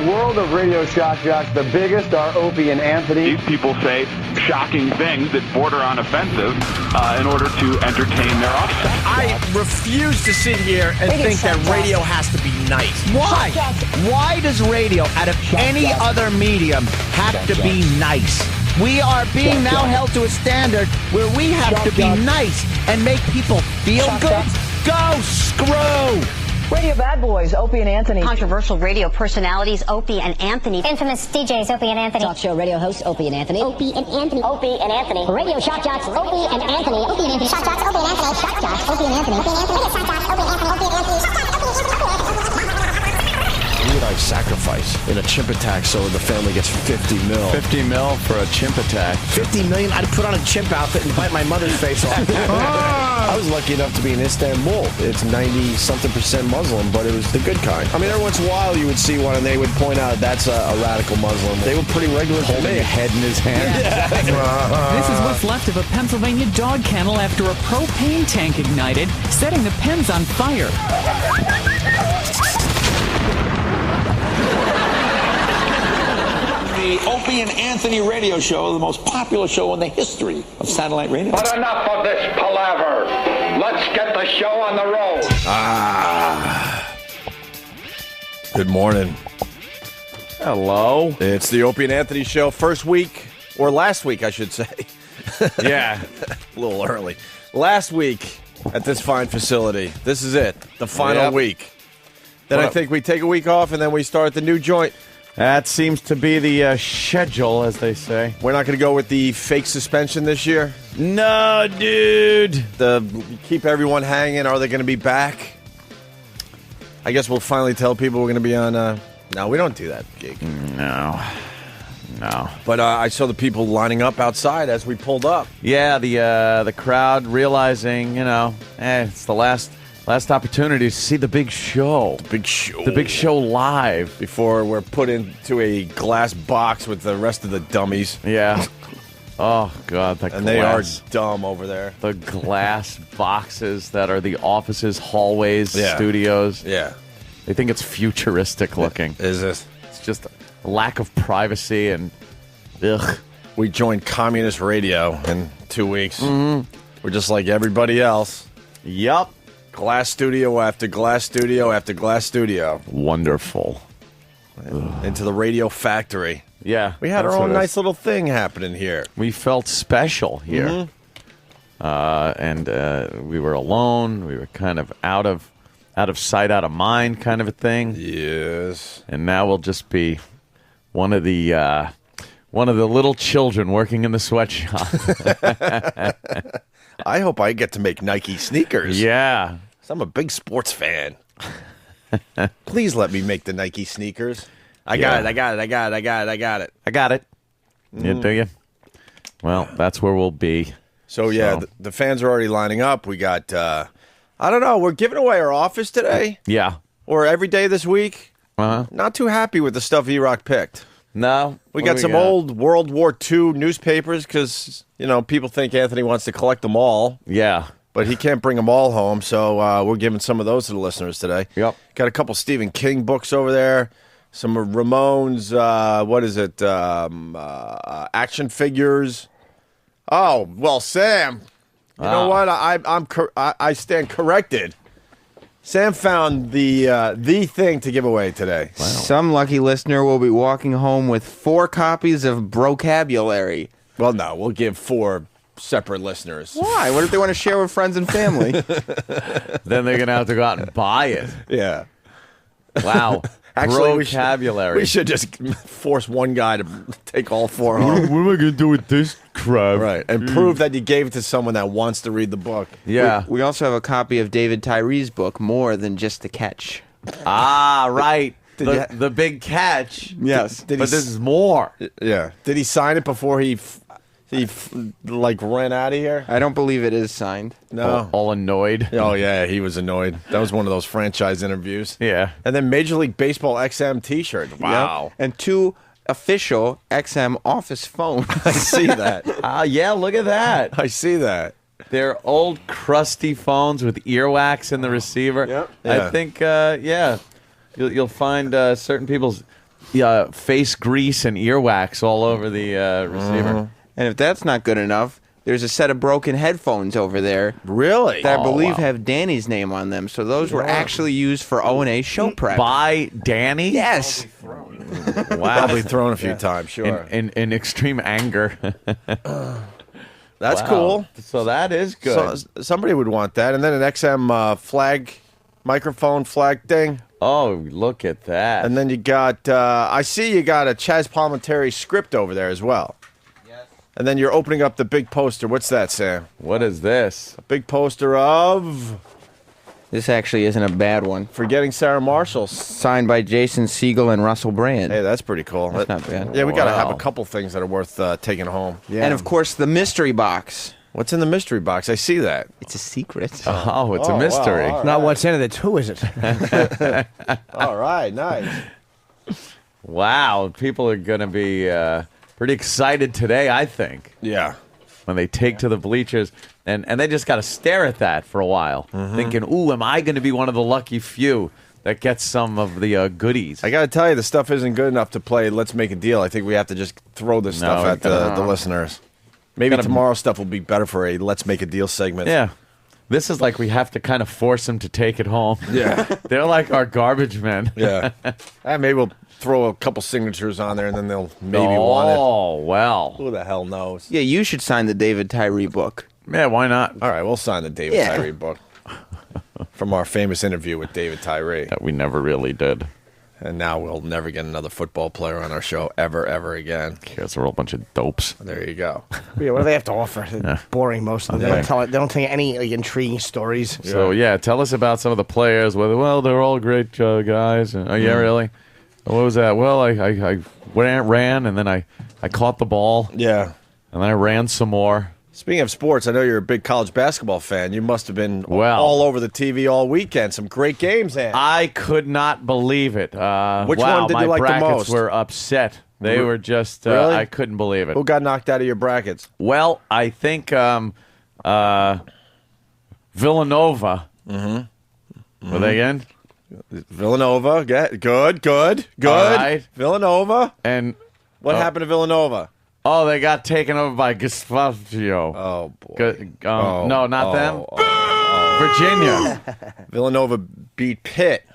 world of radio shock jocks, the biggest are Opie and Anthony. These people say shocking things that border on offensive in order to entertain their offset. I refuse to sit here and think that radio has to be nice. Why? Why does radio, out of any other medium, have to be nice? We are being now held to a standard where we have to be nice and make people feel good. Go screw! Radio bad boys, Opie and Anthony. Controversial radio personalities, Opie and Anthony. Infamous DJs, Opie and Anthony. Talk show radio hosts, Opie and Anthony. Opie and Anthony. Opie and Anthony. Radio shock jocks, Opie and Anthony. Opie and Anthony. Shock jocks, Opie and Anthony. Shock jocks, Opie and Anthony. Opie and Anthony. Shock jocks, Opie and Anthony. Opie and Anthony. Shock jocks, Opie and Anthony. What would I sacrifice in a chimp attack so the family gets 50 mil? 50 mil for a chimp attack. 50 million? I'd put on a chimp outfit and bite my mother's face off. I was lucky enough to be in Istanbul. It's 90-something% Muslim, but it was the good kind. I mean, every once in a while you would see one and they would point out that's a radical Muslim. They were pretty regular. Holding a head in his hand. Yeah. This is what's left of a Pennsylvania dog kennel after a propane tank ignited, setting the pens on fire. The Opie and Anthony radio show, the most popular show in the history of satellite radio. But enough of this palaver. Let's get the show on the road. Good morning. Hello. It's the Opie and Anthony show. First week, or last week, I should say. Yeah. A little early. Last week at this fine facility. This is it. The final week. Then I think we take a week off and then we start the new joint. That seems to be the schedule, as they say. We're not going to go with the fake suspension this year? No, dude. Keep everyone hanging. Are they going to be back? I guess we'll finally tell people we're going to be on... No, we don't do that gig. No. But I saw the people lining up outside as we pulled up. Yeah, the crowd realizing, it's the last opportunity to see the big show. The big show live. Before we're put into a glass box with the rest of the dummies. Yeah. Oh, God. And they are dumb over there. The glass boxes that are the offices, hallways, studios. Yeah. They think it's futuristic looking. Is it? It's just a lack of privacy and ugh. We joined communist radio in 2 weeks. Mm-hmm. We're just like everybody else. Yup. Glass studio after glass studio after glass studio. Wonderful. Into the radio factory. Yeah. We had our own nice little thing happening here. We felt special here. Mm-hmm. And we were alone. We were kind of out of sight, out of mind kind of a thing. Yes. And now we'll just be one of the little children working in the sweatshop. I hope I get to make Nike sneakers. Yeah. I'm a big sports fan. Please let me make the Nike sneakers. I got it. Do you? Well, that's where we'll be. So, yeah, the fans are already lining up. We got, I don't know, we're giving away our office today. Yeah. Or every day this week. Uh-huh. Not too happy with the stuff E-Rock picked. No. We got some old World War II newspapers because, people think Anthony wants to collect them all. Yeah. But he can't bring them all home, so we're giving some of those to the listeners today. Yep. Got a couple Stephen King books over there. Some Ramones, action figures. Oh, well, Sam, you know what? I stand corrected. Sam found the thing to give away today. Wow. Some lucky listener will be walking home with 4 copies of Brocabulary. Well, no, we'll give 4 separate listeners. Why? What if they want to share with friends and family? Then they're going to have to go out and buy it. Yeah. Wow. Actually, vocabulary. We should just force one guy to take all 4 home. What am I going to do with this crap? Right. And prove that you gave it to someone that wants to read the book. Yeah. We also have a copy of David Tyree's book, More Than Just a Catch. Ah, right. The big catch. Yes. But this is more. Yeah. Did he sign it before he ran out of here? I don't believe it is signed. No. All annoyed. Oh, yeah, he was annoyed. That was one of those franchise interviews. Yeah. And then Major League Baseball XM t-shirt. Wow. Yep. And 2 official XM office phones. I see that. Yeah, look at that. I see that. They're old, crusty phones with earwax in the receiver. Yep. I think, you'll find certain people's face grease and earwax all over the receiver. And if that's not good enough, there's a set of broken headphones over there. Really? That I believe have Danny's name on them. So those were actually used for O&A show prep. By Danny? Yes. Wow. Probably thrown a few times, sure. In extreme anger. That's Wow. cool. So that is good. So, somebody would want that. And then an XM flag, microphone flag thing. Oh, look at that. And then you got, I see you got a Chaz Palminteri script over there as well. Yes. And then you're opening up the big poster. What's that, Sam? What is this? A big poster of This actually isn't a bad one. Forgetting Sarah Marshall. Signed by Jason Siegel and Russell Brand. Hey, that's pretty cool. That's not bad. Yeah, we got to have Wow. a couple things that are worth taking home. Yeah. And of course, the mystery box. What's in the mystery box? I see that. It's a secret. Oh, it's a mystery. Wow, all Not right. what's in it, it's who is it? All right, nice. Wow, people are going to be pretty excited today, I think, Yeah. when they take to the bleachers. And they just got to stare at that for a while, thinking, ooh, am I going to be one of the lucky few that gets some of the goodies? I got to tell you, the stuff isn't good enough to play Let's Make a Deal. I think we have to just throw this stuff No, at the listeners. Maybe tomorrow's stuff will be better for a Let's Make a Deal segment. Yeah. This is like we have to kind of force them to take it home. Yeah. They're like our garbage men. Yeah. Maybe we'll throw a couple signatures on there, and then they'll maybe want it. Oh, well. Who the hell knows? Yeah, you should sign the David Tyree book. Yeah, why not? All right, we'll sign the David Tyree book from our famous interview with David Tyree. That we never really did. And now we'll never get another football player on our show ever again. There's a real bunch of dopes. There you go. Yeah, what do they have to offer? They're boring, most of them. Okay. They don't tell you any intriguing stories. So, yeah, tell us about some of the players. Well, they're all great guys. Oh, yeah, really? What was that? Well, I ran, and then I caught the ball, Yeah. and then I ran some more. Speaking of sports, I know you're a big college basketball fan. You must have been Well. all over the TV all weekend. Some great games, Ann. I could not believe it. Which wow, one did my you like the brackets most? were upset. They were just, Really? I couldn't believe it. Who got knocked out of your brackets? Well, I think Villanova. Were they in? Villanova. Good. All right. Villanova. And What happened to Villanova? oh, they got taken over by Gustafio. Oh, boy. No, not them. Virginia. Villanova beat Pitt.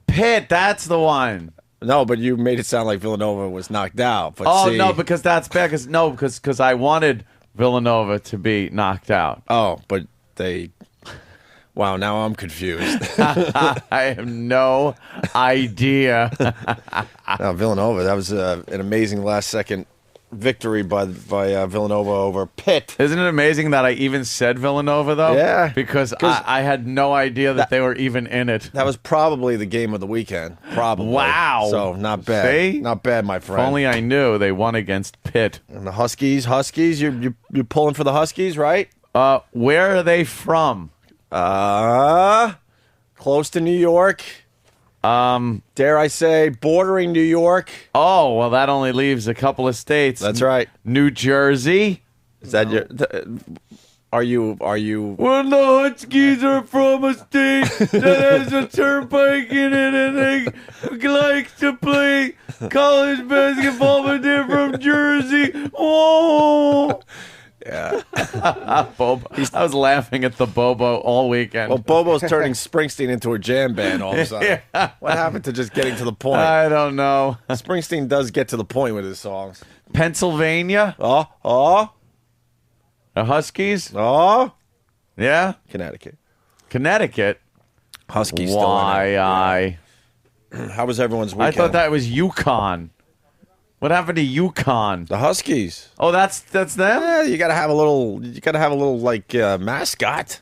Pitt, that's the one. No, but you made it sound like Villanova was knocked out. But Oh, see, no, because that's bad. Because I wanted Villanova to be knocked out. Oh, but they... Wow, now I'm confused. I have no idea. Now, Villanova, that was an amazing last-second victory by Villanova over Pitt. Isn't it amazing that I even said Villanova, though? Yeah. Because I had no idea that they were even in it. That was probably the game of the weekend. Probably. Wow. So, not bad. See? Not bad, my If friend. only I knew they won against Pitt. And the Huskies, you're pulling for the Huskies, right? Where are they from? Close to New York. Dare I say, bordering New York. Oh, well, that only leaves a couple of states. That's right. New Jersey. Is that your? Are you? Well, the Huskies are from a state that has a turnpike in it, and they like to play college basketball, but they're from Jersey. Oh. Yeah. Bobo. I was laughing at the Bobo all weekend. Well, Bobo's turning Springsteen into a jam band all of a sudden. Yeah. What happened to just getting to the point? I don't know. Springsteen does get to the point with his songs. Pennsylvania? Oh. The Huskies? Oh. Yeah? Connecticut. Connecticut? Huskies still Why? in it. How was everyone's weekend? I thought that was Yukon. What happened to Yukon? The Huskies. Oh, that's them? Yeah, you gotta have a little like mascot.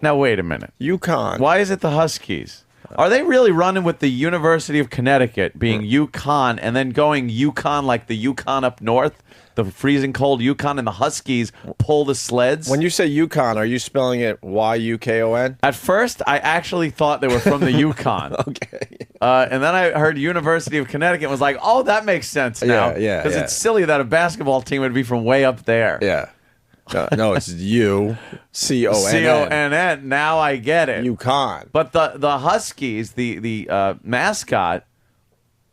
Now, wait a minute. Yukon. Why is it the Huskies? Are they really running with the University of Connecticut being Yukon and then going Yukon like the Yukon up north? The freezing cold Yukon, and the Huskies pull the sleds? When you say Yukon, are you spelling it Y-U-K-O-N? At first, I actually thought they were from the Yukon. Okay. And then I heard University of Connecticut and was like, oh, that makes sense now. Yeah. Because it's silly that a basketball team would be from way up there. Yeah. No, it's U-C-O-N-N. C-O-N-N. Now I get it. Yukon. But the Huskies, the mascot,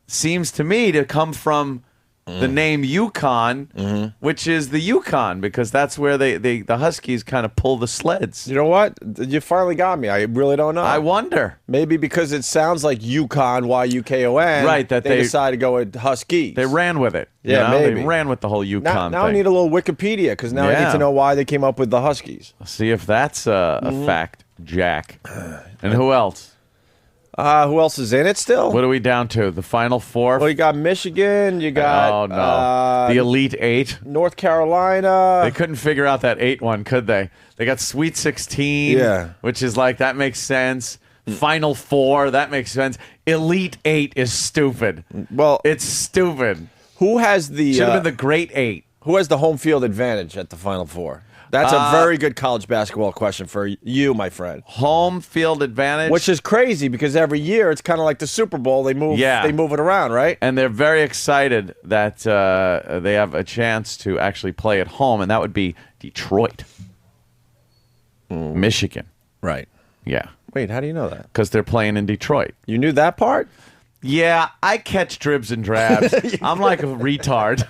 seems to me to come from the name Yukon, which is the Yukon, because that's where the Huskies kind of pull the sleds. You know what? You finally got me. I really don't know. I wonder. Maybe because it sounds like Yukon, Y-U-K-O-N. Right, that they they decided to go with Huskies. They ran with it. Yeah, maybe. They ran with the whole Yukon Now I thing. need a little Wikipedia, because now I need to know why they came up with the Huskies. See if that's a fact, Jack. And who else? Who else is in it still? What are we down to? The Final Four? Well, you got Michigan. You got the Elite Eight. North Carolina. They couldn't figure out that 8 one, could they? They got Sweet 16, which is like, that makes sense. Final Four, that makes sense. Elite Eight is stupid. Well, it's stupid. Who has the should have been the Great Eight? Who has the home field advantage at the Final Four? That's a very good college basketball question for you, my friend. Home field advantage, which is crazy because every year it's kind of like the Super Bowl. They move it around, right? And they're very excited that they have a chance to actually play at home, and that would be Detroit, Michigan. Right. Yeah. Wait, how do you know that? Because they're playing in Detroit. You knew that part? Yeah, I catch dribs and drabs. I'm like a retard.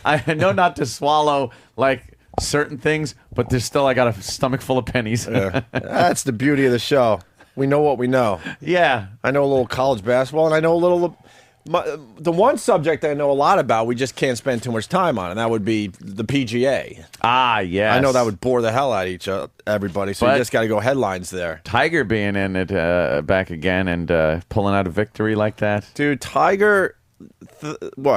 I know not to swallow like certain things, but there's still, I got a stomach full of pennies. That's the beauty of the show. We know what we know. Yeah. I know a little college basketball, and I know a little... the one subject I know a lot about, we just can't spend too much time on, and that would be the PGA. Ah, yes. I know that would bore the hell out of everybody, so you just got to go headlines there. Tiger being in it back again and pulling out a victory like that. Dude, Tiger...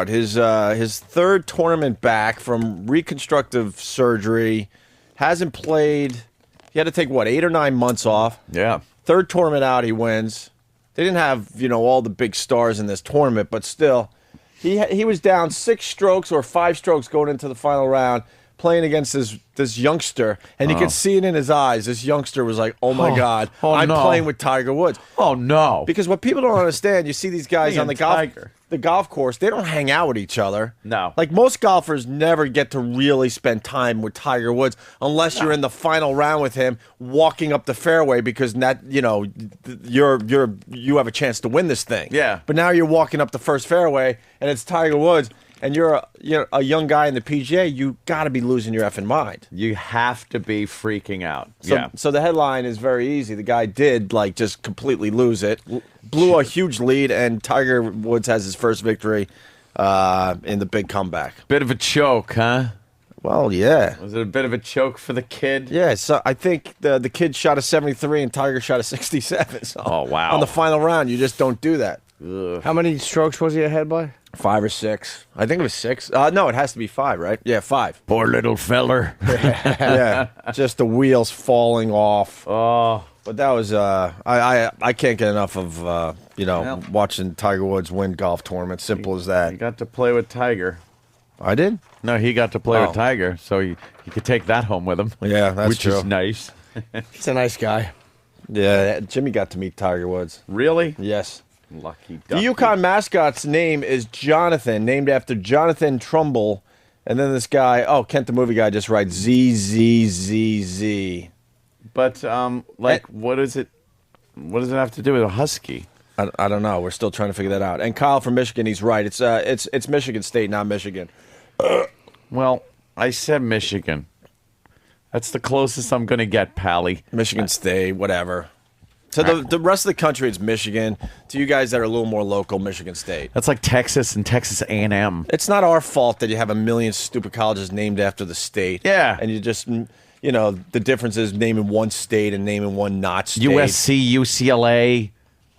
his third tournament back from reconstructive surgery, hasn't played. He had to take 8 or 9 months off. Yeah. Third tournament out, he wins. They didn't have all the big stars in this tournament, but still, he was down 6 strokes or 5 strokes going into the final round, playing against this youngster, and you could see it in his eyes. This youngster was like, "Oh my God, I'm playing with Tiger Woods." Oh no! Because what people don't understand, you see these guys on the golf course, they don't hang out with each other. No. Like most golfers never get to really spend time with Tiger Woods unless you're in the final round with him, walking up the fairway because you have a chance to win this thing. Yeah. But now you're walking up the first fairway and it's Tiger Woods. And you're a young guy in the PGA, you got to be losing your effing mind. You have to be freaking out. So the headline is very easy. The guy did just completely lose it, blew a huge lead, and Tiger Woods has his first victory in the big comeback. Bit of a choke, huh? Well, yeah. Was it a bit of a choke for the kid? Yeah, so I think the kid shot a 73 and Tiger shot a 67. So oh, wow. On the final round, you just don't do that. Ugh. How many strokes was he ahead by? 5 or 6. I think it was 6. No, it has to be 5, right? Yeah, 5. Poor little feller. Yeah, just the wheels falling off. Oh. But that was I can't get enough of watching Tiger Woods win golf tournaments. Simple as that. You got to play with Tiger. I did? No, he got to play with Tiger, so you could take that home with him. Yeah, that's true. Which is nice. He's a nice guy. Yeah, Jimmy got to meet Tiger Woods. Really? Yes. Lucky ducky. The Yukon mascot's name is Jonathan, named after Jonathan Trumbull. And then this guy, Kent the Movie Guy just writes ZZZZ. But, what is it? What does it have to do with a husky? I don't know. We're still trying to figure that out. And Kyle from Michigan, he's right. It's Michigan State, not Michigan. Well, I said Michigan. That's the closest I'm going to get, Pally. Michigan State, whatever. So the rest of the country is Michigan. To you guys that are a little more local, Michigan State. That's like Texas and Texas A&M. It's not our fault that you have a million stupid colleges named after the state. Yeah. And you just, the difference is naming one state and naming one not state. USC, UCLA.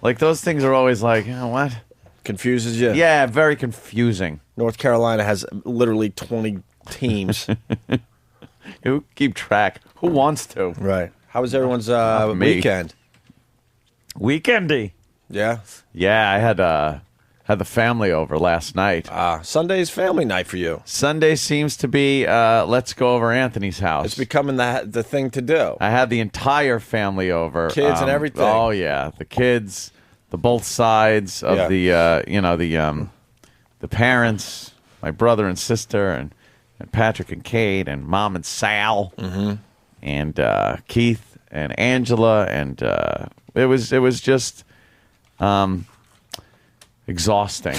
Like, those things are always like, what? Confuses you? Yeah, very confusing. North Carolina has literally 20 teams. Who keep track? Who wants to? Right. How was everyone's weekend? Weekendy. Yeah? Yeah, I had the family over last night. Sunday's family night for you. Sunday seems to be let's go over Anthony's house. It's becoming the thing to do. I had the entire family over. Kids and everything. Oh, yeah. The kids, the both sides of the parents, my brother and sister, and Patrick and Kate, and Mom and Sal, and Keith and Angela, and it was just exhausting.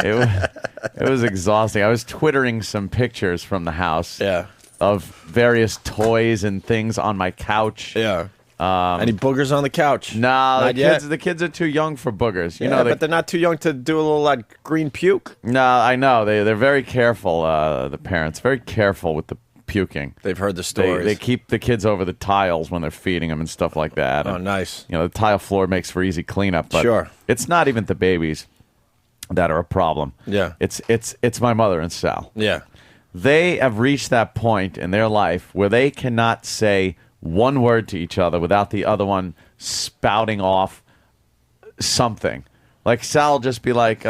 It was exhausting. I was twittering some pictures from the house of various toys and things on my couch. Yeah. Any boogers on the couch? No, the kids are too young for boogers. You know, but they're not too young to do a little like green puke. No, I know. They're very careful, the parents. Very careful with the puking. They've heard the stories. They keep the kids over the tiles when they're feeding them and stuff like that. Oh, and, nice. You know, the tile floor makes for easy cleanup. But sure. It's not even the babies that are a problem. Yeah. It's my mother and Sal. Yeah. They have reached that point in their life where they cannot say one word to each other without the other one spouting off something. Like Sal will just be like,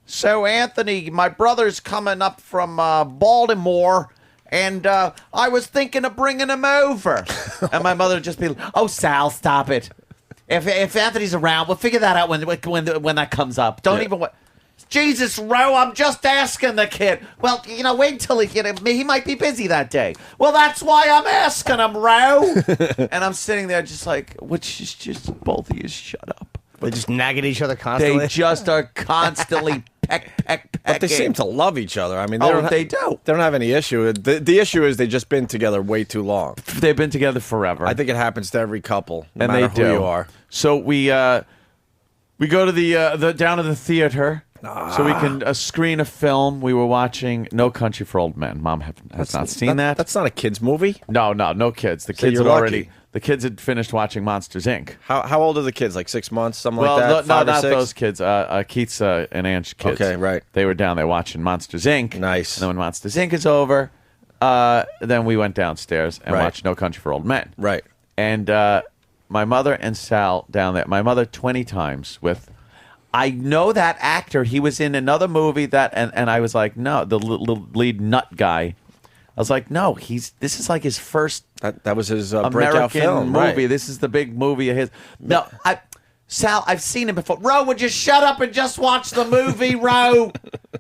so Anthony, my brother's coming up from Baltimore, and I was thinking of bringing him over. And my mother would just be like, oh, Sal, stop it. If Anthony's around, we'll figure that out when that comes up. Don't even... Jesus, Ro, I'm just asking the kid. Well, you know, wait until he might be busy that day. Well, that's why I'm asking him, Ro. And I'm sitting there just like, which is just both of you shut up. They just nag at each other constantly. They just are constantly pecking. But they seem to love each other. I mean, they do. They don't have any issue. The issue is they've just been together way too long. They've been together forever. I think it happens to every couple, no and matter they who do. you are. So we go to the down to the theater. So we can screen a film. We were watching No Country for Old Men. Mom has not seen that. That's not a kid's movie. No kids. The So kids you're had already. lucky. The kids had finished watching Monsters Inc. How old are the kids? Like 6 months, something Well, like that. no, 5 or not 6? those kids. Keith's and Ange kids. Okay, right. They were down there watching Monsters Inc. Nice. And then when Monsters Inc. is over, then we went downstairs and watched No Country for Old Men. Right. And my mother and Sal down there. My mother 20 times with. I know that actor. He was in another movie that, and I was like, no, the lead nut guy. I was like, no, this is like his first. That was his American breakout film movie. Right. This is the big movie of his. No, Sal, I've seen him before. Ro, would you shut up and just watch the movie, Ro?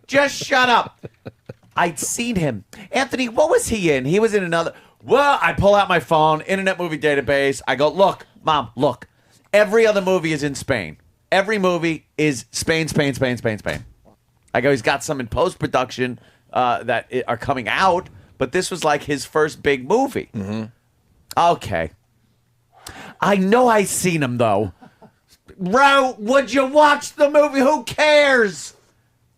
Just shut up. I'd seen him. Anthony, what was he in? He was in another. Well, I pull out my phone, Internet Movie Database. I go, look, Mom, look. Every other movie is in Spain. Every movie is Spain. I go, he's got some in post-production that are coming out, but this was like his first big movie. Mm-hmm. Okay. I know I seen him, though. Ro, would you watch the movie? Who cares?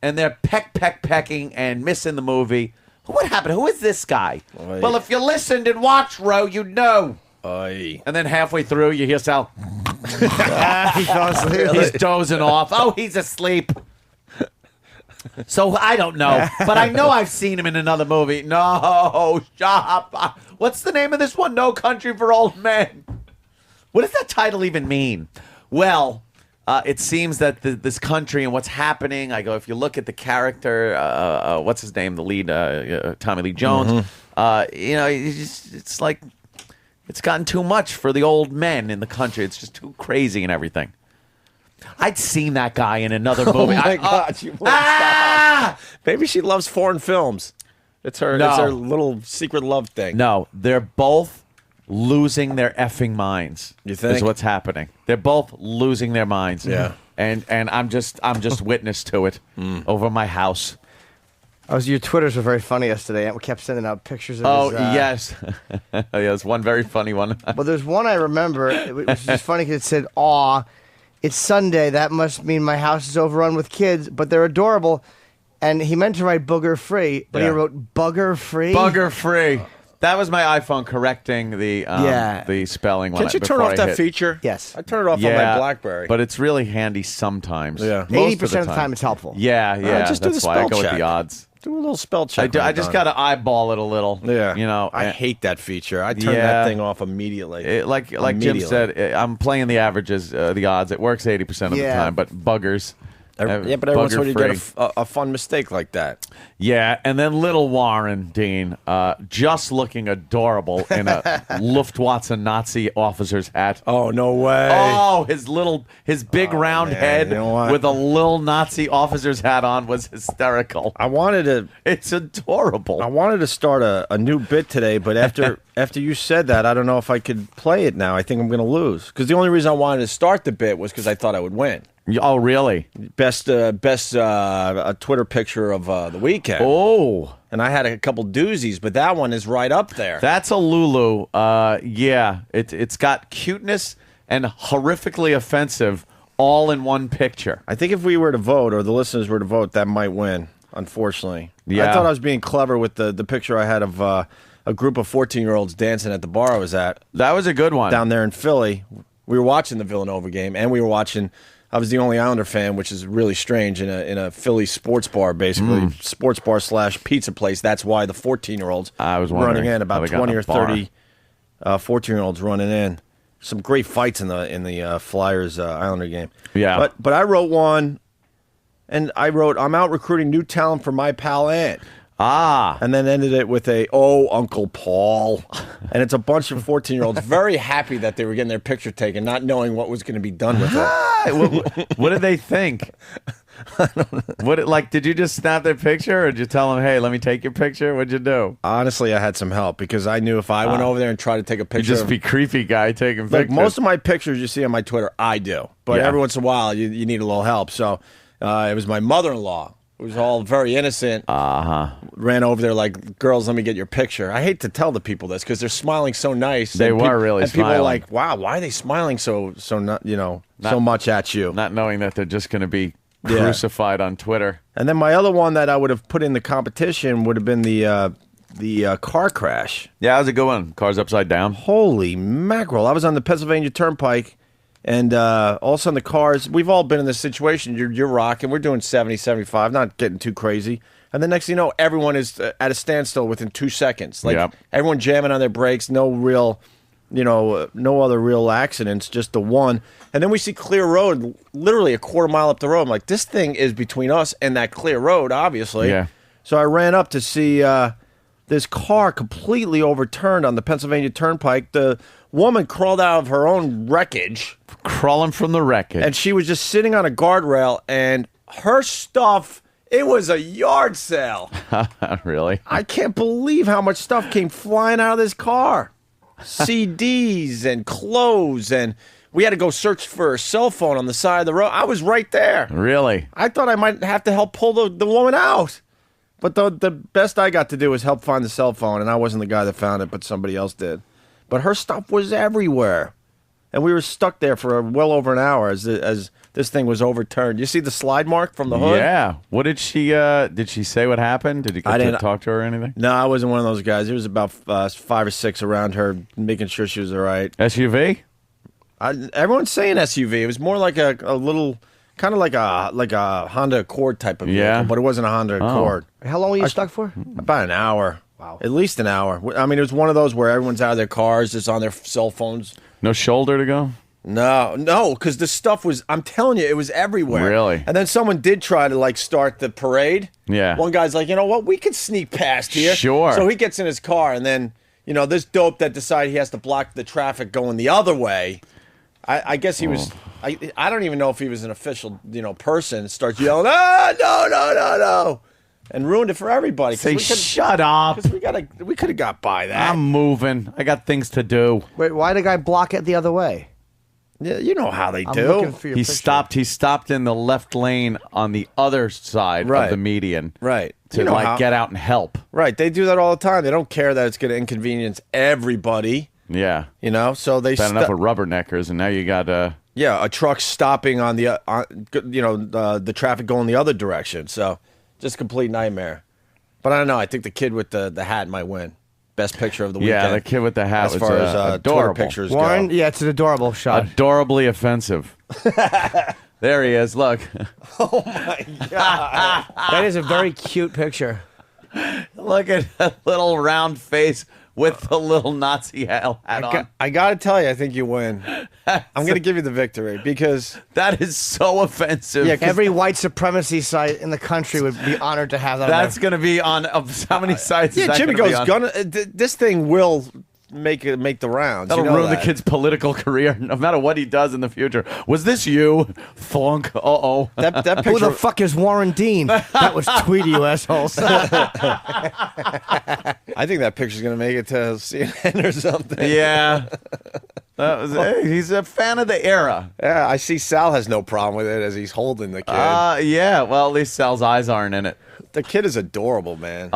And they're pecking and missing the movie. What happened? Who is this guy? Oy. Well, if you listened and watched, Ro, you'd know. Oy. And then halfway through, you hear Sal. He fell asleep. He's dozing off. Oh, he's asleep. So I don't know, but I know I've seen him in another movie. No, stop. What's the name of this one? No Country for Old Men. What does that title even mean? Well, it seems that this country and what's happening. I go, if you look at the character, what's his name? The lead, Tommy Lee Jones. You know, it's like it's gotten too much for the old men in the country. It's just too crazy and everything. I'd seen that guy in another movie. Oh my God! You won't stop. Maybe she loves foreign films. It's her. No. It's her little secret love thing. No, they're both losing their effing minds. You think? Is what's happening. They're both losing their minds. Yeah. And I'm just witness to it over my house. Your Twitters were very funny yesterday. And we kept sending out pictures of Oh, his, yes. There's one very funny one. Well, there's one I remember. It was just funny because it said, "Aw, it's Sunday. That must mean my house is overrun with kids, but they're adorable." And he meant to write booger free, but he wrote bugger free. Bugger free. That was my iPhone correcting the spelling. Can't you turn off that feature? Yes. I turn it off on my BlackBerry. But it's really handy sometimes. Yeah. 80% of the time it's helpful. Yeah. just do That's the why I spell go with check. the odds. Do a little spell check. I just got to eyeball it a little. Yeah. You know, I hate that feature. I turn that thing off immediately. Like Jim said, I'm playing the averages, the odds. It works 80% of the time, but buggers. Yeah, but every once in a while you get bugger-free. a fun mistake like that. Yeah, and then little Warren, Dean, just looking adorable in a Luftwaffe Nazi officer's hat. Oh, no way. Oh, his big round head you know what? with a little Nazi officer's hat on was hysterical. It's adorable. I wanted to start a new bit today, but after you said that, I don't know if I could play it now. I think I'm going to lose. Because the only reason I wanted to start the bit was because I thought I would win. Oh, really? Best Twitter picture of the weekend. Oh. And I had a couple doozies, but that one is right up there. That's a Lulu. Yeah. It's got cuteness and horrifically offensive all in one picture. I think if we were to vote, or the listeners were to vote, that might win, unfortunately. Yeah. I thought I was being clever with the picture I had of a group of 14-year-olds dancing at the bar I was at. That was a good one. Down there in Philly. We were watching the Villanova game, and we were watching... I was the only Islander fan, which is really strange, in a Philly sports bar, basically. Sports bar / pizza place. That's why the 14-year-olds running in, about 20 or 30 14-year-olds running in. Some great fights in the Flyers Islander game. Yeah. But I wrote one, and I wrote, I'm out recruiting new talent for my pal Ant. And then ended it with Uncle Paul. And it's a bunch of 14-year-olds very happy that they were getting their picture taken, not knowing what was going to be done with it. What did they think? I don't know. Did you just snap their picture, or did you tell them, hey, let me take your picture? What'd you do? Honestly, I had some help, because I knew if I went over there and tried to take a picture... You'd just be creepy guy taking pictures. Most of my pictures you see on my Twitter, I do. But every once in a while, you need a little help. So it was my mother-in-law. It was all very innocent. Ran over there like, girls, let me get your picture. I hate to tell the people this because they're smiling so nice. They were really and smiling. People are like, wow, why are they smiling so much at you? Not knowing that they're just going to be crucified on Twitter. And then my other one that I would have put in the competition would have been the car crash. Yeah, that was a good one. Cars upside down. Holy mackerel. I was on the Pennsylvania Turnpike. And all of a sudden the cars, we've all been in this situation. You're rocking. We're doing 70, 75, not getting too crazy. And the next thing you know, everyone is at a standstill within 2 seconds. Everyone jamming on their brakes, no other real accidents, just the one. And then we see clear road, literally a quarter mile up the road. I'm like, this thing is between us and that clear road, obviously. Yeah. So I ran up to see this car completely overturned on the Pennsylvania Turnpike. The woman crawled out of her own wreckage. Crawling from the wreckage. And she was just sitting on a guardrail, and her stuff, it was a yard sale. Really? I can't believe how much stuff came flying out of this car. CDs and clothes, and we had to go search for a cell phone on the side of the road. I was right there. Really? I thought I might have to help pull the woman out. But the best I got to do was help find the cell phone, and I wasn't the guy that found it, but somebody else did. But her stuff was everywhere. And we were stuck there for well over an hour as this thing was overturned. You see the slide mark from the hood? Yeah. What did she say what happened? Did you get to talk to her or anything? No, I wasn't one of those guys. There was about 5 or 6 around her making sure she was all right. SUV? Everyone's saying SUV. It was more like a little, kind of like a Honda Accord type of vehicle, but it wasn't a Honda Accord. How long were you stuck for? About an hour. Wow. At least an hour. I mean, it was one of those where everyone's out of their cars, just on their cell phones. No shoulder to go? No, because the stuff was, I'm telling you, it was everywhere. Really? And then someone did try to, start the parade. Yeah. One guy's like, you know what, we could sneak past here. Sure. So he gets in his car, and then, this dope that decided he has to block the traffic going the other way, I guess he was, I don't even know if he was an official, person, starts yelling, no. And ruined it for everybody. Shut up. Because we could have got by that. I'm moving. I got things to do. Wait, why did the guy block it the other way? Yeah, you know how they I'm do. looking for your He picture. stopped in the left lane on the other side of the median. Right. To get out and help. Right. They do that all the time. They don't care that it's going to inconvenience everybody. Yeah. So they bad enough with rubberneckers, and now you got a truck stopping on the the traffic going the other direction. So just complete nightmare. But I don't know. I think the kid with the hat might win. Best picture of the weekend. Yeah, the kid with the hat as was far as adorable. Twitter pictures Warren, go. yeah, it's an adorable shot. Adorably offensive. There he is. Look. Oh my god, that is a very cute picture. Look at that little round face with the little Nazi hat on. I got to tell you, I think you win. I'm going to give you the victory because that is so offensive. Yeah, every white supremacy site in the country would be honored to have that. That's going to be on how many sites? Yeah, is that Jimmy gonna goes. This thing will make the rounds. That'll ruin the kid's political career, no matter what he does in the future. Was this you, Thunk? That picture. Who the fuck is Warren Dean? That was Tweety, you assholes. I think that picture's going to make it to CNN or something. Yeah. Hey, he's a fan of the era. Yeah, I see Sal has no problem with it as he's holding the kid. Yeah. Well, at least Sal's eyes aren't in it. The kid is adorable, man.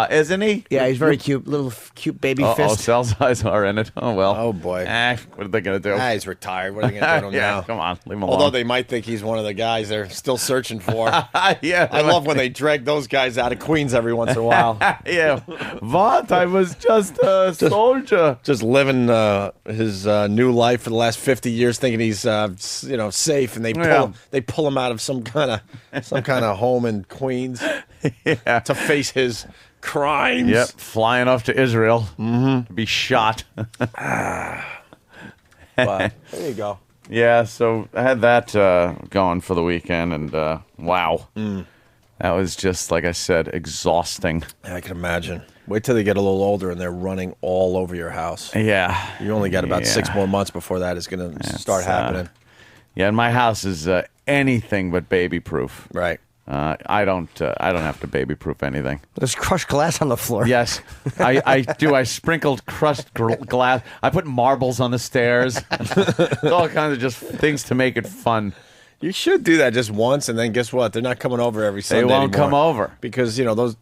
Isn't he? Yeah, he's very cute. Little cute baby Oh, fist. Sal's eyes are in it. Oh, well. Oh, boy. What are they going to do? He's retired. What are they going to do yeah, now? come on. Leave him alone. Although they might think he's one of the guys they're still searching for. Yeah. I love when they drag those guys out of Queens every once in a while. Yeah. What? I was just a soldier. Just living his new life for the last 50 years, thinking he's safe, and they pull him out of some kind of home in Queens to face his crimes. Yep. Flying off to Israel to be shot. But there you go. Yeah, so I had that going for the weekend, and wow. That was just, like I said, exhausting. Yeah, I can imagine. Wait till they get a little older and they're running all over your house. Yeah. You only got about 6 more months before that is going to start happening. Yeah, and my house is anything but baby-proof. Right. I don't have to baby-proof anything. There's crushed glass on the floor. Yes, I do. I sprinkled crushed glass. I put marbles on the stairs. All kinds of just things to make it fun. You should do that just once, and then guess what? They're not coming over every Sunday They won't anymore. come over. Because, those,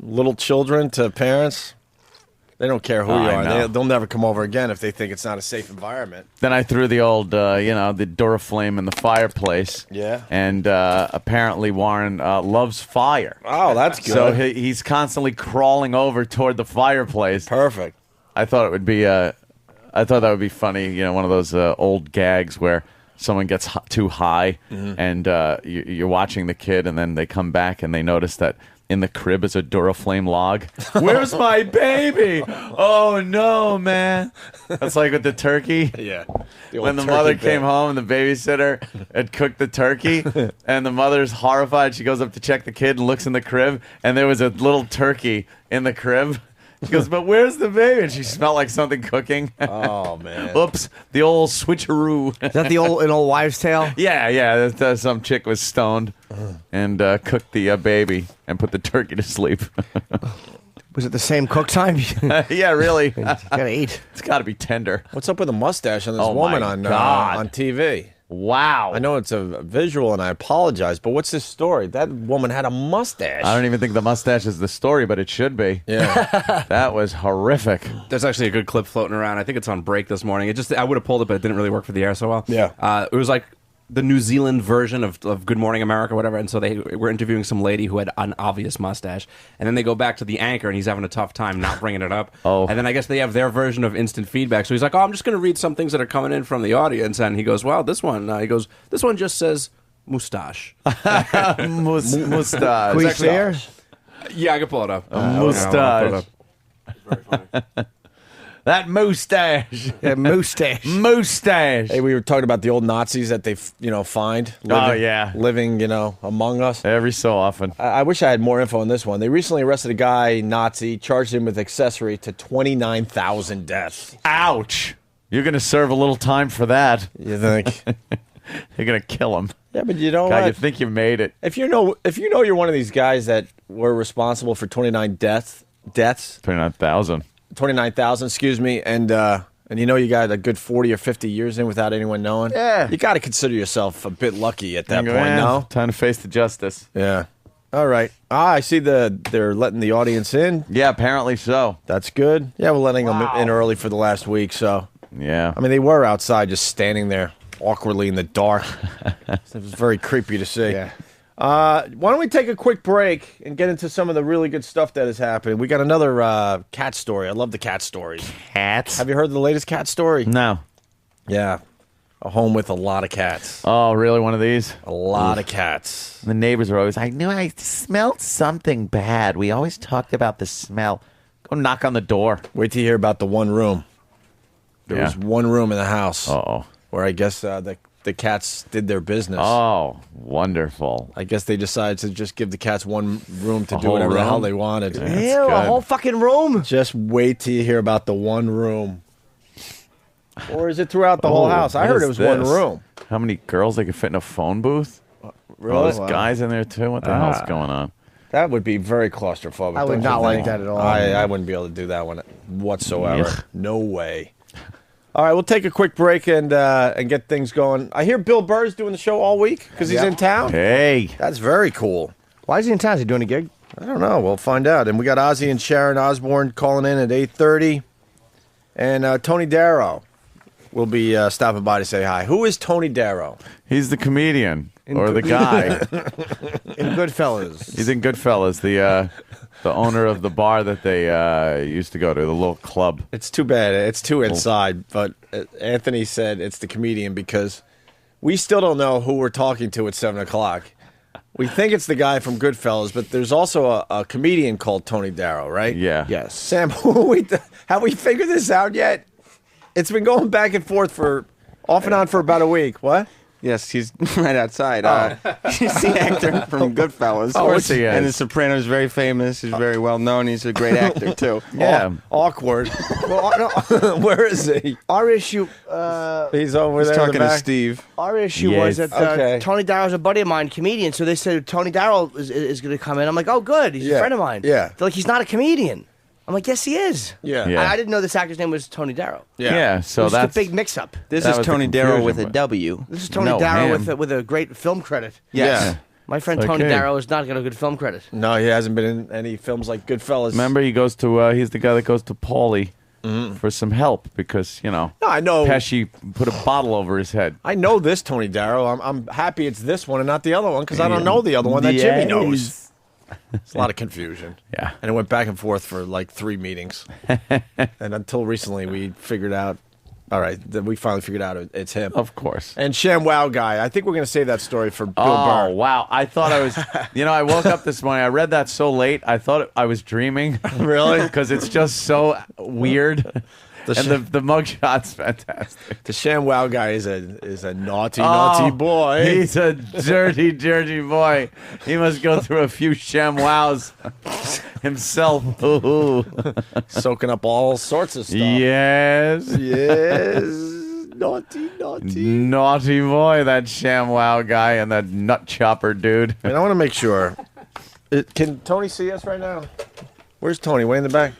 little children to parents, they don't care who you I are. know. They'll never come over again if they think it's not a safe environment. Then I threw the old, the Duraflame in the fireplace. Yeah. And apparently Warren loves fire. Oh, that's good. So he's constantly crawling over toward the fireplace. Perfect. I thought it would be I thought that would be funny, one of those old gags where someone gets too high and you're watching the kid and then they come back and they notice that in the crib is a Duraflame log. Where's my baby? Oh, no, man. That's like with the turkey. Yeah. When the mother came home and the babysitter had cooked the turkey and the mother's horrified. She goes up to check the kid and looks in the crib and there was a little turkey in the crib. She goes, but where's the baby? And she smelled like something cooking. Oh, man. Oops. The old switcheroo. Is that an old wives' tale? Yeah. Some chick was stoned and cooked the baby and put the turkey to sleep. Was it the same cook time? Yeah, really. Gotta eat. It's got to be tender. What's up with the mustache on this Oh, woman my on God. TV? Wow. I know it's a visual, and I apologize, but what's this story? That woman had a mustache. I don't even think the mustache is the story, but it should be. Yeah. That was horrific. There's actually a good clip floating around. I think it's on break this morning. I would have pulled it, but it didn't really work for the air so well. Yeah. It was like the New Zealand version of Good Morning America, whatever. And so they were interviewing some lady who had an obvious mustache. And then they go back to the anchor, and he's having a tough time not bringing it up. Oh. And then I guess they have their version of instant feedback. So he's like, I'm just going to read some things that are coming in from the audience. And he goes, well, this one just says mustache. Mustache. Can we see her? Yeah, I can pull it up. Mustache. Very funny. That mustache. Yeah, mustache. Mustache. Hey, we were talking about the old Nazis that they, find. Living, among us. Every so often. I wish I had more info on this one. They recently arrested a guy, Nazi, charged him with accessory to 29,000 deaths. Ouch. You're going to serve a little time for that. You think? You're going to kill him. Yeah, but you know God, what? you think you made it. If you know you're one of these guys that were responsible for 29 deaths, 29,000. 29,000, excuse me, and you got a good 40 or 50 years in without anyone knowing. Yeah. You got to consider yourself a bit lucky at that You go, point, "Yeah, no? Time to face the justice. Yeah. All right. I see they're letting the audience in. Yeah, apparently so. That's good. Yeah, we're letting them in early for the last week, so. Yeah. I mean, they were outside just standing there awkwardly in the dark. It was very creepy to see. Yeah. Why don't we take a quick break and get into some of the really good stuff that is happening? We got another cat story. I love the cat stories. Cats? Have you heard the latest cat story? No. Yeah. A home with a lot of cats. Oh, really? One of these? A lot of cats. The neighbors are always, I knew I smelled something bad. We always talked about the smell. Go knock on the door. Wait till you hear about the one room. There was one room in the house. Uh-oh. Where I guess the cats did their business. Oh, wonderful. I guess they decided to just give the cats one room to A do whole whatever the hell room? they wanted. Yeah. Ew, That's a good. whole fucking room? Just wait till you hear about the one room. Or is it throughout the whole house? I what heard is it was one this? room. How many girls they could fit in a phone booth? Really? Oh, there's guys in there too? What the hell's going on? That would be very claustrophobic. I would don't not you like think? that at all. I wouldn't be able to do that one whatsoever. No way. All right, we'll take a quick break and get things going. I hear Bill Burr's doing the show all week because he's in town. Hey. That's very cool. Why is he in town? Is he doing a gig? I don't know. We'll find out. And we got Ozzy and Sharon Osbourne calling in at 8:30. And Tony Darrow will be stopping by to say hi. Who is Tony Darrow? He's the comedian or the guy. In Goodfellas. He's in Goodfellas, the owner of the bar that they used to go to, the little club. It's too bad. It's too inside. But Anthony said it's the comedian because we still don't know who we're talking to at 7 o'clock. We think it's the guy from Goodfellas, but there's also a comedian called Tony Darrow, right? Yeah. Yes. Sam, have we figured this out yet? It's been going back and forth for off and on for about a week. What? Yes, he's right outside. He's the actor from Goodfellas. Of course he is. And The Sopranos is very famous. He's very well known. He's a great actor, too. Yeah. Awkward. Well, no, where is he? Our issue. He's over He's there. talking in the to back. Steve. Our issue Yes. was that Okay. Tony Darrow's a buddy of mine, comedian. So they said Tony Darrow is going to come in. I'm like, oh, good. He's a friend of mine. Yeah. They're like, he's not a comedian. I'm like, yes, he is. Yeah. Yeah. I didn't know this actor's name was Tony Darrow. Yeah, so It was that's a big mix-up. This That is was the Tony Darrow with a confusion, W. This is Tony No, Darrow him. with a great film credit. Yes. Yeah. My friend Tony Okay. Darrow has not got a good film credit. No, he hasn't been in any films like Goodfellas. Remember, he goes to. He's the guy that goes to Paulie for some help because No, I know. Pesci put a bottle over his head. I know this Tony Darrow. I'm happy it's this one and not the other one because I don't know the other one that Jimmy knows. It's a lot of confusion. Yeah. And it went back and forth for like 3 meetings. And until recently, we figured out, all right, we finally figured out it's him. Of course. And ShamWow guy. I think we're going to save that story for Bill Oh, Burr. wow. I thought I was, I woke up this morning. I read that so late. I thought I was dreaming. Really? Because it's just so weird. And the mugshot's fantastic. The ShamWow guy is a naughty boy. He's a dirty, dirty boy. He must go through a few ShamWows himself. Ooh. Soaking up all sorts of stuff. Yes. Yes. Naughty. Naughty boy, that ShamWow guy and that nut chopper dude. And I want to make sure. Can Tony see us right now? Where's Tony? Way in the back?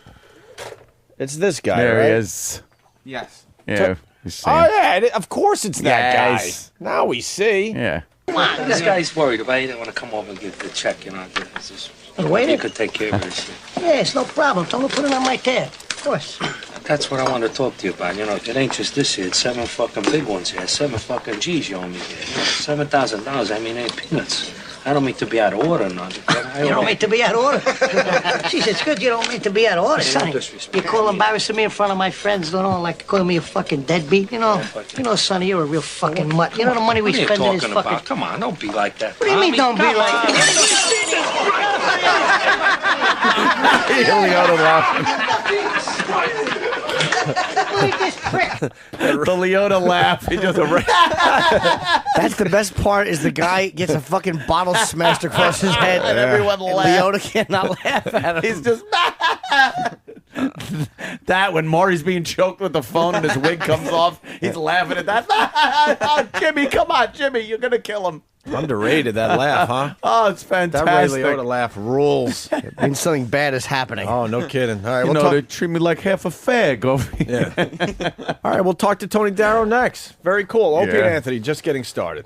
It's this guy, There right? he is. Yes. Yeah. you see Oh, him. yeah. Of course it's that Yes. guy. Now we see. Yeah. Come on, this guy's worried about it. He didn't want to come over and give the check, It's just, waiting. he could take care of this. Yeah, it's no problem. Tell him to put it on my tab. Of course. That's what I want to talk to you about. It ain't just this here. It's 7 fucking big ones here. 7 fucking G's you owe me here. $7,000. I mean, ain't peanuts. I don't mean to be out of order or nothing. You don't mean to be out of order? Jeez, it's good you don't mean to be out of order, Hey, no Sonny. disrespect. You call embarrassing me in front of my friends, like calling me a fucking deadbeat, Sonny, you're a real fucking mutt. You know the money we What are you spend in this talking fucking... about? Come on, don't be like that. What do you mean don't be like Leota laughing. The Leota laugh. He just That's the best part is the guy gets a fucking bottle smashed across his head and everyone laughs. Leota cannot laugh at him. He's just that when Maury's being choked with the phone and his wig comes off, he's laughing at that. Oh, Jimmy, come on, Jimmy, you're gonna kill him. Underrated, that laugh, huh? Oh, it's fantastic. That Ray Liotta laugh rules. It means something bad is happening. Oh, no kidding. All right, You we'll know, talk. they treat me like half a fag over here. Yeah. All right, we'll talk to Tony Darrow next. Very cool. Opie Yeah. and Anthony just getting started.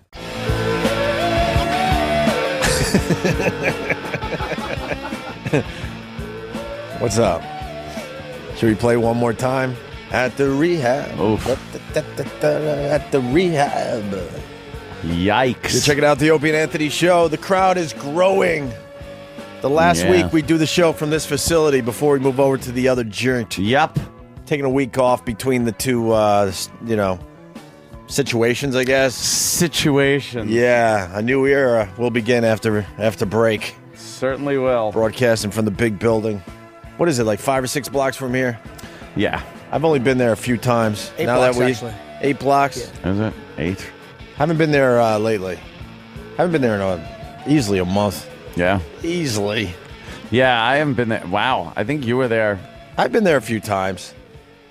What's up? Should we play one more time? At the rehab. Oof. At the rehab. Yikes. You're checking out the Opie and Anthony show. The crowd is growing. The last Yeah. week we do the show from this facility before we move over to the other joint. Yep. Taking a week off between the two, situations, I guess. Situation. Yeah, a new era will begin after break. Certainly will. Broadcasting from the big building. What is it, like 5 or 6 blocks from here? Yeah. I've only been there a few times. 8 blocks, actually. 8 blocks? Is it? 8? Haven't been there lately. Haven't been there in easily a month. Yeah. Easily. Yeah, I haven't been there. Wow. I think you were there. I've been there a few times,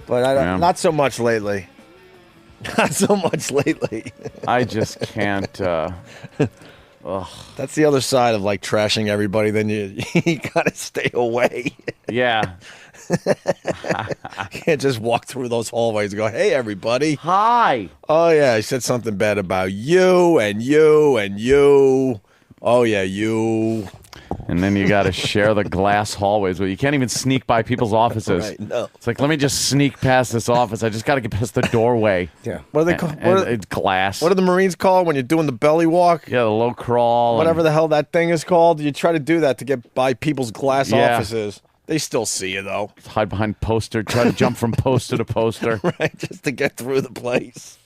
but Yeah. not so much lately. Not so much lately. I just can't. That's the other side of like trashing everybody. Then you gotta stay away. Yeah. You can't just walk through those hallways and go, "Hey, everybody." Hi. Oh yeah, I said something bad about you and you and you. Oh yeah, you. And then you got to share the glass hallways where you can't even sneak by people's offices. Right, no. It's like, let me just sneak past this office. I just got to get past the doorway. Yeah. What do they call? It's glass. What do the Marines call when you're doing the belly walk? Yeah, the low crawl. Whatever the hell that thing is called. You try to do that to get by people's glass Yeah. offices. They still see you though. Hide behind poster. Try to jump from poster to poster. Right, just to get through the place.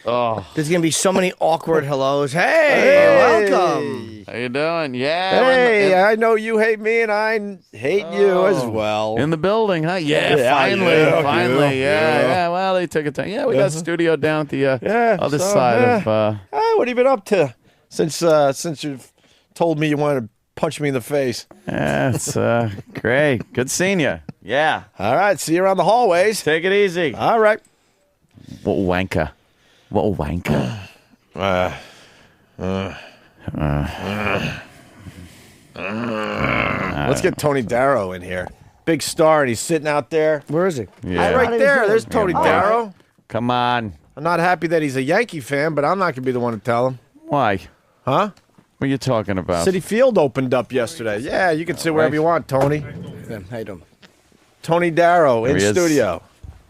Oh, There's going to be so many awkward hellos. Hey, welcome. how you doing? Yeah. Hey, I know you hate me and I hate you as well. In the building, huh? Yeah, Yeah, finally, yeah, finally. yeah. Yeah. Well, they took a time. Yeah, we got a studio down at the other so, side yeah. of. Hey, what have you been up to since you've told me you wanted to punch me in the face? Yeah, it's great. Good seeing you. Yeah. All right, see you around the hallways. Take it easy. All right. What a wanker. What a wanker. Let's get Tony Darrow in here. Big star, and he's sitting out there. Where is he? Yeah. Right there. There's Tony Darrow. Come on. I'm not happy that he's a Yankee fan, but I'm not going to be the one to tell him. Why? Huh? What are you talking about? City Field opened up yesterday. Yeah, you can sit wherever you want, Tony. How you doing? Tony Darrow in There he is. studio.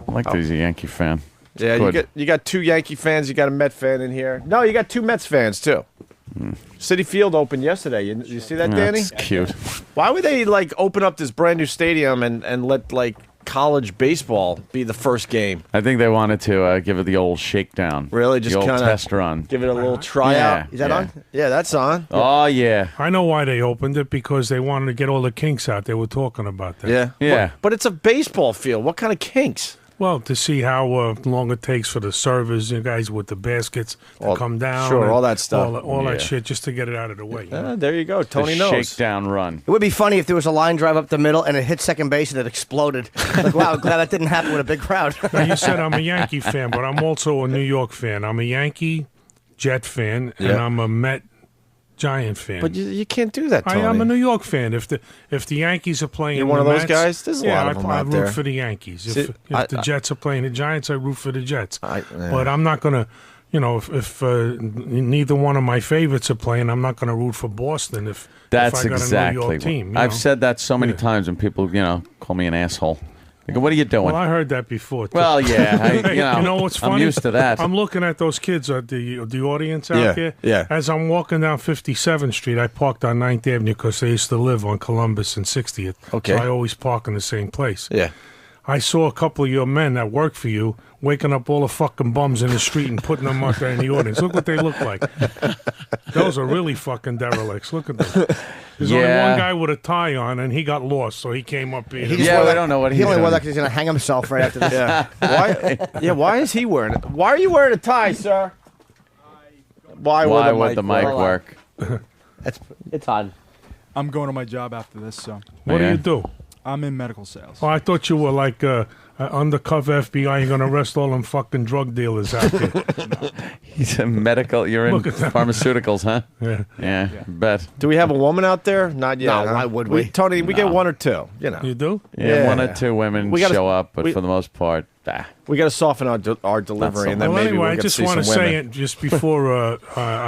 I like that he's a Yankee fan. Yeah, Good. you got two Yankee fans. You got a Met fan in here. No, you got two Mets fans too. City Field opened yesterday. You see that, Danny? That's cute. Why would they like open up this brand new stadium and let like college baseball be the first game? I think they wanted to give it the old shakedown. Really, just the old kind of test run. give it a little tryout. Yeah, Is that yeah. on? Yeah, that's on. Oh yeah. I know why they opened it, because they wanted to get all the kinks out. They were talking about that. Yeah, Yeah. But it's a baseball field. What kind of kinks? Well, to see how long it takes for the servers, you guys with the baskets to All- come down. sure, and all that stuff. All Yeah. that shit, just to get it out of the way. There you go. Tony the knows. shakedown run. It would be funny if there was a line drive up the middle and it hit second base and it exploded. Like, wow, glad that didn't happen with a big crowd. Now, you said I'm a Yankee fan, but I'm also a New York fan. I'm a Yankee Jet fan, and Yeah. I'm a Met Giant fan. But you can't do that, I Tony. am a New York fan. If the Yankees are playing, You're one the of those Mets, guys? There's a yeah, lot of them I out root there. for the Yankees. See, If I- the Jets are playing the Giants, I root for the Jets. Yeah. But I'm not gonna, if neither one of my favorites are playing, I'm not gonna root for Boston. If That's I got exactly. a New York team, you I've know. said that so many Yeah. times, and people, call me an asshole. They go, "What are you doing?" Well, I heard that before. Too. Well, yeah, Hey, you know what's funny? I'm used to that. I'm looking at those kids at the audience out Yeah, there. yeah. As I'm walking down 57th Street, I parked on 9th Avenue because they used to live on Columbus and 60th. Okay. So I always park in the same place. Yeah. I saw a couple of your men that work for you waking up all the fucking bums in the street and putting them out there in the audience. Look what they look like. Those are really fucking derelicts. Look at them. There's only Yeah. one guy with a tie on, and he got lost, so he came up here. He just Yeah, wore we that- don't know what he he's only wore doing. that because he's going to hang himself right after this. Yeah. Why? Yeah. Why is he wearing it? Why are you wearing a tie, sir? Why would the mic work? It's on. I'm going to my job after this, so What do Yeah. you do? I'm in medical sales. Oh, I thought you were like undercover FBI. You're going to arrest all them fucking drug dealers out there. He's a medical. You're in Look at that. pharmaceuticals, huh? Yeah. Yeah, bet. Do we have a woman out there? Not yet. No, huh? why would we? Tony, we get No. one or two. You know, You do? Yeah, Yeah. one or two women We gotta- show up, but we- for the most part, we got to soften our delivery, so and then Well, maybe anyway, we'll I get just to see want to some say women. it just before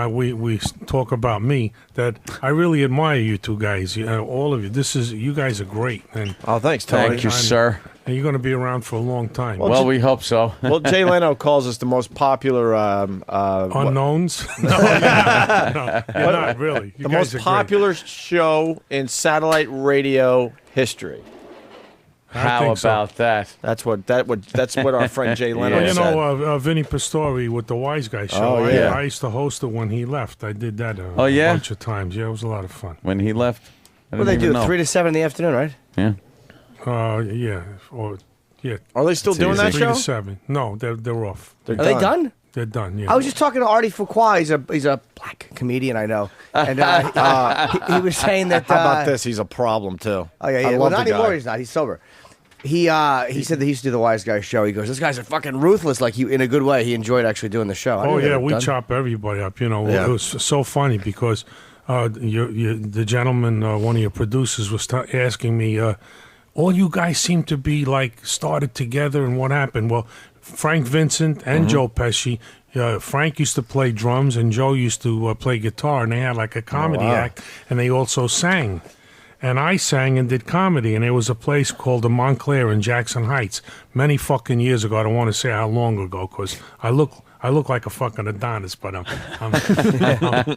we talk about me that I really admire you two guys. All of you. You guys are great, and Oh, thanks, Tony. Thank you, sir. and you're going to be around for a long time. Well, we hope so. Well, Jay Leno calls us the most popular. Unknowns? No, you're not really. You the guys most are great. popular show in satellite radio history. I How think so. about that? That's what our friend Jay Leno Well, you said. know, Vinny Pastori with the Wise Guy show. Oh, yeah. I used to host it when he left. I did that a Oh, yeah? bunch of times. Yeah, it was a lot of fun. When he left, I What do didn't they even do? know. 3 to 7 in the afternoon, right? Yeah. Yeah. Yeah. Are they still It's doing easy. that 3 show? to 7. No, they're off. They're Are they done? They're done, yeah. I was just talking to Artie Fuqua. He's a black comedian, I know. And he was saying that... How about this? He's a problem too. Oh, yeah, I yeah. Well, love not the anymore, guy. he's not. He's sober. He said that he used to do the Wise Guy show. He goes, "This guy's a fucking ruthless." Like, he, in a good way, he enjoyed actually doing the show. Oh yeah, we chop everybody up. You know, it was so funny because the gentleman, one of your producers, was asking me, all you guys seem to be like started together, and what happened? Well, Frank Vincent and Joe Pesci. Frank used to play drums, and Joe used to play guitar, and they had like a comedy act, and they also sang. And I sang and did comedy, and there was a place called the Montclair in Jackson Heights many fucking years ago. I don't want to say how long ago, because I look like a fucking Adonis, but I'm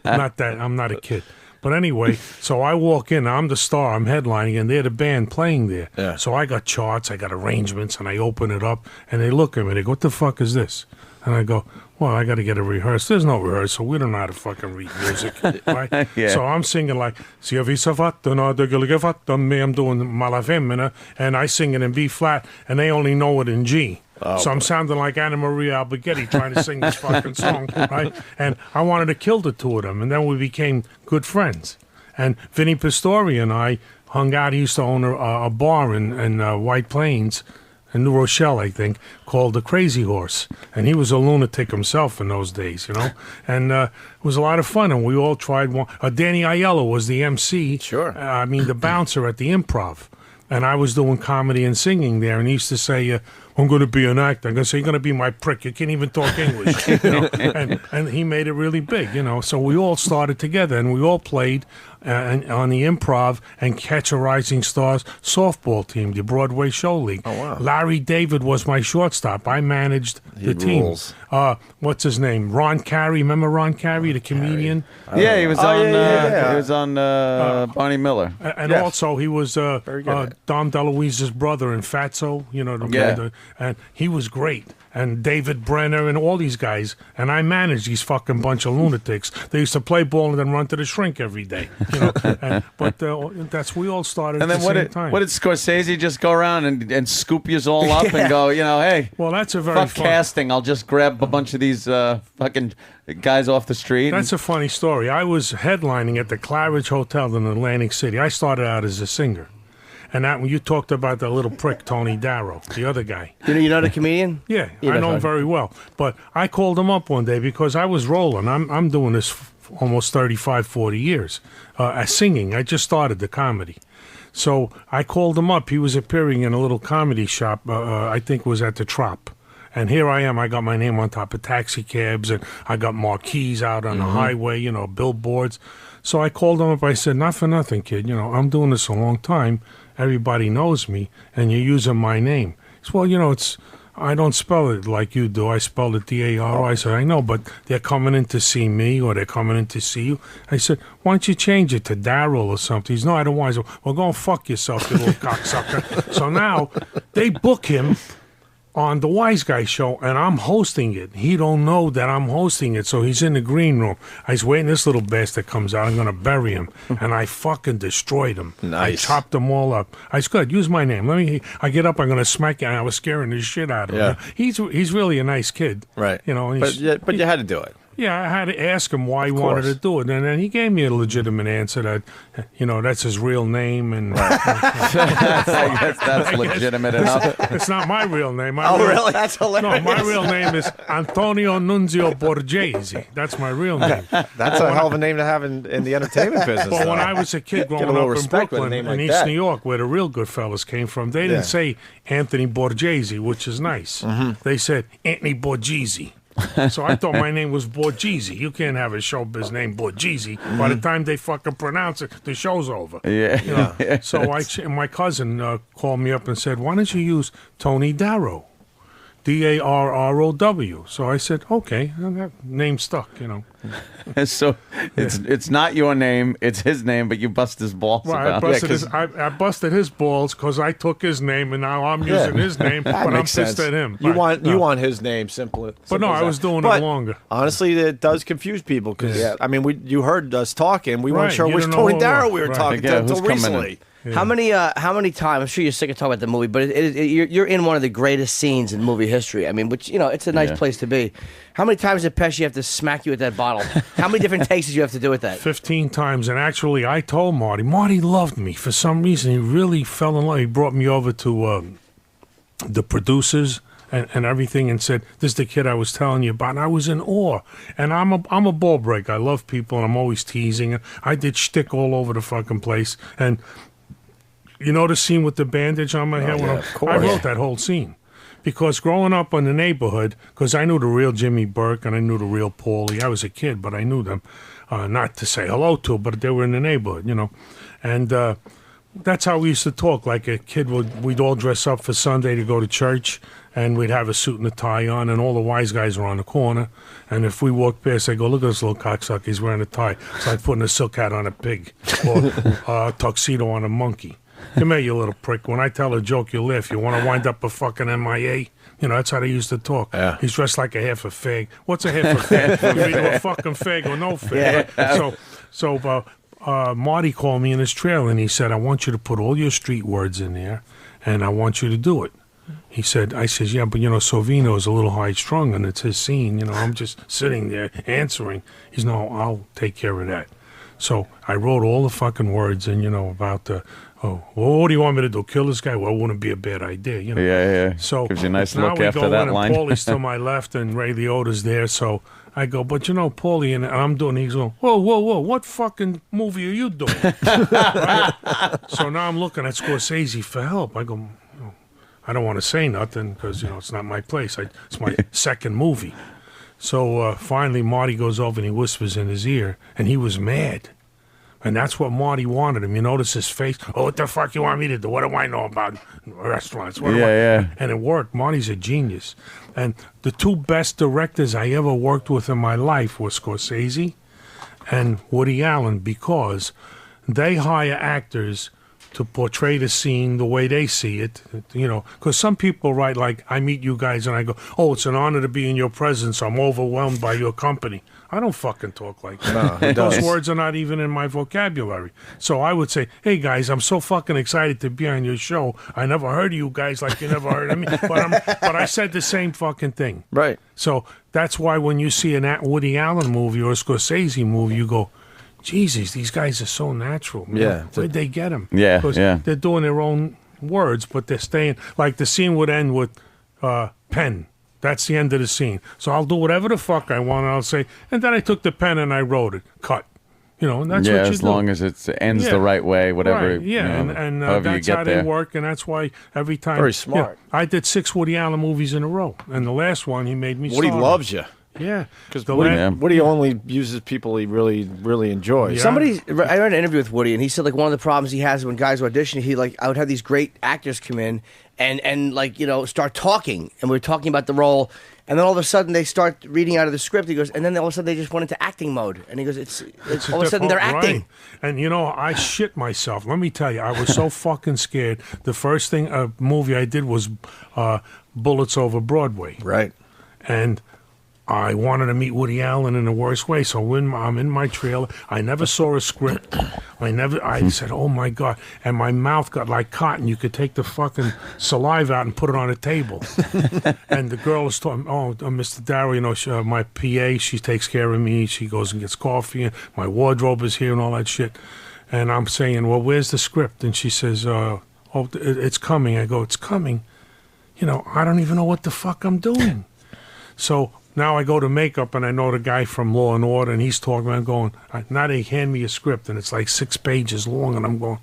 not that. I'm not a kid. But anyway, so I walk in. I'm the star. I'm headlining, and they're the band playing there. Yeah. So I got charts, I got arrangements, and I open it up, and they look at me. They go, "What the fuck is this?" And I go, "Well, I got to get it rehearsed." There's no rehearsal. We don't know how to fucking read music, right? Yeah. So I'm singing like, "Si avisa fattuna, degeliga fattami." I'm doing Mala Femmina, and I sing it in B flat, and they only know it in G. So I'm sounding like Anna Maria Alberghetti trying to sing this fucking song, right? And I wanted to kill the two of them, and then we became good friends. And Vinny Pistori and I hung out. He used to own a bar in White Plains, in New Rochelle, I think, called the Crazy Horse. And he was a lunatic himself in those days, you know. And it was a lot of fun, and we all tried one. Danny Aiello was the MC. Sure. The bouncer at the Improv. And I was doing comedy and singing there, and he used to say, "I'm going to be an actor." I'm going to say, "You're going to be my prick. You can't even talk English." You know? And he made it really big, you know. So we all started together, and we all played on the Improv and Catch a Rising Stars softball team, the Broadway Show League. Oh, wow. Larry David was my shortstop. I managed the team. What's his name? Ron Carey. Remember Ron Carey, the comedian? Yeah, he was on. He was on Barney Miller. And also he was Dom DeLuise's brother in Fatso. You know, and he was great. And David Brenner and all these guys. And I managed these fucking bunch of lunatics. They used to play ball and then run to the shrink every day. You know, but we all started and at then the same time. What did Scorsese just go around and scoop you all up and go, you know, hey, well, that's a very fuck fun casting. I'll just grab a bunch of these fucking guys off the street. That's a funny story. I was headlining at the Claridge Hotel in Atlantic City. I started out as a singer. And that when you talked about the little prick, Tony Darrow, the other guy. You know the comedian? Yeah, I know him very well. But I called him up one day because I was rolling. I'm doing this almost 35, 40 years, singing. I just started the comedy. So I called him up. He was appearing in a little comedy shop, I think it was at the Trop. And here I am. I got my name on top of taxi cabs, and I got marquees out on the highway, you know, billboards. So I called him up. I said, "Not for nothing, kid. You know, I'm doing this a long time. Everybody knows me, and you're using my name." He said, "Well, you know, I don't spell it like you do. I spelled it D-A-R-O. I said, "I know, but they're coming in to see me, or they're coming in to see you." I said, "Why don't you change it to Darryl or something?" He said, "No, I don't want to." "Well, go and fuck yourself, you little cocksucker." So now they book him on the Wise Guy show, and I'm hosting it. He don't know that I'm hosting it, so he's in the green room. I was waiting. This little bastard comes out. I'm going to bury him, and I fucking destroyed him. Nice. I chopped them all up. I said, "Good, use my name. I get up. I'm going to smack you." And I was scaring the shit out of him. He's really a nice kid, right? You know, but you had to do it. Yeah, I had to ask him why he wanted to do it, and then he gave me a legitimate answer that, you know, that's his real name, and I guess that's legitimate enough. It's not my real name. Really? That's hilarious. No, my real name is Antonio Nunzio Borghese. That's my real name. That's a hell of a name to have in the entertainment business. But when I was a kid growing up in Brooklyn, in East New York, where the real good fellas came from, they didn't say Anthony Borghese, which is nice. They said Anthony Borghese. So I thought my name was Borghese. You can't have a showbiz name Borghese. By the time they fucking pronounce it, the show's over. Yeah. You know? So my cousin called me up and said, "Why don't you use Tony Darrow? D-A-R-R-O-W." So I said, "Okay," and that name stuck, you know. So it's not your name, it's his name, but you bust his balls about it. I busted his balls because I took his name, and now I'm using his name, but I'm pissed at him. You want his name, simple. But no, I was doing it longer. Honestly, it does confuse people because I mean, you heard us talking. We weren't sure which Tony Darrow we were talking to until recently. Yeah. How many times? I'm sure you're sick of talking about the movie, but you're in one of the greatest scenes in movie history. I mean, which, you know, it's a nice place to be. How many times did Pesci have to smack you with that bottle? How many different takes did you have to do with that? 15 times. And actually, I told Marty loved me. For some reason, he really fell in love. He brought me over to the producers and everything, and said, "This is the kid I was telling you about." And I was in awe. And I'm a ball breaker. I love people, and I'm always teasing. I did shtick all over the fucking place. And you know the scene with the bandage on my head? I wrote that whole scene. Because growing up in the neighborhood, because I knew the real Jimmy Burke and I knew the real Paulie. I was a kid, but I knew them. Not to say hello to, but they were in the neighborhood, you know. And that's how we used to talk. Like a kid, we'd all dress up for Sunday to go to church, and we'd have a suit and a tie on, and all the wise guys were on the corner. And if we walked past, I'd go, "Look at this little cocksucker, he's wearing a tie." It's like putting a silk hat on a pig or a tuxedo on a monkey. Come here, you little prick. When I tell a joke, you laugh. You want to wind up a fucking MIA? You know, that's how they used to talk. Yeah. He's dressed like a half a fag. What's a half a fag? You're either a fucking fag or no fag. Yeah. So Marty called me in his trailer, and he said, "I want you to put all your street words in there, and I want you to do it." He said, I says, "Yeah, but, you know, Sorvino is a little high-strung, and it's his scene. You know, I'm just sitting there answering." He's, "No, I'll take care of that." So I wrote all the fucking words, and, you know, about the... "Oh, well, what do you want me to do? Kill this guy?" "Well, it wouldn't be a bad idea, you know." Yeah. So gives you a nice now look we after go that in, line. and Paulie's to my left, and Ray Liotta's there. So I go, "But you know, Paulie," and I'm doing. He's going, "Whoa, what fucking movie are you doing?" Right? So now I'm looking at Scorsese for help. I go, I don't want to say nothing because, you know, it's not my place. It's my second movie. So finally, Marty goes over and he whispers in his ear, and he was mad. And that's what Marty wanted him. You notice his face. "Oh, what the fuck you want me to do? What do I know about restaurants?" Yeah. And it worked. Marty's a genius. And the two best directors I ever worked with in my life were Scorsese and Woody Allen, because they hire actors to portray the scene the way they see it, you know, because some people write like, "I meet you guys and I go, 'Oh, it's an honor to be in your presence. I'm overwhelmed by your company.'" I don't fucking talk like that. No, those words are not even in my vocabulary. So I would say, "Hey guys, I'm so fucking excited to be on your show. I never heard of you guys like you never heard of me." But I said the same fucking thing. Right. So that's why when you see a Woody Allen movie or a Scorsese movie, you go, "Jesus, these guys are so natural. Man. Yeah. Where'd they get them?" Yeah, Because they're doing their own words, but they're staying. Like the scene would end with pen. That's the end of the scene. So I'll do whatever the fuck I want, and I'll say, "And then I took the pen and I wrote it." Cut. You know, and that's what you do. As long as it ends the right way, whatever. Right, yeah, you know, and however you that's get how there. they work, and that's why every time... Very smart. I did 6 Woody Allen movies in a row, and the last one he made me Woody star. loves you. Yeah. Because Woody only uses people he really, really enjoys. I read an interview with Woody, and he said like one of the problems he has when guys audition, I would have these great actors come in and like, you know, start talking, and we're talking about the role, and then all of a sudden they start reading out of the script. He goes, and then all of a sudden they just went into acting mode, and he goes, it's all of a sudden they're acting. Right. And you know, I shit myself. Let me tell you, I was so fucking scared. The first movie I did was Bullets Over Broadway. Right. And I wanted to meet Woody Allen in the worst way, so when I'm in my trailer, I never saw a script. I said, "Oh my God," and my mouth got like cotton. You could take the fucking saliva out and put it on a table. And the girl is talking, "Oh, Mr. Darrow, you know, my PA, she takes care of me. She goes and gets coffee, and my wardrobe is here and all that shit." And I'm saying, "Well, where's the script?" And she says, "Oh, it's coming." I go, "It's coming." You know, I don't even know what the fuck I'm doing. So now I go to makeup, and I know the guy from Law and Order, and he's talking. I'm going, now they hand me a script, and it's like 6 pages long, and I'm going,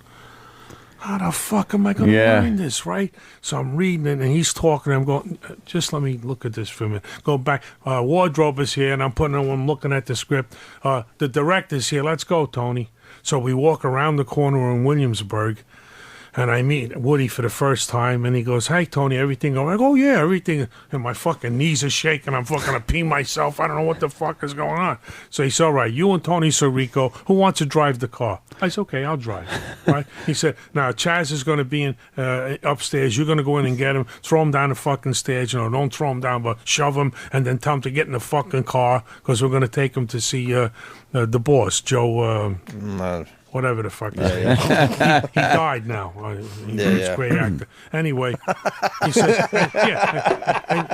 how the fuck am I going to learn this, right? So I'm reading it, and he's talking, and I'm going, just let me look at this for a minute. Go back. Wardrobe is here, and I'm looking at the script. The director's here. Let's go, Tony. So we walk around the corner in Williamsburg, and I meet Woody for the first time, and he goes, "Hey, Tony, everything going?" I go, "Oh, yeah, everything." And my fucking knees are shaking. I'm fucking going to pee myself. I don't know what the fuck is going on. So he said, "All right, you and Tony Sirico, who wants to drive the car?" I said, "Okay, I'll drive." Right? He said, "Now, Chaz is going to be in upstairs. You're going to go in and get him, throw him down the fucking stairs. You know, don't throw him down, but shove him, and then tell him to get in the fucking car, because we're going to take him to see the boss, Joe... whatever the fuck. He died now. He was a great actor. Anyway, he says,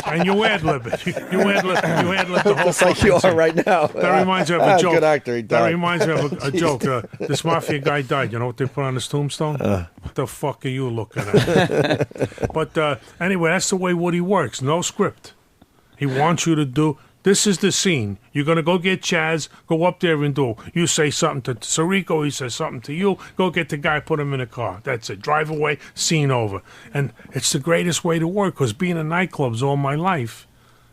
and you ad-lib it. You ad-lib the whole Just like you are right now. That reminds me of a joke. Good actor, he died. That reminds me of a joke. This mafia guy died. You know what they put on his tombstone? What the fuck are you looking at? But anyway, that's the way Woody works. No script. He wants you to do... This is the scene. You're going to go get Chaz, go up there and do. You say something to Sirico, he says something to you. Go get the guy, put him in a car. That's it. Drive away, scene over. And it's the greatest way to work, because being in nightclubs all my life,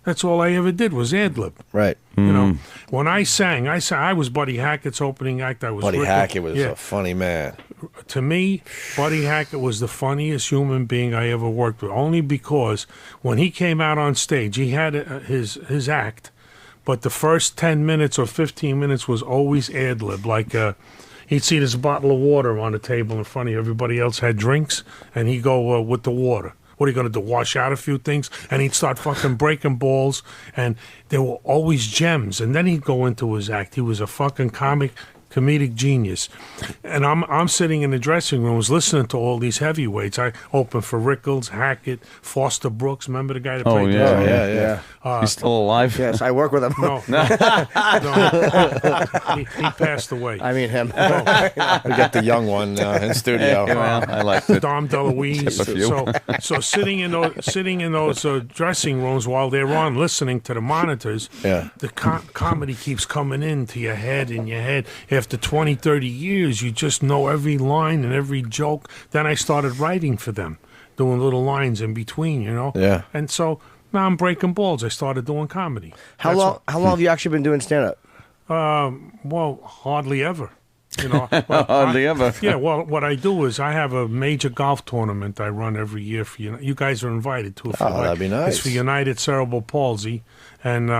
that's all I ever did was ad-lib. Right. You know, when I sang, I was Buddy Hackett's opening act. I was Buddy Rick- Hackett was yeah. a funny man. To me, Buddy Hackett was the funniest human being I ever worked with, only because when he came out on stage, he had his act, but the first 10 minutes or 15 minutes was always ad-lib. Like he'd see this bottle of water on the table in front of you. Everybody else had drinks, and he'd go with the water. What are you going to do, wash out a few things? And he'd start fucking breaking balls, and there were always gems. And then he'd go into his act. He was a fucking comedic genius. And I'm sitting in the dressing rooms listening to all these heavyweights. I opened for Rickles, Hackett, Foster Brooks. Remember the guy that played yeah. He's still alive? Yes, I work with him. No. He passed away. I mean him. We got the young one in studio. I like it. Dom DeLuise. So sitting in those dressing rooms while they're on, listening to the monitors, the comedy keeps coming into your head, After 20, 30 years, you just know every line and every joke. Then I started writing for them, doing little lines in between, you know? Yeah. And so now I'm breaking balls. I started doing comedy. How long have you actually been doing stand-up? Well, hardly ever. You know, hardly ever. Yeah, well, what I do is I have a major golf tournament I run every year for you. You guys are invited to. That'd be nice. It's for United Cerebral Palsy, and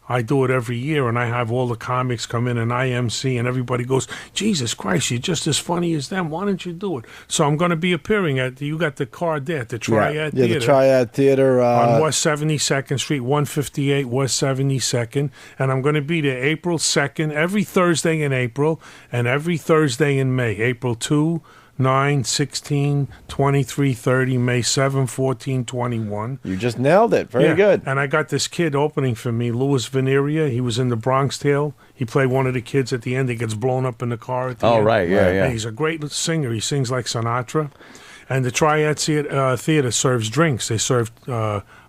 I do it every year, and I have all the comics come in and IMC, and everybody goes, Jesus Christ, you're just as funny as them. Why don't you do it? So I'm going to be appearing at, you got the card there, at the Triad Theater. Yeah, the Triad Theater. On West 72nd Street, 158 West 72nd. And I'm going to be there April 2nd, every Thursday in April, and every Thursday in May. April 2, 9, 16, 23, 30, May 7, 14, 21. You just nailed it. Very good. And I got this kid opening for me, Louis Veneria. He was in The Bronx Tale. He played one of the kids at the end that gets blown up in the car at the end. Right, yeah. And he's a great singer. He sings like Sinatra. And the Triad Theater serves drinks. They serve...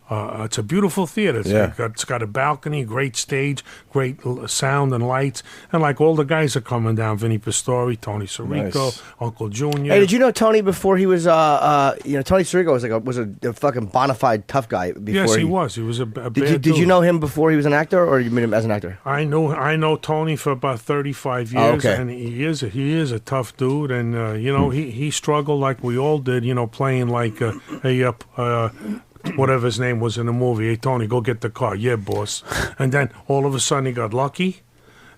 it's a beautiful theater. It's got a balcony, great stage, great sound and lights, and like all the guys are coming down: Vinny Pastori, Tony Sirico, Uncle Junior. Hey, did you know Tony before he was? Tony Sirico was a fucking bona fide tough guy. Before yes, he was. He was a bad Did you know him before he was an actor, or you met him as an actor? I know Tony for about 35 years, and he is a tough dude, and he struggled like we all did, playing like whatever his name was in the movie. Hey, Tony, go get the car. Yeah, boss. And then all of a sudden he got lucky,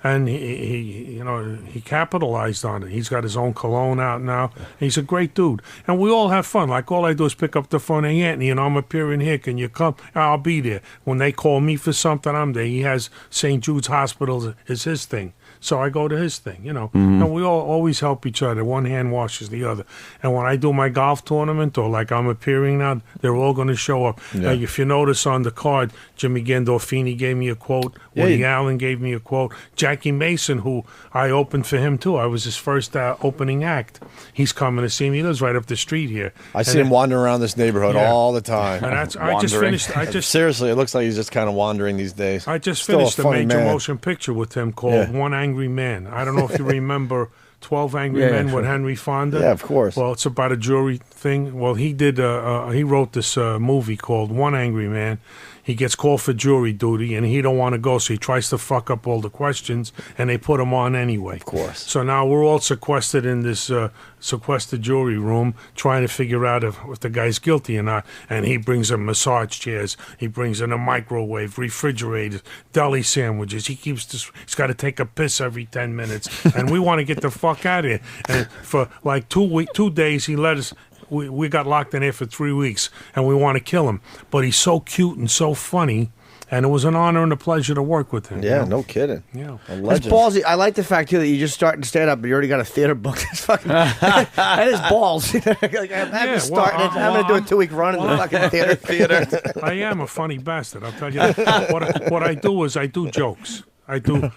and he capitalized on it. He's got his own cologne out now. He's a great dude. And we all have fun. Like, all I do is pick up the phone. Hey, Anthony, I'm appearing here. Can you come? I'll be there. When they call me for something, I'm there. He has St. Jude's Hospital is his thing. So I go to his thing, And we all always help each other. One hand washes the other. And when I do my golf tournament, or like I'm appearing now, they're all going to show up. Yeah. If you notice on the card, Jimmy Gandolfini gave me a quote. Woody Allen gave me a quote. Jackie Mason, who I opened for him too. I was his first opening act. He's coming to see me. He lives right up the street here. I see him wandering around this neighborhood all the time. And I just finished. Seriously, it looks like he's just kind of wandering these days. I just finished a major motion picture with him called One Angry Man. I don't know if you remember 12 Angry Men with Henry Fonda. Yeah, of course. Well, it's about a jury thing. Well, he did. He wrote this movie called One Angry Man. He gets called for jury duty, and he don't want to go, so he tries to fuck up all the questions, and they put him on anyway. Of course. So now we're all sequestered in this sequestered jury room, trying to figure out if the guy's guilty or not. And he brings in massage chairs, he brings in a microwave, refrigerators, deli sandwiches. He's got to take a piss every 10 minutes, and we want to get the fuck out of here. And for like 2 days, he let us. We got locked in here for 3 weeks, and we want to kill him. But he's so cute and so funny And it was an honor and a pleasure to work with him. Yeah, you know? no kidding. Yeah. A It's legend. ballsy. I like the fact too that you just starting to stand up, but you already got a theater booked. It's fucking. That is balls. Like, I'm having I'm going to do a 2-week run in the fucking theater. I am a funny bastard. I'll tell you that. What I do is I do jokes. I do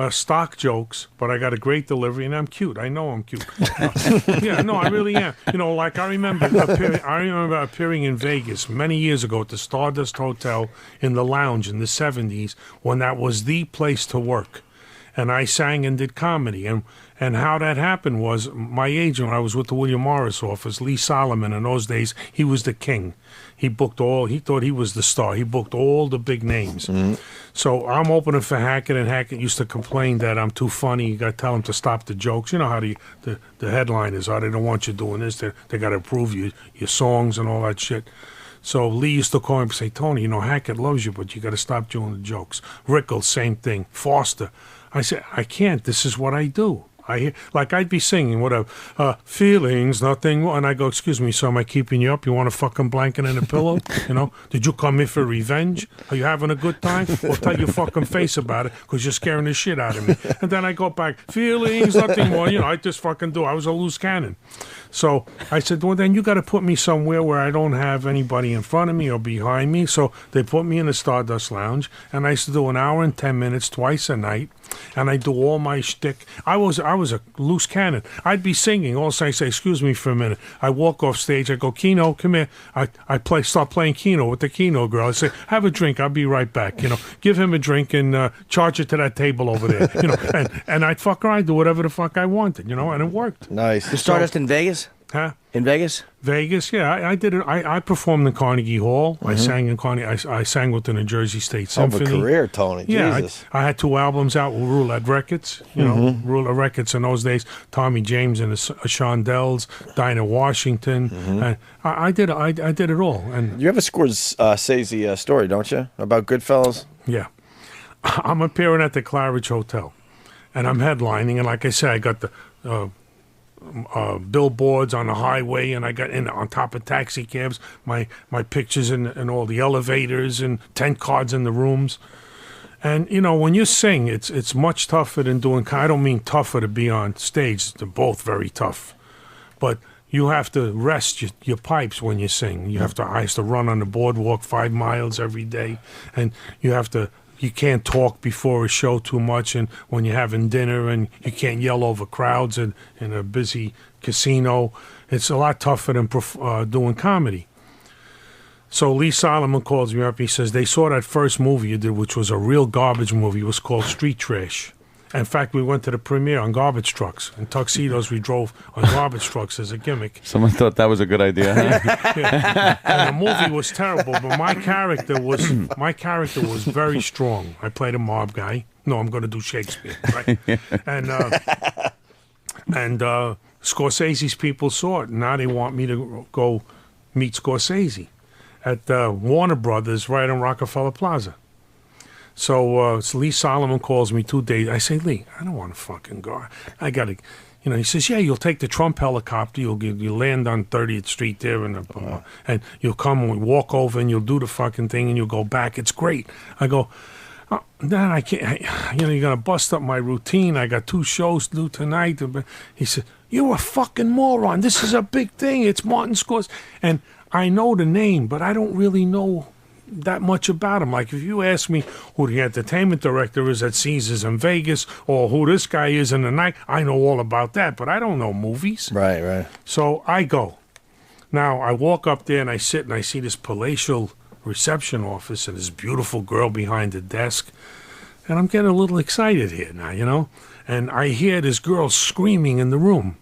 stock jokes, but I got a great delivery, and I'm cute. I know I'm cute. Yeah, no, I really am. You know, like I remember appearing in Vegas many years ago at the Stardust Hotel in the lounge in the 70s when that was the place to work. And I sang and did comedy. And how that happened was my agent, I was with the William Morris office, Lee Solomon. In those days, he was the king. He thought he was the star. He booked all the big names. So I'm opening for Hackett, and Hackett used to complain that I'm too funny. You got to tell him to stop the jokes. You know how the headliners are. They don't want you doing this. They got to approve your songs and all that shit. So Lee used to call him and say, Tony, you know, Hackett loves you, but you got to stop doing the jokes. Rickles, same thing. Foster. I said, I can't. This is what I do. I'd be singing, whatever, feelings, nothing, and I go, excuse me, so am I keeping you up? You want a fucking blanket and a pillow? You know, did you come here for revenge? Are you having a good time? Well, tell your fucking face about it, because you're scaring the shit out of me. And then I go back, feelings, nothing more, you know, I just fucking do. I was a loose cannon. So I said, well, then you got to put me somewhere where I don't have anybody in front of me or behind me. So they put me in the Stardust Lounge, and I used to do an hour and 10 minutes twice a night. And I do all my shtick. I was a loose cannon. I'd be singing. All of a sudden I say, excuse me for a minute. I walk off stage. I go, Keno, come here. I start playing Keno with the Keno girl. I say, have a drink. I'll be right back. You know, give him a drink and charge it to that table over there. You know, and I'd fuck around, I'd do whatever the fuck I wanted. You know, and it worked. Nice. The Stardust in Vegas. Huh? In Vegas? Vegas, yeah. I did it. I performed in Carnegie Hall. I sang in Carnegie. I sang with the New Jersey State Symphony. Of a career, Tony. Yeah, Jesus. I had 2 albums out with Roulette Records. You know, Roulette Records in those days. Tommy James and the Shondells, Dinah Washington. And I did it all. And you have a Scorsese story, don't you, about Goodfellas? Yeah. I'm appearing at the Claridge Hotel, and I'm headlining. And like I said, I got the billboards on the highway, and I got in on top of taxi cabs, my pictures in all the elevators and tent cards in the rooms. And you know, when you sing, it's much tougher than doing. I don't mean tougher to be on stage. They're both very tough, but you have to rest your pipes when you sing. I used to run on the boardwalk 5 miles every day, and you can't talk before a show too much, and when you're having dinner, and you can't yell over crowds in a busy casino. It's a lot tougher than doing comedy. So Lee Solomon calls me up. He says, they saw that first movie you did, which was a real garbage movie. It was called Street Trash. In fact, we went to the premiere on garbage trucks. In tuxedos, we drove on garbage trucks as a gimmick. Someone thought that was a good idea. Yeah. And the movie was terrible, but my character was very strong. I played a mob guy. No, I'm going to do Shakespeare, right? And Scorsese's people saw it. Now they want me to go meet Scorsese at Warner Brothers right on Rockefeller Plaza. So Lee Solomon calls me 2 days. I say, Lee, I don't want to fucking go. I got to, you know, he says, yeah, you'll take the Trump helicopter. You'll land on 30th Street there, and you'll come and walk over, and you'll do the fucking thing, and you'll go back. It's great. I go, oh, nah, I can't. You know, you're going to bust up my routine. I got 2 shows to do tonight. He said, you're a fucking moron. This is a big thing. It's Martin Scorsese. And I know the name, but I don't really know that much about him. Like if you ask me who the entertainment director is at Caesars in Vegas, or who this guy is in the night, I know all about that, but I don't know movies. Right. So I go. Now I walk up there and I sit and I see this palatial reception office and this beautiful girl behind the desk, and I'm getting a little excited here now, you know, and I hear this girl screaming in the room.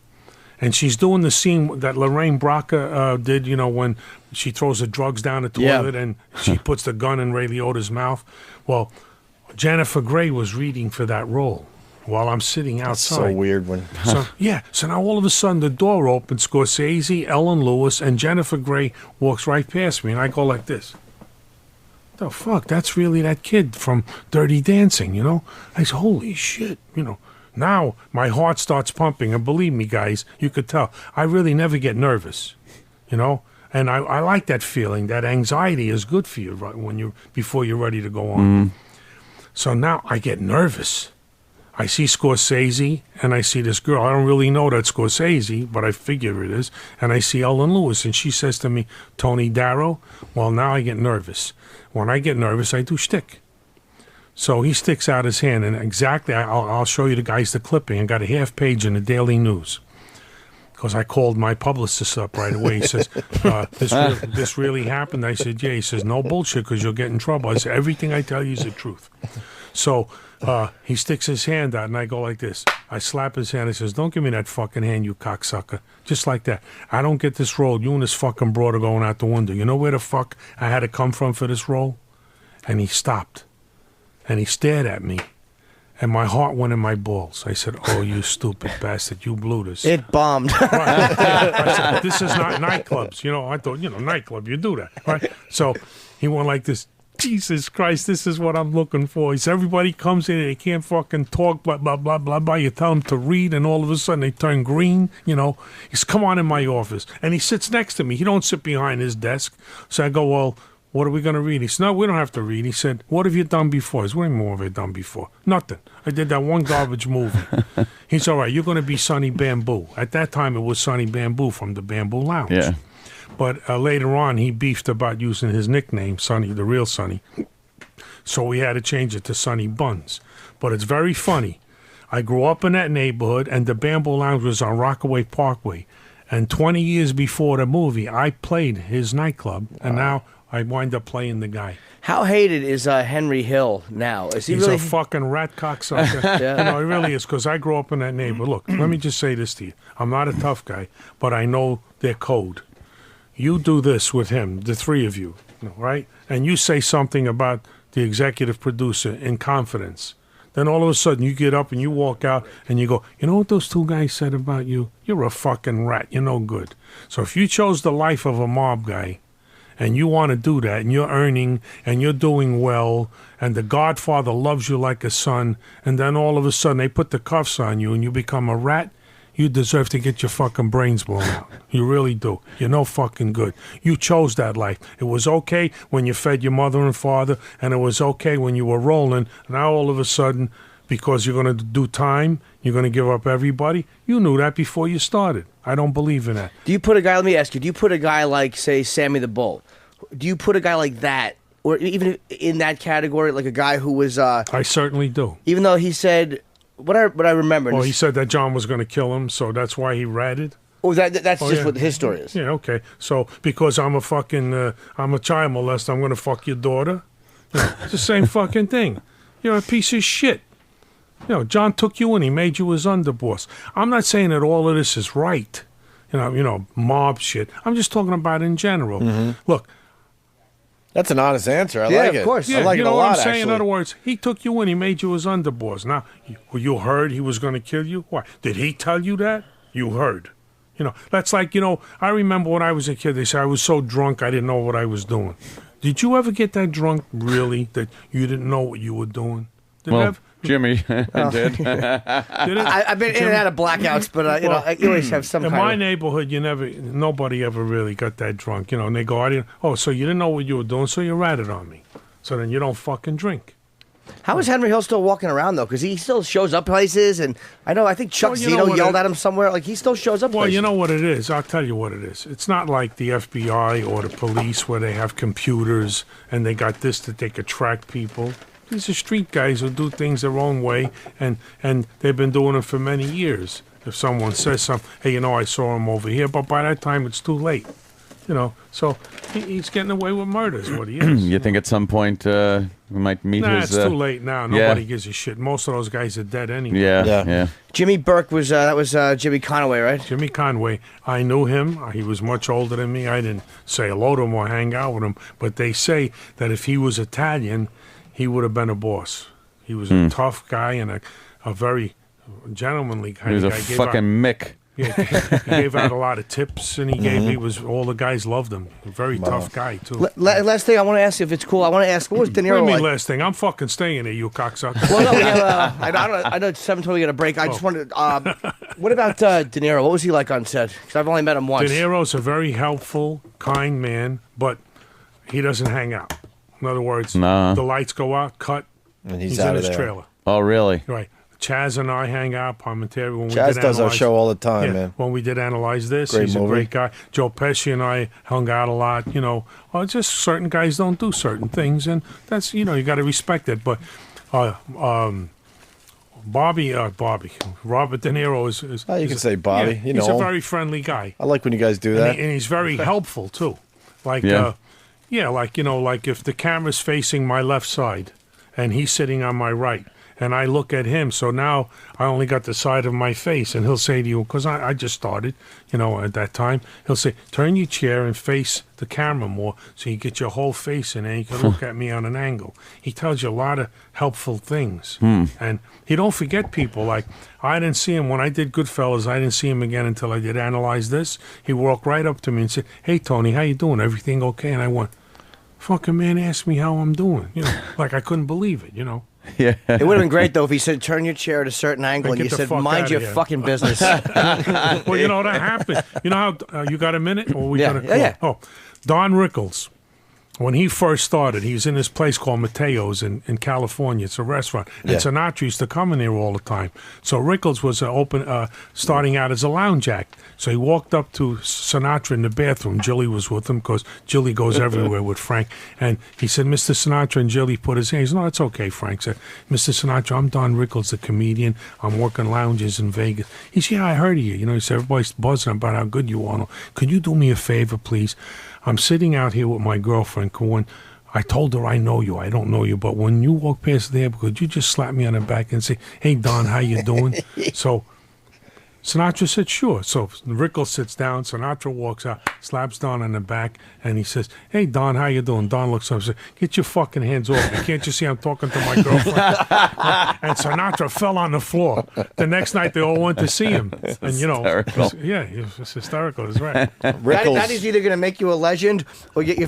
And she's doing the scene that Lorraine Bracca did, you know, when she throws the drugs down the toilet and she puts the gun in Ray Liotta's mouth. Well, Jennifer Grey was reading for that role while I'm sitting outside. That's so weird when... So now all of a sudden the door opens, Scorsese, Ellen Lewis, and Jennifer Grey walks right past me, and I go like this. The fuck, that's really that kid from Dirty Dancing, you know? I said, holy shit, you know. Now my heart starts pumping, and believe me, guys, you could tell I really never get nervous, you know. And I like that feeling. That anxiety is good for you right before you're ready to go on. So now I get nervous. I see Scorsese, and I see this girl. I don't really know that Scorsese, but I figure it is. And I see Ellen Lewis, and she says to me, Tony Darrow. Well, now I get nervous. When I get nervous, I do shtick. So he sticks out his hand, and exactly, I'll show you the guys the clipping. I got a half page in the Daily News. Because I called my publicist up right away. He says, this really happened? I said, yeah. He says, no bullshit, because you'll get in trouble. I said, everything I tell you is the truth. So he sticks his hand out, and I go like this. I slap his hand. He says, don't give me that fucking hand, you cocksucker. Just like that. I don't get this role. You and this fucking broad are going out the window. You know where the fuck I had to come from for this role? And he stopped. And he stared at me. And my heart went in my balls. I said, oh, you stupid bastard. You blew this. It bombed. Right. I said, this is not nightclubs. I thought, nightclub, you do that. Right? So he went like this. Jesus Christ, this is what I'm looking for. He said, everybody comes in and they can't fucking talk, blah, blah, blah, blah, blah. You tell them to read, and all of a sudden they turn green, He says, come on in my office. And he sits next to me. He don't sit behind his desk. So I go, well, what are we going to read? He said, no, we don't have to read. He said, what have you done before? I said, what more have I done before? Nothing. I did that one garbage movie. He said, all right, you're going to be Sonny Bamboo. At that time, it was Sonny Bamboo from the Bamboo Lounge. Yeah. But later on, he beefed about using his nickname, Sonny, the real Sonny. So we had to change it to Sonny Buns. But it's very funny. I grew up in that neighborhood, and the Bamboo Lounge was on Rockaway Parkway. And 20 years before the movie, I played his nightclub, and now I wind up playing the guy. How hated is Henry Hill now? Is he He's really a fucking rat cocksucker. Yeah. No, he really is, because I grew up in that neighborhood. Look, let me just say this to you. I'm not a tough guy, but I know their code. You do this with him, the three of you, right? And you say something about the executive producer in confidence. Then all of a sudden you get up and you walk out and you go, you know what those two guys said about you? You're a fucking rat. You're no good. So if you chose the life of a mob guy, and you want to do that, and you're earning, and you're doing well, and the Godfather loves you like a son, and then all of a sudden they put the cuffs on you and you become a rat, you deserve to get your fucking brains blown out. You really do. You're no fucking good. You chose that life. It was okay when you fed your mother and father, and it was okay when you were rolling. Now all of a sudden, because you're going to do time, you're going to give up everybody. You knew that before you started. I don't believe in that. Do you put a guy, let me ask you, do you put a guy like, say, Sammy the Bull? Do you put a guy like that, or even in that category, like a guy who was... I certainly do. Even though he said, what I remember... Well, he said that John was going to kill him, so that's why he ratted. Oh, that's just what his story is. Yeah, okay. So, because I'm a fucking, I'm a child molester, I'm going to fuck your daughter? It's the same fucking thing. You're a piece of shit. John took you in, he made you his underboss. I'm not saying that all of this is right, mob shit. I'm just talking about in general. Mm-hmm. Look. That's an honest answer. I like it. Of course. I like it a lot, what I'm saying? actually. In other words, he took you in, he made you his underboss. Now, you heard he was going to kill you? Why? Did he tell you that? You heard. That's like, I remember when I was a kid, they said I was so drunk I didn't know what I was doing. Did you ever get that drunk, really, that you didn't know what you were doing? Jimmy did. I've been in and out of blackouts, but I always have some in kind my of... neighborhood, nobody ever really got that drunk, and they go, so you didn't know what you were doing, so you ratted on me. So then you don't fucking drink. How is Henry Hill still walking around, though? Because he still shows up places, and I think Chuck Zito yelled at him somewhere. Like, he still shows up places. Well, you know what it is? I'll tell you what it is. It's not like the FBI or the police where they have computers and they got this that they could track people. These are street guys who do things their own way, and they've been doing it for many years. If someone says something, hey, I saw him over here, but by that time it's too late. So he's getting away with murder is what he is. You think at some point we might meet his... it's too late now. Nobody gives a shit. Most of those guys are dead anyway. Yeah. Jimmy Burke was, that was Jimmy Conway, right? Jimmy Conway. I knew him. He was much older than me. I didn't say hello to him or hang out with him, but they say that if he was Italian, he would have been a boss. He was a tough guy and a very gentlemanly kind of guy. He was a fucking Mick. Yeah, he gave out a lot of tips, and all the guys loved him. A very tough guy, too. Last thing I want to ask you, if it's cool, I want to ask, what was De Niro What do you mean like? last thing? I'm fucking staying here, you cocksucker. Well, no, we have, I know it's 7:20, we got a break. I just wanted, What about De Niro? What was he like on set? Because I've only met him once. De Niro's a very helpful, kind man, but he doesn't hang out. In other words, Nah. the lights go out, cut, And he's out in of his there. trailer. Oh, really? Right. Chaz and I hang out, Parmentary. When we Chaz did does our Analyze- show all the time, yeah, man. When we did Analyze This, Great he's movie. a great guy. Joe Pesci and I hung out a lot, you know. Just certain guys don't do certain things, and that's, you know, you got to respect it. But Robert De Niro is Oh, you can say Bobby. yeah, You he's know a him. very friendly guy. I like when you guys do that. And he's very helpful, too. Like, Yeah. like, you know, like if the camera's facing my left side and he's sitting on my right, and I look at him, so now I only got the side of my face, and he'll say to you, because I just started, you know, at that time, he'll say, turn your chair and face the camera more so you get your whole face in and you can look at me on an angle. He tells you a lot of helpful things. And he don't forget people. Like, I didn't see him when I did Goodfellas. I didn't see him again until I did Analyze This. He walked right up to me and said, hey, Tony, how you doing? Everything okay? And I went, fucking man asked me how I'm doing. You know, like I couldn't believe it, you know. Yeah. It would have been great though if he said, "Turn your chair at a certain angle," and Get you the said, fuck "Mind outta your here." fucking business." Well, you know, that happened. You know how you got a minute? Or we Yeah, got a yeah, call? yeah. Oh, Don Rickles. When he first started, he was in this place called Mateo's in California. It's a restaurant. Yeah. And Sinatra used to come in there all the time. So Rickles was starting out as a lounge act. So he walked up to Sinatra in the bathroom. Jilly was with him because Jilly goes everywhere with Frank. And he said, Mr. Sinatra, and Jilly put his hands. No, it's okay, Frank said. Mr. Sinatra, I'm Don Rickles, the comedian. I'm working lounges in Vegas. He said, yeah, I heard of you. You know, he said, everybody's buzzing about how good you are. Could you do me a favor, please? I'm sitting out here with my girlfriend, Cohen. I told her I know you. I don't know you, but when you walk past there, could you just slap me on the back and say, hey, Don, how you doing? So Sinatra said, sure. So Rickles sits down. Sinatra walks out, slaps Don on the back, and he says, hey, Don, how you doing? Don looks up and says, get your fucking hands off me. Can't you see I'm talking to my girlfriend? And Sinatra fell on the floor. The next night, they all went to see him. And, you know, yeah, it's hysterical. That's right. That is either going to make you a legend or get you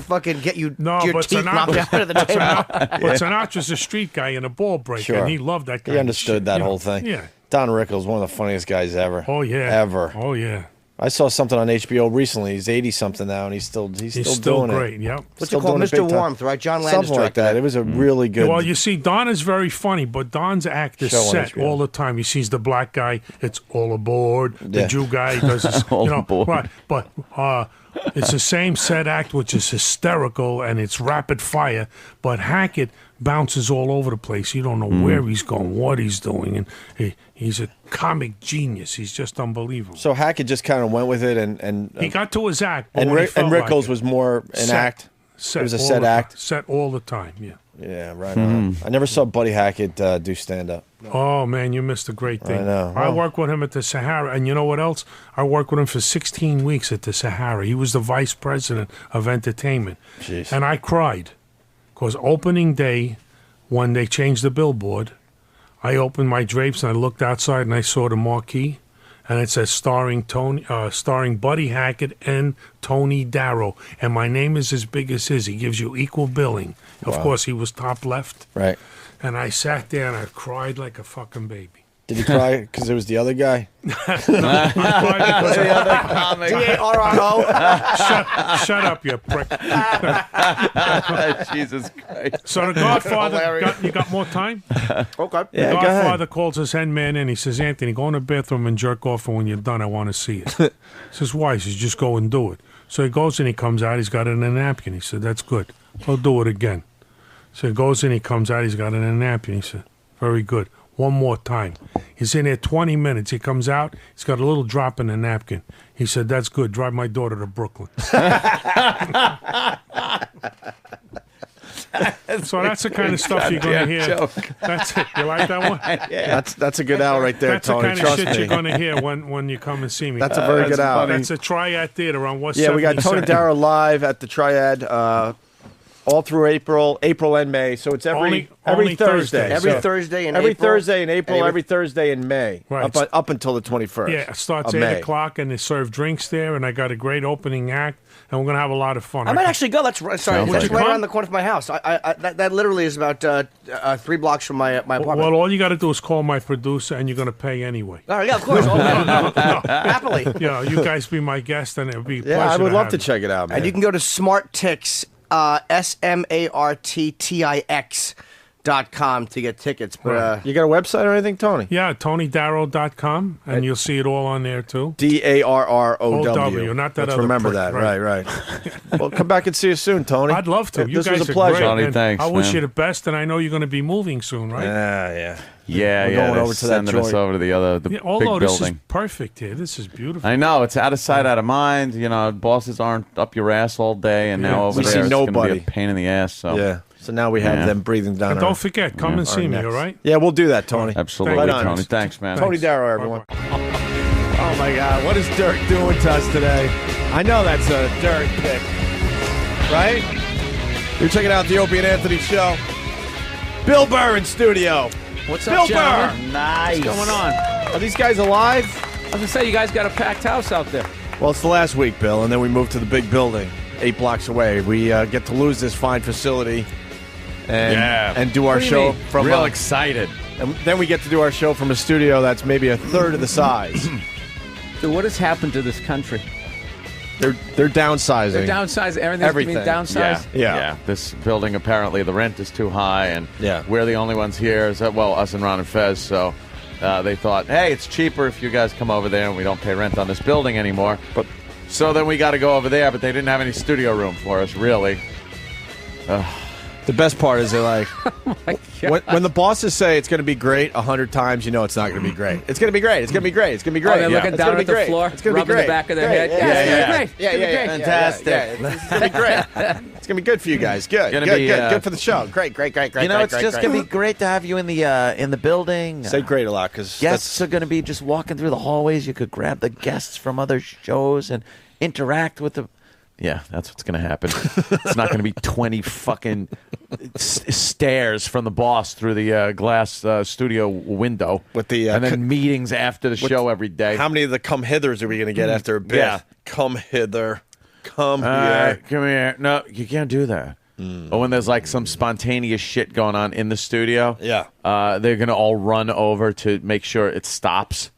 your but teeth knocked out of the table. But Sinatra's a street guy and a ball breaker, Sure. and he loved that guy. He understood that whole thing. Yeah. Don Rickles, one of the funniest guys ever. Oh, yeah. Ever. Oh, yeah. I saw something on HBO recently. He's 80-something now, and he's still doing great, it. yep. What's Still it called? doing Mr. big time. Warmth, right? John Landis Something like directed that. It was a really good Well, you see, Don is very funny, but Don's act is show on set HBO. all the time. He sees the black guy, it's all aboard. The Yeah. Jew guy does his, All you know, aboard. right. But it's the same set act, which is hysterical, and it's rapid fire. But Hackett bounces all over the place. You don't know where he's going, what he's doing, and he's a comic genius. He's just unbelievable. So Hackett just kind of went with it, and He got to his act, but and, when he and felt like Rickles it, was more an set, act. Set It was a all set the act. time, set all the time. Yeah. Yeah, right on. I never saw Buddy Hackett do stand up. Oh man, you missed a great thing. I know. I Oh. worked with him at the Sahara, and you know what else? I worked with him for 16 weeks at the Sahara. He was the vice president of entertainment, Jeez. and I cried because opening day, when they changed the billboard, I opened my drapes and I looked outside and I saw the marquee, and it says starring Buddy Hackett and Tony Darrow, and my name is as big as his. He gives you equal billing. Of Wow. course, he was top left. Right. And I sat there and I cried like a fucking baby. Did he cry because it was the other guy? D-A-R-R-O. Shut up, you prick. Jesus Christ. So the Godfather, you got more time? Okay. The Yeah, go ahead. Godfather calls his head man in. He says, Anthony, go in the bathroom and jerk off, and when you're done, I want to see it. He says, why? He says, just go and do it. So he goes and he comes out. He's got it in a napkin. He said, that's good. He'll do it again. So he goes in, he comes out. He's got it in a napkin. He said, very good. One more time. He's in there 20 minutes. He comes out. He's got a little drop in the napkin. He said, that's good. Drive my daughter to Brooklyn. So that's the kind of stuff you're going to hear. Joke. That's it. You like that one? Yeah. That's a good hour right there, That's the Tony. kind of Trust shit me. you're going to hear when you come and see me. That's a very good hour. That's a Triad Theater on West Yeah, we got Tony 72nd. Darrow live at the Triad all through April and May. So it's every Thursday. Every Thursday in every April. Thursday in April, every Thursday in May. Right. Up until the 21st. Yeah, it starts of 8 May. o'clock, and they serve drinks there, and I got a great opening act, and we're going to have a lot of fun. I might actually go. That's Sounds right like- around the corner from my house. That literally is about 3 blocks from my apartment. Well, all you got to do is call my producer, and you're going to pay anyway. All right, yeah, of course. Happily. Yeah, you guys be my guest, and it'll be a pleasure. Yeah, I would love have to you. check it out, man. And you can go to SmartTix, SmartTix.com to get tickets. But you got a website or anything, Tony? Yeah, TonyDarrow.com, and you'll see it all on there, too. DARROW. Not that Let's other remember prick, that. Right. Well, come back and see you soon, Tony. I'd love to. You This guys was a are pleasure. great, Tony, and thanks, I wish man. you the best, and I know you're going to be moving soon, right? Yeah. Yeah, We're yeah. going They're over to that sending us joint. over to the Yeah, although big this is building. perfect here. This is beautiful. I know it's out of sight, out of mind. You know, bosses aren't up your ass all day, and now over We there see it's gonna nobody. be a pain in the ass. So Yeah. So now we have Yeah. them breathing down And our don't forget, come and see me, necks. all right? Yeah, we'll do that, Tony. absolutely, Right on. Tony. Thanks, man. Tony Darrow, everyone. Oh, my God. What is Dirk doing to us today? I know that's a Dirk pick. Right? You're checking out the Opie and Anthony show. Bill Burr in studio. What's Bill up, gentlemen? Burr. Nice. What's going on? Are these guys alive? I was gonna say you guys got a packed house out there. Well, it's the last week, Bill, and then we moved to the big building 8 blocks away. We get to lose this fine facility and do our What do you show mean? from Real excited. And then we get to do our show from a studio that's maybe a third of the size. Dude, what has happened to this country? They're downsizing. They're downsizing. Everything's being downsized. Yeah. This building, apparently, the rent is too high, and Yeah. we're the only ones here. So, well, us and Ron and Fez. So they thought, hey, it's cheaper if you guys come over there, and we don't pay rent on this building anymore. So then we got to go over there, but they didn't have any studio room for us, really. The best part is they're like, when the bosses say it's going to be great 100 times, you know it's not going to be great. It's going to be great. It's going to be great. It's going to be great. Oh, they're looking It's down gonna at be the great. floor, It's going to be rubbing great. the back of their Great. head. Yeah, it's gonna be great. Yeah, It's gonna be great. Fantastic. It's going to be great. It's going to be good for you guys. Good. Gonna Good, be, good. Good for the show. Great. You know, it's just going to be great to have you in the building. Say great a lot because Guests are going to be just walking through the hallways. You could grab the guests from other shows and interact with them. Yeah, that's what's going to happen. It's not going to be 20 fucking stairs from the boss through the glass studio window with the and then meetings after the show every day. How many of the come hithers are we going to get after a bit? Yeah. Come hither. Come All here. right, come here. No, you can't do that. Or when there's like some spontaneous shit going on in the studio, they're going to all run over to make sure it stops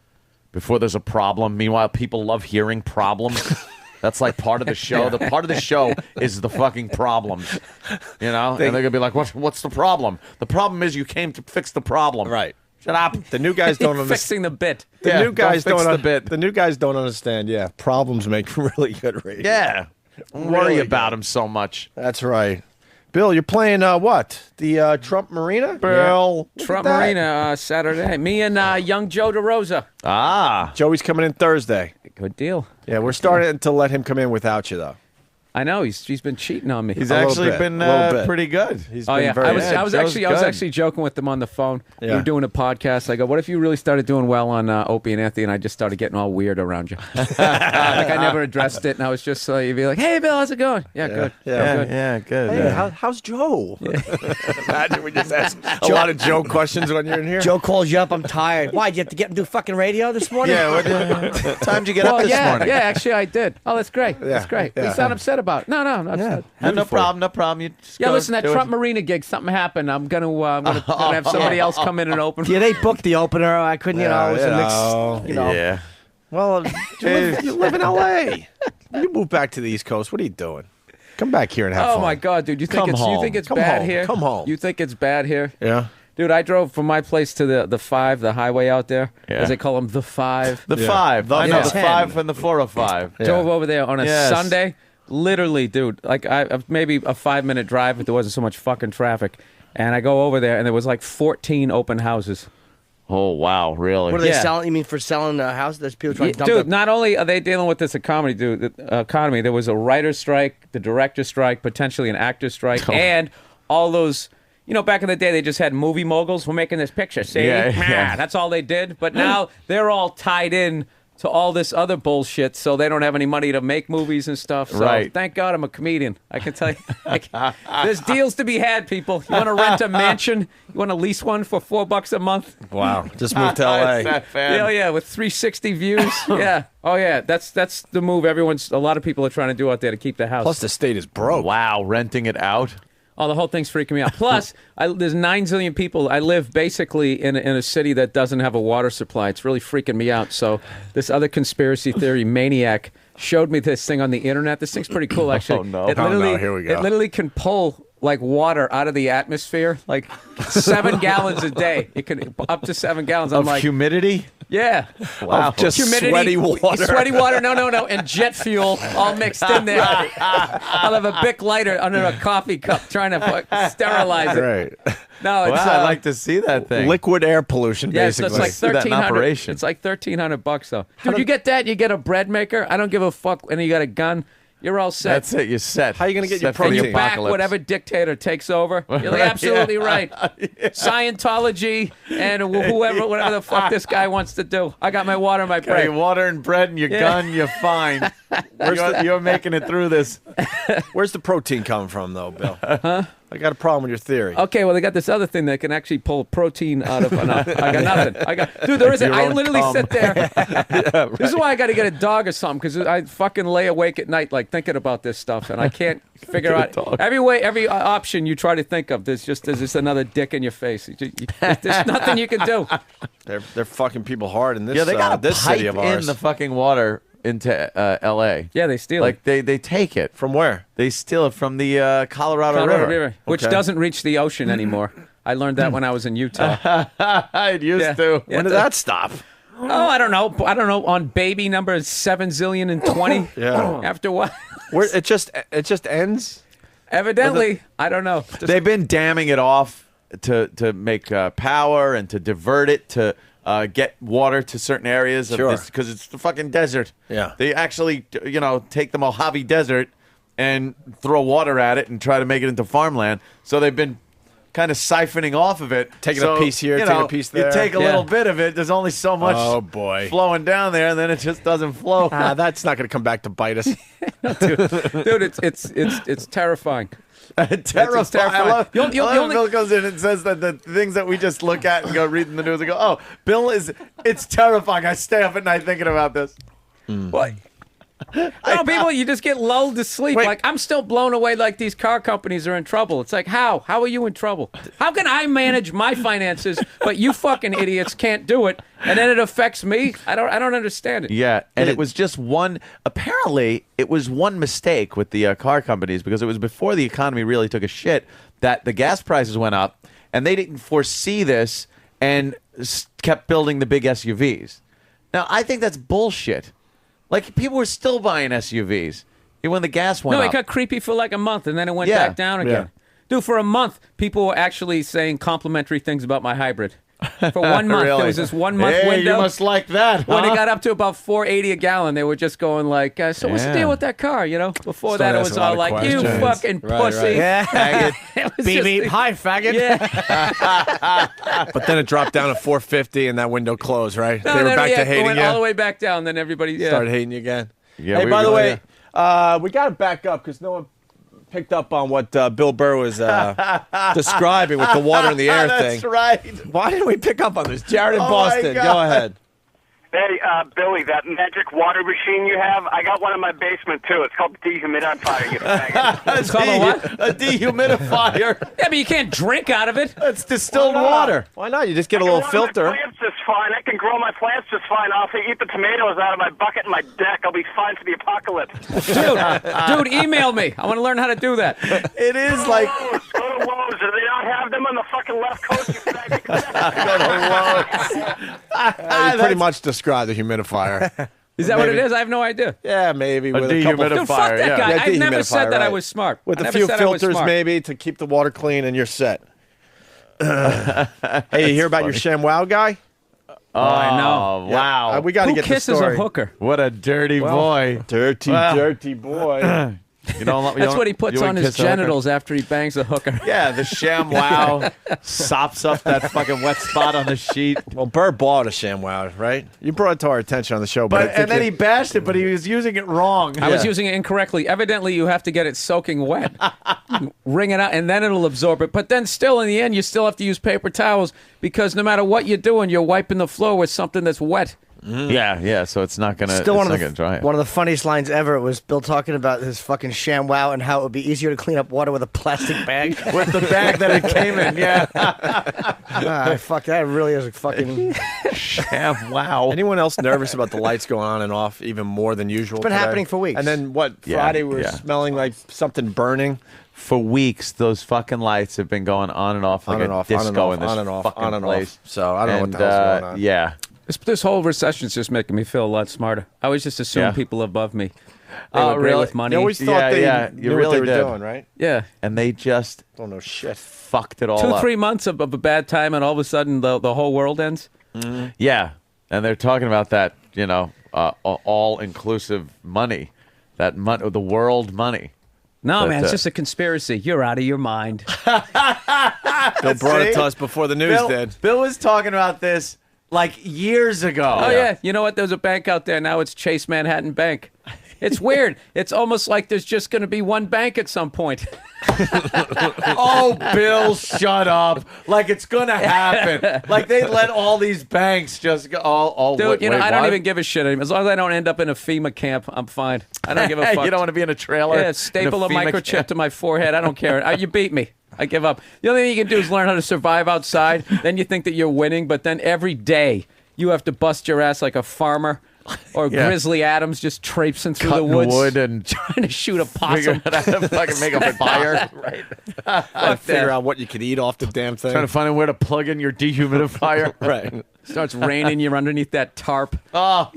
before there's a problem. Meanwhile, people love hearing problems. That's like part of the show. The part of the show is the fucking problems, you know? And they're going to be like, what's the problem? The problem is you came to fix the problem. Right. Shut up. The new guys don't understand. Fixing the bit. The new guys don't fix don't the bit. The new guys don't understand. Yeah, problems make really good radio. Yeah. Don't worry Really about good. him so much. That's right. Bill, you're playing what? The Trump Marina? Bill, look Trump at that. Marina Saturday. Me and young Joe DeRosa. Ah. Joey's coming in Thursday. Good deal. Yeah, we're starting to let him come in without you, though. I know he's been cheating on me. He's actually been pretty good. He's Oh been yeah, very I was good. actually joking with them on the phone. We Yeah. were doing a podcast. I go, "What if you really started doing well on Opie and Anthony, and I just started getting all weird around you? Like I never addressed it, and I was just you'd be like, "Hey, Bill, how's it going? Yeah, good. Yeah, good. Hey, how's Joe? Imagine we just ask a lot of Joe questions when you're in here. Joe calls you up. I'm tired. Why? Did you have to get him to do fucking radio this morning? Yeah, what time did you get up this morning? Yeah, actually, I did. Oh, that's great. That's great. yeah. You sound upset about it. No, upset. No problem. You just go Listen, that do it. Trump Marina gig, something happened. I'm gonna have somebody else come in and open. Yeah, they booked the opener. I couldn't, it was a mix, Yeah. Well, you live in L.A. You move back to the East Coast. What are you doing? Come back here and have Oh fun. my God, dude! You think Come it's home. Come bad home. here? Come home. You think it's bad here? Yeah. Dude, I drove from my place to the 5, the highway out there, Yeah. as they call them, the 5. The 5. I know, the 10. 5 and the 405. Drove over there on a Yes. Sunday. Literally, dude, like maybe a 5-minute drive if there wasn't so much fucking traffic. And I go over there, and there was like 14 open houses. Oh, wow, really? What are they selling? You mean for selling a house? There's people trying to dump Dude, it. not only are they dealing with this economy, there was a writer's strike, the director's strike, potentially an actor's strike, and all those. You know, back in the day, they just had movie moguls. We're making this picture. See? Yeah. That's all they did. But now they're all tied in to all this other bullshit, so they don't have any money to make movies and stuff. So Right. thank God I'm a comedian. I can tell you, there's deals to be had, people. You want to rent a mansion? You want to lease one for $4 a month? Wow. Just moved to LA. Yeah, with 360 views. Yeah. Oh yeah, that's the move. A lot of people are trying to do out there to keep the house. Plus, the state is broke. Wow, renting it out. Oh, the whole thing's freaking me out. Plus, there's 9 zillion people. I live basically in a city that doesn't have a water supply. It's really freaking me out. So this other conspiracy theory maniac showed me this thing on the internet. This thing's pretty cool, actually. Oh, no. Here we go. It literally can pull like water out of the atmosphere, like 7 gallons a day. It can up to 7 gallons. I'm Of like, humidity? yeah. Wow. Just Humidity, sweaty water. Sweaty water, no, and jet fuel all mixed in there. I'll have a Bic lighter under a coffee cup trying to sterilize it. Right. No, it's Wow, I'd like to see that thing. Liquid air pollution, yeah, so basically. it's like See that in operation. It's like $1,300 though. Dude, you get that? You get a bread maker. I don't give a fuck. And you got a gun. You're all set. That's it. You're set. How you gonna get your Set for the protein? You back apocalypse. whatever dictator takes over. You're like, absolutely right. Scientology and whatever the fuck this guy wants to do. I got my water and my Got your bread. water and bread and your gun, you're fine. You're making it through this. Where's the protein coming from, though, Bill? Huh? I got a problem with your theory. Okay, well they got this other thing that can actually pull protein out of. No, I got nothing. Dude, there isn't. Your I own literally cum. sit there. This is why I got to get a dog or something because I fucking lay awake at night like thinking about this stuff and I can't figure out every option you try to think of. There's just another dick in your face. There's nothing you can do. They're fucking people hard in this. Yeah, they got this pipe city of in ours. the fucking water into L.A. Yeah, they steal Like it. they take it. From where? They steal it from the Colorado River. Which Okay. doesn't reach the ocean anymore. I learned that when I was in Utah. It used to. When did that stop? Oh, I don't know. On baby number 7 zillion and 20. Yeah. After what? Where it just ends. Evidently, I don't know. They've been damming it off to make power and to divert it to get water to certain areas of Sure. this because it's the fucking desert. Yeah. They actually, take the Mojave Desert and throw water at it and try to make it into farmland. So they've been kind of siphoning off of it. Taking a piece here, taking a piece there. You take a little bit of it. There's only so much Oh, boy. flowing down there, and then it just doesn't flow. That's not going to come back to bite us. Dude, it's terrifying. Terrifying. terrifying. I love, You'll- I love only- Bill comes in and says that the things that we just look at and go read in the news and go, oh, Bill it's terrifying. I stay up at night thinking about this. What? No, people, you just get lulled to sleep. Like, I'm still blown away like these car companies are in trouble. It's like, how? How are you in trouble? How can I manage my finances, but you fucking idiots can't do it, and then it affects me? I don't understand it. Yeah, and it was just apparently, it was one mistake with the car companies because it was before the economy really took a shit that the gas prices went up, and they didn't foresee this and kept building the big SUVs. Now, I think that's bullshit. Like, people were still buying SUVs when the gas went No, up. it got creepy for like a month, and then it went Yeah. back down again. Dude, for a month, people were actually saying complimentary things about my hybrid. For 1 month, Really? there was this 1 month Hey, window. you must like that, When huh? it got up to about $4.80 a gallon, they were just going like, "So what's the Yeah. deal with that car?" You know. Before Started that, it was asking a lot all of like, "You questions. fucking Right, pussy." right. Yeah. Faggot. It was Beep, just beep. the- Hi, faggot. Yeah. But then it dropped down to 450 and that window closed, right? No, they were then, back yeah, to it hating went you. all the way back down. Then everybody Started hating you again. Yeah, hey, we by the were- way, we got to back up because no one picked up on what Bill Burr was describing with the water in the air thing. That's right. Why didn't we pick up on this? Jared in Oh, my Boston, God. go ahead. Hey, Billy, that magic water machine you have, I got one in my basement, too. It's called the dehumidifier, you faggot. It's called a what? A dehumidifier. Yeah, but you can't drink out of it. It's distilled Why not? water. Why not? You just get a I can little water filter. My plants just fine. I can grow my plants just fine. I'll eat the tomatoes out of my bucket and my deck. I'll be fine for the apocalypse. Dude, email me. I want to learn how to do that. It is like Go to Lowe's. Do they not have them on the fucking left coast, you faggot? You pretty much described the humidifier. Is that what it Maybe. is? I have no idea. Yeah, maybe with a dehumidifier. couple. Dude, fuck that yeah. guy. Yeah, I've never said dehumidifier, that I right. was smart. With I a never few said I was filters, smart. maybe, to keep the water clean, and you're set. Hey, you hear about your ShamWow guy? Oh, I know. Wow. We got to Who get the kisses story. a hooker? What a dirty boy. Dirty, Well. dirty boy. You don't. That's what he puts on his genitals after he bangs a hooker. Yeah, the ShamWow sops up that fucking wet spot on the sheet. Well, Burr bought a ShamWow, right? You brought it to our attention on the show, but And then he bashed it, but he was using it wrong. I was using it incorrectly. Evidently, you have to get it soaking wet, wring it out, and then it'll absorb it. But then still, in the end, you still have to use paper towels because no matter what you're doing, you're wiping the floor with something that's wet. Yeah. So it's not gonna. Still it's not gonna dry. one of the funniest lines ever was Bill talking about his fucking ShamWow and how it would be easier to clean up water with a plastic bag. With the bag that it came in, yeah. Fuck, that really is a fucking ShamWow. Anyone else nervous about the lights going on and off even more than usual? It's been today? happening for weeks. And then what? Yeah, Friday we were yeah. smelling like something burning. For weeks, those fucking lights have been going on and off like On and a off, on and disco off, in this on and off, fucking on and place. off. So I don't know what the hell's going on. Yeah. This whole recession's just making me feel a lot smarter. I always just assumed Yeah. people above me. They were great with money. You always thought they knew you really what they were did. doing, right? Yeah. And they just Don't know shit. fucked it all up. 2-3 months of a bad time, and all of a sudden the whole world ends. Yeah, and they're talking about that, all-inclusive money, the world money. No, But, man, it's just a conspiracy. You're out of your mind. Bill brought it to us before the news did. Bill was talking about this like years ago. Oh, yeah. You know what? There's a bank out there now. It's Chase Manhattan Bank. It's weird. It's almost like there's just going to be one bank at some point. Oh, Bill, shut up. Like it's going to happen. Like they let all these banks just go. Dude, wait, I don't what? even give a shit anymore. As long as I don't end up in a FEMA camp, I'm fine. I don't give a fuck. You don't want to be in a trailer? Yeah, staple a in FEMA microchip camp? to my forehead. I don't care. You beat me. I give up. The only thing you can do is learn how to survive outside. Then you think that you're winning, but then every day you have to bust your ass like a farmer. Or Yeah. Grizzly Adams just traipsing through Cutting the woods, wood and trying to shoot a possum. figuring out how to fucking make a fire. Right. Trying to figure out what you could eat off the damn thing. Trying to find out where to plug in your dehumidifier. Right. Starts raining. You're underneath that tarp. Oh,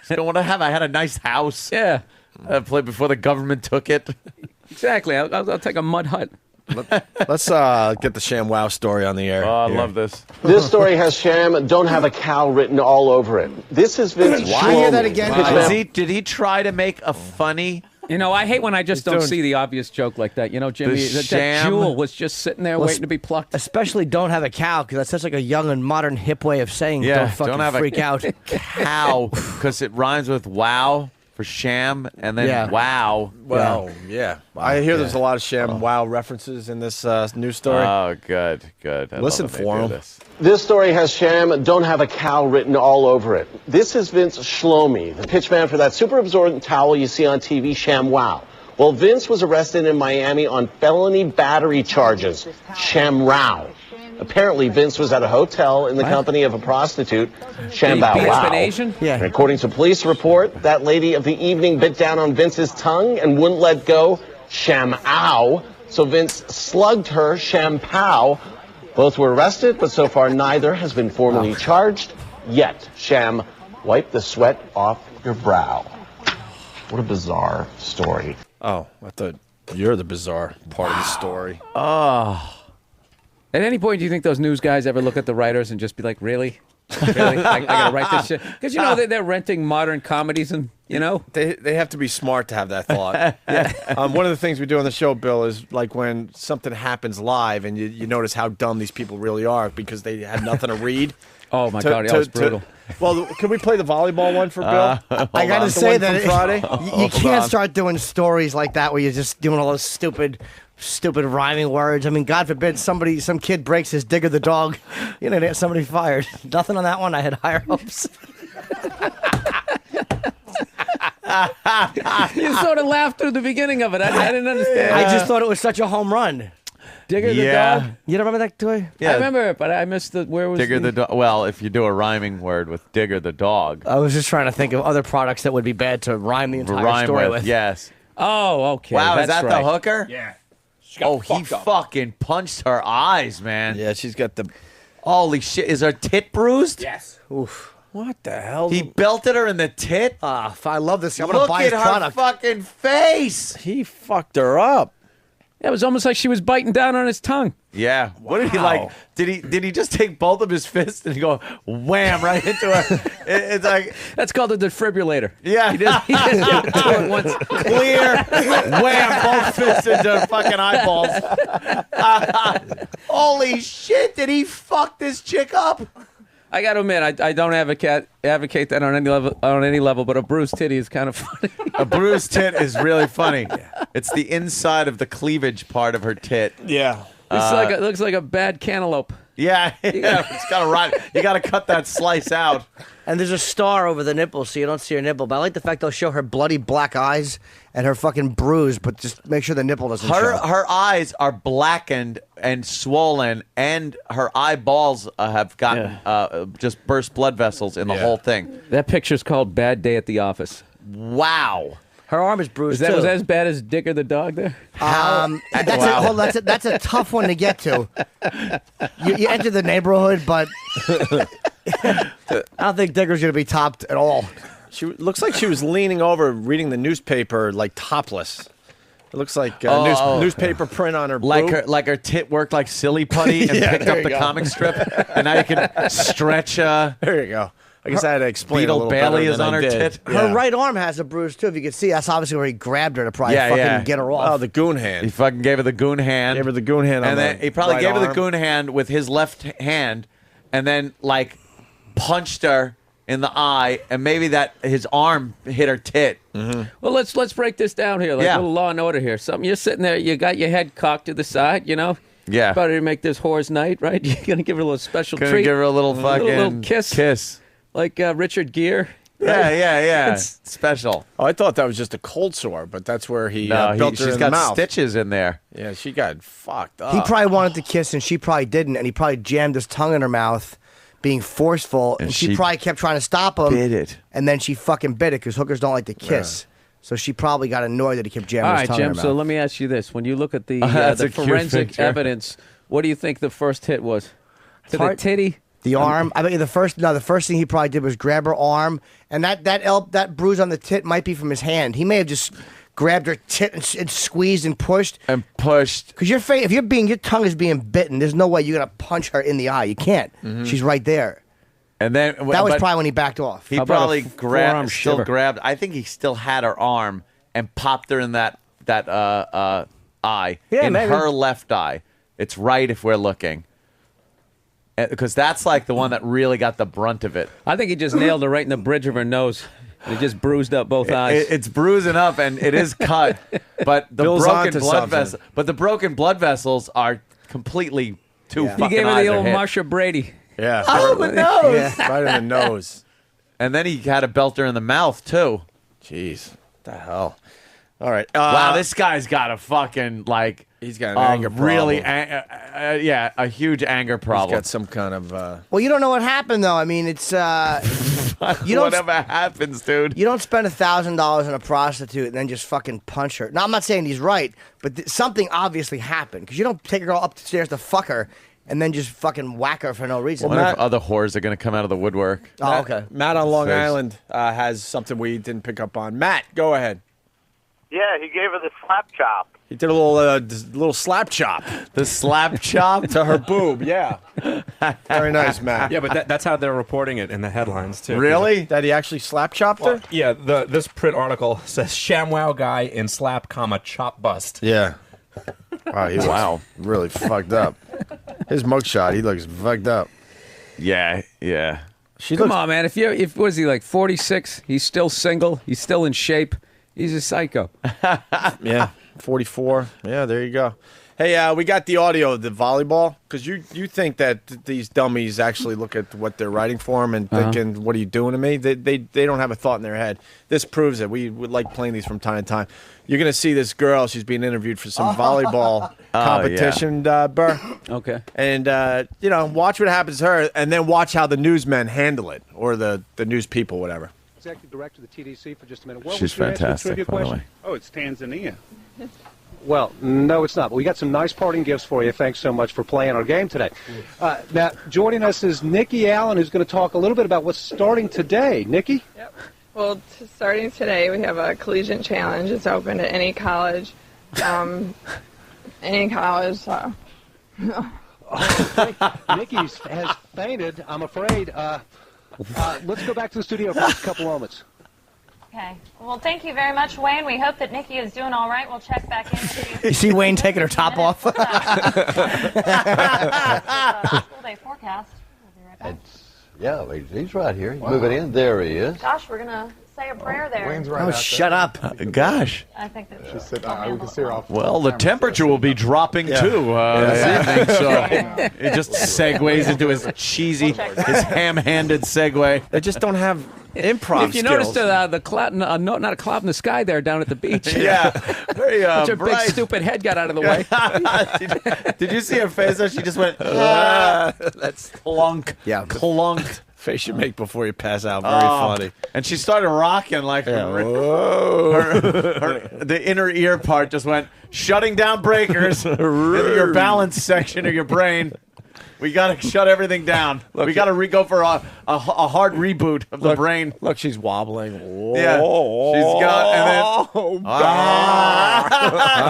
I don't want to have. I had a nice house. Yeah. I played before the government took it. Exactly. I'll take a mud hut. Let's get the ShamWow story on the air. Oh, I here. love this. This story has sham, don't have a cow written all over it. This has Vince Why hear that Shlomi. again? Did he try to make a funny? You know, I hate when I just don't see the obvious joke like that. You know, Jimmy, The that sham- jewel was just sitting there waiting to be plucked. Especially don't have a cow, because that's such like a young and modern hip way of saying Yeah, don't fucking have freak a out. cow because it rhymes with wow for sham and then Yeah. wow. Well, yeah. I hear there's a lot of ShamWow references in this news story. Oh, good. I Listen love when they for do 'em. this. This story has sham, don't have a cow written all over it. This is Vince Shlomi, the pitchman for that super absorbent towel you see on TV, ShamWow. Well, Vince was arrested in Miami on felony battery charges, ShamRow. Apparently, Vince was at a hotel in the company of a prostitute, Shambao Been Wow. Asian? Yeah. And according to police report, that lady of the evening bit down on Vince's tongue and wouldn't let go, Sham-ow. So Vince slugged her, Sham-pow. Both were arrested, but so far neither has been formally charged yet. Sham, wipe the sweat off your brow. What a bizarre story. Oh, I thought you're the bizarre part of the story. Oh. At any point, do you think those news guys ever look at the writers and just be like, really? Really? I gotta write this shit? Because, you know, they're renting modern comedies and, you know. They have to be smart to have that thought. One of the things we do on the show, Bill, is like when something happens live and you notice how dumb these people really are because they had nothing to read. Oh, my God, that was brutal. Well, can we play the volleyball one for Bill? I got to say that Friday? you can't start doing stories like that where you're just doing all those stupid rhyming words. I mean, God forbid some kid breaks his Digger the dog. You know, get somebody fired. Nothing on that one. I had higher hopes. You sort of laughed through the beginning of it. I didn't understand. I just thought it was such a home run. Digger the Yeah. dog? You don't remember that toy? Yeah. I remember it, but I missed where was Digger the dog. Well, if you do a rhyming word with Digger the dog, I was just trying to think of other products that would be bad to rhyme the entire rhyme story with. with. Yes. Oh, okay. Wow, is that's that right. the hooker? Yeah. Oh, he fucking punched her eyes, man. Yeah, she's got the. Holy shit! Is her tit bruised? Yes. Oof. What the hell? He belted her in the tit. I love this. I'm gonna Look buy at his her product. fucking face. He fucked her up. It was almost like she was biting down on his tongue. Yeah. What did he like? Did he just take both of his fists and go wham right into her? It's like that's called a defibrillator. Yeah. He just do it once. Clear. Wham! Both fists into her fucking eyeballs. Holy shit! Did he fuck this chick up? I got to admit, I don't advocate that on any level, but a bruised titty is kind of funny. A bruised tit is really funny. It's the inside of the cleavage part of her tit. Yeah. Looks like a bad cantaloupe. Yeah, it's got to rot. You got to cut that slice out. And there's a star over the nipple, so you don't see her nipple. But I like the fact they'll show her bloody black eyes and her fucking bruise, but just make sure the nipple doesn't show. Her eyes are blackened and swollen, and her eyeballs have gotten just burst blood vessels in the whole thing. That picture's called "Bad Day at the Office." Wow. Her arm is bruised Was too. that as bad as Dicker the dog there? That's a tough one to get to. You enter the neighborhood, but I don't think Dicker's going to be topped at all. She looks like she was leaning over, reading the newspaper, like topless. It looks like newspaper print on her boob. Like her tit worked like silly putty and picked up the comic strip, and now you can stretch. There you go. I guess I had to explain Beetle a little Bailey better is than on I her did. tit. Her right arm has a bruise too. If you can see, that's obviously where he grabbed her to probably get her off. Oh, the goon hand. He fucking gave her the goon hand. Gave her the goon hand, and then he probably gave her the arm. goon hand with his left hand, and then like punched her in the eye, and maybe that his arm hit her tit. Mm-hmm. Well, let's break this down here, like a little Law and Order here. Something you're sitting there, you got your head cocked to the side, you know. Yeah. About to make this whore's night, right? You're gonna give her a little special Gonna treat. give her a little fucking little kiss. Like Richard Gere. Yeah. It's special. Oh, I thought that was just a cold sore, but that's where he built her she's in got the mouth. stitches in there. Yeah, she got fucked up. He probably wanted to kiss and she probably didn't, and he probably jammed his tongue in her mouth, being forceful, and she probably kept trying to stop him. Bit it. And then she fucking bit it because hookers don't like to kiss. So she probably got annoyed that he kept jamming All his right, tongue in her Jim. mouth. So let me ask you this: when you look at the That's a cute forensic picture. evidence, what do you think the first hit was? To the titty. The arm. I mean, the first thing he probably did was grab her arm, and that bruise on the tit might be from his hand. He may have just grabbed her tit and squeezed and pushed. Because if your tongue is being bitten, there's no way you're gonna punch her in the eye. You can't. She's right there. And then That was probably when he backed off. He How about probably a forearm shiver? grabbed. I think he still had her arm and popped her in that eye, Yeah, in maybe. her left eye. It's right if we're looking, because that's like the one that really got the brunt of it. I think he just nailed her right in the bridge of her nose. It just bruised up both eyes. It's bruising up and it is cut, but the Bill's broken onto blood something. vessels. But the broken blood vessels are completely too. He Fucking gave her eyes the are old hit. Marsha Brady. Yeah. Oh, the nose. Yeah, right in the nose. And then he had a belter in the mouth too. Jeez, what the hell? All right. Wow, this guy's got a fucking like. He's got an anger problem. really, a huge anger problem. He's got some kind of. Well, you don't know what happened though. I mean, it's you don't. Whatever happens, dude. You don't spend $1,000 on a prostitute and then just fucking punch her. Now, I'm not saying he's right, but something obviously happened because you don't take a girl upstairs to fuck her and then just fucking whack her for no reason. I wonder if other whores are going to come out of the woodwork. Oh, okay. Matt on Long Face. Island has something we didn't pick up on. Matt, go ahead. Yeah, he gave her the slap chop. He did a little slap chop. The slap chop to her boob. Yeah. Very nice, Matt. Yeah, but that's how they're reporting it in the headlines too. Really? That he actually slap chopped her? Yeah, this print article says ShamWow guy in slap, chop bust. Yeah. Wow, he looks really fucked up. His mugshot, he looks fucked up. Yeah. Come on, man. If what is he like 46? He's still single. He's still in shape. He's a psycho. Yeah, 44. Yeah, there you go. Hey, we got the audio of the volleyball because you think that these dummies actually look at what they're writing for them and thinking, "What are you doing to me?" They don't have a thought in their head. This proves it. We would like playing these from time to time. You're gonna see this girl. She's being interviewed for some volleyball competition, Burr. Okay. And watch what happens to her, and then watch how the newsmen handle it, or the news people, whatever. Executive Director of the TDC for just a minute. She's was your answer to the fantastic, trivia by the question? way. Oh, it's Tanzania. Well, no, it's not. But we got some nice parting gifts for you. Thanks so much for playing our game today. Now, joining us is Nikki Allen, who's going to talk a little bit about what's starting today. Nikki? Yep. Well, starting today, we have a collegiate challenge. It's open to any college. Nikki has fainted, I'm afraid. Let's go back to the studio for just a couple moments. Okay. Well, thank you very much, Wayne. We hope that Nikki is doing all right. We'll check back in with you. You see Wayne taking her top off? School day forecast. We'll be right back. Yeah, he's right here. He's moving in. There he is. Gosh, we're going to say a prayer there. Wayne's Oh, shut up. Gosh. I think that She said, we can see her off. Well, the temperature will be dropping too this evening, so it just segues into his cheesy, his ham-handed segue. They just don't have improv If you skills. noticed the cloud, not a cloud in the sky there down at the beach. Yeah, very Such a big bright. stupid head got out of the way. Did you see her face? Though? She just went. That's clunk. Yeah, clunk. Face you make before you pass out. Very Oh, funny. And she started rocking like Yeah. the inner ear part just went shutting down breakers in your balance section of your brain. We got to shut everything down. We got to go for a hard reboot of the brain. Look, she's wobbling. Yeah, she's got and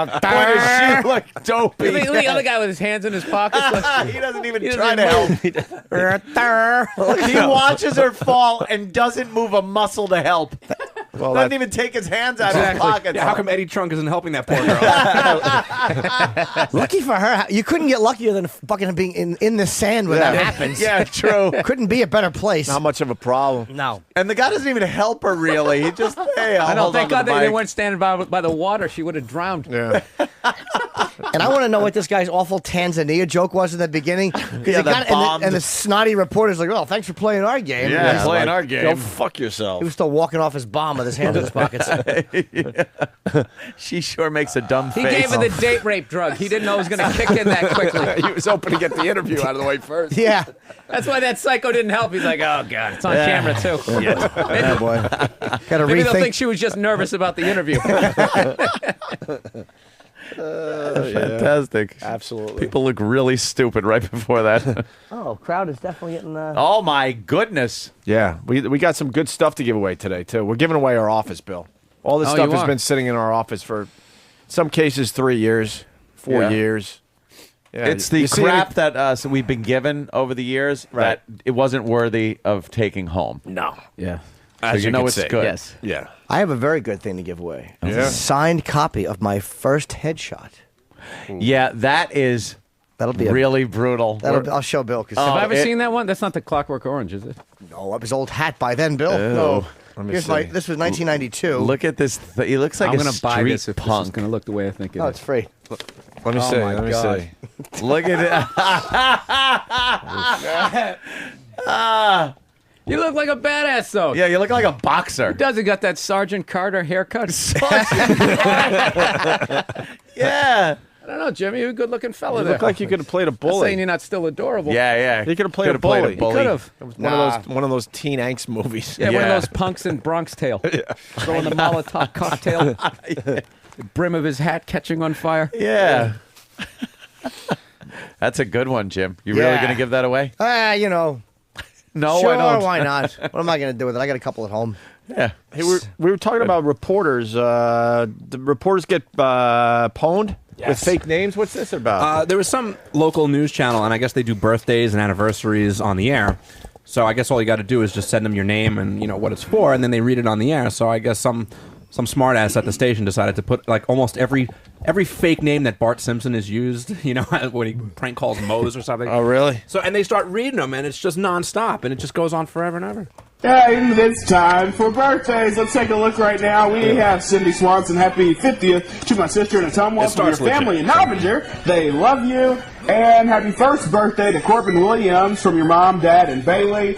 then boy, does she look dopey. Look at the other guy with his hands in his pockets. He doesn't even try to help. He watches her fall and doesn't move a muscle to help. Well, doesn't even take his hands out of his pockets. Yeah, how come Eddie Trunk isn't helping that poor girl? Lucky for her. You couldn't get luckier than fucking being in the sand when that happens. Yeah, true. Couldn't be a better place. Not much of a problem. No. And the guy doesn't even help her really. He just, hey, I'll I know. hold Thank on God to the they bike. weren't standing by the water. She would have drowned. Yeah. And I want to know what this guy's awful Tanzania joke was in the beginning. Yeah, that bombed. And the snotty reporter's like, "Oh, thanks for playing our game." Yeah, playing our Go game. fuck yourself. He was still walking off his bomb with his hands in his pockets. She sure makes a dumb He face. gave her the date rape drug. He didn't know it was going to kick in that quickly. He was hoping to get the interview out of the way first. Yeah. That's why that psycho didn't help. He's like, oh, God, it's on camera, too. Yeah, boy. Gotta Maybe they'll rethink. think she was just nervous about the interview. Fantastic. Absolutely. People look really stupid right before that. Oh, crowd is definitely getting. Oh my goodness! Yeah, we got some good stuff to give away today too. We're giving away our office, Bill. All this Oh, stuff you has are? been sitting in our office for, in some cases, 3 years, 4 Yeah. years. Yeah, It's the you see crap any- that so we've been given over the years that it wasn't worthy of taking home. No. Yeah. So As you know can it's see. good. Yes. Yeah. I have a very good thing to give away. Yeah. A signed copy of my first headshot. Yeah, that is That'll be really brutal. I'll show Bill. Cause Have I ever seen that one? That's not the Clockwork Orange, is it? No, of his old hat by then, Bill. Oh. No. Let me Here's see. this was 1992. Look at this. He looks like I'm a going to buy street this if this is punk. going to look the way I think it Oh, is. it's free. Let me Oh, see. my Let me God. see. Look at it. You look like a badass, though. Yeah, you look like a boxer. He does. He got that Sergeant Carter haircut. Yeah. I don't know, Jimmy. You're a good-looking fella You there. look like you could have played a Not bully. saying you're not still adorable. Yeah. You could have played a Could've played a bully. He could have. It was one of those teen angst movies. Yeah, one of Yeah. those punks in Bronx Tale. Throwing the Molotov cocktail. The brim of his hat catching on fire. Yeah. That's a good one, Jim. You really Yeah. going to give that away? You know. No, sure, I don't. why not? What am I going to do with it? I got a couple at home. Yeah. Hey, we were talking about reporters. The reporters get pwned with fake names. What's this about? There was some local news channel, and I guess they do birthdays and anniversaries on the air. So I guess all you got to do is just send them your name and what it's for, and then they read it on the air. So I guess some smartass at the station decided to put like almost every fake name that Bart Simpson has used. When he prank calls Mose or something. Oh, really? So and they start reading them, and it's just nonstop, and it just goes on forever and ever. And it's time for birthdays. Let's take a look right now. We have Cindy Swanson. Happy 50th to my sister and a Tumwa from your starts legit. family in Novinger. They love you. And happy first birthday to Corbin Williams from your mom, dad, and Bailey.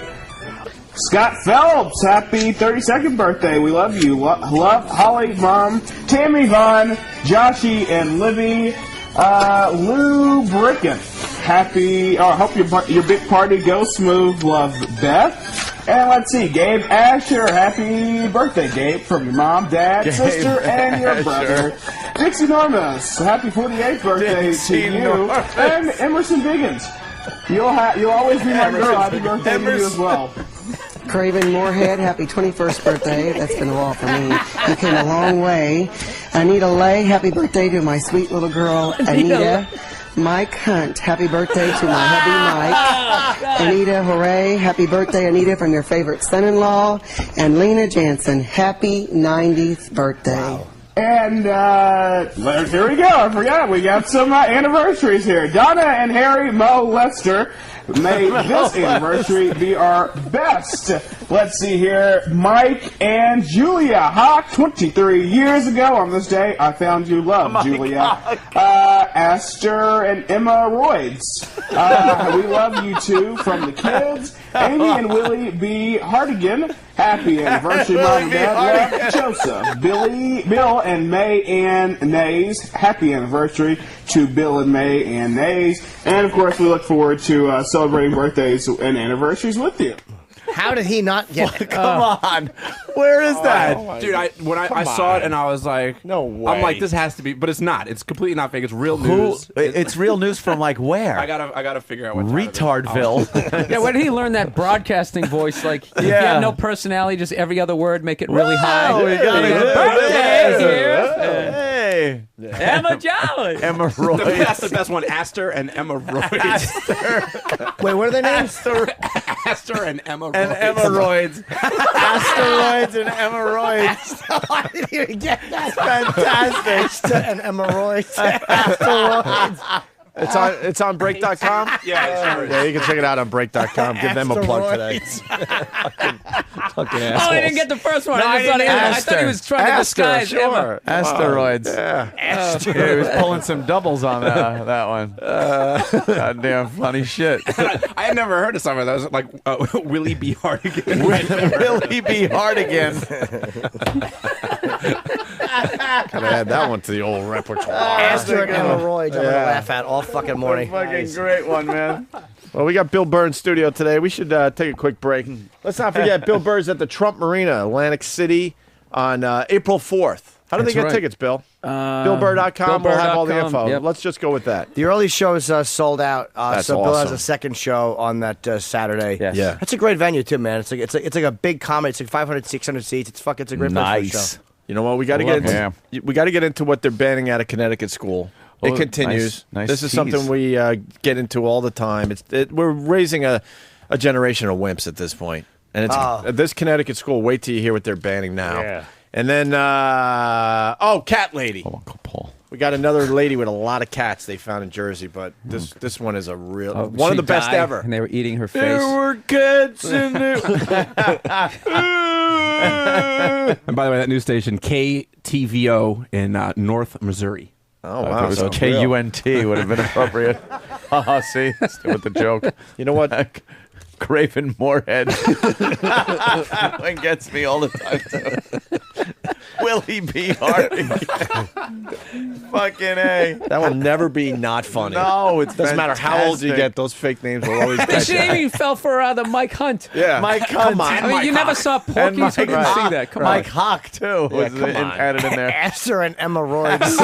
Scott Phelps, happy 32nd birthday. We love you. Love Holly, Mom, Tammy Vaughn, Joshy, and Livy. Lou Bricken, happy. I hope your big party goes smooth. Love, Beth. And let's see, Gabe Asher, happy birthday, Gabe, from your mom, dad, Gabe sister, and your Asher. brother. Dixie Normus, happy 48th birthday Dixie to you. Normus. And Emerson Biggins, you'll always be my girl. Happy birthday to you as well. Craven Moorhead, happy 21st birthday. That's been raw for me. You came a long way. Anita Lay, happy birthday to my sweet little girl, Anita. Mike Hunt. Happy birthday to my hubby Mike. Anita, hooray. Happy birthday, Anita, from your favorite son-in-law. And Lena Jansen, happy 90th birthday. Wow. And here we go. I forgot. We got some anniversaries here. Donna and Harry Mo Lester made this anniversary be our best. Let's see here. Mike and Julia Hawk, 23 years ago on this day, I found you love, Julia. Esther and Emma Royds. We love you too from the kids. Amy and Willie B. Hardigan. Happy anniversary, Mom and Dad. Love, Joseph. Bill and May Ann Nays. Happy anniversary to Bill and May Ann Nays. And, of course, we look forward to celebrating birthdays and anniversaries with you. How did he not get it? Come on. Where is that? Dude, when I saw it and I was like, no way. I'm like, this has to be, but it's not. It's completely not fake. It's real news. It's real news from like where? I gotta figure out what Retardville. Yeah, where did he learn that broadcasting voice? Like, if you had no personality, just every other word, make it really high. We got it. Birthday here. Hey. Emma Jolly. Emma Royds. That's the best one. Astor and Emma Royds. Wait, what are their names? Astor and Emma Royds. And Emma Royds. Asteroids and Emma Royds. I didn't even get that. Fantastic. And Emma Royds. Asteroids. It's on break.com? Yeah, you can check it out on break.com. Give them a plug today. Fucking assholes. Oh, I didn't get the first one. No, I thought he was trying to disguise Emma. Asteroids. Yeah. Yeah, he was pulling some doubles on that one. Goddamn funny shit. I had never heard of something that was like Willie B. Hardigan. Willie B. Hardigan. Gotta add that one to the old repertoire. Astor and Emma Royds, I'm going to laugh at all fucking morning. Fucking great one, man. Well, we got Bill Burr in studio today. We should take a quick break. Let's not forget, Bill Burr's at the Trump Marina, Atlantic City, on April 4th. How do they get tickets, Bill? BillBurr.com. We'll have all the info. Yep. Let's just go with that. The early show is sold out, That's so Bill has awesome. a second show on that Saturday. Yes. Yeah. That's a great venue too, man. It's like a big comedy. It's like 500, 600 seats. It's a great place for a show. You know what? We got to get into what they're banning out of Connecticut school. It continues. nice This is tease. something we get into all the time. We're raising a generation of wimps at this point. And it's this Connecticut school. Wait till you hear what they're banning now. Yeah. And then, Cat Lady. Oh, Uncle Paul. We got another lady with a lot of cats they found in Jersey, but this one is a real one of She the best died, ever. And they were eating her face. There were cats in there. And by the way, that news station, KTVO in North Missouri. Oh, If wow. it was so KUNT, would have been appropriate. See? Still with the joke. You know what? Craven Moorhead. That one gets me all the time, too. Willie B. Harding. Fucking A. That will never be not funny. No, it's doesn't matter how old you fantastic. get. Those fake names will always And get she you. even fell for the Mike Hunt. Yeah, Mike Hunt. Come on, I mean, you never saw Porky, so you didn't see that. Come Mike on. Hawk, too, was come on. added in there. Astor and Emma Royds.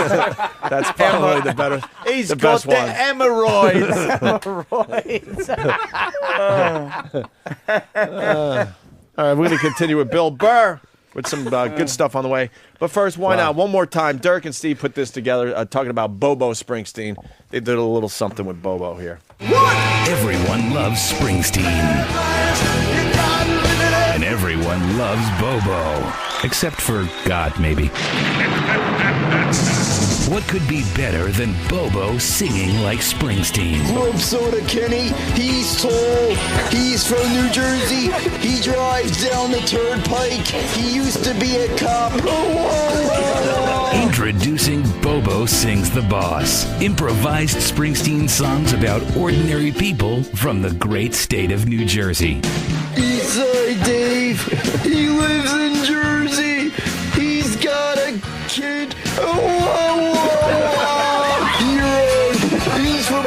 That's probably the better. He's the got best the one. hemorrhoids. All right, we're going to continue with Bill Burr with some good stuff on the way. But first, why not? One more time, Dirk and Steve put this together, talking about Bobo Springsteen. They did a little something with Bobo here. Everyone loves Springsteen. And everyone loves Bobo. Except for God, maybe. What could be better than Bobo singing like Springsteen? Club Soda Kenny, he's tall, he's from New Jersey, he drives down the turnpike, he used to be a cop. Introducing Bobo Sings the Boss. Improvised Springsteen songs about ordinary people from the great state of New Jersey. Eastside Dave, he lives in Jersey, he's got a kid. He's from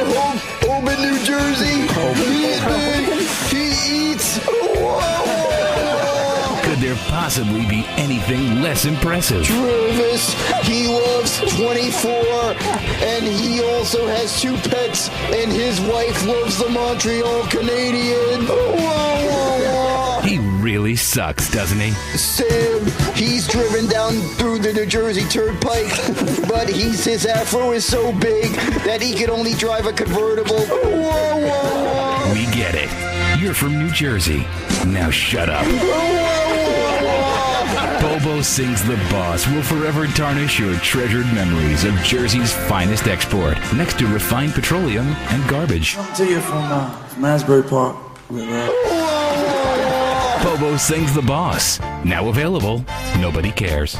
Holman, New Jersey. He's big. He eats. Could there possibly be anything less impressive? Travis, he loves 24, and he also has 2 pets, and his wife loves the Montreal Canadiens. He really sucks, doesn't he? Sam, he's driven down through the New Jersey Turnpike, but his afro is so big that he can only drive a convertible. Whoa, whoa, whoa. We get it. You're from New Jersey. Now shut up. Bobo Sings the Boss will forever tarnish your treasured memories of Jersey's finest export, next to refined petroleum and garbage. To you from Asbury Park. Bobo Sings the Boss. Now available. Nobody cares.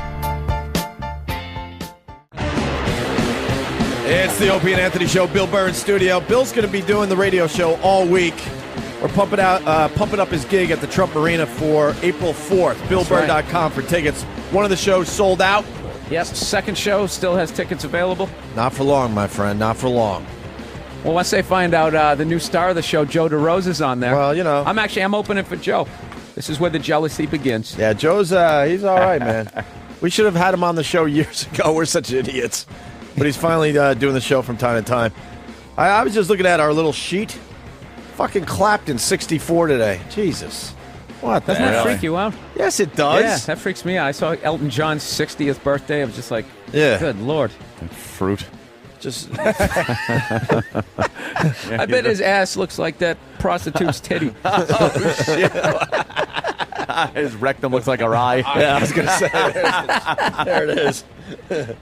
It's the Opie and Anthony Show. Bill Burr in studio. Bill's going to be doing the radio show all week. We're pumping up his gig at the Trump Arena for April 4th. BillBurr.com for tickets. One of the shows sold out. Yes, second show still has tickets available. Not for long, my friend. Not for long. Well, once they find out the new star of the show, Joe DeRosa's on there. Well, you know. I'm opening for Joe. This is where the jealousy begins. Yeah, Joe's he's all right, man. We should have had him on the show years ago. We're such idiots. But he's finally doing the show from time to time. I was just looking at our little sheet. Fucking Clapton 64 today. Jesus. What the Doesn't hell? that freak you out? Yes, it does. Yeah, that freaks me out. I saw Elton John's 60th birthday. I was just like, yeah. Good Lord. Fruit. Just. I bet his ass looks like that prostitute's titty. Oh, shit. His rectum looks like a rye. Yeah, I was going to say. There it is. Yeah,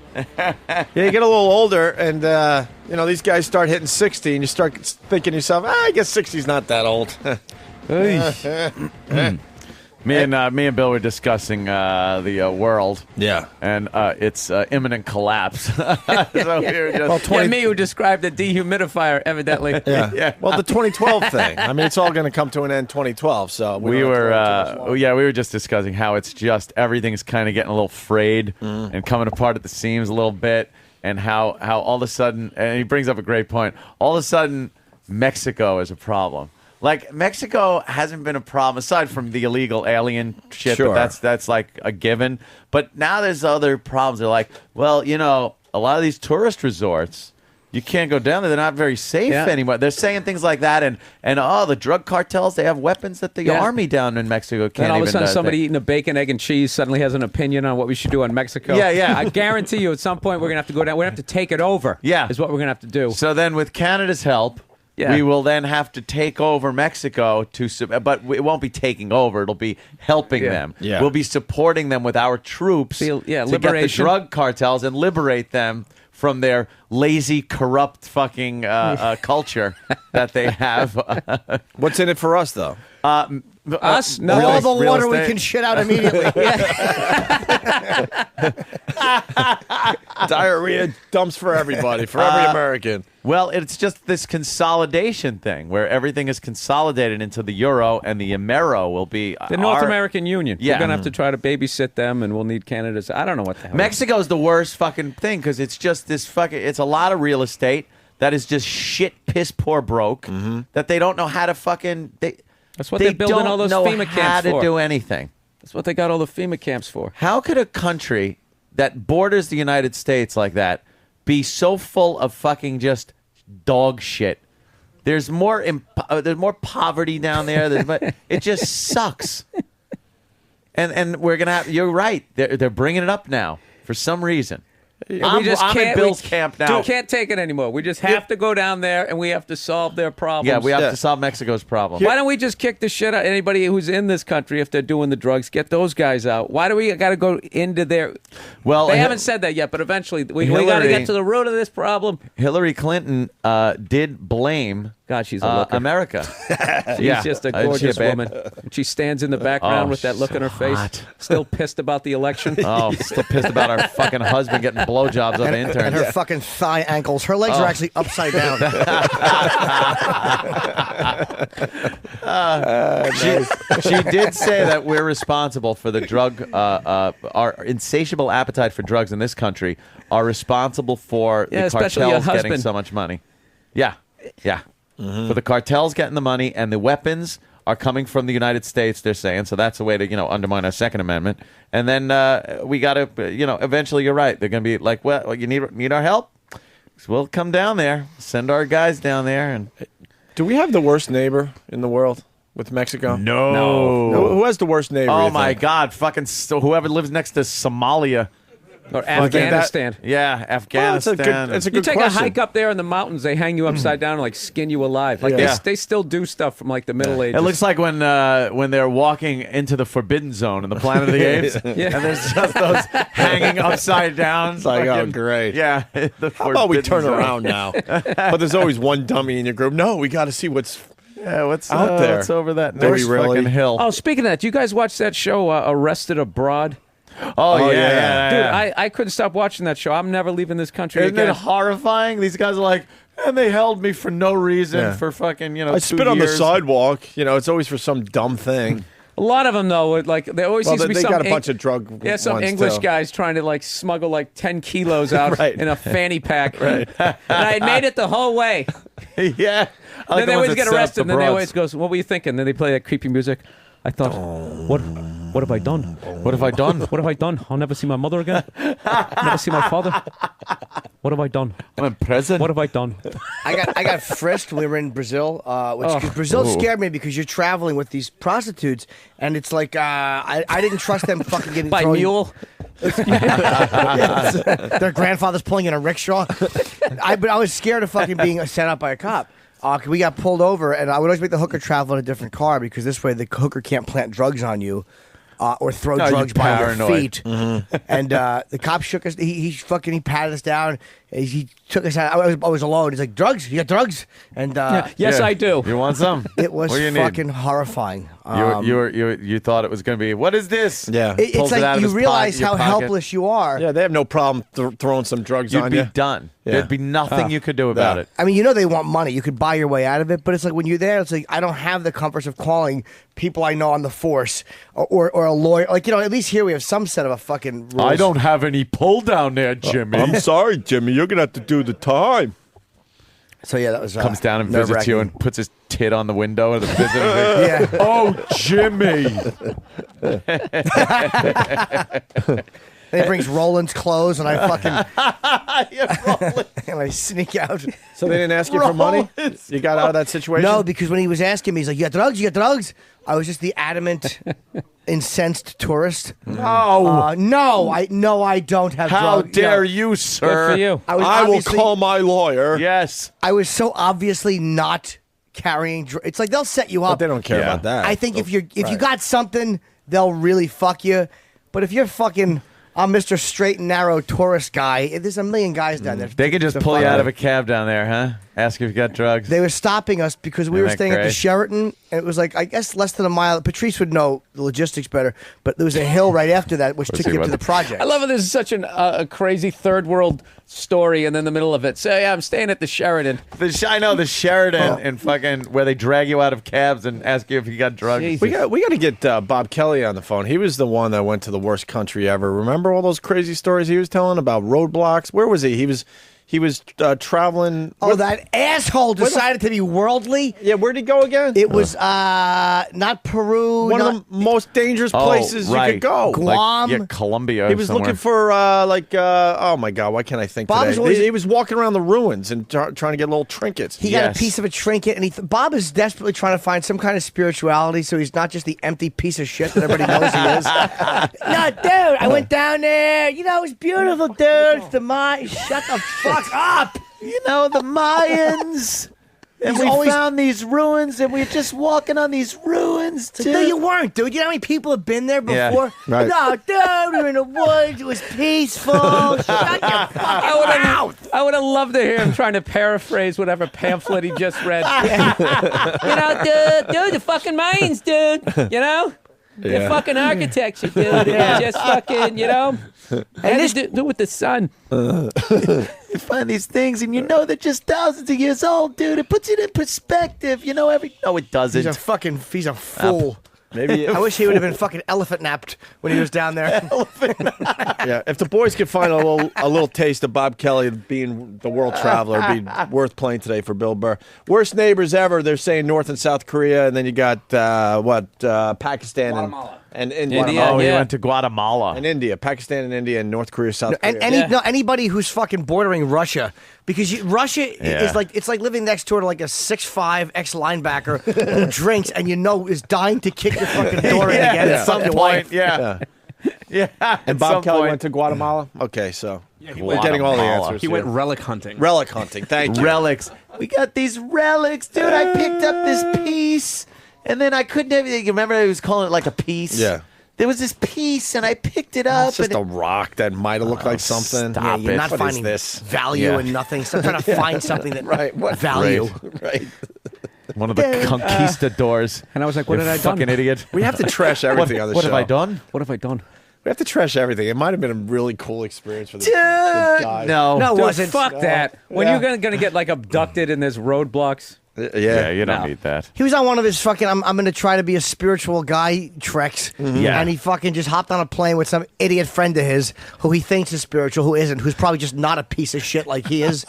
you get a little older, and these guys start hitting 60, and you start thinking to yourself, I guess 60's not that old. Me and Bill were discussing the world. Yeah. And its imminent collapse. So we were just, me who described the dehumidifier, evidently. Yeah. Well, the 2012 thing. I mean, it's all going to come to an end 2012. So we were just discussing how it's just everything's kind of getting a little frayed and coming apart at the seams a little bit, and how all of a sudden, and he brings up a great point. All of a sudden, Mexico is a problem. Like, Mexico hasn't been a problem, aside from the illegal alien shit, Sure. but that's like a given. But now there's other problems. They're like, well, a lot of these tourist resorts, you can't go down there. They're not very safe anymore. They're saying things like that. And the drug cartels, they have weapons that the army down in Mexico can't even... And all of a sudden, somebody eating a bacon, egg, and cheese suddenly has an opinion on what we should do in Mexico. Yeah. I guarantee you, at some point, we're going to have to go down. We're going to have to take it over. Yeah. Is what we're going to have to do. So then with Canada's help... Yeah. We will then have to take over Mexico but it won't be taking over. It'll be helping them. Yeah. We'll be supporting them with our troops to get the liberation. drug cartels and liberate them from their lazy, corrupt fucking culture that they have. What's in it for us, though? Us? No. All the real water we estate. can shit out immediately. Diarrhea dumps for everybody, for every American. Well, it's just this consolidation thing where everything is consolidated into the euro, and the Amero will be The North American Union. Yeah. We're going to have to try to babysit them, and we'll need Canada's. I don't know what the hell. Mexico's the worst fucking thing because it's just this fucking. It's a lot of real estate that is just shit, piss poor broke that they don't know how to fucking. That's what they're building all those FEMA know camps how to for. do anything. That's what they got all the FEMA camps for. How could a country that borders the United States like that be so full of fucking just dog shit? There's more poverty down there. It just sucks. And we're gonna have. You're right. They're bringing it up now for some reason. I'm in Bill's camp now. We can't take it anymore. We just have to go down there, and we have to solve their problems. Yeah, we have to solve Mexico's problem. Why don't we just kick the shit out of anybody who's in this country if they're doing the drugs? Get those guys out. Why do we got to go into their... Well, they haven't said that yet, but eventually we got to get to the root of this problem. Hillary Clinton did blame... God, she's a looker. America. She's just a gorgeous woman. And she stands in the background Oh, with that look so on her face. hot. Still pissed about the election. Oh, still pissed about our fucking husband getting blowjobs of interns. And her fucking thigh ankles. Her legs are actually upside down. She did say that we're responsible for the drug, our insatiable appetite for drugs in this country are responsible for the especially your cartels getting husband. so much money. Yeah. For the cartels getting the money, and the weapons are coming from the United States, they're saying. So that's a way to, undermine our Second Amendment. And then we got to, eventually you're right. They're going to be like, well, you need our help? So we'll come down there, send our guys down there. And do we have the worst neighbor in the world? with Mexico? No. Who has the worst neighbor? Oh you my think? God! Fucking whoever lives next to Somalia. Or Afghanistan. Yeah, Afghanistan. It's a You good take question. a hike up there in the mountains, they hang you upside down and like skin you alive. Like Yeah. they still do stuff from like the Middle Ages. It looks like when they're walking into the Forbidden Zone in the Planet of the Apes, Yeah. and there's just those hanging upside down. It's like, oh, fucking- great. Yeah. How about we turn around now? But there's always one dummy in your group. No, we got to see what's what's out there. What's over that Do we next really? fucking hill? Oh, speaking of that, do you guys watch that show, Arrested Abroad? Oh, yeah. Dude, I couldn't stop watching that show. I'm never leaving this country Isn't again. it horrifying? These guys are like, and they held me for no reason Yeah. for fucking, I 2 spit on the years. sidewalk. It's always for some dumb thing. A lot of them, though, like there always seems to be they some got a bunch of drug. yeah, some ones, English too. guys trying to like smuggle like 10 kilos out Right. in a fanny pack. Right. And I had made it the whole way. Yeah. And then they always get arrested, and then they always goes, "What were you thinking?" Then they play that creepy music. I thought, what have I done? What have I done? What have I done? I'll never see my mother again. Never see my father. What have I done? I'm in prison. What have I done? I got frisked when we were in Brazil, because Brazil scared me because you're traveling with these prostitutes, and it's like I didn't trust them fucking getting By thrown- mule? Their grandfather's pulling in a rickshaw. But I was scared of fucking being set up by a cop. We got pulled over, and I would always make the hooker travel in a different car because this way the hooker can't plant drugs on you. Or throw No, drugs you're by your paranoid. feet, and the cop shook us. He patted us down. He took us out. I was alone. He's like, "Drugs? You got drugs?" And Yes, I do. You want some? it was What do you need? fucking horrifying. You thought it was going to be, what is this? Yeah. It's Pulls it out like of you his realize your how pocket. helpless you are. Yeah, they have no problem throwing some drugs You'd on be you. done. Yeah. There'd be nothing you could do about it. I mean, they want money. You could buy your way out of it, but it's like when you're there, it's like I don't have the comforts of calling people I know on the force or a lawyer. Like, at least here we have some set of a fucking rules. I don't have any pull down there, Jimmy. I'm sorry, Jimmy. You're gonna have to do the time. So yeah, that was Comes down and visits you and puts his tit on the window of the visitor. Yeah. Oh, Jimmy. And he brings Roland's clothes, and I fucking and I sneak out. So they didn't ask you for money? You got out of that situation? No, because when he was asking me, he's like, "You got drugs? You got drugs?" I was just the adamant, incensed tourist. No. No, I don't have How drugs. dare you, sir? Good for you. I will call my lawyer. Yes. I was so obviously not carrying. It's like they'll set you up. But they don't care about that. I think if you got something, they'll really fuck you. But if you're fucking, I'm Mr. Straight and Narrow tourist guy. There's a million guys down there. They could just pull you out of a cab down there, huh? Ask if you got drugs. They were stopping us because we Isn't were that staying at the great? Sheraton, and it was like, I guess, less than a mile. Patrice would know the logistics better, but there was a hill right after that which took you to the project. I love it. This is such a crazy third world story, and then the middle of it. So yeah, I'm staying at the Sheridan. I know the Sheridan and fucking where they drag you out of cabs and ask you if you got drugs. Jesus. We got to get Bob Kelly on the phone. He was the one that went to the worst country ever. Remember all those crazy stories he was telling about roadblocks? Where was he? He was traveling. Oh, that asshole decided to be worldly. Yeah, where'd he go again? It was not Peru. One of the most dangerous places you could go. Guam. Like, Colombia. He was somewhere. looking for oh my God, why can't I think Bob today? is always- He was walking around the ruins and trying to get little trinkets. He got a piece of a trinket, and Bob is desperately trying to find some kind of spirituality, so he's not just the empty piece of shit that everybody knows he is. No, dude, I went down there. It was beautiful, dude. It's the Mayans. Shut the fuck up. The Mayans. And He's we always- found these ruins, and we're just walking on these ruins. It's like, no, you weren't, dude. You know how many people have been there before? Yeah, right. No, dude, we were in the woods. It was peaceful. Shut your fucking mouth. I would have loved to hear him trying to paraphrase whatever pamphlet he just read. Dude, the fucking Mayans, dude. The Yeah. fucking architecture, dude. Yeah. Just fucking, And this do with the sun. You find these things, and they're just thousands of years old, dude. It puts it in perspective. No, it doesn't. He's a fool. Maybe I wish he would have been fucking elephant napped when he was down there. Yeah, if the boys could find a little taste of Bob Kelly being the world traveler, it'd be worth playing today for Bill Burr. Worst neighbors ever. They're saying North and South Korea, and then you got Pakistan and India. Oh, he went to Guatemala and India, Pakistan and India, and North Korea, South Korea. Anybody who's fucking bordering Russia, because Russia is like it's like living next door to like a 6'5" ex-linebacker who drinks and is dying to kick your fucking door in again at some point. Yeah. And Bob Kelly went to Guatemala. Okay, so we're getting all the answers. He went relic hunting. Relic hunting. Thank you. Relics. We got these relics, dude. I picked up this piece, and then I couldn't have. You remember, I was calling it like a piece. Yeah. There was this piece, and I picked it up. It's just a rock that might have looked like something. Yeah, you're not What finding is this? value in nothing. Stop trying to find something that value. Right. One of the conquistadors. And I was like, what You did I done? fucking idiot. We have to trash everything on the What show. have I done? What have I done? We have to trash everything. It might have been a really cool experience for the Dude, guys. no. No, it Dude, wasn't. fuck that. When Yeah. you're gonna get like abducted and there's roadblocks. Yeah, you don't need that. He was on one of his fucking I'm going to try to be a spiritual guy treks. Yeah. And he fucking just hopped on a plane with some idiot friend of his who he thinks is spiritual, who isn't, who's probably just not a piece of shit like he is.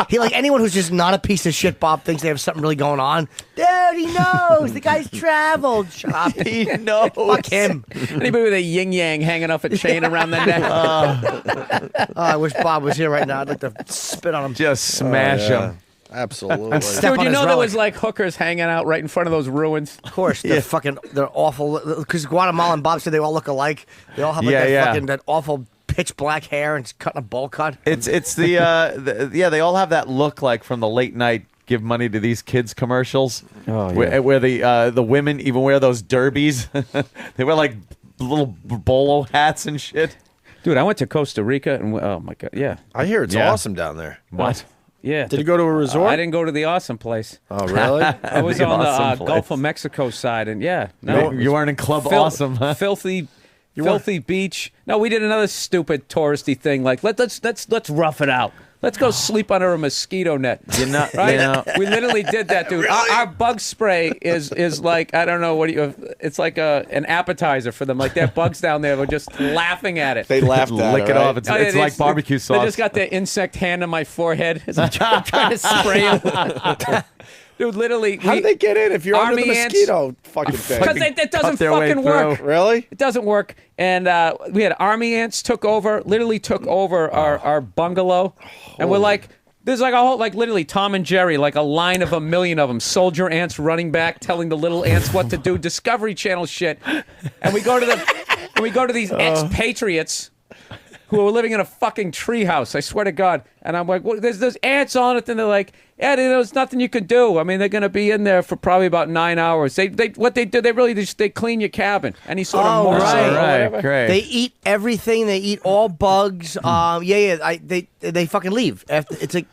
Anyone who's just not a piece of shit, Bob, thinks they have something really going on. Dude, he knows. The guy's traveled. Shut up. He knows. Fuck him. Anybody with a yin yang hanging off a chain around their neck. Oh, I wish Bob was here right now. I'd like to spit on him. Just smash him. Absolutely. Step Dude, on you his know there relic. was like hookers hanging out right in front of those ruins. Of course, they're awful. Because Guatemala and Bob said they all look alike. They all have like that awful pitch black hair and cutting a bowl cut. It's they all have that look like from the late night give money to these kids commercials. Oh, yeah. Where the women even wear those derbies. They wear like little bolo hats and shit. Dude, I went to Costa Rica and oh my god, yeah. I hear it's awesome down there. What? Yeah. Did you go to a resort? I didn't go to the awesome place. Oh, really? I was The on the awesome Gulf place. of Mexico side, and You weren't in Club Awesome, huh? Filthy beach. No, we did another stupid touristy thing. Like let's rough it out. Let's go sleep under a mosquito net. Right? We literally did that, dude. Our bug spray is like I don't know it's like an appetizer for them. Like they have bugs down there. We're just laughing at it. They laughed at Lick it off. It's like barbecue sauce. They just got their insect hand on my forehead as I'm trying to spray them. Dude, literally. How did they get in if you're under the mosquito fucking thing? Because it doesn't fucking work. Really? It doesn't work. And we had army ants took over our bungalow. And we're like, there's like a whole, like literally Tom and Jerry, like a line of 1,000,000 of them. Soldier ants running back, telling the little ants what to do. Discovery Channel shit. And we go to these expatriates who are living in a fucking treehouse. I swear to God. And I'm like, well, there's ants on it. And they're like, yeah, there's nothing you can do. I mean, they're going to be in there for probably about 9 hours. What they do, they clean your cabin. Any sort of morsel or whatever. Great. They eat everything. They eat all bugs. They fucking leave. It's like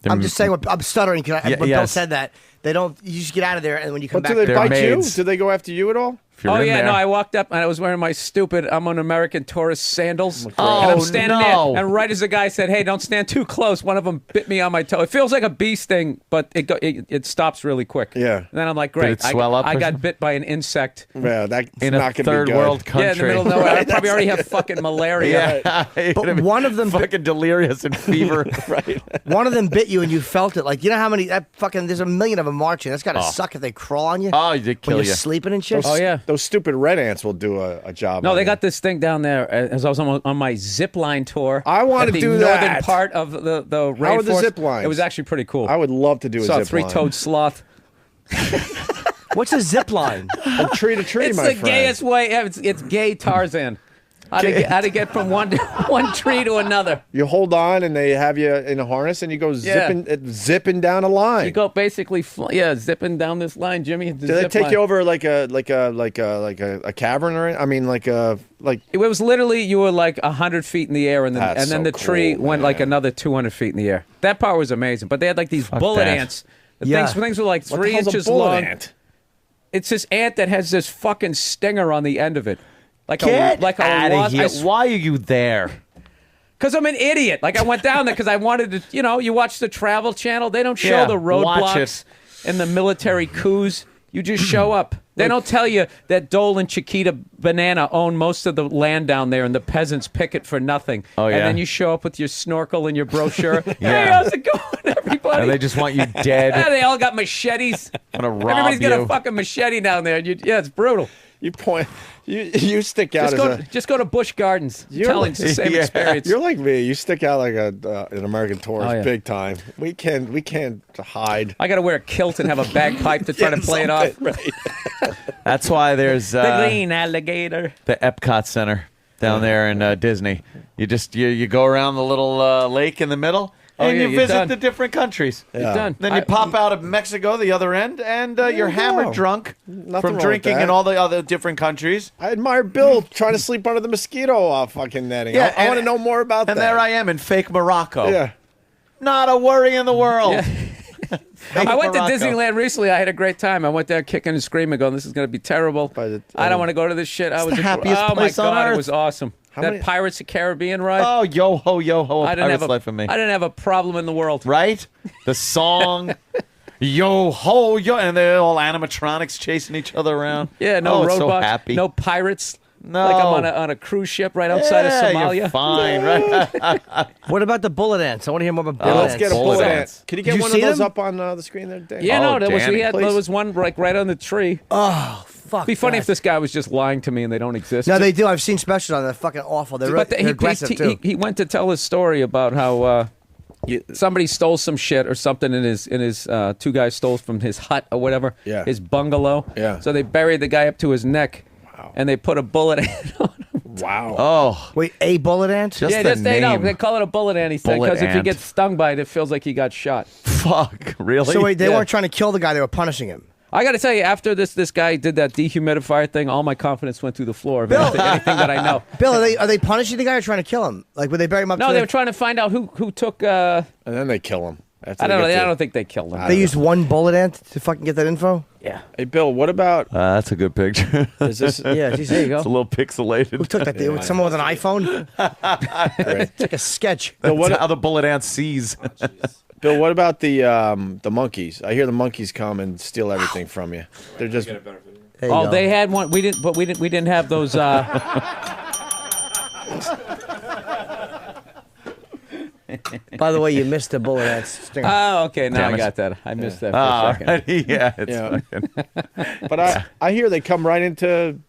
I'm just saying. I'm stuttering because when Bill said that. They don't. You just get out of there, and when you come back, do they bite you? maids. Do they go after you at all? Oh yeah, no. I walked up and I was wearing my stupid "I'm an American tourist" sandals, and I'm standing there. And right as the guy said, "Hey, don't stand too close," one of them bit me on my toe. It feels like a bee sting, but it stops really quick. Yeah. And then I'm like, great. Did it swell up I or got something? bit by an insect. Yeah, that's in not a going to be third good. world country. Yeah, in the middle of nowhere. I probably already have fucking malaria. Yeah, But one of them fucking delirious and fever. Right. one of them bit you, and you felt it. Like you know how many there's 1,000,000 of them marching. That's got to suck if they crawl on you. Oh, they kill when you. you're sleeping and shit. Those stupid red ants will do a job. No, on they you. got this thing down there. As I was on my zip line tour, I want at to the do northern that. part of the rainforest. How are the zip lines? It was actually pretty cool. I would love to do a Saw a zip line. three-toed sloth. What's a zip line? From tree to tree, It's my the friend. gayest way. It's gay Tarzan. How to get from one tree to another. You hold on, and they have you in a harness, and you go zipping down a line. You go basically, zipping down this line, Jimmy. Do they take you over like a cavern or? I mean, like. It was literally you were like 100 feet in the air, and then so the tree cool, went like another 200 feet in the air. That part was amazing. But they had like these bullet that. ants. Things were like What the 3 hell's a inches bullet long. ant? It's this ant that has this fucking stinger on the end of it, like Get a outta wasp. here. Why are you there? Because I'm an idiot. Like I went down there because I wanted to. You watch the Travel Channel. They don't show Yeah, the watch roadblocks and the military coups. You just show up. They don't tell you that Dole and Chiquita Banana own most of the land down there, and the peasants pick it for nothing. Oh, yeah. And then you show up with your snorkel and your brochure. Hey, Yeah. how's it going, everybody? And they just want you dead. Yeah, they all got machetes. Gonna rob Everybody's got you. a fucking machete down there. Yeah, it's brutal. You point. You stick out Just go to Busch Gardens. It's the same experience. You're like me. You stick out like an American tourist, Oh, yeah. big time. We can't hide. I got to wear a kilt and have a bagpipe to try to play it off. Right. That's why there's The green alligator. the Epcot Center down there in Disney. You go around the little lake in the middle, Oh, and yeah, you you're visit done. the different countries. You're done. Then you pop out of Mexico the other end, and you're hammered drunk Nothing from wrong with drinking that. in all the other different countries. I admire Bill trying to sleep under the mosquito fucking netting. Yeah, I want to know more about And that. there I am in fake Morocco. Yeah. Not a worry in the world. I went to Morocco. Disneyland recently. I had a great time. I went there kicking and screaming, going, "This is going to be terrible. I don't want to go to this shit." I was the happiest oh my place on god, earth. it was awesome. That many- Pirates of the Caribbean ride. Oh, yo ho, yo ho! I didn't have a Life of Me. I didn't have a problem in the world. Right? The song, yo ho, yo, and they're all animatronics chasing each other around. Yeah, no it's so roadblocks, happy. no pirates. No. Like I'm on a cruise ship right outside Yeah, of Somalia. you're fine, right? What about the bullet ants? I want to hear more about Yeah, bullet let's ants. get a bullet ant. ants. Can you get Did you one see of those them? up on the screen there, Dan? Yeah, no, there was Danny, there was one like right on the tree. Oh, fuck. Be funny that. if this guy was just lying to me and they don't exist. No, they do. I've seen specials on them. They're fucking awful. They're, But they're aggressive, too. he went to tell his story about how somebody stole some shit or something in his two guys stole from his hut or whatever. Yeah. His bungalow. Yeah. So they buried the guy up to his neck. Wow. And they put a bullet ant on him. Wow. Oh, Wait, a bullet ant? just yeah, the just they know name. they call it a bullet ant. He said Bullet because if he ant. gets stung by it, it feels like he got shot. Fuck, really? So wait, they Yeah. weren't trying to kill the guy. They were punishing him. I got to tell you, after this guy did that dehumidifier thing, all my confidence went through the floor of anything that I know. Bill, are they punishing the guy or trying to kill him? Like, would they bury him up No, to they the- were trying to find out who took. And then they kill him. I don't know. I don't think they killed him. They used one bullet ant to fucking get that info? Yeah. Hey, Bill, what about... That's a good picture. Is this... Yeah, geez, there you go. It's a little pixelated. Who took that? Someone with an iPhone? It's like a sketch. That's how the bullet ant sees. Bill, what about the monkeys? I hear the monkeys come and steal everything from you. They're just... There you Oh, go. they had one. We didn't, but we didn't have those. By the way, you missed the bullet ant stinger. Oh, okay. Now Damn I it. got that. I missed that for Ah, a second. right. Yeah, it's Yeah. fucking... But I hear they come right into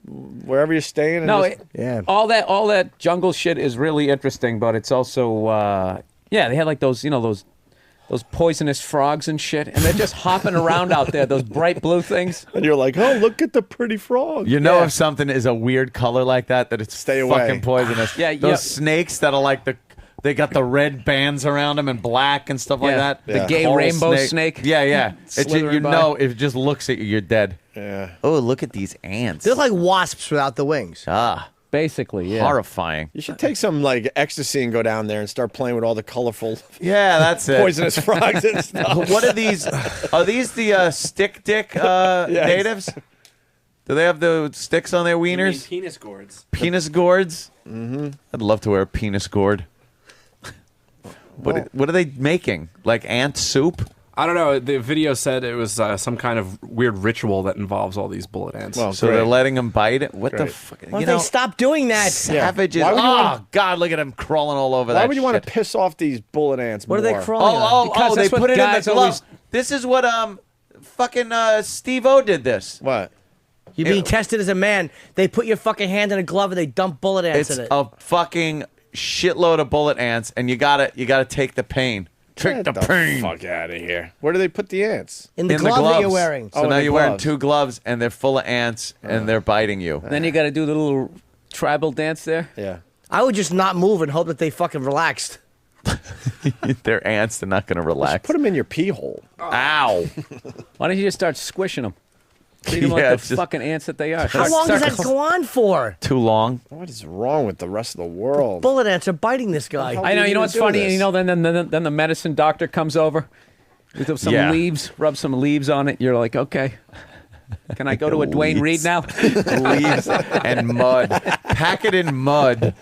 wherever you're staying. And No, just, Yeah. all that jungle shit is really interesting, but it's also yeah. They had like those those poisonous frogs and shit, and they're just hopping around out there. Those bright blue things. and you're like, oh, look at the pretty frog. You know if something is a weird color like that it's Stay fucking away. poisonous. Yeah, Those yeah. snakes that are like they got the red bands around them and black and stuff like Yeah, that. the gay Coral rainbow snake. Yeah, yeah. Slithering You by. know, if it just looks at you, you're dead. Yeah. Oh, look at these ants. They look like wasps without the wings. Basically, yeah. Horrifying. You should take some like ecstasy and go down there and start playing with all the colorful Yeah, that's it. poisonous frogs and stuff. What are these? Are these the stick dick natives? Do they have the sticks on their wieners? Penis gourds. Penis gourds? Mm-hmm. I'd love to wear a penis gourd. What are they making? Like ant soup? I don't know. The video said it was some kind of weird ritual that involves all these bullet ants. Well, So great. they're letting them bite it? What the Great. fuck? Why don't they stop doing that? Savages. Why would you Oh, wanna- God, look at them crawling all over Why that would you want shit. to piss off these bullet ants What are more? they crawling on? Because They that's what put it in the guys glove. always- This is what fucking Steve-O did this. What? You're being tested as a man. They put your fucking hand in a glove and they dump bullet ants It's in it. a fucking shitload of bullet ants, and you gotta take the pain. Take Get the pain. fuck out of here. Where do they put the ants? in the in glove the gloves that you're wearing. So Oh, in now the you're wearing gloves. 2 gloves, and they're full of ants, and they're biting you. Then you got to do the little tribal dance there. Yeah. I would just not move and hope that they fucking relaxed. They're ants. They're not gonna relax. Put them in your pee hole. Ow. Why don't you just start squishing them? Treat them Yeah, like it's the just- fucking ants that they are. How long does that go on for? Too long. What is wrong with the rest of the world? Bullet ants are biting this guy. How I know. do You know you what's do funny? this? You know, then the medicine doctor comes over with some Yeah. leaves, rub some leaves on it. You're like, okay, can I go to a Dwayne Reed now? Leaves and mud. Pack it in mud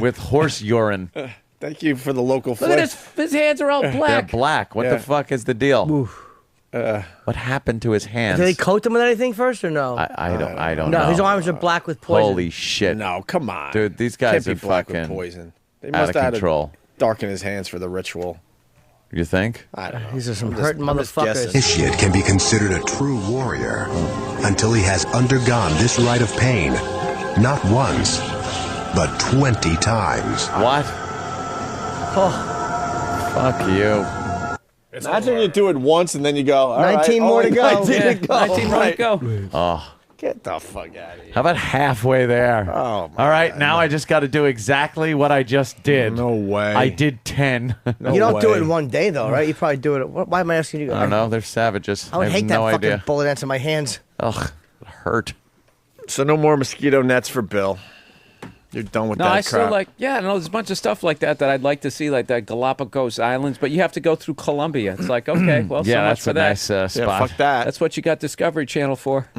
with horse urine. Thank you for the local Look at flavor. his hands are all black. They're black. What Yeah. the fuck is the deal? What happened to his hands? Did they coat him with anything first or no? I don't know. No, his arms are black with poison. Holy shit! No, come on, dude. These guys Can't are be black fucking with poison. They out must of have had to control. darken his hands for the ritual. You think? I don't know. These are some I'm just- hurting I'm just motherfuckers. guessing. Initiate can be considered a true warrior until he has undergone this rite of pain, not once, but 20 times. What? Oh. Fuck you. Imagine you do it once and then you go, all right, 19 more to go. 19 to go. 19 more to go. Oh. Get the fuck out of here. How about halfway there? Oh, all right, now I just got to do exactly what I just did. No way. I did 10. You don't do it in one day, though, right? You probably do it. Why am I asking you? I don't know. They're savages. I would have hate that no fucking idea. bullet ants in my hands. Ugh, it hurt. So no more mosquito nets for Bill. You're done with No, that I crap. still like. Yeah, no, there's a bunch of stuff like that I'd like to see, like that Galapagos Islands. But you have to go through Colombia. It's like, okay, well, so Yeah, much that's for a that. nice spot. Yeah, fuck that. That's what you got Discovery Channel for.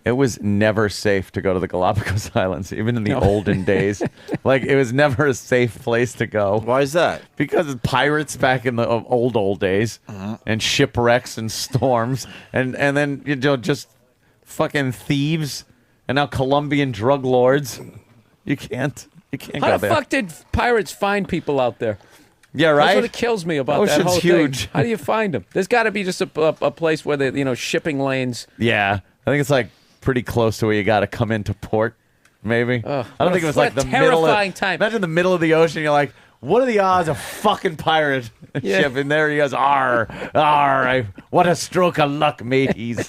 It was never safe to go to the Galapagos Islands, even in the No. olden days. Like, it was never a safe place to go. Why is that? Because of pirates back in the old days, and shipwrecks and storms, and then just fucking thieves, and now Colombian drug lords. You can't How go the there. fuck did pirates find people out there? Yeah, right. That's what kills me about that Ocean's whole huge. thing. How do you find them? There's got to be just a place where the shipping lanes. Yeah, I think it's like pretty close to where you got to come into port. Maybe. I what don't a- think it was what like a the middle. terrifying Of, time. Imagine the middle of the ocean. You're like, what are the odds of fucking pirate Yeah. ship? And there he goes, arr, what a stroke of luck, mateys.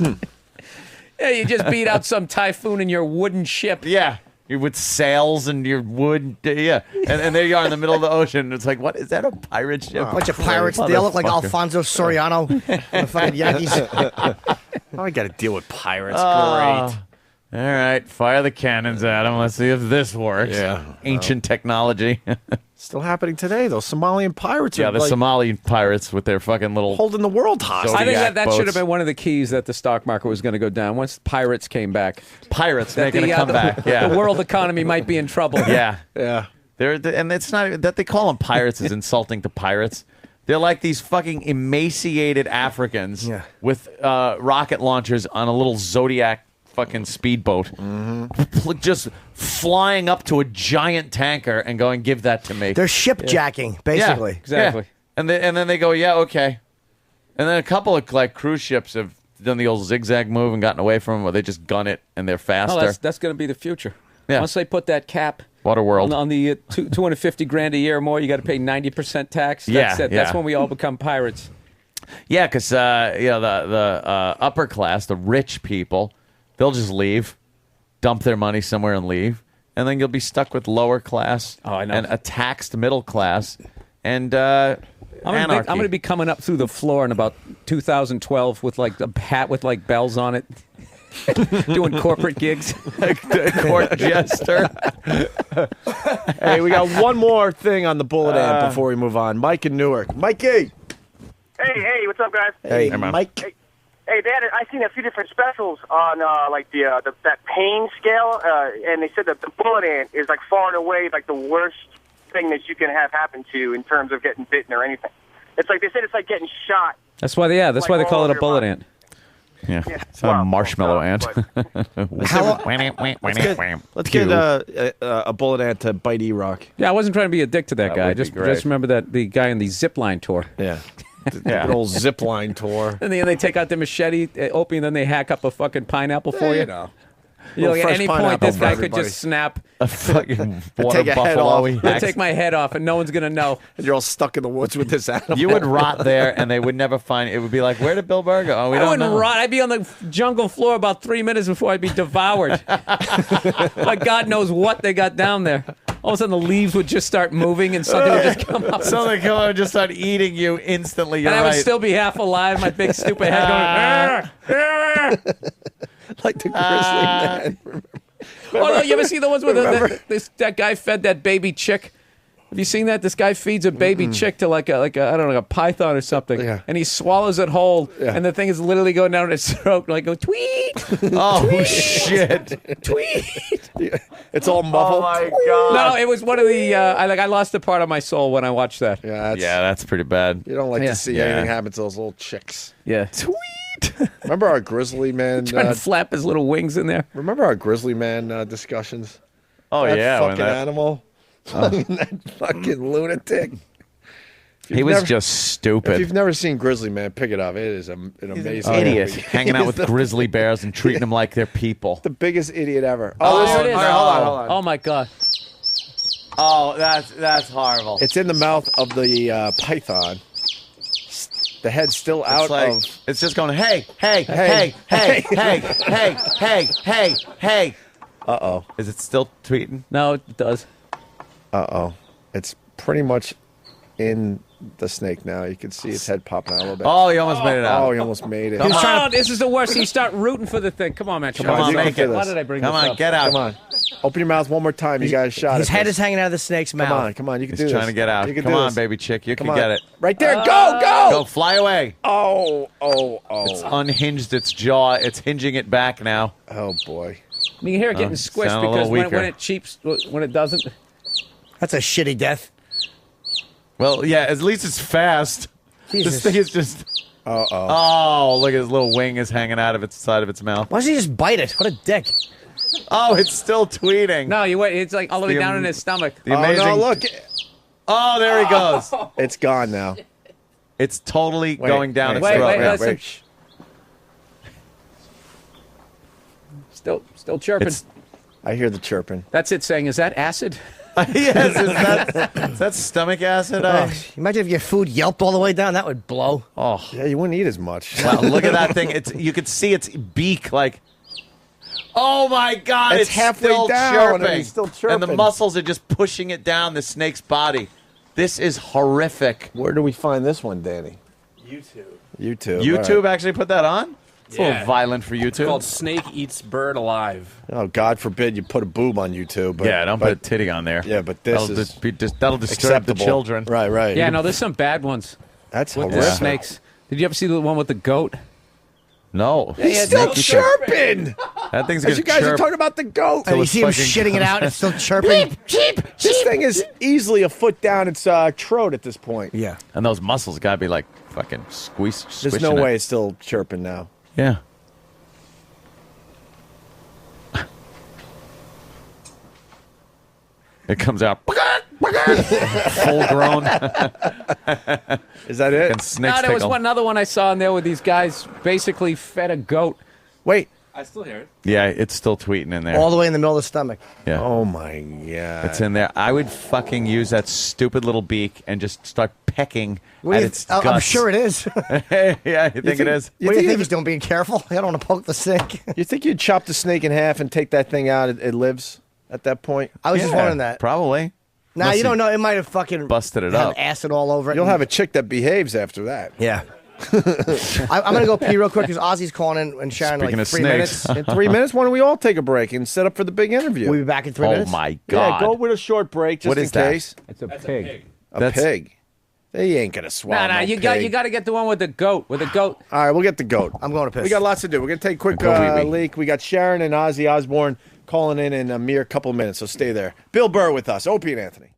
Yeah, you just beat out some typhoon in your wooden ship. Yeah. You're with sails and your wood, yeah, and there you are in the middle of the ocean. It's like, what is that? A pirate ship? Bunch of pirates. They all look like Motherfucker. Alfonso Soriano. The fucking Yankees. Now I got to deal with pirates. Oh. Great. All right, fire the cannons at them. Let's see if this works. Yeah. Ancient technology. Still happening today, though. Somalian pirates Yeah, are the like Somali pirates with their fucking little holding the world hostage. I think Zodiac that should have boats. been one of the keys that the stock market was going to go down once pirates came back. Pirates That making a comeback. Yeah, the world economy might be in trouble. yeah, Yeah. and it's not that they call them pirates is insulting to pirates. They're like these fucking emaciated Africans with rocket launchers on a little Zodiac fucking speedboat, just flying up to a giant tanker and going, "Give that to me." They're shipjacking, basically. Yeah, Exactly. yeah. And then they go, "Yeah, okay." And then a couple of like cruise ships have done the old zigzag move and gotten away from them, where they just gun it and they're faster. No, that's going to be the future. Yeah. Once they put that cap Waterworld. on the 250 grand a year or more, you got to pay 90% tax. That's Yeah, it. That's yeah. when we all become pirates. Yeah, because the upper class, the rich people, they'll just leave, dump their money somewhere and leave, and then you'll be stuck with lower class and a taxed middle class and anarchy. I'm going to be coming up through the floor in about 2012 with like a hat with like bells on it, doing corporate gigs. Court jester. Hey, we got one more thing on the bullet ant before we move on. Mike in Newark. Mikey. Hey, what's up, guys? Hey, Mike. Hey, Dad, I've seen a few different specials on like that pain scale, and they said that the bullet ant is like far and away like the worst thing that you can have happen to in terms of getting bitten or anything. It's like they said it's like getting shot. That's why they call it a bullet ant. Yeah, it's a marshmallow ant. Let's get a bullet ant to bite E-Rock. Yeah, I wasn't trying to be a dick to that That guy. would be Just great. remember that the guy on the zip line tour. Yeah. Good old zip line tour. And then they take out the machete, Opie, and then they hack up a fucking pineapple for you. You know. You know, Little at fresh any point, pineapple this for guy everybody. could just snap. A fucking water Take a head buffalo. off. he He'll hacks. take my head off, and no one's gonna know. And you're all stuck in the woods with this animal. You would rot there, and they would never find. It would be like, where did Bill Burr go? Oh, we I don't wouldn't know. rot. I'd be on the jungle floor about 3 minutes before I'd be devoured. Like God knows what they got down there. All of a sudden, the leaves would just start moving, and something would just come up. Something come out and just start eating you instantly. You're and I right. would still be half alive. My big stupid head going. "Arr, arr." like the grizzly man. Oh no! You ever see the ones where that guy fed that baby chick Have you seen that? This guy feeds a baby chick to like a I don't know, like a python or something, and he swallows it whole, and the thing is literally going down his throat, like go tweet. Oh tweet, shit! Tweet. It's all muffled. Oh my god! No, it was one of the. I lost a part of my soul when I watched that. Yeah, that's pretty bad. You don't like to see anything happen to those little chicks. Yeah. Tweet. Remember our grizzly man trying to flap his little wings in there? Remember our grizzly man discussions? Oh that yeah, fucking animal. That fucking lunatic. He was just stupid. If you've never seen Grizzly Man, pick it up. It is an amazing idiot. movie. Hanging out with grizzly bears and treating them like they're people. The biggest idiot ever. Oh, listen, there it is. all right, hold on. Oh my god. Oh, that's horrible. It's in the mouth of the python. The head's still out of. It's just going, hey, hey, hey, hey, hey, hey, hey, hey, hey. Uh-oh. Is it still tweeting? No, it does. Uh-oh. It's pretty much in the snake now. You can see its head popping out a little bit. Oh, he almost made it out. Oh, he almost made it. This is the worst. You start rooting for the thing. Come on, man. Come on, Sean. make it. Why did I bring Come this on, up? get out. Come on. Open your mouth one more time. You got a shot. His at head this. is hanging out of the snake's mouth. Come on. You can He's do this. trying to get out. You can Come do on, this. baby chick. You Come can on. get it. Right there. Go. Go, fly away. Oh. It's unhinged its jaw. It's hinging it back now. Oh, boy. You can hear it getting squished sound a because little when weaker. it cheaps, when it doesn't. That's a shitty death. Well, yeah, at least it's fast. Jesus. This thing is just... Uh-oh. Oh, look at his little wing is hanging out of its side of its mouth. Why doesn't he just bite it? What a dick. Oh, it's still tweeting. No, you wait. It's like all the way The down am- in his stomach. The amazing... Oh, no, look. Oh, there he goes. It's gone now. It's totally going down its wait, throat. wait, listen. Still chirping. I hear the chirping. That's it saying, is that acid? Yes, is that stomach acid? Imagine if your food yelped all the way down. That would blow. Oh, yeah, you wouldn't eat as much. Wow, look at that thing. You could see its beak like... Oh, my God. It's halfway still down, chirping. and it's still And the chirping. muscles are just pushing it down the snake's body. This is horrific. Where do we find this one, Danny? YouTube. YouTube all right. actually put that on? It's a Yeah. little violent for YouTube. It's called Snake Eats Bird Alive. Oh, God forbid you put a boob on YouTube. But, Yeah, don't put a titty on there. Yeah, but this that'll is that'll disturb acceptable. the children. Right, right. Yeah, no, there's some bad ones. That's with the horrific. snakes. Did you ever see the one with the goat? No. He's still chirping. That thing's As gonna you guys are chirp talking about the goat. till you it's see him fucking shitting it gone. out. It's still chirping. This thing is easily a foot down its throat at this point. Yeah. And those muscles gotta be like fucking squeeze. There's no way it's still chirping now. Yeah. It comes out full grown. Is that it? And snakes No, there was tickle. another one I saw in there where these guys basically fed a goat. Wait. I still hear it. Yeah, it's still tweeting in there. All the way in the middle of the stomach. Yeah. Oh, my God. It's in there. I would fucking use that stupid little beak and just start pecking What at do you- its I'm guts. sure it is. Yeah, you think it is? What do you think he's doing? Being careful? I don't want to poke the snake. You think you'd chop the snake in half and take that thing out? It lives at that point? I was just Yeah, wondering that. Probably. Nah, Unless you don't know. It might have fucking busted it had up. acid all over it. You'll and- have a chick that behaves after that. Yeah. I'm going to go pee real quick because Ozzy's calling in and Sharon Speaking like of 3 snakes. minutes. In 3 minutes, why don't we all take a break and set up for the big interview? We'll be back in 3 Oh minutes. my God. Yeah, go with a short break just What in is that? case. It's a pig. A That's- pig. They ain't gonna swallow. Nah, no you pig. got to get the one with the goat. With the goat. All right, we'll get the goat. I'm going to piss. We got lots to do. We're gonna take a quick Go wee-wee. leak. We got Sharon and Ozzy Osbourne calling in a mere couple of minutes, so stay there. Bill Burr with us. Opie and Anthony.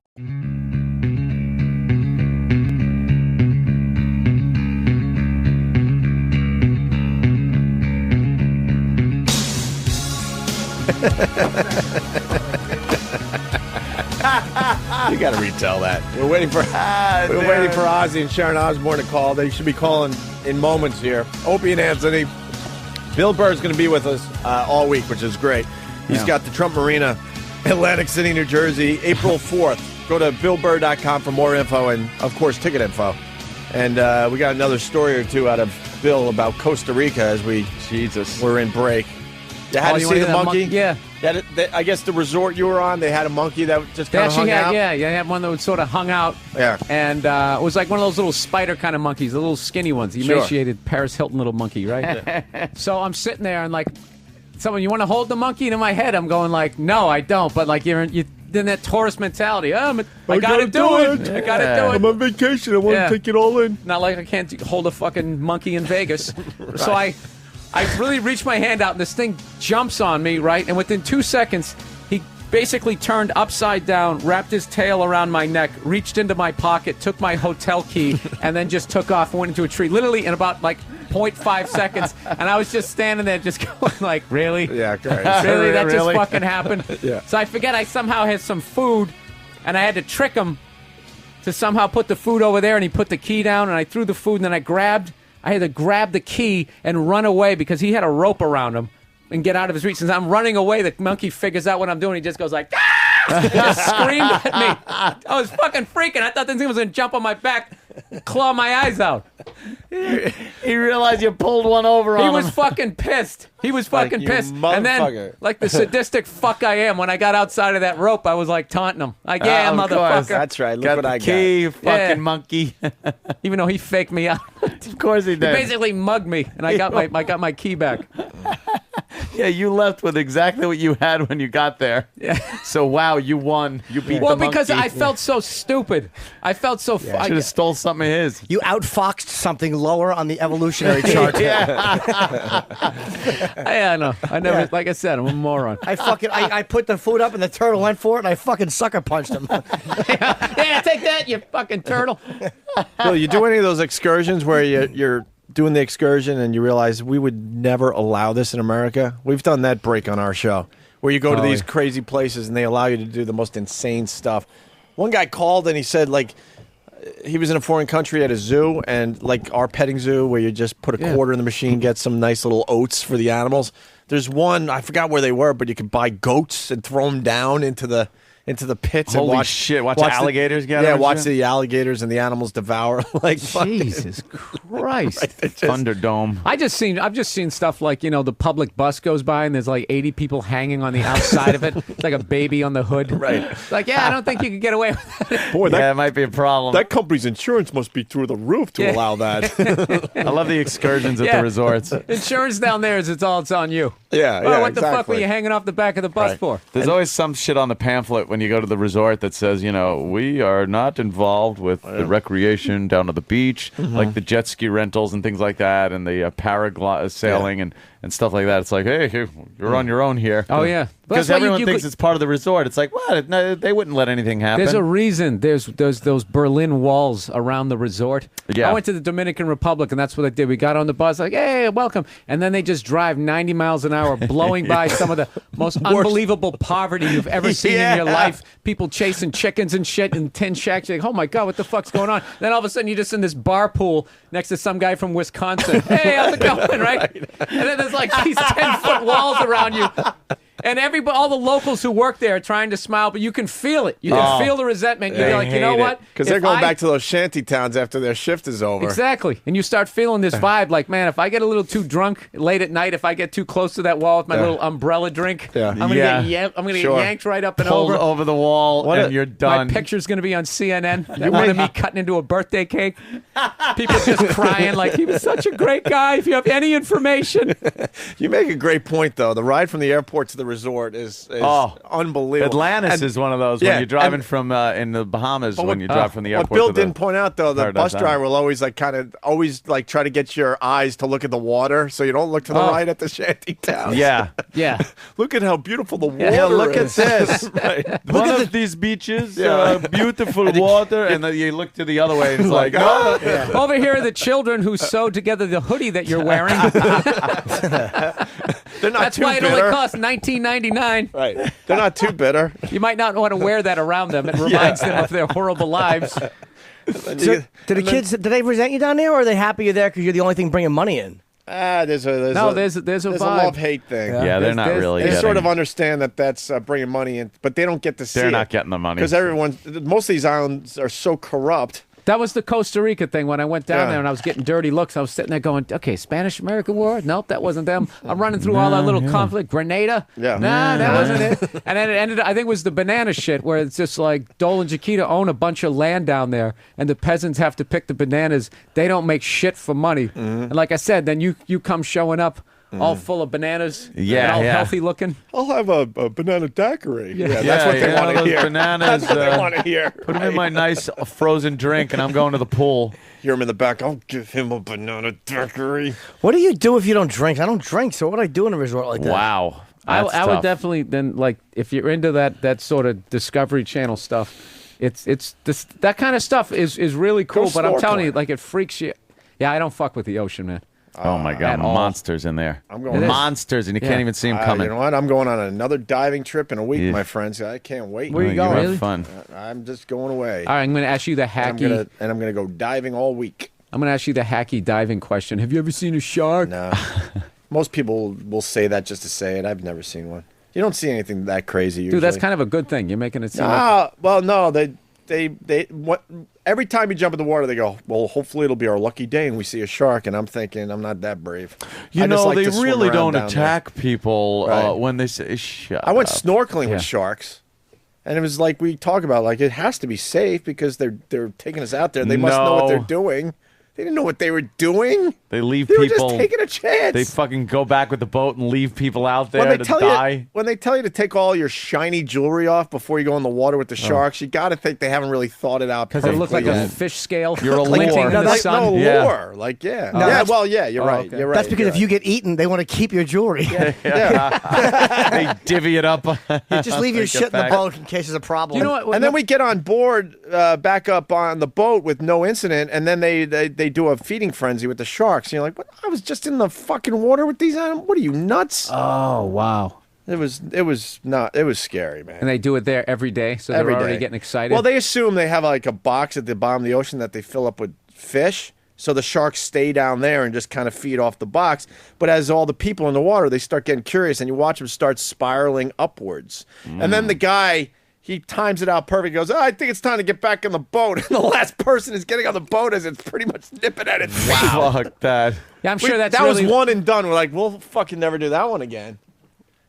You got to retell that. We're waiting for Ozzy and Sharon Osbourne to call. They should be calling in moments here. Opie and Anthony. Bill Burr is going to be with us all week, which is great. He's got the Trump Marina, Atlantic City, New Jersey, April 4th. Go to BillBurr.com for more info and, of course, ticket info. And we got another story or two out of Bill about Costa Rica as we're in break. You had to you see wanna the hear that monkey? Yeah. I guess the resort you were on, they had a monkey that just They kind of hung actually had, out. yeah, they had one that would sort of hung out. Yeah. And it was like one of those little spider kind of monkeys, the little skinny ones, the Sure. emaciated Paris Hilton little monkey, right? So I'm sitting there and like, someone, you want to hold the monkey? And in my head, I'm going like, no, I don't. But like, you in that tourist mentality. I got to do it. I got to do it. I'm on vacation. I want to take it all in. Not like I can't hold a fucking monkey in Vegas. So I really reached my hand out, and this thing jumps on me, right? And within 2 seconds, he basically turned upside down, wrapped his tail around my neck, reached into my pocket, took my hotel key, and then just took off and went into a tree. Literally in about 0.5 seconds. And I was just standing there just going like, really? Yeah, great. Really? That just fucking happened? Yeah. So I forget I somehow had some food, and I had to trick him to somehow put the food over there, and he put the key down, and I threw the food, and then I had to grab the key and run away because he had a rope around him and get out of his reach. Since I'm running away, the monkey figures out what I'm doing. He just goes like, ah! He just screamed at me. I was fucking freaking. I thought this thing was going to jump on my back, claw my eyes out. He realized you pulled one over on him. He was fucking pissed. He was fucking pissed. And then, like the sadistic fuck I am, when I got outside of that rope, I was like taunting him. Like, yeah, motherfucker. That's right. Look Got what the I key, got. fucking monkey. Even though he faked me out. Of course he He did. basically mugged me, and I got my key back. Yeah, you left with exactly what you had when you got there. Yeah. So, wow, you won. You beat the monkey. Well, because I felt so stupid. I felt so... Should have stole something of his. You outfoxed something lower on the evolutionary chart. Yeah, I know. I never... Like I said, I'm a moron. I put the food up and the turtle went for it and I fucking sucker punched him. Yeah, take that, you fucking turtle. Bill, you do any of those excursions where you're doing the excursion and you realize we would never allow this in America? We've done that break on our show where you go to these crazy places and they allow you to do the most insane stuff. One guy called and he said, like, he was in a foreign country at a zoo, and like our petting zoo where you just put a quarter in the machine, get some nice little oats for the animals. There's one, I forgot where they were, but you could buy goats and throw them down into the pits. Holy and watch shit, watch the alligators get Yeah, them? watch the alligators and the animals devour. Like Jesus Christ. Thunderdome. I've just seen stuff like, the public bus goes by and there's like 80 people hanging on the outside of it. It's like a baby on the hood. Right. It's like, I don't think you could get away with that. Boy, that might be a problem. That company's insurance must be through the roof to allow that. I love the excursions at the resorts. Insurance down there is it's on you. Yeah, Oh, what the fuck were you hanging off the back of the bus for? There's always some shit on the pamphlet when you go to the resort that says, we are not involved with the recreation down to the beach, like the jet ski rentals and things like that, and the parasailing and stuff like that. It's like, hey, you're on your own here. Oh, yeah. Because everyone thinks it's part of the resort. It's like, what? No, they wouldn't let anything happen. There's a reason. There's those Berlin walls around the resort. Yeah. I went to the Dominican Republic, and that's what I did. We got on the bus, like, hey, welcome. And then they just drive 90 miles an hour, blowing by some of the most unbelievable poverty you've ever seen in your life. People chasing chickens and shit in tin shacks. You're like, oh, my God, what the fuck's going on? Then all of a sudden, you're just in this bar pool next to some guy from Wisconsin. Hey, how's it going, right? And then there's like these 10-foot walls around you. And all the locals who work there are trying to smile, but you can feel it. You can feel the resentment. You're like, you know what? Because they're going back to those shanty towns after their shift is over. Exactly. And you start feeling this vibe like, man, if I get a little too drunk late at night, if I get too close to that wall with my little umbrella drink, I'm going to get yanked right up and pulled over the wall, and you're done. My picture's going to be on CNN. That one of me cutting into a birthday cake. People just crying like, he was such a great guy. If you have any information. You make a great point, though. The ride from the airport to the resort is unbelievable. Atlantis is one of those when you're driving from in the Bahamas when you drive from the airport. What Bill to the didn't point out, though, the bus driver will always try to get your eyes to look at the water, so you don't look to the right at the shanty town. Yeah. Look at how beautiful the water Yeah, look is. at this. One of these beaches, beautiful water, and then you look to the other way, and it's like, oh. Over here are the children who sewed together the hoodie that you're wearing. They're not That's too why it bitter. only costs $19.99. Right. They're not too bitter. You might not want to wear that around them. It reminds them of their horrible lives. So, do the kids, do they resent you down there, or are they happy you're there because you're the only thing bringing money in? There's a vibe. love-hate thing. Yeah, they're not really They getting sort of understand that that's bringing money in, but they don't get to see They're it. not getting the money. Because most of these islands are so corrupt. That was the Costa Rica thing when I went down Yeah. there and I was getting dirty looks. I was sitting there going, okay, Spanish-American War? Nope, that wasn't them. I'm running through all that little conflict. Grenada? Yeah. Nah, that wasn't it. And then it ended, I think it was the banana shit where it's just like Dole and Chiquita own a bunch of land down there and the peasants have to pick the bananas. They don't make shit for money. And like I said, then you come showing up all full of bananas, Yeah, and all yeah. healthy looking. I'll have a banana daiquiri. Yeah. that's what they want to those hear. Bananas, That's what they want to hear. Put them in my nice frozen drink, and I'm going to the pool. Hear him in the back. I'll give him a banana daiquiri. What do you do if you don't drink? I don't drink, so what do I do in a resort like that? Wow. I That's would tough. definitely then like if you're into that sort of Discovery Channel stuff, it's this that kind of stuff is really cool. But I'm telling you, like it freaks you. Yeah, I don't fuck with the ocean, man. Oh my God, At all. monsters in there. I'm going monsters, and you can't even see them coming. You know what? I'm going on another diving trip in a week, Yeah. my friends. I can't wait. Where you going? have Really? fun. I'm just going away. All right, I'm going to ask you the hacky. I'm gonna go diving all week. I'm going to ask you the hacky diving question. Have you ever seen a shark? No. Most people will say that just to say it. I've never seen one. You don't see anything that crazy usually. Dude, that's kind of a good thing. You're making it seem. like... Ah, well, no, what? Every time you jump in the water, they go, well, hopefully it'll be our lucky day and we see a shark. And I'm thinking, I'm not that brave. You I just know, like they to swim really around don't down there. attack people Right. when they say, shut I went up." snorkeling Yeah. with sharks. And it was like we talk about, like it has to be safe because they're taking us out there. They must know what they're No. doing. They didn't know what they were doing. They leave They were people. just taking a chance. They fucking go back with the boat and leave people out there to tell die. you when they tell you to take all your shiny jewelry off before you go in the water with the sharks, you got to think they haven't really thought it out. Because it looked like perfectly a yet. fish scale. You're a glinting lure. in No, the that's sun. no Yeah. lure. Like, yeah. No, yeah, that's- well, yeah, you're Oh, right. okay. You're right. That's because you're if right. you get eaten, they want to keep your jewelry. They divvy it up. You just leave your Get shit in the back. boat in case there's a problem. You know what? And then we get on board, back up on the boat with no incident, and then they do a feeding frenzy with the sharks. And you're like, what? I was just in the fucking water with these animals. What are you, nuts? Oh wow! It was scary, man. And they do it there every day, so they're Every already day. getting excited. Well, they assume they have like a box at the bottom of the ocean that they fill up with fish. So the sharks stay down there and just kind of feed off the box. But as all the people in the water, they start getting curious, and you watch them start spiraling upwards. And then the guy, he times it out perfect. He goes, I think it's time to get back in the boat. And the last person is getting on the boat as it's pretty much nipping at its feet. Fuck that. yeah, I'm sure that's that really... was one and done. We're like, we'll fucking never do that one again.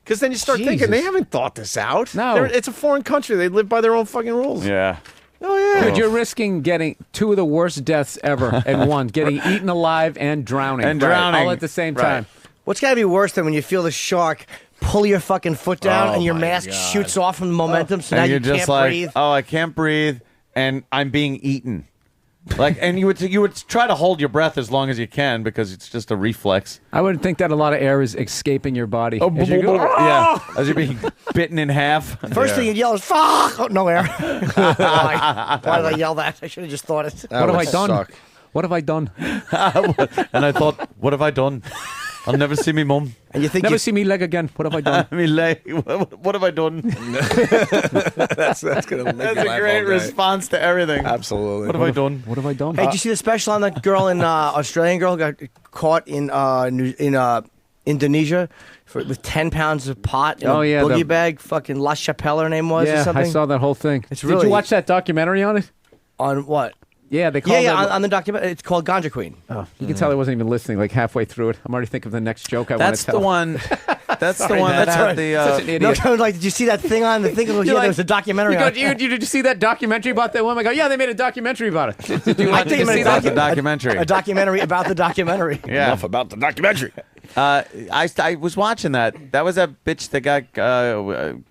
Because then you start thinking, they haven't thought this out. No. It's a foreign country. They live by their own fucking rules. Yeah. Oh, yeah. Dude, you're risking getting two of the worst deaths ever in one: getting eaten alive and drowning. And drowning. all at the same Right. time. What's got to be worse than when you feel the shark pull your fucking foot down Oh, and your my mask God. shoots off from the momentum, so now And you you're just can't like, breathe? oh, I can't breathe, and I'm being eaten. Like, and you would try to hold your breath as long as you can because it's just a reflex. I would think that a lot of air is escaping your body. Oh, as you go, yeah, as you're being bitten in half. First thing you yell is "fuck!" Oh, no air. Why did I yell that? I should have just thought it. That What have I would done? suck. What have I done? And I thought, what have I done? I'll never see me mum. And you think Never you see me leg again. What have I done? I mean, like, what have I done? That's gonna make That's a great response to everything. Absolutely. What have I done? What have I done? Hey, did you see the special on that girl in Australian girl who got caught in Indonesia with 10 pounds of pot in Oh, a yeah, boogie the- bag? Fucking La Chapelle, her name was, or Yeah, something. I saw that whole thing. It's Did really- you watch that documentary on it? On what? Yeah, they called Yeah, it. on the documentary. It's called Ganja Queen. Oh, you can tell I wasn't even listening. Like halfway through it, I'm already thinking of the next joke I want That's to tell. the one. That's the Sorry, one man. that had the. Such an No, idiot. I was like, did you see that thing on the thing? Goes, yeah, You're there was a documentary You, on go, you did you see that documentary about that woman? I go, yeah, they made a documentary about it. Did you, I did think you it see made that? the documentary. A documentary about the documentary. Yeah. Enough about the documentary. I was watching that. That was that bitch that got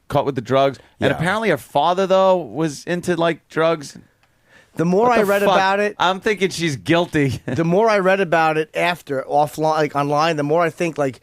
caught with the drugs. And Yeah. apparently her father, though, was into, like, drugs. The more What I the read fuck? about it, I'm thinking she's guilty. the more I read about it after offline, like online, the more I think like,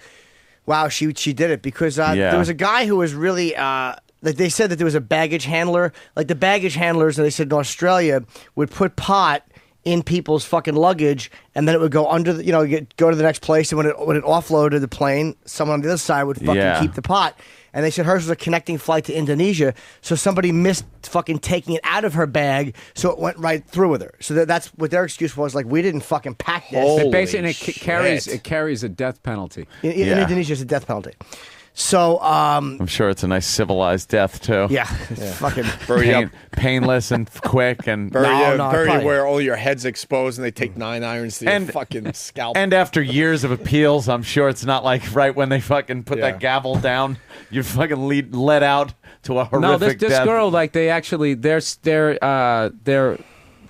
wow, she did it because Yeah. there was a guy who was really like they said that there was a baggage handler, like the baggage handlers that they said in Australia would put pot in people's fucking luggage, and then it would go under the, go to the next place, and when it offloaded the plane, someone on the other side would fucking Yeah. keep the pot. And they said hers was a connecting flight to Indonesia, so somebody missed fucking taking it out of her bag, so it went right through with her. So that's what their excuse was. Like, we didn't fucking pack this. Holy It basically shit. carries a death penalty. In Yeah. Indonesia, it's a death penalty. So, I'm sure it's a nice civilized death, too. yeah, it's fucking. Painless and quick. And Bury No, you, no, bury you probably- where all your head's exposed and they take 9 irons to your And- fucking scalp. And after years of appeals, I'm sure it's not like right when they fucking put Yeah. that gavel down, you're fucking let out to a horrific No, this death. girl, like they actually, they're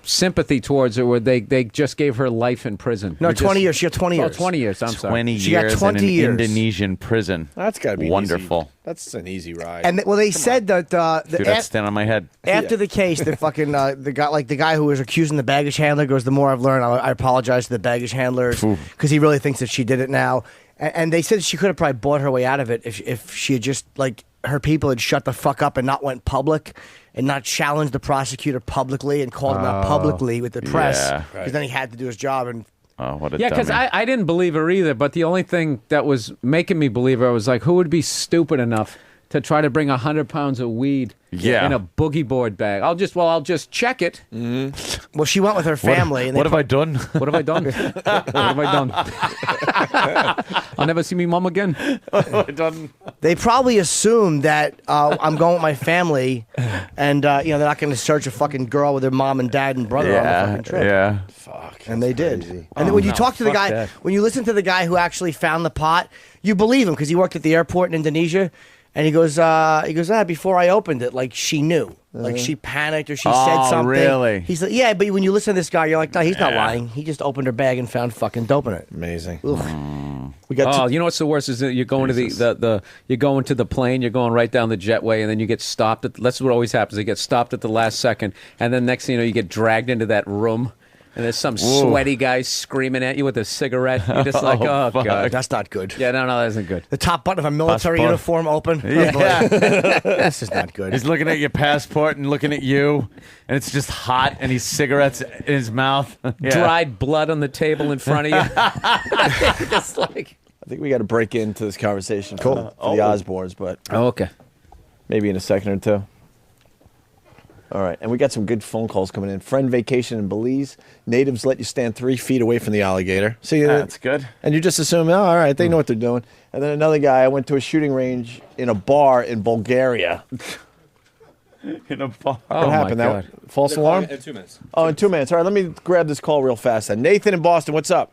sympathy towards her where they just gave her life in prison. No, 20 years. She got 20 years. Oh, 20 years. I'm sorry. 20 She got years 20 in an years. Indonesian prison. That's got to be wonderful. Easy. That's an easy ride. And they said that Dude, that's stand on my head. after the case, the fucking the guy who was accusing the baggage handler goes, the more I've learned, I apologize to the baggage handlers because he really thinks that she did it now. And they said she could have probably bought her way out of it if she had just her people had shut the fuck up and not went public and not challenged the prosecutor publicly and called him out publicly with the press because then he had to do his job and. Oh, what a Yeah, because I didn't believe her either. But the only thing that was making me believe her was like, who would be stupid enough to try to bring 100 pounds of weed in a boogie board bag? I'll just check it. Mm-hmm. Well, she went with her family. What have I done? What have I done? What have I done? I'll never see me mom again. What have I done? They probably assumed that I'm going with my family, and they're not going to search a fucking girl with her mom and dad and brother on the fucking trip. Yeah. Fuck. And they did. And then when you talk to the guy, when you listen to the guy who actually found the pot, you believe him because he worked at the airport in Indonesia. And he goes, before I opened it, like she knew. Like she panicked or she said something. Really? He's like, yeah, but when you listen to this guy, you're like, no, he's not lying. He just opened her bag and found fucking dope in it. Amazing. We got you know what's the worst is that you're going to you're going to the plane, you're going right down the jetway, and then you get stopped that's what always happens. You get stopped at the last second, and then next thing you know, you get dragged into that room. And there's some sweaty guy screaming at you with a cigarette. You're just like, oh, God. That's not good. Yeah, no, that isn't good. The top button of a military Passport. uniform open. Yeah. This is not good. He's looking at your passport and looking at you, and it's just hot, and he's cigarettes in his mouth. Yeah. Dried blood on the table in front of you. Just like... I think we got to break into this conversation for the Osbournes, but okay, maybe in a second or two. All right, and we got some good phone calls coming in. Friend vacation in Belize. Natives let you stand 3 feet away from the alligator. See, that's good. And you just assume, oh, all right, they know what they're doing. And then another guy, I went to a shooting range in a bar in Bulgaria. In a bar. What happened? That false alarm? In 2 minutes. Oh, in 2 minutes. All right, let me grab this call real fast then. Nathan in Boston, what's up?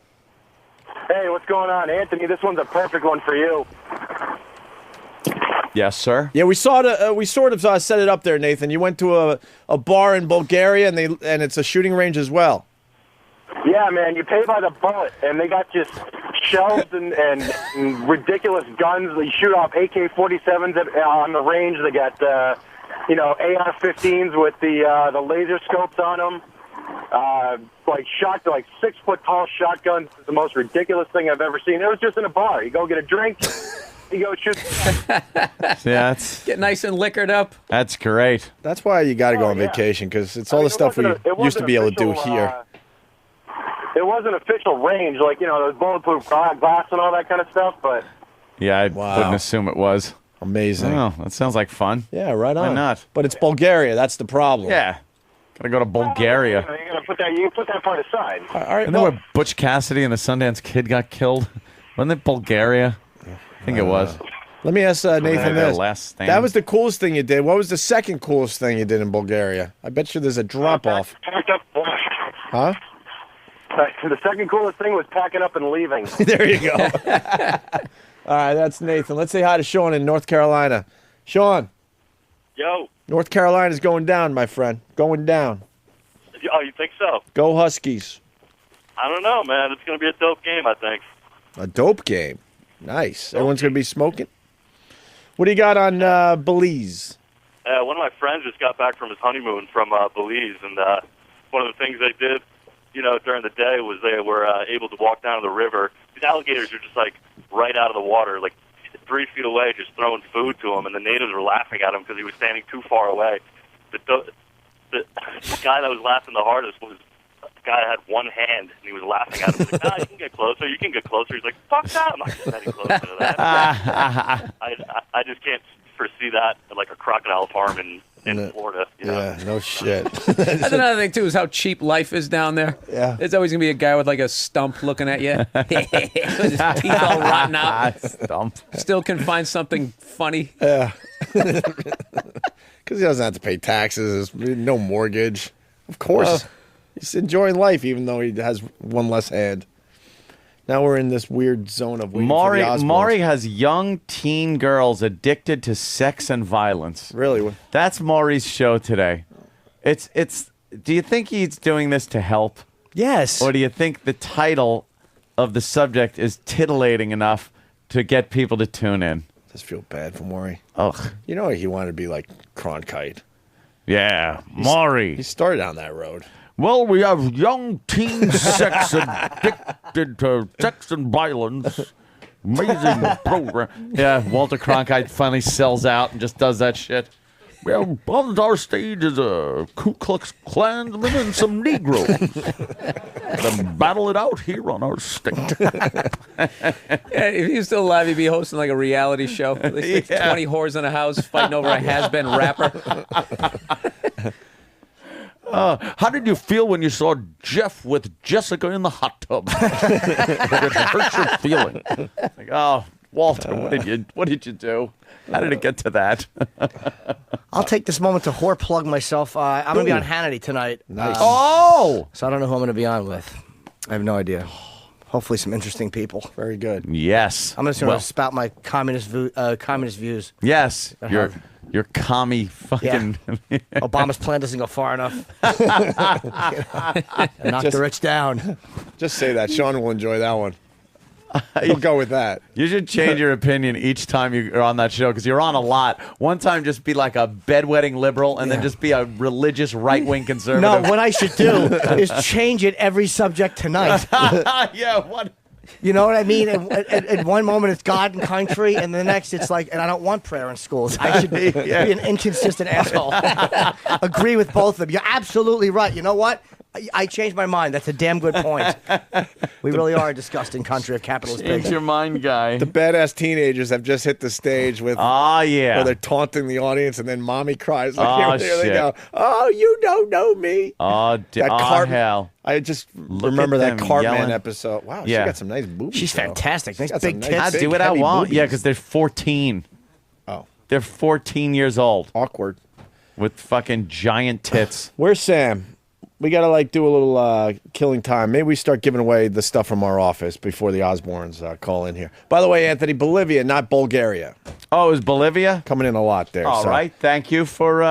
Hey, what's going on, Anthony? This one's a perfect one for you. Yes, sir. Yeah, we sort of set it up there, Nathan. You went to a bar in Bulgaria, and it's a shooting range as well. Yeah, man, you pay by the bullet, and they got just shells and ridiculous guns. They shoot off AK-47s on the range. They got AR-15s with the laser scopes on them. Like 6-foot tall shotguns. It's the most ridiculous thing I've ever seen. It was just in a bar. You go get a drink. You go shoot. Yeah, get nice and liquored up. That's great. That's why you got to go on vacation, because it's all the stuff we used to be able to do here. It wasn't official range, like, those bulletproof glass and all that kind of stuff, but... Yeah, I wouldn't assume it was. Amazing. Oh, that sounds like fun. Yeah, right on. Why not? But it's Bulgaria. That's the problem. Yeah. Gotta go to Bulgaria. You can put that part aside. All right. Isn't that where Butch Cassidy and the Sundance Kid got killed? Wasn't it Bulgaria? I think it was. Let me ask Nathan this. Last stand. That was the coolest thing you did. What was the second coolest thing you did in Bulgaria? I bet you there's a drop-off. Huh? The second coolest thing was packing up and leaving. There you go. All right, that's Nathan. Let's say hi to Sean in North Carolina. Sean. Yo. North Carolina's going down, my friend. Going down. Oh, you think so? Go Huskies. I don't know, man. It's going to be a dope game, I think. A dope game. Nice. Everyone's going to be smoking. What do you got on Belize? One of my friends just got back from his honeymoon from Belize, and one of the things they did, during the day was they were able to walk down to the river. These alligators are just, right out of the water, 3 feet away, just throwing food to him, and the natives were laughing at him because he was standing too far away. The guy that was laughing the hardest was the guy that had one hand, and he was laughing at him. He was like, you can get closer, you can get closer. He's like, fuck that, I'm not getting any closer to that. I just can't foresee that at, a crocodile farm in Florida. Yeah, no shit. That's another thing, too, is how cheap life is down there. Yeah. There's always going to be a guy with, a stump looking at you. With his teeth all rotten out. Stump. Still can find something funny. Yeah. Because he doesn't have to pay taxes. No mortgage. Of course. He's enjoying life, even though he has one less hand. Now we're in this weird zone of waiting for the Osbournes. Maury has young teen girls addicted to sex and violence. Really? That's Maury's show today. It's do you think he's doing this to help? Yes. Or do you think the title of the subject is titillating enough to get people to tune in? Just feel bad for Maury. Ugh. You know he wanted to be like Cronkite. Yeah, Maury. He started on that road. Well, we have young teen sex addicted to sex and violence. Amazing program. Yeah, Walter Cronkite finally sells out and just does that shit. Well, on our stage is a Ku Klux Klansman and some Negroes. Then battle it out here on our stage. Yeah, if he was still alive, he'd be hosting like a reality show. At least like 20 whores in a house fighting over a has-been rapper. How did you feel when you saw Jeff with Jessica in the hot tub? It hurt your feeling. Like, oh, Walter, what did you do? How did it get to that? I'll take this moment to whore plug myself. I'm going to be on Hannity tonight. Nice. So I don't know who I'm going to be on with. I have no idea. Hopefully some interesting people. Very good. Yes. I'm just going to spout my communist views. Yes. Your commie fucking... Yeah. Obama's plan doesn't go far enough. Knock the rich down. Just say that. Sean will enjoy that one. We'll go with that. You should change your opinion each time you're on that show because you're on a lot. One time, just be like a bedwetting liberal, and then just be a religious right-wing conservative. No, what I should do is change it every subject tonight. Yeah, what? You know what I mean? At one moment it's God and country, and the next it's like, and I don't want prayer in schools. I should be an inconsistent asshole. Agree with both of them. You're absolutely right. You know what? I changed my mind. That's a damn good point. We really are a disgusting country of capitalist pigs. Change your mind, guy. The badass teenagers have just hit the stage with where they're taunting the audience, and then mommy cries. Like, here they go. Oh, you don't know me. Hell. I just remember that Cartman episode. Wow, she got some nice boobies. She's fantastic. Nice big nice, tits. I do what I want. Boobies. Yeah, because they're 14. Oh. They're 14 years old. Awkward. With fucking giant tits. Where's Sam? We got to do a little killing time. Maybe we start giving away the stuff from our office before the Osbournes call in here. By the way, Anthony, Bolivia, not Bulgaria. Oh, it was Bolivia? Coming in a lot there. All right. Thank you for...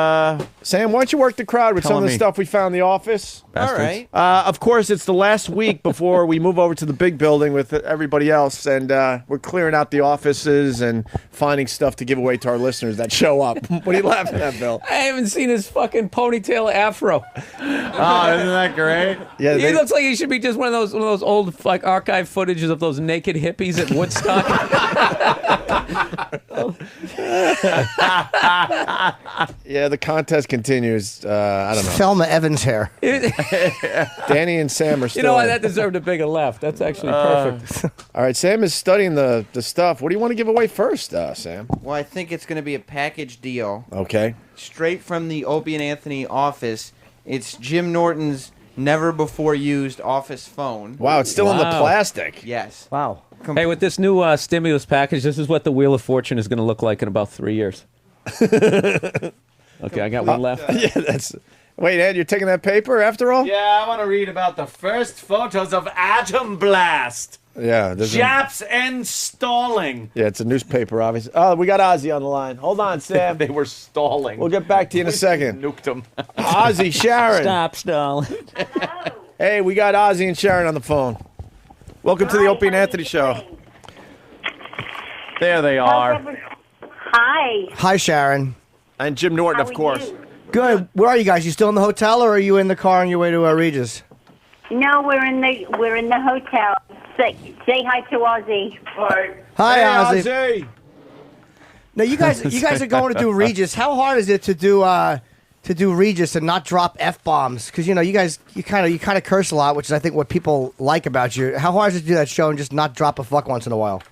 Sam, why don't you work the crowd with some of the stuff we found in the office? Bastards. All right. Of course, it's the last week before we move over to the big building with everybody else, and we're clearing out the offices and finding stuff to give away to our listeners that show up. What are you laughing at, Bill? I haven't seen his fucking ponytail afro. Oh, isn't that great? Yeah, he looks like he should be just one of those old like archive footages of those naked hippies at Woodstock. Yeah, the contest continues. I don't know. Thelma Evans hair. Danny and Sam are still... You know what? That deserved a bigger laugh. That's actually perfect. All right, Sam is studying the stuff. What do you want to give away first, Sam? Well, I think it's going to be a package deal. Okay. Straight from the Opie and Anthony office. It's Jim Norton's never-before-used office phone. Wow, it's still in the plastic. Yes. Wow. Hey, with this new stimulus package, this is what the Wheel of Fortune is going to look like in about 3 years. Okay, I got one left. Yeah, that's... Wait, Ed, you're taking that paper after all? Yeah, I want to read about the first photos of Atom Blast. Yeah. Japs installing. Yeah, it's a newspaper, obviously. Oh, we got Ozzy on the line. Hold on, Sam. They were stalling. We'll get back to you in a second. Nuked them. Ozzy, Sharon. Stop stalling. Hey, we got Ozzy and Sharon on the phone. Welcome to the Opie and Anthony Show. There they are. Hi. Hi, Sharon. And Jim Norton, How of are course. you? Good. Where are you guys? You still in the hotel, or are you in the car on your way to Regis? No, we're in the hotel. Say hi to Ozzy. Hi. Hi, Hey, Ozzy. Now you guys are going to do Regis. How hard is it to do Regis and not drop F-bombs? Because you kind of curse a lot, which is I think what people like about you. How hard is it to do that show and just not drop a fuck once in a while?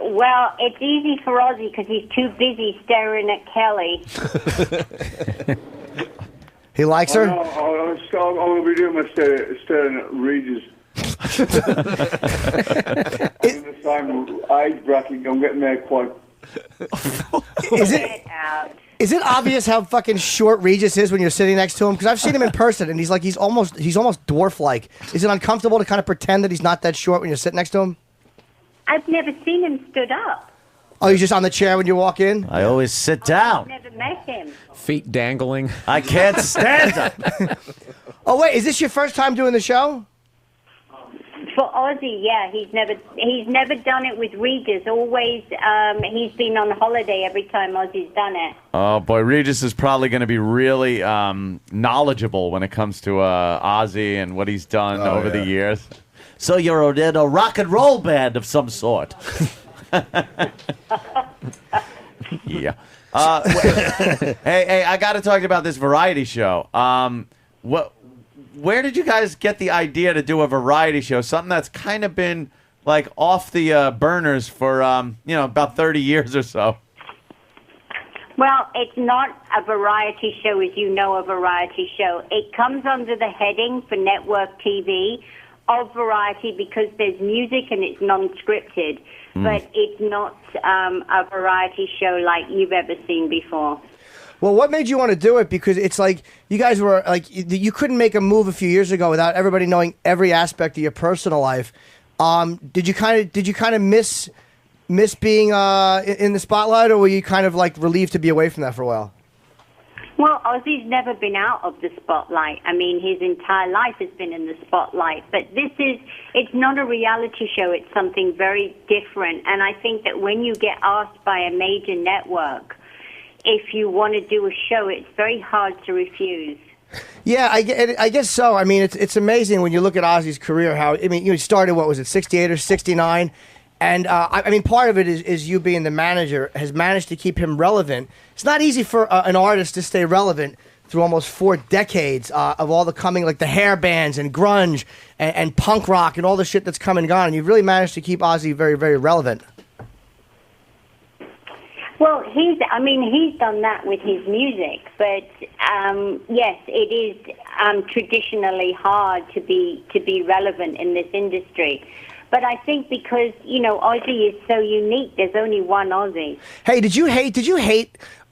Well, it's easy for Ozzy because he's too busy staring at Kelly. He likes her? I'm going to be doing my staring at Regis. This time, age bracket, I'm getting there quite... Is it obvious how fucking short Regis is when you're sitting next to him? Because I've seen him in person, and he's almost dwarf-like. Is it uncomfortable to kind of pretend that he's not that short when you're sitting next to him? I've never seen him stood up. Oh, he's just on the chair when you walk in? I always sit down. Never met him. Feet dangling. I can't stand up. Oh, wait, is this your first time doing the show? For Ozzy, yeah, he's never done it with Regis. Always, he's been on holiday every time Ozzy's done it. Oh, boy, Regis is probably going to be really knowledgeable when it comes to Ozzy and what he's done over the years. So you're in a rock and roll band of some sort. Yeah. Hey, I got to talk about this variety show. Where did you guys get the idea to do a variety show? Something that's kind of been like off the burners for about 30 years or so. Well, it's not a variety show, as you know, a variety show. It comes under the heading for network TV of variety because there's music and it's non-scripted, but it's not a variety show like you've ever seen before. Well, what made you want to do it? Because it's like you guys were like you couldn't make a move a few years ago without everybody knowing every aspect of your personal life. Did you kind of miss being in the spotlight, or were you kind of like relieved to be away from that for a while? Well, Ozzy's never been out of the spotlight. I mean, his entire life has been in the spotlight. But it's not a reality show. It's something very different. And I think that when you get asked by a major network, if you want to do a show, it's very hard to refuse. Yeah, I guess so. I mean, it's amazing when you look at Ozzy's career. How he started, what was it, 68 or 69? And I mean, part of it is you being the manager has managed to keep him relevant. It's not easy for an artist to stay relevant through almost 4 decades of all the coming, like the hair bands and grunge and punk rock and all the shit that's come and gone. And you've really managed to keep Ozzy very, very relevant. Well, he's done that with his music, but yes, it is traditionally hard to be relevant in this industry. But I think because, Ozzy is so unique, there's only one Ozzy. Hey, did you hate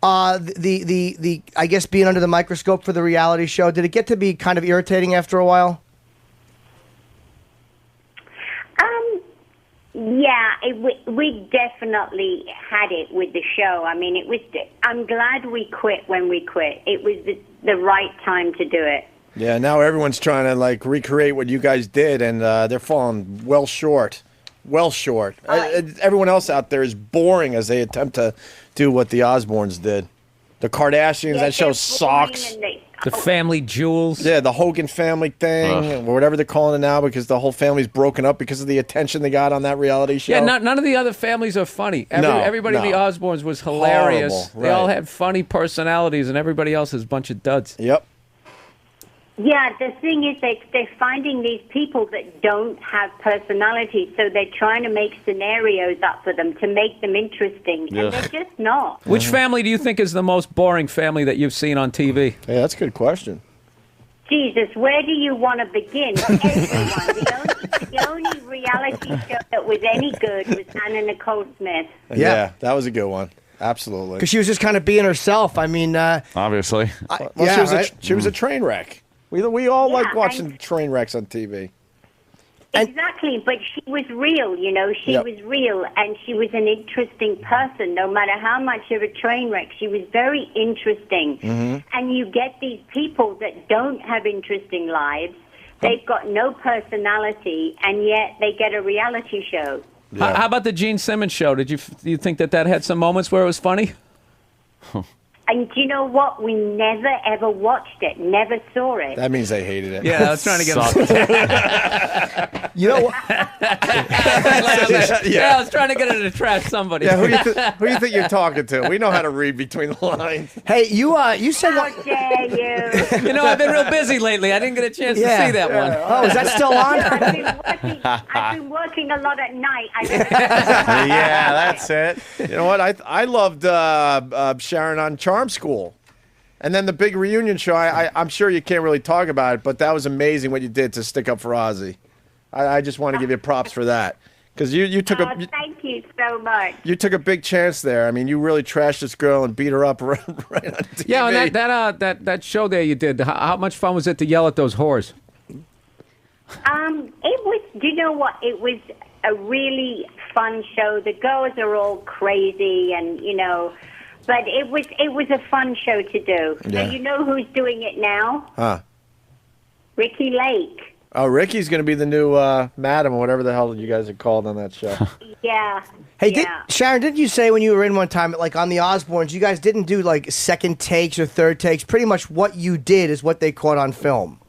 the I guess being under the microscope for the reality show? Did it get to be kind of irritating after a while? Yeah, we definitely had it with the show. I mean, I'm glad we quit when we quit. It was the right time to do it. Yeah, now everyone's trying to like recreate what you guys did, and they're falling well short. Well short. Everyone else out there is boring as they attempt to do what the Osbournes did. The Kardashians, that show sucks. The family jewels. Yeah, the Hogan family thing, or whatever they're calling it now, because the whole family's broken up because of the attention they got on that reality show. Yeah, none of the other families are funny. Everybody in the Osbournes was hilarious. Horrible, They all right. had funny personalities, and everybody else is a bunch of duds. Yep. Yeah, the thing is they're finding these people that don't have personality, so they're trying to make scenarios up for them to make them interesting, and they're just not. Which family do you think is the most boring family that you've seen on TV? Yeah, that's a good question. Jesus, where do you want to begin? Everyone. The only reality show that was any good was Anna Nicole Smith. Yeah, that was a good one. Absolutely. Because she was just kind of being herself. I mean, obviously. She was a train wreck. We all like watching train wrecks on TV. Exactly, but she was real, She was real, and she was an interesting person. No matter how much of a train wreck, she was very interesting. Mm-hmm. And you get these people that don't have interesting lives. They've got no personality, and yet they get a reality show. How about the Gene Simmons show? Do you think that had some moments where it was funny? And do you know what? We never, ever watched it, never saw it. That means they hated it. Yeah, I was trying to get You know what? I was trying to get it to trash somebody. Yeah, who do you think you're talking to? We know how to read between the lines. Hey, you said How dare you? I've been real busy lately. I didn't get a chance to see that one. Oh, is that still on? I've been working a lot at night. Yeah, that's it. You know what? I loved Sharon on Charm School. And then the big reunion show, I'm sure you can't really talk about it, but that was amazing what you did to stick up for Ozzy. I just want to give you props for that. Because you took thank you so much. You took a big chance there. I mean, you really trashed this girl and beat her up right on TV. Yeah, and that show there you did, how much fun was it to yell at those whores? It was, do you know what? It was a really fun show. The girls are all crazy, and but it was a fun show to do. Yeah. And you know who's doing it now? Huh. Ricky Lake. Oh, Ricky's going to be the new Madam, or whatever the hell you guys are called on that show. Yeah. Hey, yeah. Sharon, didn't you say when you were in one time, like on the Osbournes, you guys didn't do like second takes or third takes? Pretty much what you did is what they caught on film.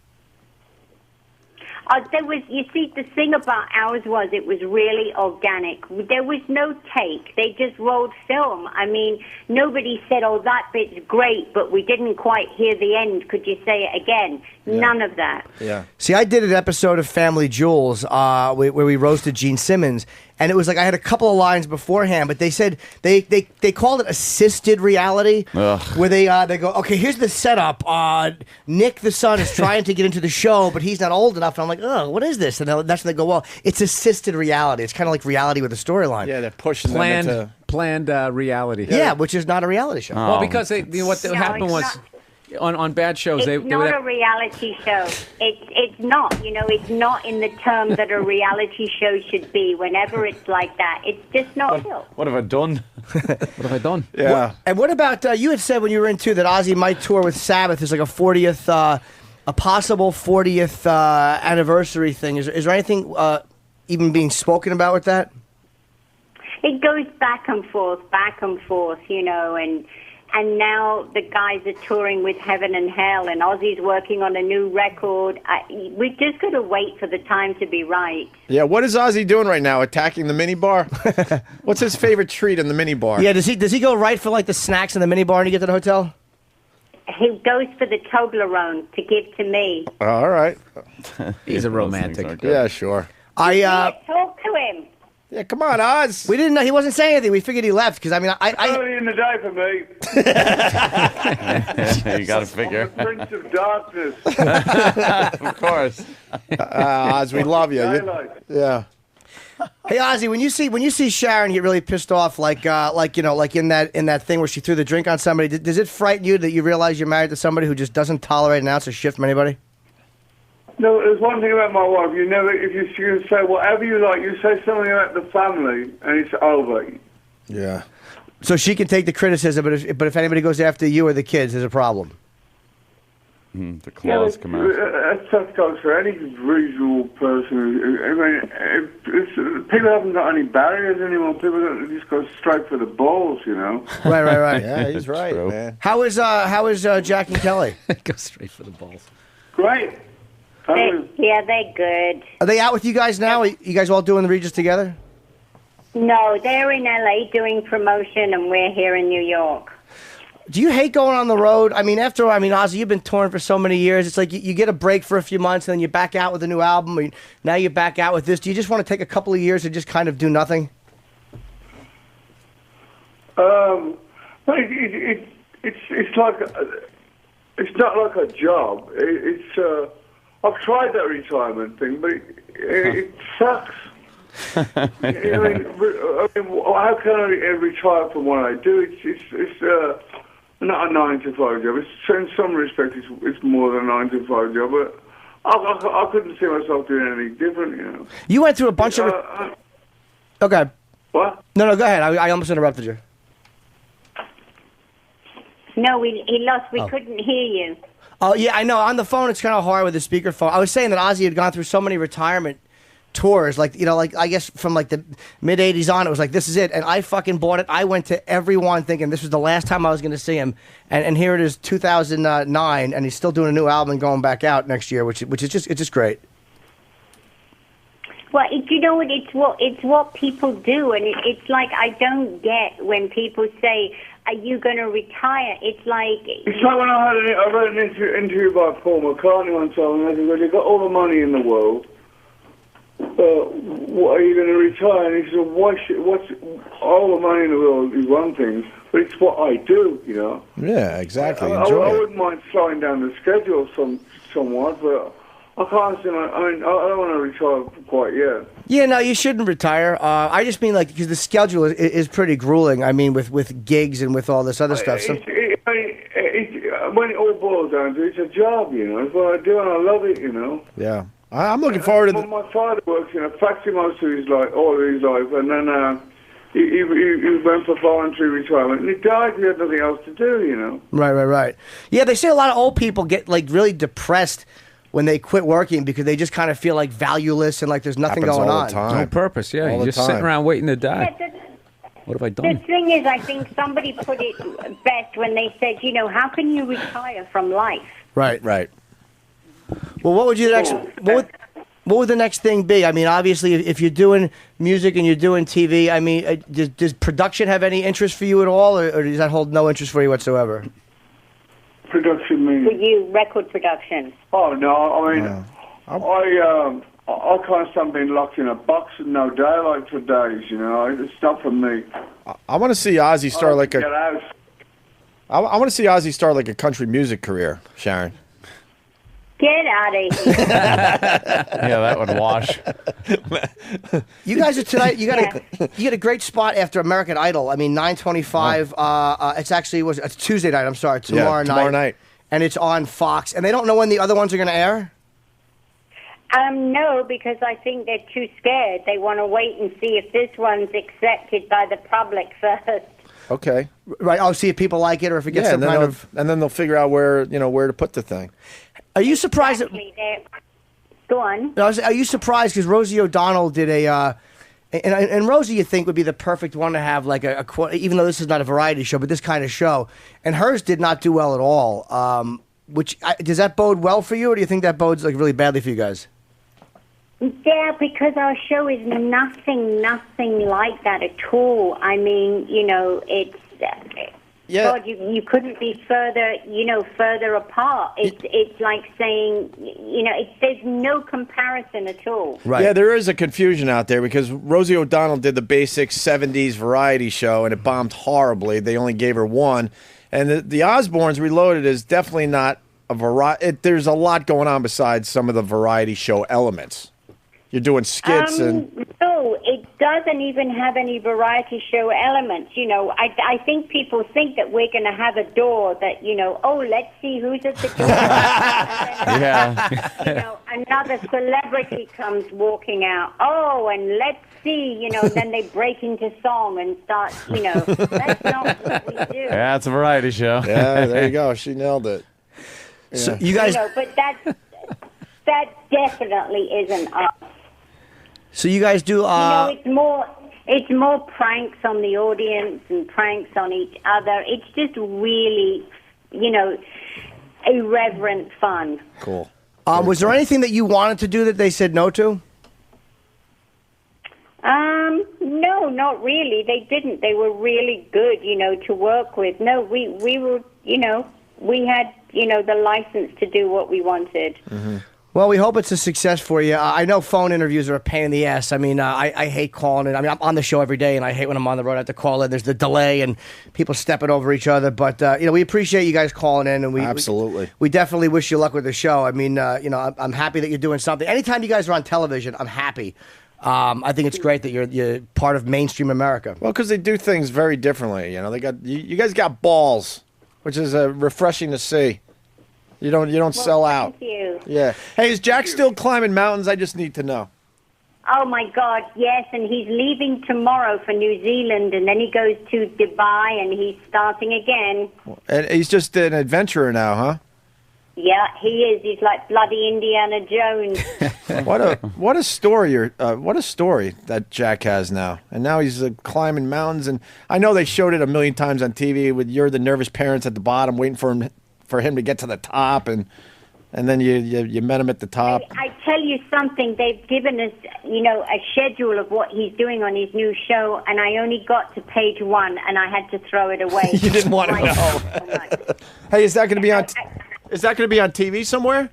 There was, you see, the thing about ours was it was really organic. There was no take. They just rolled film. I mean, nobody said, oh, that bit's great, but we didn't quite hear the end. Could you say it again? None of that. Yeah. See, I did an episode of Family Jewels where we roasted Gene Simmons, and it was like I had a couple of lines beforehand, but they said they called it assisted reality, where they go, okay, here's the setup. Nick, the son, is trying to get into the show, but he's not old enough, and I'm like, oh, what is this? And that's when they go, well, it's assisted reality. It's kind of like reality with a storyline. Yeah, they're pushing them into planned reality. Yeah, which is not a reality show. Well, because what happened was on bad shows, It's they not would a reality show. It's not. It's not in the term that a reality show should be. Whenever it's like that, it's just not real. What have I done? What have I done? Yeah. And what about you had said when you were in too that Ozzy might tour with Sabbath? There's like a 40th, a possible 40th anniversary thing. Is there anything even being spoken about with that? It goes back and forth, and now the guys are touring with Heaven and Hell, and Ozzy's working on a new record. We just got to wait for the time to be right. Yeah, what is Ozzy doing right now? Attacking the minibar? What's his favorite treat in the minibar? Yeah, does he go right for like the snacks in the minibar when you get to the hotel? He goes for the Toblerone to give to me. All right. He's a romantic. Yeah, sure. Talk to him. Yeah, come on, Oz. We didn't know he wasn't saying anything. We figured he left because Early in the day for me. You got to figure. I'm the Prince of Darkness. Of course. Oz, we love you. Yeah. Hey Ozzy, when you see Sharon get really pissed off, like in that thing where she threw the drink on somebody, does it frighten you that you realize you're married to somebody who just doesn't tolerate an ounce of shit from anybody? No, there's one thing about my wife. If you say whatever you like, you say something about the family, and it's over. Yeah. So she can take the criticism, but if anybody goes after you or the kids, there's a problem. The claws come out. That goes for any reasonable person. I mean, people haven't got any barriers anymore. People just go straight for the balls, Right. Yeah, he's right, man. How is Jack and Kelly? Go straight for the balls. Great. Yeah, they're good. Are they out with you guys now? Are you guys all doing the Regis together? No, they're in LA doing promotion, and we're here in New York. Do you hate going on the road? Ozzy, you've been touring for so many years. It's like you get a break for a few months, and then you back out with a new album. And now you're back out with this. Do you just want to take a couple of years and just kind of do nothing? It's like it's not like a job. I've tried that retirement thing, but it sucks. How can I retire from what I do? It's not a 9-to-5 job. In some respects, it's more than a 9-to-5 job. But I couldn't see myself doing anything different. You went through a bunch of. Okay. What? No, go ahead. I almost interrupted you. No, he lost. We couldn't hear you. Oh yeah, I know. On the phone, it's kind of hard with the speakerphone. I was saying that Ozzy had gone through so many retirement tours, like I guess from like the mid '80s on, it was like this is it, and I fucking bought it. I went to everyone thinking this was the last time I was going to see him, and here it is, 2009, and he's still doing a new album and going back out next year, which is just great. Well, it's what people do, and it's like I don't get when people say, "Are you going to retire?" It's like when I read an interview by Paul McCartney one time, and they said, "Well, you've got all the money in the world. What are you going to retire?" And he said, "What's all the money in the world is one thing, but it's what I do, Yeah, exactly. I wouldn't mind slowing down the schedule somewhat, but I can't see. I don't want to retire quite yet. Yeah, no, you shouldn't retire. I just mean because the schedule is pretty grueling. I mean, with gigs and with all this other stuff. When it all boils down to it, it's a job, It's what I do, and I love it, Yeah. I'm looking forward to. My father works in a factory most of his life, all of his life, and then he went for voluntary retirement, and he died. He had nothing else to do, you know. Right. Yeah, they say a lot of old people get like really depressed when they quit working because they just kind of feel like valueless and like there's nothing Happens going all on. the time. No purpose, yeah. All You're the just sitting time. around waiting to die. What have I The done? thing is, I think somebody put it best when they said, you know, how can you retire from life? Right. Well, what would you next? What would the next thing be? I mean, obviously, if you're doing music and you're doing TV, I mean, does production have any interest for you at all, or does that hold no interest for you whatsoever? Production means. For you, record production. Oh no, I mean, I can't stand being locked in a box with no daylight for days. You know, it's not for me. I want to see Ozzy start like Get out. I want to see Ozzy start like a country music career, Sharon. Get out of here. Yeah, that would wash. You guys are tonight. You got a great spot after American Idol. I mean, 9:25. It's actually it's Tuesday night. I'm sorry, tomorrow night. And it's on Fox. And they don't know when the other ones are going to air. No, because I think they're too scared. They want to wait and see if this one's accepted by the public first. Okay. Right. I'll see if people like it or if it gets some and then kind they'll- of. and then they'll figure out where to put the thing. Are you surprised? Go on. Are you surprised because Rosie O'Donnell did and Rosie you think would be the perfect one to have like even though this is not a variety show but this kind of show, and hers did not do well at all. Does that bode well for you, or do you think that bodes like really badly for you guys? Yeah, because our show is nothing like that at all. I mean, you know, it's... Yeah. God, you couldn't be further apart. It's like saying, you know, there's no comparison at all. Right. Yeah, there is a confusion out there because Rosie O'Donnell did the basic 70s variety show and it bombed horribly. They only gave her one. And the Osbournes Reloaded is definitely not a variety. There's a lot going on besides some of the variety show elements. You're doing skits and... No, it doesn't even have any variety show elements. You know, I think people think that we're going to have a door that, you know, oh, let's see who's at the door. Yeah. You know, another celebrity comes walking out. Oh, and let's see, you know, then they break into song and start, you know. That's not what we do. Yeah, it's a variety show. Yeah, there you go. She nailed it. Yeah. So you guys... You know, but that definitely isn't us. So you guys do... You know, it's more pranks on the audience and pranks on each other. It's just really, you know, irreverent fun. Cool. Was there anything that you wanted to do that they said no to? No, not really. They didn't. They were really good, you know, to work with. No, we were, you know, we had, you know, the license to do what we wanted. Mm-hmm. Well, we hope it's a success for you. I know phone interviews are a pain in the ass. I mean, I hate calling it. I mean, I'm on the show every day, and I hate when I'm on the road. I have to call in. There's the delay, and people stepping over each other. But, you know, we appreciate you guys calling in. And Absolutely. We definitely wish you luck with the show. I mean, you know, I'm happy that you're doing something. Anytime you guys are on television, I'm happy. I think it's great that you're part of mainstream America. Well, because they do things very differently. You know, they got you guys got balls, which is refreshing to see. You don't sell out. Thank you. Yeah. Hey, is Jack still climbing mountains? I just need to know. Oh, my God, yes, and he's leaving tomorrow for New Zealand, and then he goes to Dubai, and he's starting again. And he's just an adventurer now, huh? Yeah, he is. He's like bloody Indiana Jones. What a story! What a story that Jack has now. And now he's climbing mountains. And I know they showed it a million times on TV. With you're the nervous parents at the bottom waiting for him to get to the top, and then you met him at the top. I tell you something. They've given us, you know, a schedule of what he's doing on his new show, and I only got to page 1, and I had to throw it away. You didn't want to know. Hey, is that going to be on? Is that going to be on TV somewhere?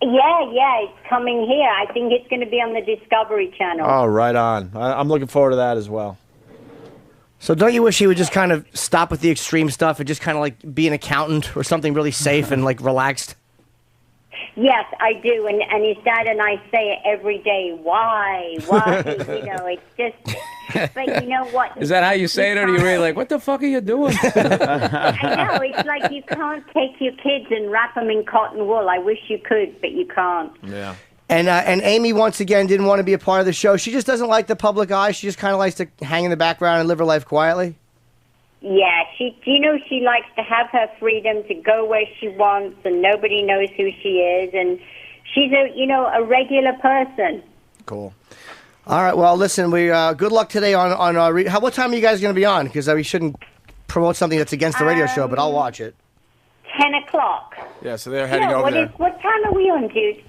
Yeah, it's coming here. I think it's going to be on the Discovery Channel. Oh, right on. I'm looking forward to that as well. So don't you wish he would just kind of stop with the extreme stuff and just kind of like be an accountant or something really safe and like relaxed? Yes, I do, and his dad and I say it every day. Why? You know, it's just. But you know what? Is that how you say it, or are you really like, what the fuck are you doing? I know, it's like you can't take your kids and wrap them in cotton wool. I wish you could, but you can't. Yeah. And Amy, once again, didn't want to be a part of the show. She just doesn't like the public eye. She just kind of likes to hang in the background and live her life quietly. Yeah, she likes to have her freedom to go where she wants, and nobody knows who she is, and she's a regular person. Cool. All right. Well, listen. We good luck today on what time are you guys going to be on? Because we shouldn't promote something that's against the radio show, but I'll watch it. 10 o'clock. Yeah, so they're heading over there. What time are we on, dude?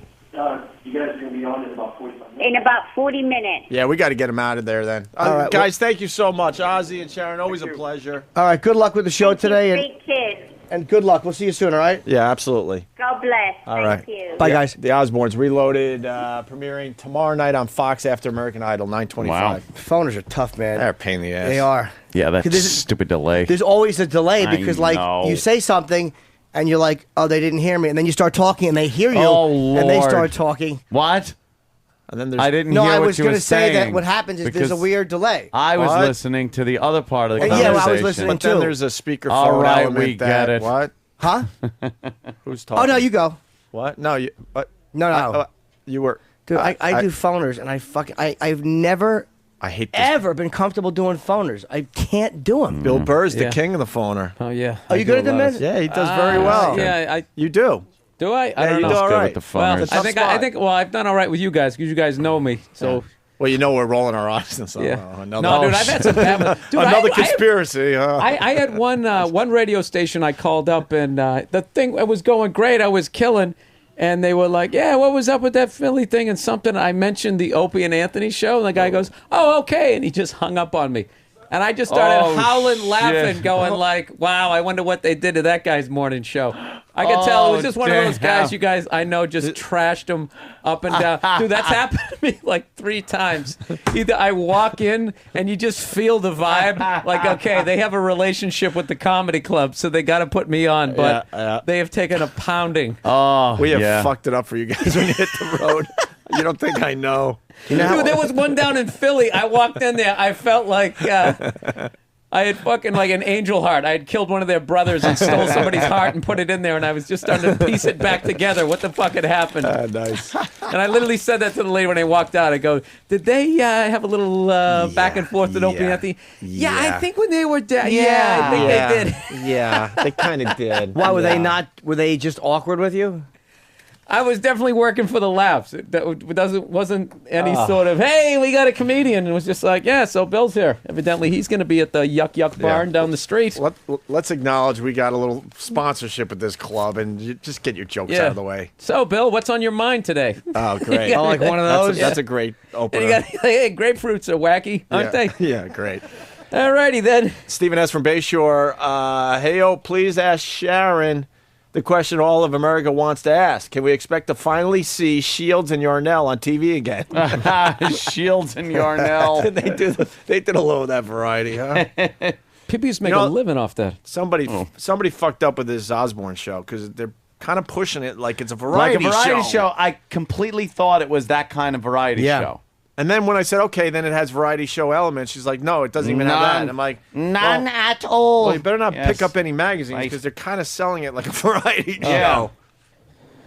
You guys are going to be on in about 45 minutes. In about 40 minutes. Yeah, we got to get them out of there then. All right, guys, thank you so much. Ozzy and Sharon, always a pleasure. All right. Good luck with the show today, Big kids. and good luck. We'll see you soon. All right. Yeah, absolutely. God bless. All right. Thank you. Bye, guys. The Osbournes Reloaded, premiering tomorrow night on Fox after American Idol, 9:25. Wow. Phoners are tough, man. They're a pain in the ass. They are. Yeah, that's 'Cause there's- stupid delay. There's always a delay I because, like, know. you say something and you're like, "Oh, they didn't hear me," and then you start talking and they hear you, Oh, and they Lord. start talking. What? And then there's I didn't No, hear I what was you going were to say that saying what happens is there's a because weird delay. I was What? listening to the other part of the Yeah, conversation. well, I was listening But then too. there's a speakerphone All right, element we that, get it. What? Huh? Who's talking? Oh, no, you go. What? No, you. What? No. You were. Dude, I do phoners, and I've never I hate this. ever been comfortable doing phoners. I can't do them. Bill Burr's the Yeah. king of the phoner. Oh yeah. Are you good at them, man? Yeah, he does very well. Yeah, You do. do I? I Yeah, don't you know. do all good right. with the Well, phoners. It's a tough I think. Well, I've done all right with you guys because you guys know me. So Well, you know we're rolling our eyes and stuff. yeah. Another, No, dude, I've had some bad ones. Dude, another I- conspiracy. huh? I had one radio station I called up, and the thing was going great. I was killing, and they were like, "Yeah, what was up with that Philly thing?" And something I mentioned the Opie and Anthony show, and the guy goes, "Oh, okay," and he just hung up on me. And I just started Oh, howling, laughing, shit. going like, "Wow, I wonder what they did to that guy's morning show." I could tell it was just one of those guys you guys I know just trashed him up and down. Dude, that's happened to me like 3 times. Either I walk in and you just feel the vibe, like, okay, they have a relationship with the comedy club, so they got to put me on, but they have taken a pounding. Oh, We have yeah. fucked it up for you guys when you hit the road. You don't think I know? Dude, there was one down in Philly. I walked in there. I felt like I had fucking like an angel heart. I had killed one of their brothers and stole somebody's heart and put it in there, and I was just starting to piece it back together. What the fuck had happened? Nice. And I literally said that to the lady when I walked out. I go, "Did they have a little back and forth with Opie and Anthony?" Yeah, I think when they were down. Yeah, I think they did. Yeah, they kind of did. Why were they Yeah. not? Were they just awkward with you? I was definitely working for the laughs. Wasn't any sort of, "Hey, we got a comedian." It was just like, "Yeah, so Bill's here. Evidently, he's going to be at the Yuck Yuck Barn down the street." Let's acknowledge we got a little sponsorship with this club, and you just get your jokes out of the way. So, Bill, what's on your mind today? Oh, great! Oh, like one of those? That's a great opener. And you got, hey, grapefruits are wacky, aren't they? Yeah, great. Alrighty then. Stephen S. from Bayshore. Hey, please ask Sharon the question all of America wants to ask. Can we expect to finally see Shields and Yarnell on TV again? Shields and Yarnell. They did a little of that variety, huh? People used to make a living off that. Somebody fucked up with this Osbourne show because they're kind of pushing it like it's a variety show. Like a variety show. I completely thought it was that kind of variety show. And then when I said, okay, then it has variety show elements, she's like, no, it doesn't even have that. And I'm like, None well, at all. Well, you better not Yes. pick up any magazines Right. because they're kind of selling it like a variety Yeah. show.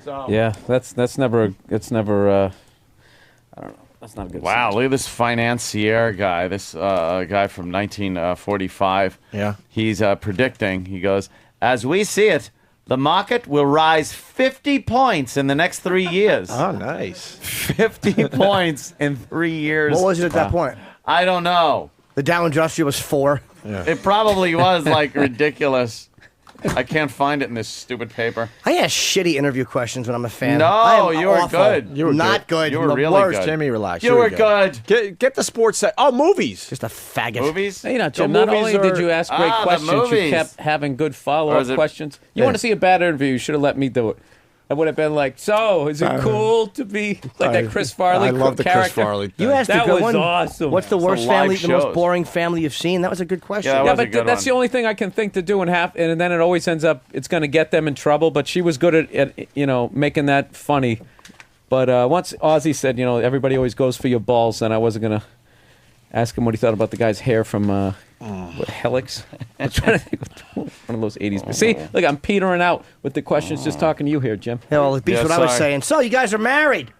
So Yeah, that's never. It's never. I don't know. That's not a good. Wow, look at this financier guy. This guy from 1945. Yeah. He's predicting. He goes, as we see it, the market will rise 50 points in the next 3 years. Oh, nice. 50 points in 3 years. What was it at that point? I don't know. The Dow Industrial was 4. It probably was like ridiculous. I can't find it in this stupid paper. I ask shitty interview questions when I'm a fan. No, I am you were awful. good. You were not good. You were The really worst, good. Jimmy, relax. You were good. Get the sports set. Oh, movies. Just a faggot. Movies? Hey, Jim, not only did you ask great the questions, you movies. kept having good Or follow-up is it- questions. You want to see a bad interview, you should have let me do it. I would have been like, so, is it cool to be like that Chris Farley I love the Chris character? Farley thing. You asked That a good was one. awesome. What's the It's worst a live family, the most shows. boring family you've seen? That was a good question. Yeah, that Yeah, was a but good that's one. the only thing I can think to do, and then it always ends up it's going to get them in trouble. But she was good at making that funny. But once Ozzy said, everybody always goes for your balls, and I wasn't going to ask him what he thought about the guy's hair from Helix. I'm trying to think of one of those 80s. But see, look, I'm petering out with the questions. Just talking to you here, Jim. Yeah, well, it beats Yeah, what I was sorry. saying. So, you guys are married.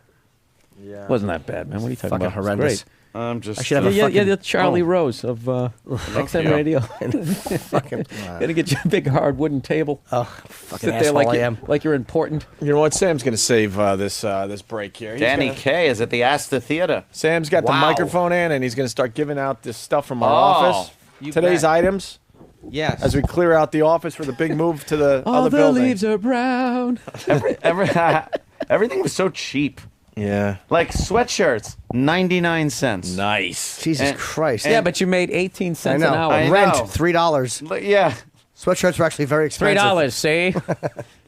Yeah. Wasn't that bad, man? What are you talking Fucking about? It was horrendous. great. I'm just. I should have a Yeah, fucking... the Charlie Oh. Rose of XM you. Radio. Fucking... Gotta get you a big hard wooden table. Oh, fucking Sit there asshole like I you- am. like you're important. You know what? Sam's going to save this break here. He's Danny gonna- Kaye is at the Astor Theater. Sam's got the Wow. microphone in, and he's going to start giving out this stuff from our Oh. office. You Today's bet. items. Yes. As we clear out the office for the big move to the All other the building. leaves are brown. Everything was so cheap. Yeah. Like sweatshirts, 99 cents. Nice. Jesus And- Christ. Yeah, but you made 18 I cents know. an hour. I Rent, know. $3. But yeah. Sweatshirts were actually very expensive. $3, see?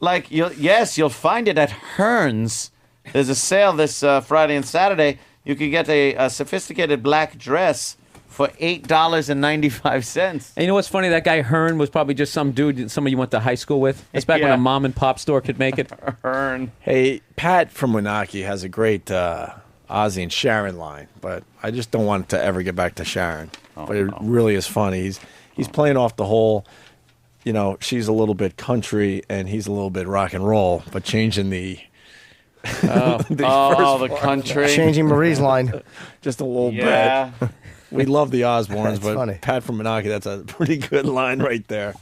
Like, you'll find it at Hearns. There's a sale this Friday and Saturday. You could get a sophisticated black dress for $8.95. And you know what's funny? That guy Hearn was probably just some dude somebody you went to high school with. It's back when Yeah. a mom and pop store could make it. Hearn. Hey, Pat from Winaki has a great Ozzy and Sharon line, but I just don't want to ever get back to Sharon. But it really is funny. He's playing off the whole, she's a little bit country and he's a little bit rock and roll, but changing the the country. Changing Marie's line. just a little Yeah. bit. We love the Osbournes, That's but funny. Pat from Menaki, that's a pretty good line right there.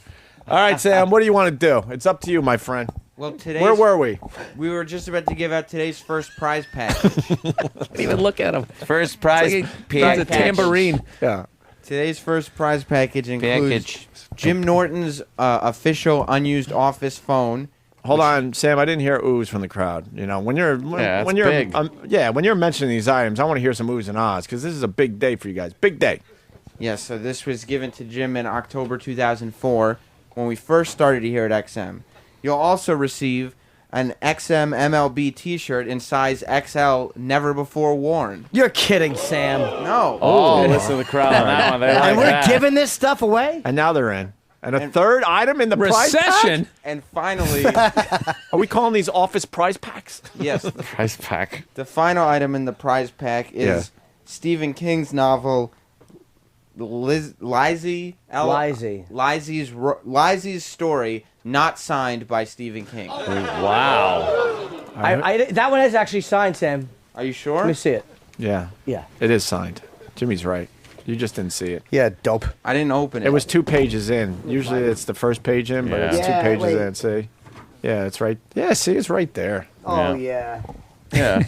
All right, Sam, what do you want to do? It's up to you, my friend. Well, today's, Where were we? We were just about to give out today's first prize package. Didn't even look at him. First prize. It's like a tambourine. Yeah. Today's first prize package includes Package. Jim Norton's official unused office phone. Hold on, Sam. I didn't hear oohs from the crowd. When you're Yeah, when it's you're big. when you're mentioning these items, I want to hear some oohs and ahs because this is a big day for you guys. Big day. Yes, so this was given to Jim in October 2004 when we first started here at XM. You'll also receive an XM MLB T-shirt in size XL, never before worn. You're kidding, Sam. No. Oh, listen to the crowd on that one. They like And we're that. giving this stuff away? And now they're in. And a third item in the prize Recession. pack? And finally, Are we calling these office prize packs? yes, Prize pack. the final item in the prize pack is Yeah. Stephen King's novel Lizzie's story, not signed by Stephen King. Wow. That one is actually signed, Sam. Are you sure? Let me see it. Yeah. Yeah. It is signed. Jimmy's right. You just didn't see it. Yeah, dope. I didn't open it. It was 2 pages in. Usually it's the first page in, but it's 2 Yeah, pages wait. in. See? Yeah, it's right. Yeah, see, it's right there. Oh, yeah. Yeah.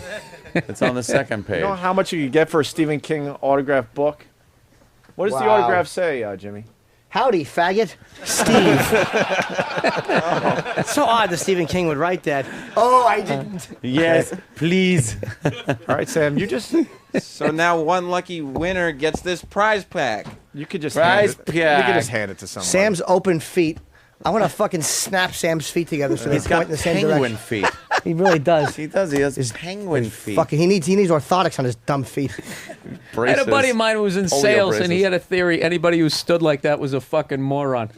It's on the second page. You know how much you could get for a Stephen King autograph book? What does the Wow. autograph say, Jimmy? Howdy, faggot. Steve. It's so odd that Stephen King would write that. Oh, I didn't. Yes, please. All right, Sam, you just So now one lucky winner gets this prize pack. you could just Prize hand it. You could pack. just hand it to someone. Sam's open feet. I want to fucking snap Sam's feet together so they He's point got in the same penguin direction. feet. He really does. He does. He has penguin feet. Fucking, he needs orthotics on his dumb feet. I had a buddy of mine who was in Polio sales, and he braces. had a theory: anybody who stood like that was a fucking moron.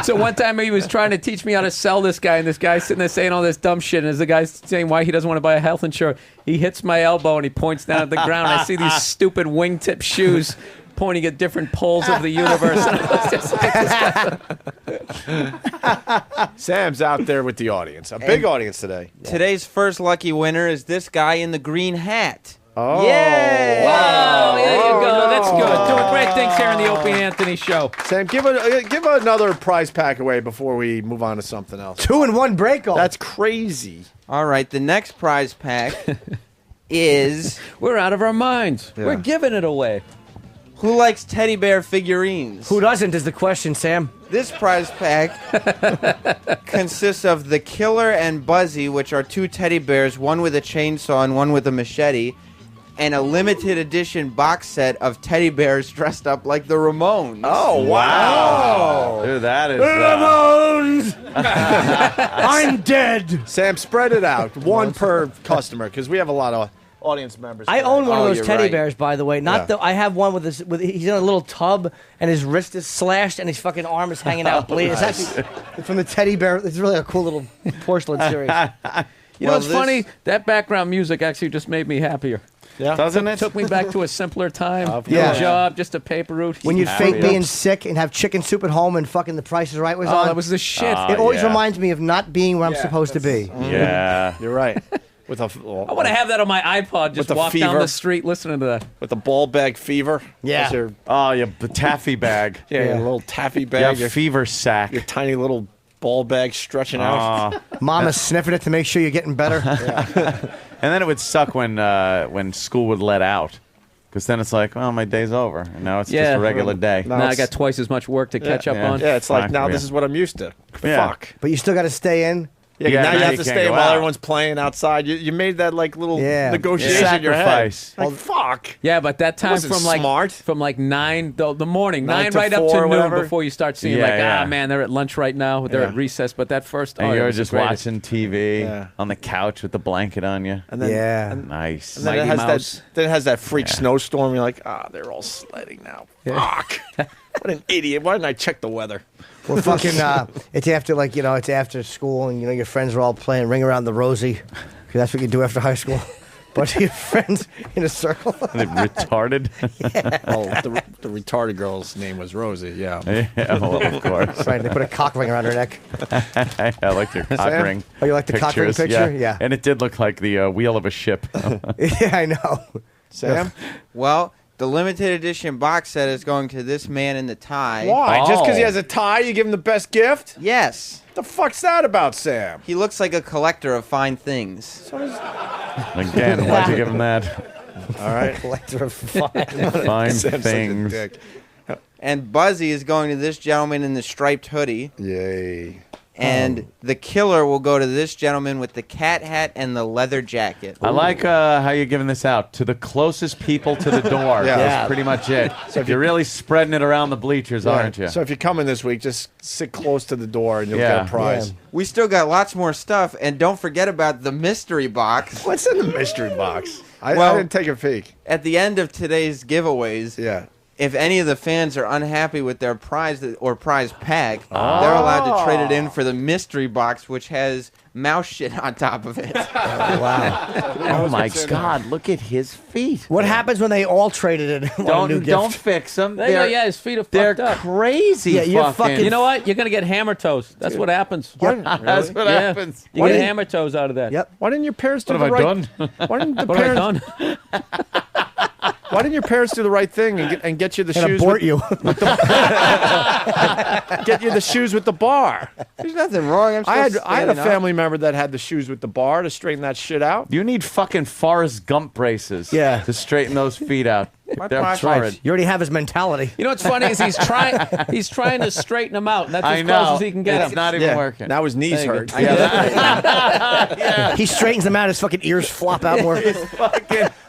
So one time he was trying to teach me how to sell this guy, and this guy's sitting there saying all this dumb shit, and as the guy's saying why he doesn't want to buy a health insurance, he hits my elbow and he points down at the ground. I see these stupid wingtip shoes pointing at different poles of the universe. And I was just like, this Sam's out there with the audience. A big audience today. Today's first lucky winner is this guy in the green hat. Oh. Yeah! Wow, there you go. no. That's good. Doing great things here on the Opie and Anthony Show. Sam, give another prize pack away before we move on to something else. 2-in-1 break off. That's crazy. All right, the next prize pack is We're out of our minds. Yeah. We're giving it away. who likes teddy bear figurines? Who doesn't is the question, Sam. This prize pack consists of the Killer and Buzzy, which are 2 teddy bears, one with a chainsaw and one with a machete, and a limited edition box set of teddy bears dressed up like the Ramones. Oh, wow. Dude, that is. Ramones! I'm dead. Sam, spread it out. One per customer, because we have a lot of audience members. I own one Oh, of those you're teddy right. bears, by the way. Not Yeah. the. I have one with this. With he's in a little tub, and his wrist is slashed, and his fucking arm is hanging out bleeding. It's actually from the teddy bear. It's really a cool little porcelain series. You know what's funny? That background music actually just made me happier. Yeah. Doesn't it? Took me back to a simpler time. No Yeah. job, just a paper route. When you'd Happy. fake being sick and have chicken soup at home, and fucking The Price is Right was on. that was the shit. It always yeah. reminds me of not being where I'm supposed to be. Yeah. You're right. with a. I want to have that on my iPod. Just With the walk down fever. the street listening to that. with the ball bag fever. Yeah. That's your- Oh, yeah, the taffy bag. yeah, your little taffy bag. Yeah, fever sack. Your tiny little ball bag stretching out. Mama's sniffing it to make sure you're getting better. And then it would suck when school would let out. Because then it's like, well, my day's over. And now it's just a regular day. Now I got twice as much work to catch up on. Yeah, it's like Fuck, now yeah. this is what I'm used to. Yeah. Fuck. But you still got to stay in. Yeah, Yeah, now now you have you to can't stay go while out. everyone's playing outside. You made that like little Yeah. negotiation in your head. Sacrifice. Like, fuck. Yeah, but that time Wasn't smart. from like 9 the morning, 9 9 to right up 4 to or noon whatever. before you start seeing Yeah, like yeah. man, they're at lunch right now, they're at recess. But that first, And that you're was the just greatest. watching TV Yeah. on the couch with the blanket on you. And then, Yeah. And, Nice. and then it Mighty has Mouse. then it has that freak snowstorm. You're like, they're all sledding now. Fuck. What an idiot. Why didn't I check the weather? We're fucking. It's after it's after school, and your friends are all playing Ring Around the Rosie, 'cause that's what you do after high school. But your friends in a circle. Retarded? Oh, the retarded girl's name was Rosie. Yeah. Yeah, well, of course. Right, they put a cock ring around her neck. I like your cock Sam? ring. Oh, you like the cock ring pictures. picture? Yeah. And it did look like the wheel of a ship. Yeah, I know. Sam? Well, the limited edition box set is going to this man in the tie. Why? Just because he Oh. has a tie, you give him the best gift? Yes. The fuck's that about, Sam? He looks like a collector of fine things. Again, why'd you give him that? All right. Collector of fine. Fine Sam's such a things. dick. And Buzzy is going to this gentleman in the striped hoodie. Yay. And the killer will go to this gentleman with the cat hat and the leather jacket. I like how you're giving this out to the closest people to the door. Yeah. That's pretty much it. So if you're really spreading it around the bleachers, aren't you? So if you're coming this week, just sit close to the door and you'll Yeah. get a prize. We still got lots more stuff, and don't forget about the mystery box. What's in the mystery box? I Well- didn't take a peek. At the end of today's giveaways, Yeah. if any of the fans are unhappy with their prize or prize pack, they're allowed to trade it in for the mystery box, which has mouse shit on top of it. Wow. Oh my God! Look at his feet. What happens when they all traded it? On a new Don't gift? fix them. There you go, yeah, his feet are They're fucked up. crazy. Yeah, you're fucking- You know what? You're gonna get hammer toes. That's what happens. That's what Yeah. happens. You get hammer toes out of that. Yep. Why didn't your parents do What the have I right? done? Why didn't the What have I parents? done? Why didn't your parents do the right thing and get you the And shoes? abort you. Get you the shoes with the bar. There's nothing wrong. I'm I had still a standing up. family member that had the shoes with the bar to straighten that shit out. You need fucking Forrest Gump braces. Yeah. To straighten those feet out. They're price- horrid. You already have his mentality. You know what's funny is he's trying to straighten them out. And that's I as know. close as he can get It's them. not even working. Now his knees Thank hurt. you. He straightens them out. His fucking ears flop out more.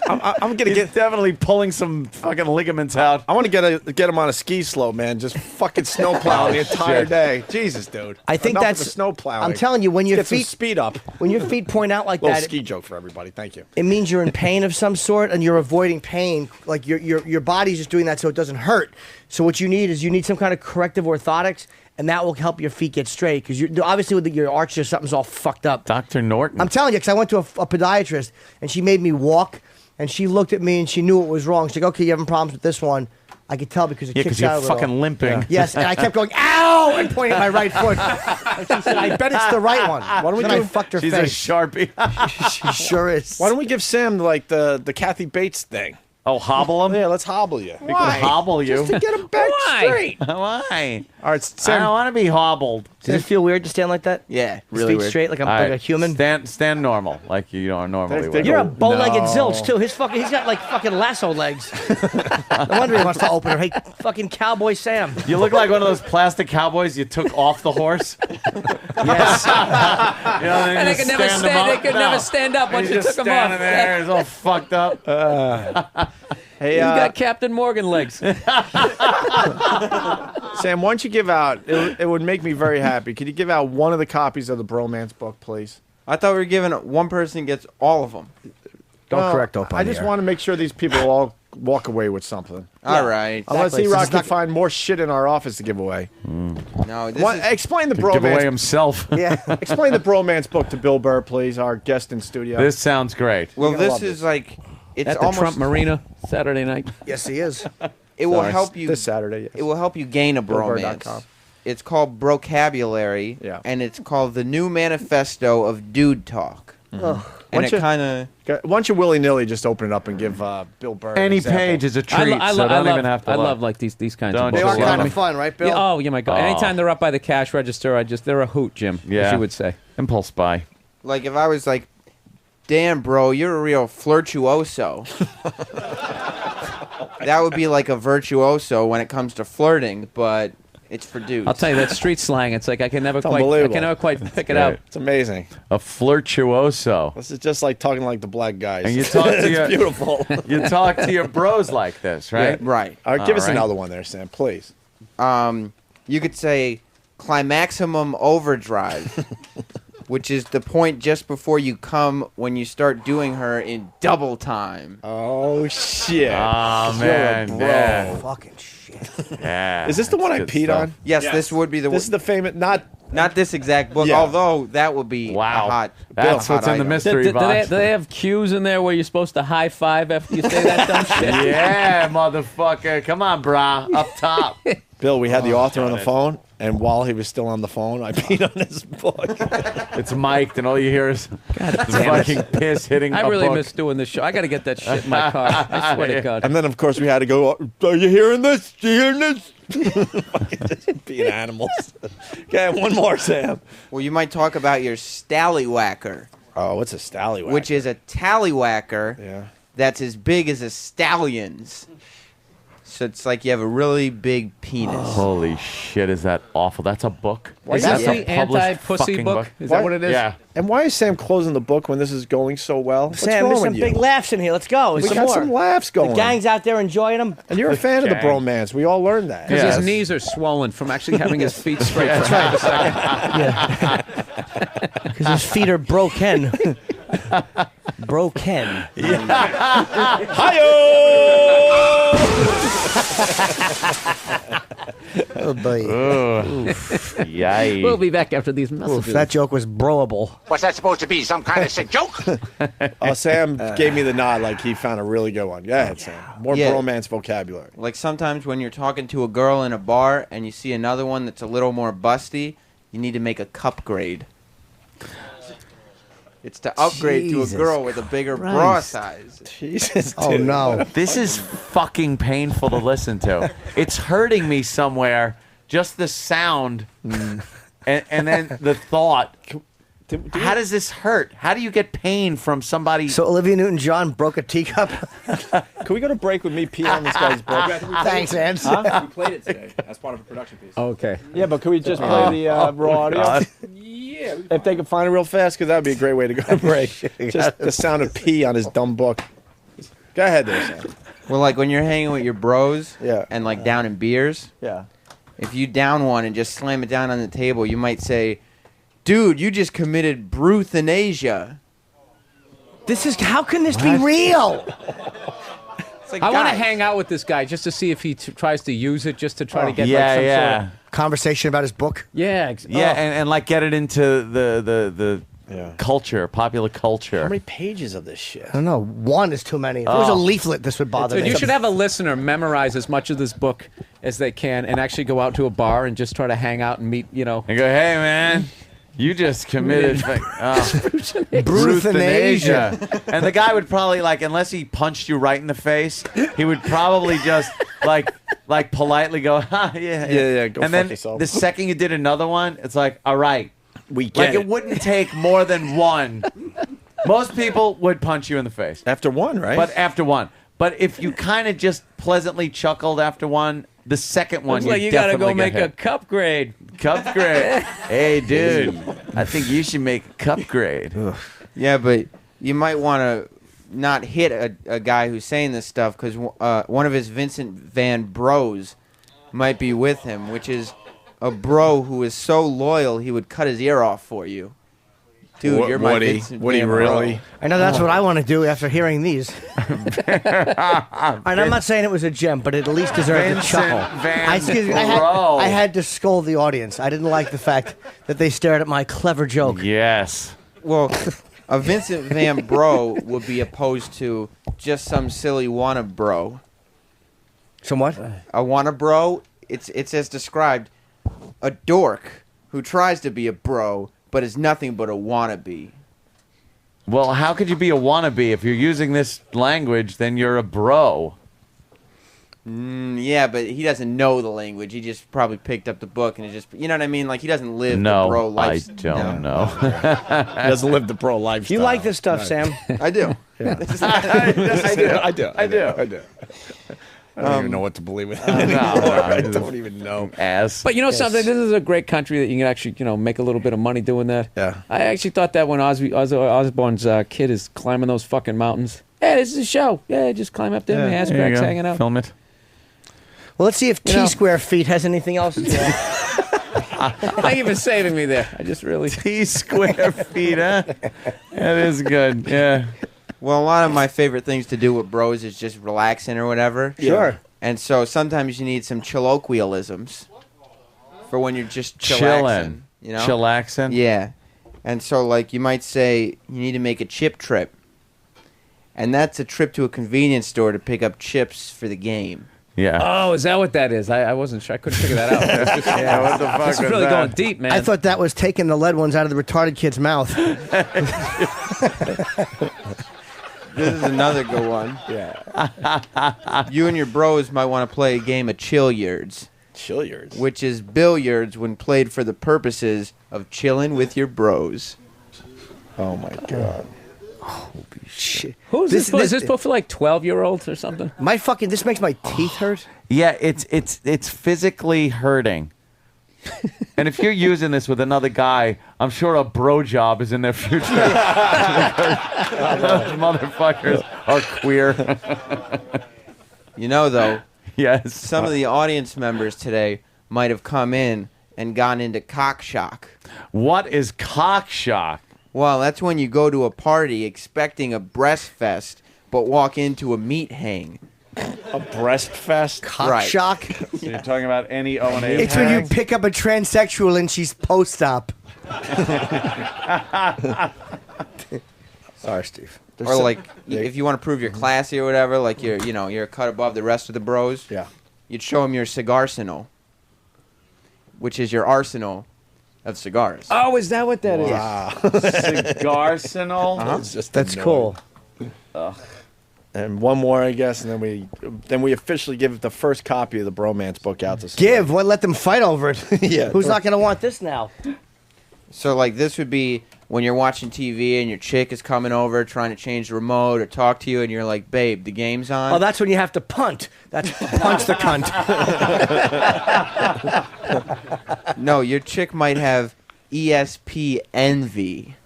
I'm gonna He's definitely pulling some fucking ligaments out. I want to get him on a ski slope, man. Just fucking snow plowing the entire shit. day. Jesus, dude. I think Enough that's with the snow plowing. I'm telling you, when your Get some feet speed up. when your feet point out like Little that, ski joke for everybody. Thank you. it means you're in pain of some sort and you're avoiding pain. Like your body's just doing that so it doesn't hurt. So what you need is some kind of corrective orthotics, and that will help your feet get straight because you're obviously with your arch or something's all fucked up. Dr. Norton. I'm telling you, because I went to a podiatrist and she made me walk, and she looked at me and she knew what was wrong. She's like, "Okay, you having problems with this one?" I could tell because it Yeah, kicks because you're out a little. fucking limping. Yes, and I kept going, "Ow!" and pointing at my right foot. And she said, "I bet it's the right one." Why don't we then do- I fucked her She's face. a Sharpie. She sure is. Why don't we give Sam like the Kathy Bates thing? Oh, hobble him? Yeah, let's hobble you. We can hobble you. Just to get him back straight. Why? All right, I Sam. don't want to be hobbled. Does it feel weird to stand like that? Yeah, His really feet weird. straight, like All like right, a human. Stand normal, like you don't normally They would. go- You're a bow-legged No. zilch too. He's got like fucking lasso legs. No wonder he wants to open her. Hey, fucking cowboy Sam. You look like one of those plastic cowboys you took off the horse. Yes. You know, And they could never stand. They could never stand up once you He's took just them off. standing there, he's all fucked up. Hey, He's got Captain Morgan legs. Sam, why don't you give out? It would make me very happy. Could you give out one of the copies of the Bromance book, please? I thought we were giving one person gets all of them. Don't correct Ope on I the just air. want to make sure these people all walk away with something. All right. Unless Exactly. E-Rock It's can not- find more shit in our office to give away. No, this What, is, explain the Give away Bromance. himself. Yeah. Explain the Bromance book to Bill Burr, please, our guest in studio. This sounds great. well, You're gonna this love is like it's At the almost Trump Marina Saturday night. Yes, he is. it will Sorry, help you. this Saturday. Yes. It will help you gain a BillBurr.com. bromance. It's called Brocabulary, Yeah. and it's called the New Manifesto of Dude Talk. And it kind of. Why don't you willy nilly just open it up and give Bill Burr Any an example. page is a treat, I so don't love, even have to I look. love like these kinds Don't of you books. They are kind of fun, right, Bill? Yeah, oh, yeah, my God. Oh. Anytime they're up by the cash register, they're a hoot, Jim, as you would say. Impulse buy. Like if I was like, damn, bro, you're a real flirtuoso. That would be like a virtuoso when it comes to flirting, but it's for dudes. I'll tell you, that street slang, it's like I can never unbelievable. quite pick it out. It's amazing. A flirtuoso. This is just like talking like the black guys. And you talk to it's your beautiful. You talk to your bros like this, right? Yeah, right. All right, give us another one there, Sam, please. You could say climaximum overdrive, which is the point just before you come when you start doing her in double time. Oh, shit. Oh, You're a man. bro. Yeah. Fucking shit. Yeah. Is this the one I Good peed stuff. on? Yes, this would be the This is the famous, not this exact book, Yeah. although that would be a hot. That's what's in the mystery Do box. they have cues in there where you're supposed to high five after you say that dumb shit? Yeah, motherfucker. Come on, brah. Up top. Bill, we had the author on the phone, and while he was still on the phone, I peed on his book. It's mic'd, and all you hear is the fucking piss hitting I a really book. miss doing this show. I got to get that shit in my car. I swear to God. And then, of course, we had to go, are you hearing this? You hearing this? Fucking just being animals. Okay, one more, Sam. Well, you might talk about your stallywhacker. Oh, what's a stallywhacker? Which is a tallywhacker that's as big as a stallion's. So it's like you have a really big penis. Holy shit, is that awful? That's a book? Why Is that is the a published anti-pussy fucking book? Is that what it is? Yeah. And why is Sam closing the book when this is going so well? What's Sam, wrong there's with some you? big laughs in here. Let's go. We Some got more. some laughs going. The gang's out there enjoying them. And you're a fan of the gang. bromance. We all learned that. Because his knees are swollen from actually having his feet straight for half a second. Because his feet are broken. Broken. Oh boy. Yikes. We'll be back after these messages. Oof, that joke was broable. What's that supposed to be? Some kind of sick joke? Sam gave me the nod like he found a really good one. Go ahead, Sam. More Yeah. bromance vocabulary. Like sometimes when you're talking to a girl in a bar and you see another one that's a little more busty, you need to make a cup grade. It's to upgrade to a Jesus girl with a bigger bra Christ. size. Jesus. Oh no. This is fucking painful to listen to. It's hurting me somewhere. Just the sound, and then the thought. How does this hurt? How do you get pain from somebody? So Olivia Newton-John broke a teacup. Can we go to break with me peeing on this guy's book? Thanks, Ants. We played it today as part of a production piece. Okay. Yeah, but can we just play the raw audio? God. Yeah. If they could find it real fast, because that would be a great way to go to break. Just the sound of pee on his dumb book. Go ahead there, Sam. Well, like when you're hanging with your bros Yeah. and like down in beers, Yeah. if you down one and just slam it down on the table, you might say, dude, you just committed bruthanasia. This is how can this be real? It's like, I want to guys, hang out with this guy just to see if he tries to use it just to try to get yeah, like some yeah. sort of... Conversation about his book. Yeah. Yeah, and like get it into the culture, popular culture. How many pages of this shit? I don't know. One is too many. If it was a leaflet, this would bother Dude, me. you should have a listener memorize as much of this book as they can and actually go out to a bar and just try to hang out and meet, And go, hey, man, you just committed Bruthanasia. And the guy would probably, like, unless he punched you right in the face, he would probably just, like politely go, ha, yeah. Yeah, go and fuck then yourself. the second you did another one, it's like, all right. We get Like, it. it wouldn't take more than one. Most people would punch you in the face. After one, right? But after one. But if you kind of just pleasantly chuckled after one, the second one, Looks like you gotta go make a cup grade. cup grade. Hey, dude, I think you should make a cup grade. Yeah, but you might want to not hit a guy who's saying this stuff because one of his Vincent Van Bros might be with him, which is a bro who is so loyal he would cut his ear off for you. Dude, you're my Vincent Van Bro. I know that's what I want to do after hearing these. And I'm not saying it was a gem, but it at least deserved a Vincent chuckle. Van Excuse me, Bro. I had to scold the audience. I didn't like the fact that they stared at my clever joke. Yes. Well, a Vincent Van Bro would be opposed to just some silly wanna bro. Some what? A wanna bro, it's as described, a dork who tries to be a bro but is nothing but a wannabe. Well, how could you be a wannabe if you're using this language? Then you're a bro. Yeah, but he doesn't know the language. He just probably picked up the book and it just, you know what I mean? Like he doesn't live No, the bro I life. don't know. He doesn't live the bro lifestyle. You like this stuff, Sam? I do. I do. I don't even know what to believe in anymore. I don't even know. Ass. But you know something? This is a great country that you can actually, make a little bit of money doing that. Yeah. I actually thought that when Ozzy Osbourne's kid is climbing those fucking mountains. Hey, this is a show. Yeah, just climb up there, my ass cracks hanging out. Film it. Well, let's see if T-Square Feet has anything else. Thank you for saving me there. I just really T-Square Feet, huh? That is good. Yeah. Well, a lot of my favorite things to do with bros is just relaxing or whatever. Sure. And so sometimes you need some colloquialisms for when you're just Chillin'. chillaxing. Chillaxing? Yeah. And so, like, you might say you need to make a chip trip. And that's a trip to a convenience store to pick up chips for the game. Yeah. Oh, is that what that is? I wasn't sure. I couldn't figure that out. Yeah, what the fuck That's was really that? going deep, man. I thought that was taking the lead ones out of the retarded kid's mouth. This is another good one. Yeah. You and your bros might want to play a game of Chilliards. Chilliards? Which is billiards when played for the purposes of chilling with your bros. Oh, my God. Holy shit. Who's this? Is this book for like 12-year-olds or something? This makes my teeth hurt. Yeah, it's physically hurting. And if you're using this with another guy, I'm sure a bro job is in their future. Those motherfuckers are queer. You know, though, yes, some of the audience members today might have come in and gone into cock shock. What is cock shock? Well, that's when you go to a party expecting a breast fest, but walk into a meat hang. A breast fest? Cock shock? So you're talking about any O&A It's when you pick up a transsexual and she's post-op. Sorry, Steve. Or like, if you want to prove you're classy or whatever, like you're a cut above the rest of the bros. Yeah. You'd show them your cigarsenal, which is your arsenal of cigars. Oh, is that what that is? Wow. Cigarsenal? It's just That's annoying. cool. Ugh. And one more, I guess, and then we officially give the first copy of the Bromance book out to somebody. Give. What? Let them fight over it. Yeah. Who's not going to want this now? So, like, this would be when you're watching TV and your chick is coming over trying to change the remote or talk to you, and you're like, babe, the game's on. Oh, that's when you have to punt. That's punch the cunt. No, your chick might have ESP envy.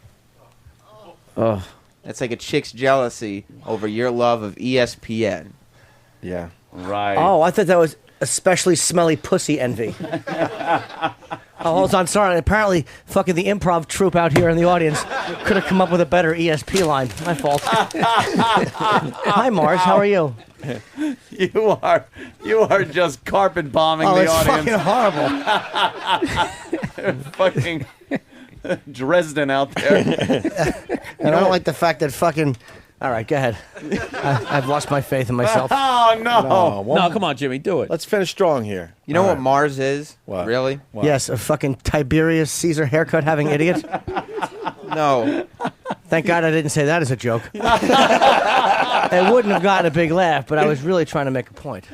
Oh. That's like a chick's jealousy over your love of ESPN. Yeah. Right. Oh, I thought that was especially smelly pussy envy. Oh, hold on, sorry. Apparently, fucking the improv troupe out here in the audience could have come up with a better ESP line. My fault. Hi, Mars. How are you? You are just carpet bombing Oh, the it's audience. fucking horrible. Fucking Dresden out there. And I don't like the fact that fucking... All right, go ahead. I've lost my faith in myself. Oh, no. No, come on, Jimmy, do it. Let's finish strong here. You know All what right. Mars is? What? Really? What? Yes, a fucking Tiberius Caesar haircut having idiot. No. Thank God I didn't say that as a joke. It wouldn't have gotten a big laugh, but I was really trying to make a point.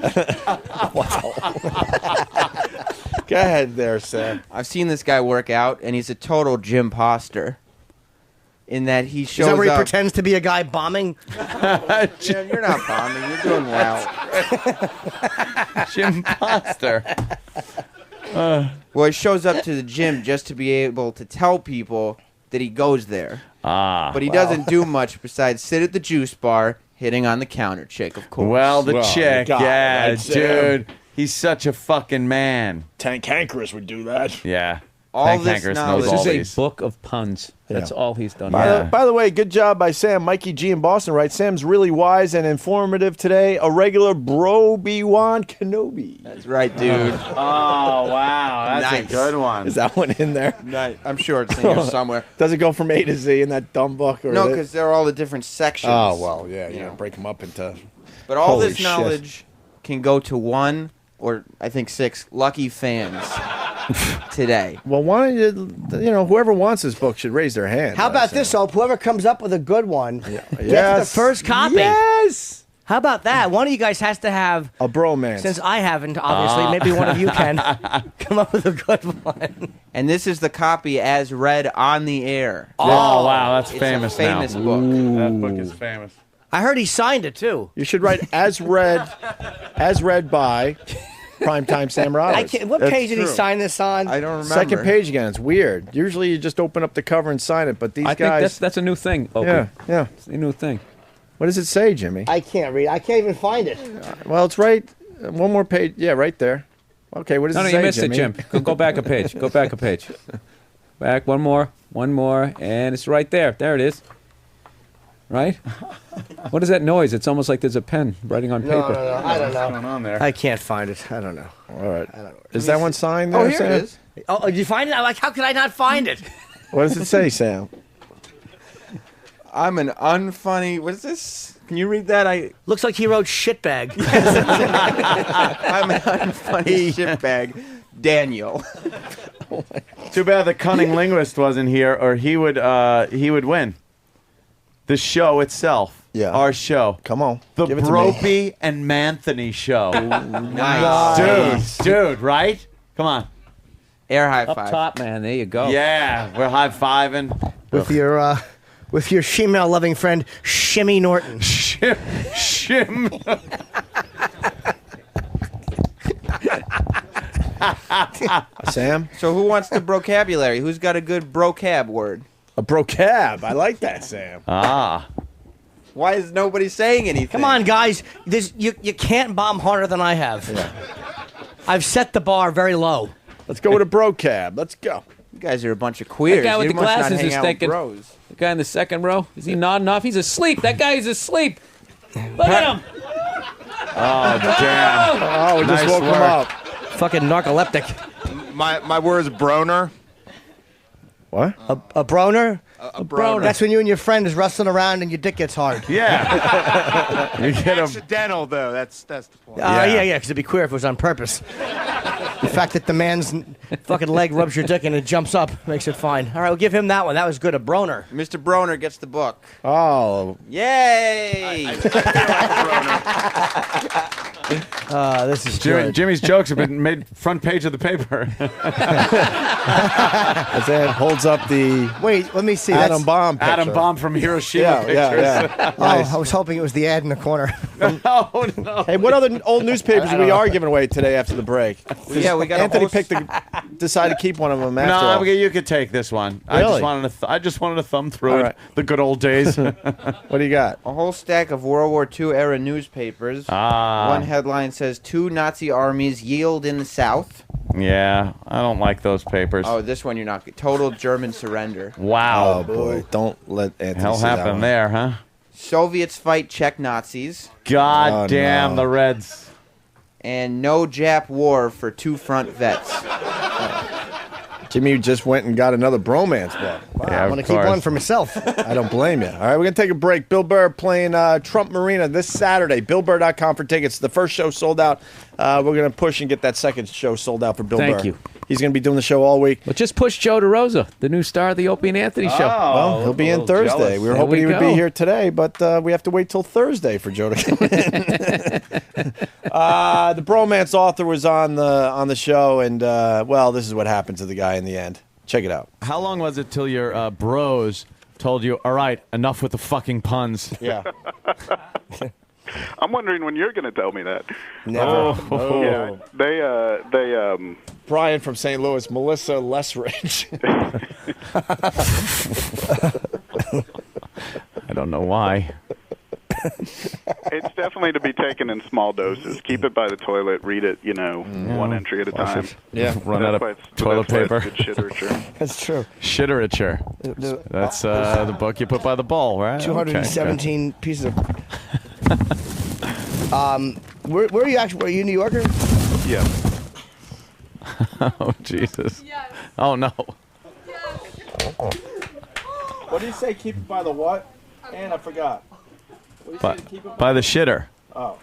Go ahead there, Sam. I've seen this guy work out, and he's a total gym poster. In that he shows Is that where he up. pretends to be a guy bombing? Yeah, you're not bombing. You're doing well. Jim Foster. Well, he shows up to the gym just to be able to tell people that he goes there. But he doesn't do much besides sit at the juice bar, hitting on the counter chick, of course. Well, the chick, God, yeah, right, Sam. dude. He's such a fucking man. Tank Hankerus would do that. Yeah. All Hank this Hankers knowledge- knows This all is a these. book of puns. That's Yeah. all he's done. By the way, good job by Sam. Mikey G in Boston writes, Sam's really wise and informative today. A regular Obi-Wan Kenobi. That's right, dude. Oh, wow. That's Nice. a good one. Is that one in there? Nice. I'm sure it's in here somewhere. Does it go from A to Z in that dumb book? Or No, is it- because they're all the different sections. Oh, well, yeah, you Yeah. know, break them up into... But all Holy this shit. knowledge can go to one, or I think 6, lucky fans. today. Well, why don't you know, whoever wants this book should raise their hand. How about this, Hope? Whoever comes up with a good one gets the Yes. first copy. Yes. How about that? One of you guys has to have a bromance. Since I haven't, obviously, maybe one of you can come up with a good one. And this is the copy as read on the air. Oh, wow, that's It's famous a famous now. book. That book is famous. I heard he signed it too. You should write as read by Primetime Sam Roberts. I can't, what page did he sign this on? I don't remember. Second page again. It's weird. Usually you just open up the cover and sign it, but these I guys. think that's a new thing. Okay. Yeah. It's a new thing. What does it say, Jimmy? I can't read. I can't even find it. Well, it's right. One more page. Yeah, right there. Okay, what does it say, No, you missed Jimmy? it, Jim. Go back a page. Go back a page. Back one more, and it's right there. There it is. Right? What is that noise? It's almost like there's a pen writing on paper. No, I don't know. What's going on there? I can't find it. I don't know. All right. Is that one signed? Oh, there, here Sam? it is. Oh, did you find it? I'm like, how could I not find it? What does it say, Sam? I'm an unfunny. What's this? Can you read that? Looks like he wrote shitbag. I'm an unfunny shitbag. Daniel. Too bad the cunning linguist wasn't here, or he would win. The show itself. Yeah. Our show. Come on. The Give it to me. Brophy and Manthony show. Nice. Dude, right? Come on. Air high Up five. top, man. There you go. Yeah, we're high-fiving. With your shemale loving friend Shimmy Norton. Shim. Sam? So who wants the vocabulary? Who's got a good brocab word? A brocab. I like that, Sam. Ah. Why is nobody saying anything? Come on, guys. You can't bomb harder than I have. I've set the bar very low. Let's go with a brocab. Let's go. You guys are a bunch of queers. That guy with You the must not glasses hang is out with thinking. bros. The guy in the second row, is he nodding off? He's asleep. That guy is asleep. Look at him. Oh, damn. Oh, we just Nice woke him work. up. Fucking narcoleptic. My word is broner. What? A broner? A broner. That's when you and your friend is wrestling around and your dick gets hard. Yeah. You get him. Accidental though. That's the point. Yeah, because it'd be queer if it was on purpose. The fact that the man's fucking leg rubs your dick and it jumps up makes it fine. All right, we'll give him that one. That was good. A broner. Mr. Broner gets the book. Oh. Yay! This is good. Jimmy's jokes have been made front page of the paper. As Ed holds up the Wait, let me see. Atom That's- Bomb picture. Atom Bomb from Hiroshima pictures. Yeah. Oh, I was hoping it was the ad in the corner. Oh, no. Hey, what other old newspapers we are giving away today after the break? Yeah, we got Anthony decided to keep one of them after all. No, you could take this one. I Really? just wanted to thumb through All it. right. The good old days. What do you got? A whole stack of World War II era newspapers. One headline says 2 Nazi armies yield in the South. Yeah, I don't like those papers. Oh, this one you're not. Total German surrender. Wow. Oh, boy. Don't let Anthony Hell see that happened one. there, huh? Soviets fight Czech Nazis. God Oh, damn no. the Reds. And no Jap war for 2 front vets. Jimmy just went and got another bromance book. Wow. Yeah, I'm going to keep one for myself. I don't blame you. All right, we're going to take a break. Bill Burr playing Trump Marina this Saturday. BillBurr.com for tickets. The first show sold out. We're going to push and get that second show sold out for Bill Burr. Thank you. He's going to be doing the show all week. But just push Joe DeRosa, the new star of the Opie and Anthony show. Well, he'll be in Thursday. We were There hoping we he would be go. here today, but we have to wait till Thursday for Joe to come in. The bromance author was on the show, and well, this is what happened to the guy in the end. Check it out. How long was it till your bros told you, all right, enough with the fucking puns? Yeah. I'm wondering when you're going to tell me that. Never. Yeah, they Brian from St. Louis, Melissa Lessridge. I don't know why. It's definitely to be taken in small doses. Keep it by the toilet. Read it, one entry at a time. Yeah. Run out of toilet paper. That's good shiterature. That's true. Shiterature. That's the book you put by the bowl, right? 217 pieces of... where are you actually? Are you a New Yorker? Yeah. Oh, Jesus. Oh, no. What did he say? Keep it by the what? And I forgot. What did he say? Keep it By the shitter. Oh.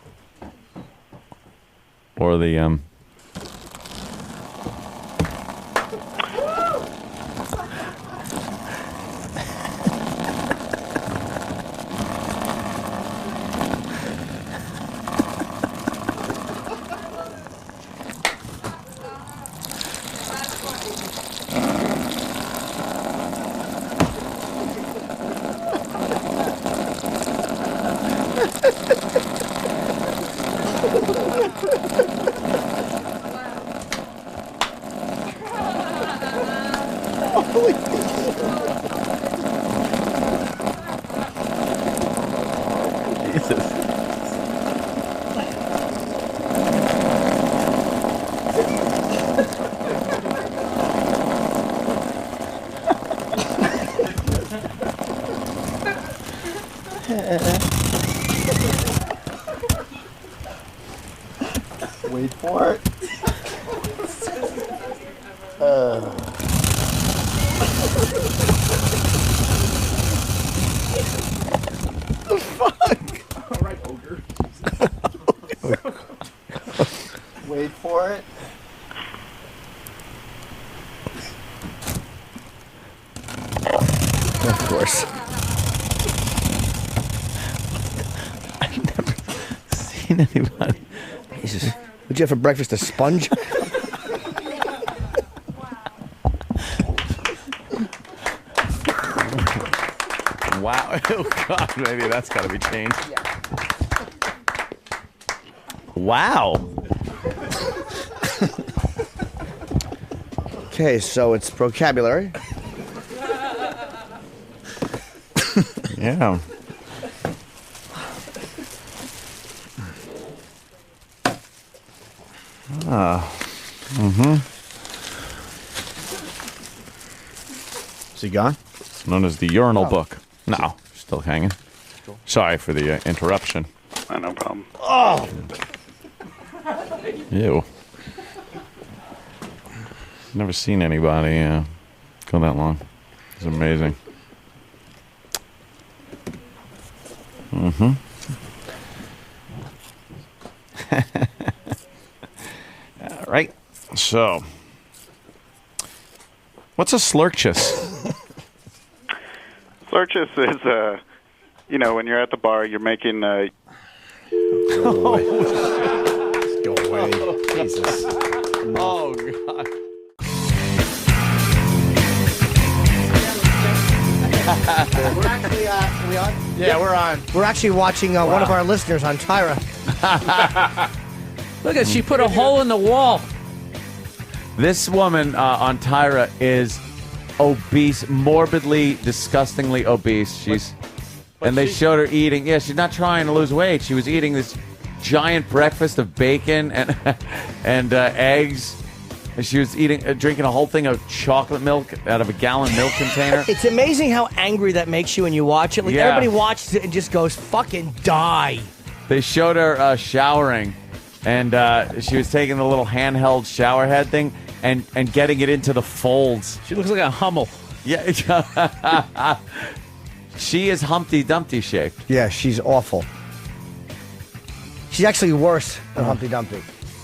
Wait for it. The fuck? All right, ogre. Wait for it. Of course. I've never seen anybody. Jesus. What'd you have for breakfast? A sponge? Wow. Oh, God. Maybe that's got to be changed. Wow. Okay, so it's vocabulary. Yeah. Is he gone? It's known as the urinal book. No, still hanging. Sorry for the interruption. No problem. Oh! Ew. Never seen anybody go that long. It's amazing. Mm-hmm. All right. So, what's a slurchus? Slurchus is, when you're at the bar, you're making. Go away. Jesus. Oh, God. We're actually, are we on? Yeah, we're on. We're actually watching one of our listeners on Tyra. Look at she put a hole in the wall. This woman on Tyra is obese, morbidly, disgustingly obese. And they showed her eating. Yeah, she's not trying to lose weight. She was eating this giant breakfast of bacon and and eggs. And she was drinking a whole thing of chocolate milk out of a gallon milk container. It's amazing how angry that makes you when you watch it. Like Yeah. everybody watches it and just goes, "Fucking die." They showed her showering, and she was taking the little handheld shower head thing and getting it into the folds. She looks like a Hummel. Yeah. She is Humpty Dumpty shaped. Yeah, she's awful. She's actually worse than Humpty Dumpty.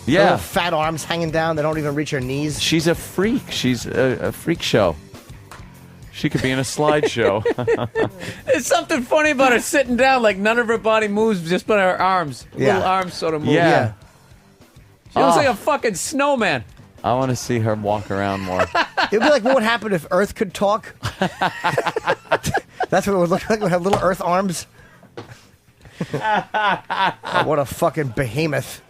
Yeah. Her little fat arms hanging down. They don't even reach her knees. She's a freak. She's a freak show. She could be in a slideshow. There's something funny about her sitting down, like none of her body moves, just but her arms. Yeah. Little arms sort of move. Yeah. She looks Oh. like a fucking snowman. I want to see her walk around more. It'd be like what would happen if Earth could talk. That's what it would look like. It would have little Earth arms. Oh, what a fucking behemoth.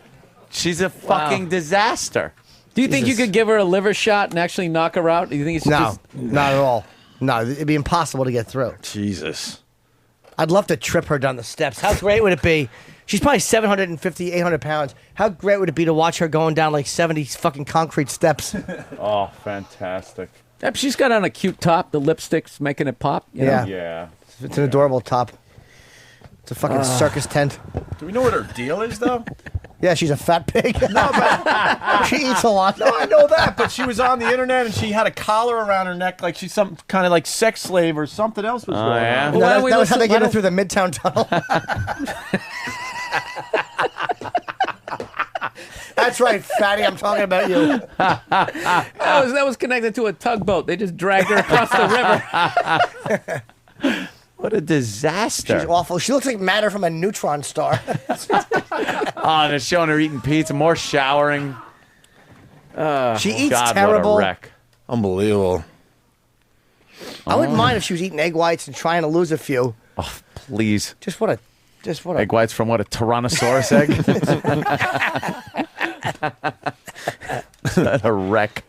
She's a fucking disaster. Do you think you Jesus. could give her a liver shot and actually knock her out? Do you think it's No, just... not at all. No, it'd be impossible to get through. Jesus. I'd love to trip her down the steps. How great would it be? She's probably 750, 800 pounds. How great would it be to watch her going down like 70 fucking concrete steps? Oh, fantastic. Yeah, but she's got on a cute top. The lipstick's making it pop. You know? Yeah. It's an adorable top. It's a fucking circus tent. Do we know what her deal is, though? Yeah, she's a fat pig. No, but she eats a lot. No, I know that, but she was on the internet and she had a collar around her neck like she's some kind of like sex slave or something else was going yeah? on. No, that was how they get her through the Midtown Tunnel. That's right, fatty. I'm talking about you. That was connected to a tugboat. They just dragged her across the river. What a disaster. She's awful. She looks like matter from a neutron star. Oh, they're showing her eating pizza, more showering. She eats God, terrible. What a wreck. Unbelievable. I wouldn't mind if she was eating egg whites and trying to lose a few. Oh, please. Just what a Egg whites from what, a Tyrannosaurus egg? Is that a wreck?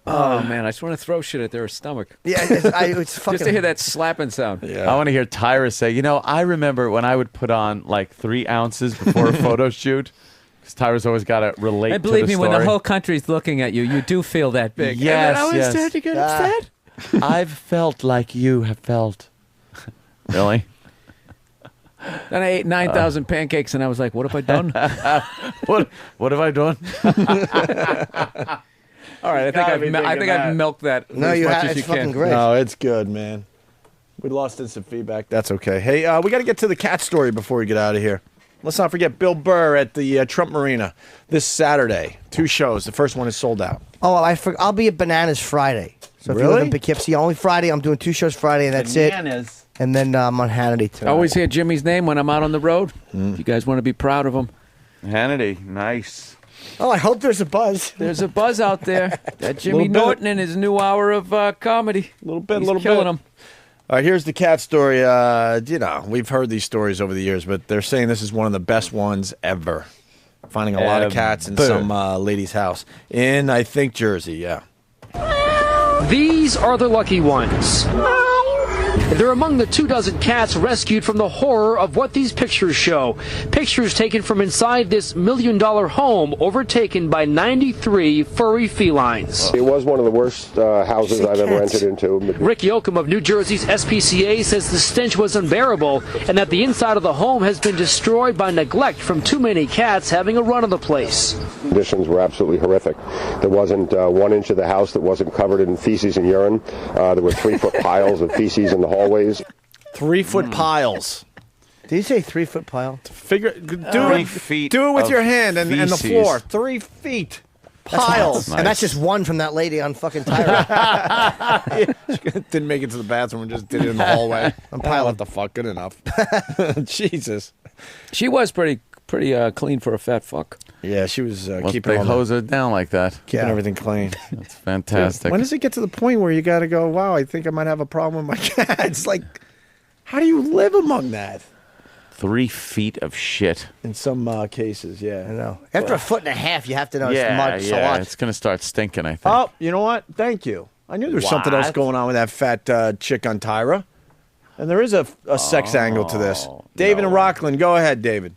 Oh man, I just want to throw shit at their stomach. Yeah, it's fucking. Just to hear that slapping sound. I want to hear Tyra say, you know, I remember when I would put on like 3 ounces before a photo shoot. Because Tyra's always got to relate to And the believe me, story. when the whole country's looking at you, you do feel that big. Yes, and then I was yes. starting to get upset. I've felt like you have felt. Really? Then I ate 9,000 pancakes, and I was like, "What have I done? what have I done?" All right, I think I've milked that as much as you can. No, it's good, man. We lost instant feedback. That's okay. Hey, we got to get to the cat story before we get out of here. Let's not forget Bill Burr at the Trump Marina this Saturday. 2 shows. The first one is sold out. Oh, I'll be at Bananas Friday. So if you Really? live in Poughkeepsie, only Friday. I'm doing 2 shows Friday, and that's it. And then I'm on Hannity tonight. I always hear Jimmy's name when I'm out on the road. If you guys want to be proud of him. Hannity, nice. Oh, I hope there's a buzz. There's a buzz out there. That Jimmy Little bit. Norton and his new hour of comedy. A little bit, He's little killing bit. him. All right, here's the cat story. You know, we've heard these stories over the years, but they're saying this is one of the best ones ever. Finding a lot of cats in Ever. some lady's house in, I think, Jersey. Yeah. These are the lucky ones. They're among the 24 cats rescued from the horror of what these pictures show. Pictures taken from inside this $1 million home overtaken by 93 furry felines. It was one of the worst houses I've ever entered into. Rick Yoakum of New Jersey's SPCA says the stench was unbearable and that the inside of the home has been destroyed by neglect from too many cats having a run of the place. Conditions were absolutely horrific. There wasn't 1 inch of the house that wasn't covered in feces and urine. There were 3-foot piles of feces in the hallways. 3-foot piles. Did you say 3-foot pile? Do it with your hand and the floor. 3 feet. Piles. And that's just one from that lady on fucking Tyra. Didn't make it to the bathroom and just did it in the hallway. I'm piling. What the fuck? Good enough. Jesus. She was pretty clean for a fat fuck. Yeah, she was Once keeping they all hose it down like that. keeping everything clean. That's fantastic. When does it get to the point where you got to go, wow, I think I might have a problem with my cats? Like, how do you live among that? 3 feet of shit. In some cases, yeah. I know. After a foot and a half, you have to know it's Yeah, mud so much. it's going to start stinking, I think. Oh, you know what? Thank you. I knew there was something else What? going on with that fat chick on Tyra. And there is a sex angle to this. David and Rockland, go ahead, David.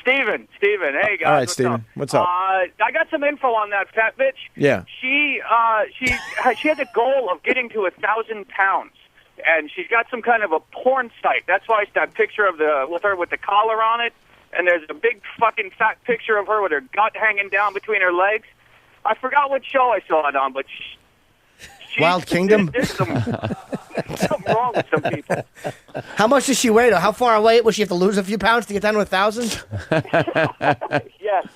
Steven, hey guys. All right, what's Steven, up? what's up? I got some info on that fat bitch. Yeah. She had the goal of getting to 1,000 pounds, and she's got some kind of a porn site. That's why it's that picture of with her with the collar on it, and there's a big fucking fat picture of her with her gut hanging down between her legs. I forgot what show I saw it on, but Wild Kingdom? There's something wrong with some people. How much does she weigh, though? How far away will she have to lose a few pounds to get down to 1,000? Yes.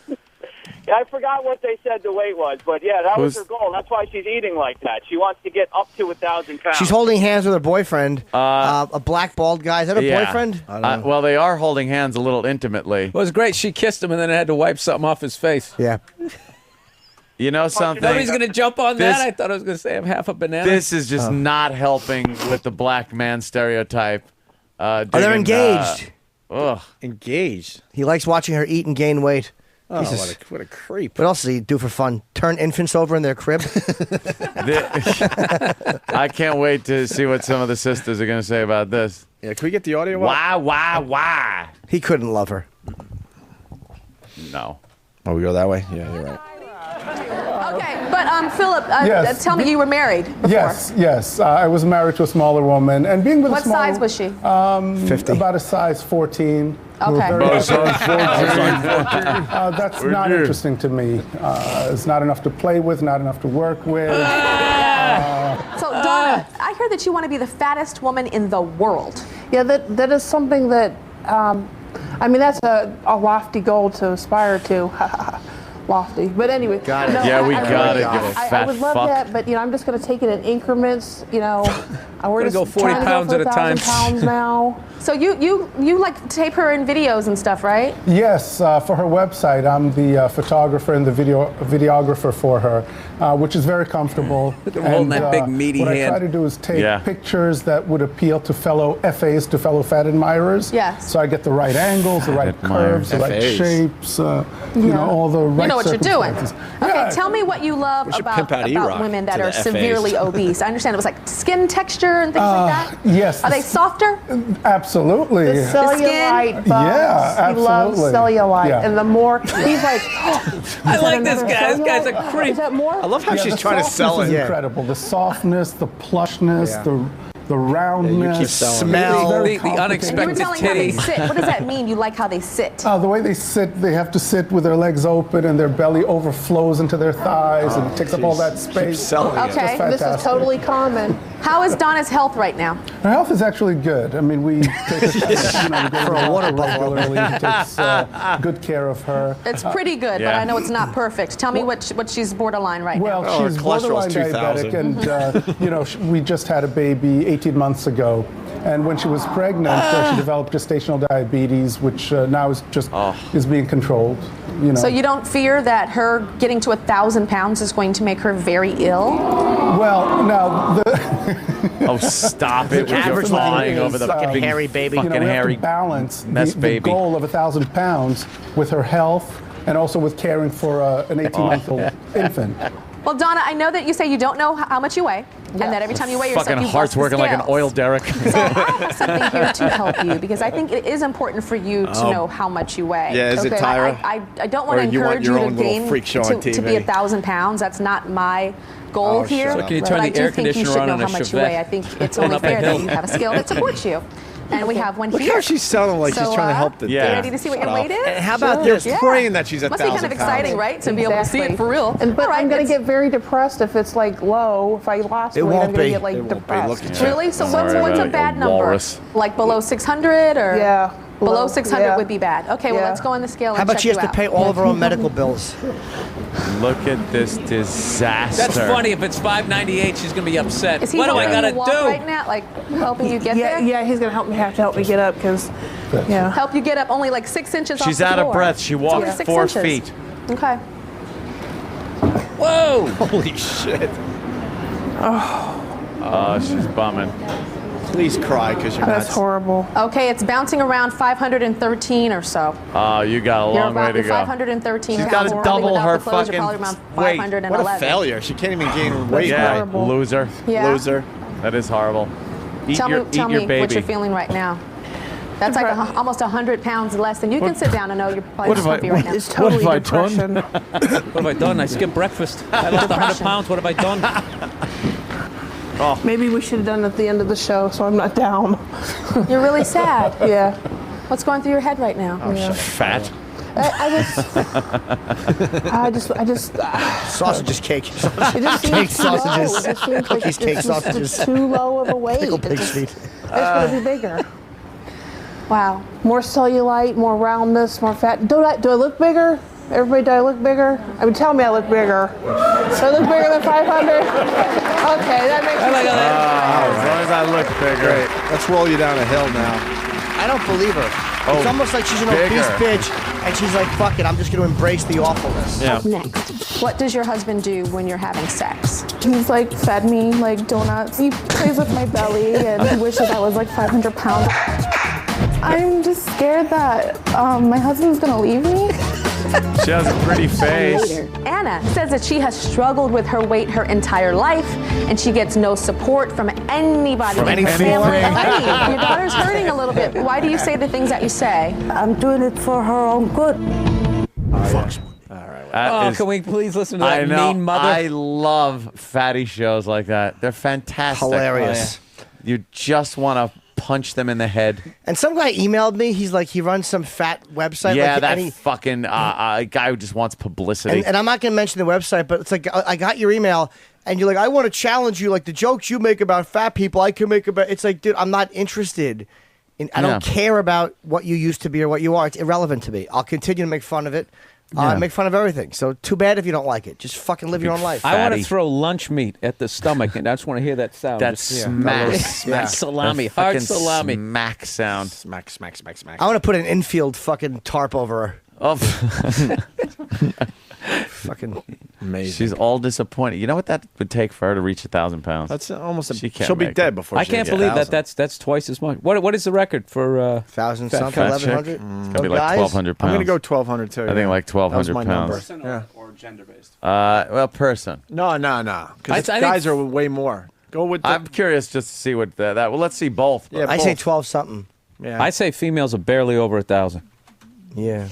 Yeah, I forgot what they said the weight was, but yeah, that was Who's- her goal. That's why she's eating like that. She wants to get up to 1,000 pounds. She's holding hands with her boyfriend, a black bald guy. Is that her Yeah. boyfriend? Well, they are holding hands a little intimately. It was great. She kissed him and then had to wipe something off his face. Yeah. You know something? Nobody's going to jump on that. This- I thought I was going to say I'm half a banana. This is just not helping with the black man stereotype. Oh, they're engaged. Ugh. Engaged? He likes watching her eat and gain weight. Oh, Jesus. what a creep. What else does he do for fun? Turn infants over in their crib? I can't wait to see what some of the sisters are going to say about this. Yeah, can we get the audio? Why? He couldn't love her. No. Oh, we go that way? Yeah, you're right. Okay, but Philip, Yes. tell me you were married before. Yes. I was married to a smaller woman, and being with What a small, size was she? 50. About a size 14. We were Okay. very- Oh, size 14. That's Oh, not dear. interesting to me. It's not enough to play with, not enough to work with. So, Donna, I hear that you want to be the fattest woman in the world. Yeah, that is something that, I mean, that's a lofty goal to aspire to. Lofty. But anyway. Got it. Yeah, we got it, you I fat would love fuck. that, but, I'm just going to take it in increments, We're gonna just go 40 trying to pounds go for at a time. 1,000 pounds now. So you like tape her in videos and stuff, right? Yes, for her website, I'm the photographer and the videographer for her, which is very comfortable. Look at him holding that big meaty what hand. I try to do is take Yeah. pictures that would appeal to fellow FAs, to fellow fat admirers. Yes. So I get the right angles, the right curves, the right FAs. shapes, all the right what you're doing. circumstances. Okay, Yeah. tell me what you love We should about pimp out E-Rock women that to are the FAs. severely obese. I understand it was like skin texture and things like that. Yes. Are they softer? Absolutely. The cellulite bones. Yeah, He loves absolutely. cellulite. Yeah. And the more, he's like, I like this guy. This guy's a cellulite? creep. Is that more? I love how Yeah, she's the trying to sell softness it. is incredible. The softness, the plushness, the roundness. keep selling it. Smell. The You were unexpected telling how they titty. sit. What does that mean? You like how they sit? The way they sit, they have to sit with their legs open and their belly overflows into their thighs and it takes up all that space. selling it. Okay. This is totally common. How is Donna's health right now? Her health is actually good. I mean, we take her, we go to For a the water doctor buffalo. regularly. He takes good care of her. It's pretty good, but I know it's not perfect. Tell me what she's borderline right Well, now. she's her cholesterol's borderline 2,000. diabetic, and we just had a baby 18 months ago. And when she was pregnant, she developed gestational diabetes, which now is being controlled. So you don't fear that her getting to 1,000 pounds is going to make her very ill? Well, now Oh, stop it! With your flying over the fucking big hairy baby. we fucking have hairy to balance mess the baby. goal of 1,000 pounds with her health and also with caring for an 18-month-old infant. Well, Donna, I know that you say you don't know how much you weigh, and that every time you weigh yourself, Fucking you heart's bust the working like an scales. oil derrick. So I have something here to help you because I think it is important for you to know how much you weigh. Yeah, is it Okay. Tyra? I don't want Or to you want encourage your you own to little gain freak show on to be TV? 1,000 pounds. That's not my goal here. So can you but turn I the do air think you conditioner should on know in a how much you Chevette? weigh. I think it's Going only up a fair hill. that you have a scale that supports you. And we have one Look here. how she's selling like she's So, trying to help the you ready to see what your weight is? And how about Sure. this? Yeah. Praying that she's 1,000 Must be kind of exciting, pounds. right? To be able to see it for real. And, but All right, I'm going to it's- get very depressed if it's like low. If I lost It weight, won't I'm going be. to get like It won't be. depressed. Look at you. Really? So Sorry what's a about bad a number? walrus. Like below 600 or? Yeah. Below Low, 600 yeah. would be bad. Okay, well, Yeah. let's go on the scale and How about check she has you to out. pay all of her own medical bills? Look at this disaster. That's funny. If it's $5.98, she's gonna be upset. Is he What do I helping gotta you walk do? right now? Like helping you get Yeah, there? yeah, he's going to have to help me get up because, yeah. Help you get up only like 6 inches off She's the out of floor. breath. She It's walked only 6 4 inches. feet. Okay. Whoa! Holy shit. Oh, she's bumming. Please cry because you're That's nuts. horrible. Okay, it's bouncing around 513 or so. Oh, you got a You're long way about to go. 513 She's pounds. gotta Probably double without her the clothes, fucking you're probably around weight. 511. What a failure. She can't even gain weight. Yeah, horrible. loser. Yeah. Loser. That is horrible. Eat Tell your, me, tell eat your me baby. what you're feeling right now. That's like almost 100 pounds less than you can sit down and know you're probably What have I- stuffy right now. It's totally what have I depression. done? What have I done? I skipped breakfast. I lost 100 pounds. What have I done? Maybe we should have done it at the end of the show so I'm not down. You're really sad. Yeah. What's going through your head right now? Fat. I just Sausages, cake. it just seems Cake, too low. sausages. It just seems like Cookies, cake, it's just sausages. too low of a weight. Pickled It's pig's just- feet. It's going to be bigger. Wow. More cellulite, more roundness, more fat. Do I look bigger? Everybody, do I look bigger? I mean, tell me I look bigger. Do I look bigger than 500? Okay, that makes me As long as I look bigger. Great. Let's roll you down a hill now. I don't believe her. It's Oh, almost like she's an bigger. obese bitch, and she's like, fuck it, I'm just going to embrace the awfulness. Yeah. Next. What does your husband do when you're having sex? He's like fed me like donuts. He plays with my belly and he wishes I was like 500 pounds. I'm just scared that my husband's gonna leave me. She has a pretty face. Anna says that she has struggled with her weight her entire life, and she gets no support from anybody. From in her anything. family. Any. Your daughter's hurting a little bit. Why do you say the things that you say? I'm doing it for her own good. That is- Can we please listen to that I know. mean mother? I love fatty shows like that. They're fantastic. Hilarious. You just want to punch them in the head. And some guy emailed me. He's like, he runs some fat website. Yeah, like, that and he- fucking guy who just wants publicity. And I'm not going to mention the website, but it's like, I got your email, and you're like, I want to challenge you. Like, the jokes you make about fat people, I can make about. It's like, dude, I'm not interested. I don't care about what you used to be or what you are. It's irrelevant to me. I'll continue to make fun of it. Make fun of everything. So too bad if you don't like it. Just fucking live your own life. I want to throw lunch meat at the stomach, and I just want to hear that sound. That Just- smack, smack salami, That hard fucking salami. smack sound. Smack, smack, smack, smack. I want to put an infield fucking tarp over her. Oh, Fucking Amazing. She's all disappointed. You know what that would take for her to reach 1,000 pounds? That's almost. She can't She'll be make dead it. before. I she can't gets believe 1,000. that's twice as much. What is the record for 1,000 fat- something, fat chick? 1,100? It's gonna be like 1,200 pounds. I'm gonna go 1,200 too. I think like 1,200 my pounds. number. Yeah. Or gender based. Well, person. No. Because I guys think- are way more. Go with. I'm curious just to see what that. Well, let's see both. Yeah, I say both. 12 something. Yeah. I say females are barely over 1,000. Yeah.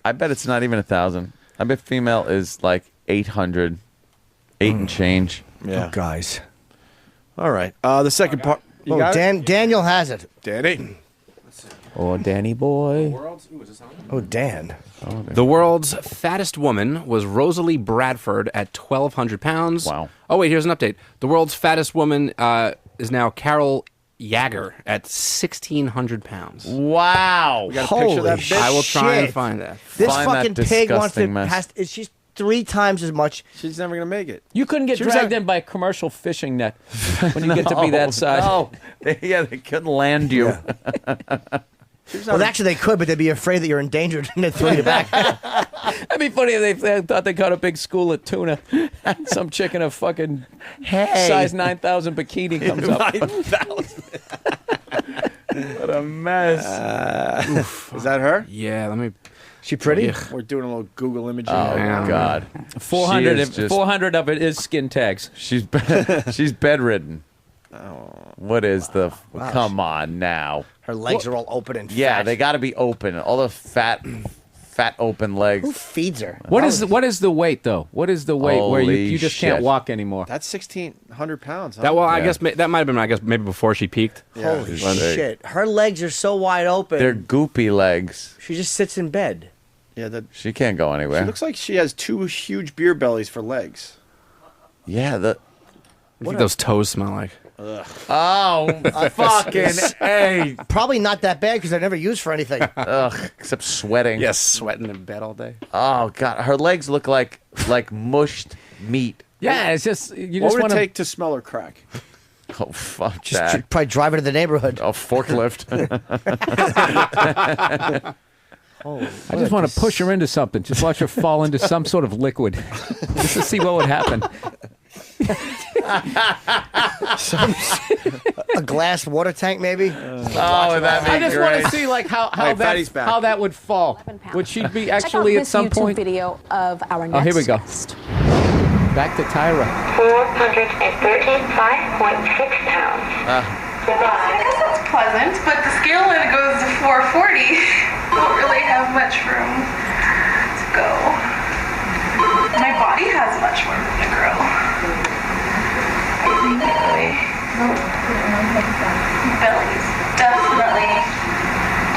I bet it's not even 1,000. I bet female is like 800, 8 and change. Yeah. Oh, guys. All right. The second part. You got it? Daniel has it. Danny. Oh, Danny boy. Oh, Dan. The world's fattest woman was Rosalie Bradford at 1,200 pounds. Wow. Oh, wait, here's an update. The world's fattest woman is now Carol Yager at 1,600 pounds. Wow. We got a picture of that bitch. I will try and shit. find that. This Find that fucking pig wants to. disgusting mess. She's 3 times as much. She's never gonna make it. You couldn't get She was dragged at- in by a commercial fishing net when you get to be that size. No. They couldn't land you. Well, actually, they could, but they'd be afraid that you're endangered and they'd throw you back. That'd be funny if they thought they caught a big school of tuna. Some chick in a fucking size 9,000 bikini comes up. 9,000. What a mess. Is that her? Yeah, let me. She pretty? We're doing a little Google imaging. Oh, right now. God. 400, She is just- 400 of it is skin tags. She's bedridden. What is the? Come on now. Her legs are all open and Yeah, fat. they got to be open. All the fat open legs. Who feeds her? What is the weight though? What is the weight where Holy you just shit. can't walk anymore? That's 1,600 pounds. Huh? That well, I Yeah. guess that might have been. I guess maybe before she peaked. Holy Well, they- shit. Her legs are so wide open. They're goopy legs. She just sits in bed. Yeah, She can't go anywhere. she looks like she has 2 huge beer bellies for legs. Yeah, What do you think those toes smell like? fucking A. Probably not that bad because they're never used for anything. Ugh, except sweating. Yes, sweating in bed all day. Oh God, her legs look like mushed meat. Yeah, it's just you What just would want it to. take to smell her crack? Oh fuck Just that. probably drive her to the neighborhood. Oh forklift. I just want to push her into something. Just watch her fall into some sort of liquid, just to see what would happen. A glass water tank, maybe? Oh, that'd be I just want great. to see like how Fatty's back. how that would fall. Would she be actually at some point? video of our Oh, here we go. Back to Tyra. 413.6 pounds. That's pleasant, but the scale when it goes to 440, don't really have much room to go. My body has much more room to grow. I think really. Belly's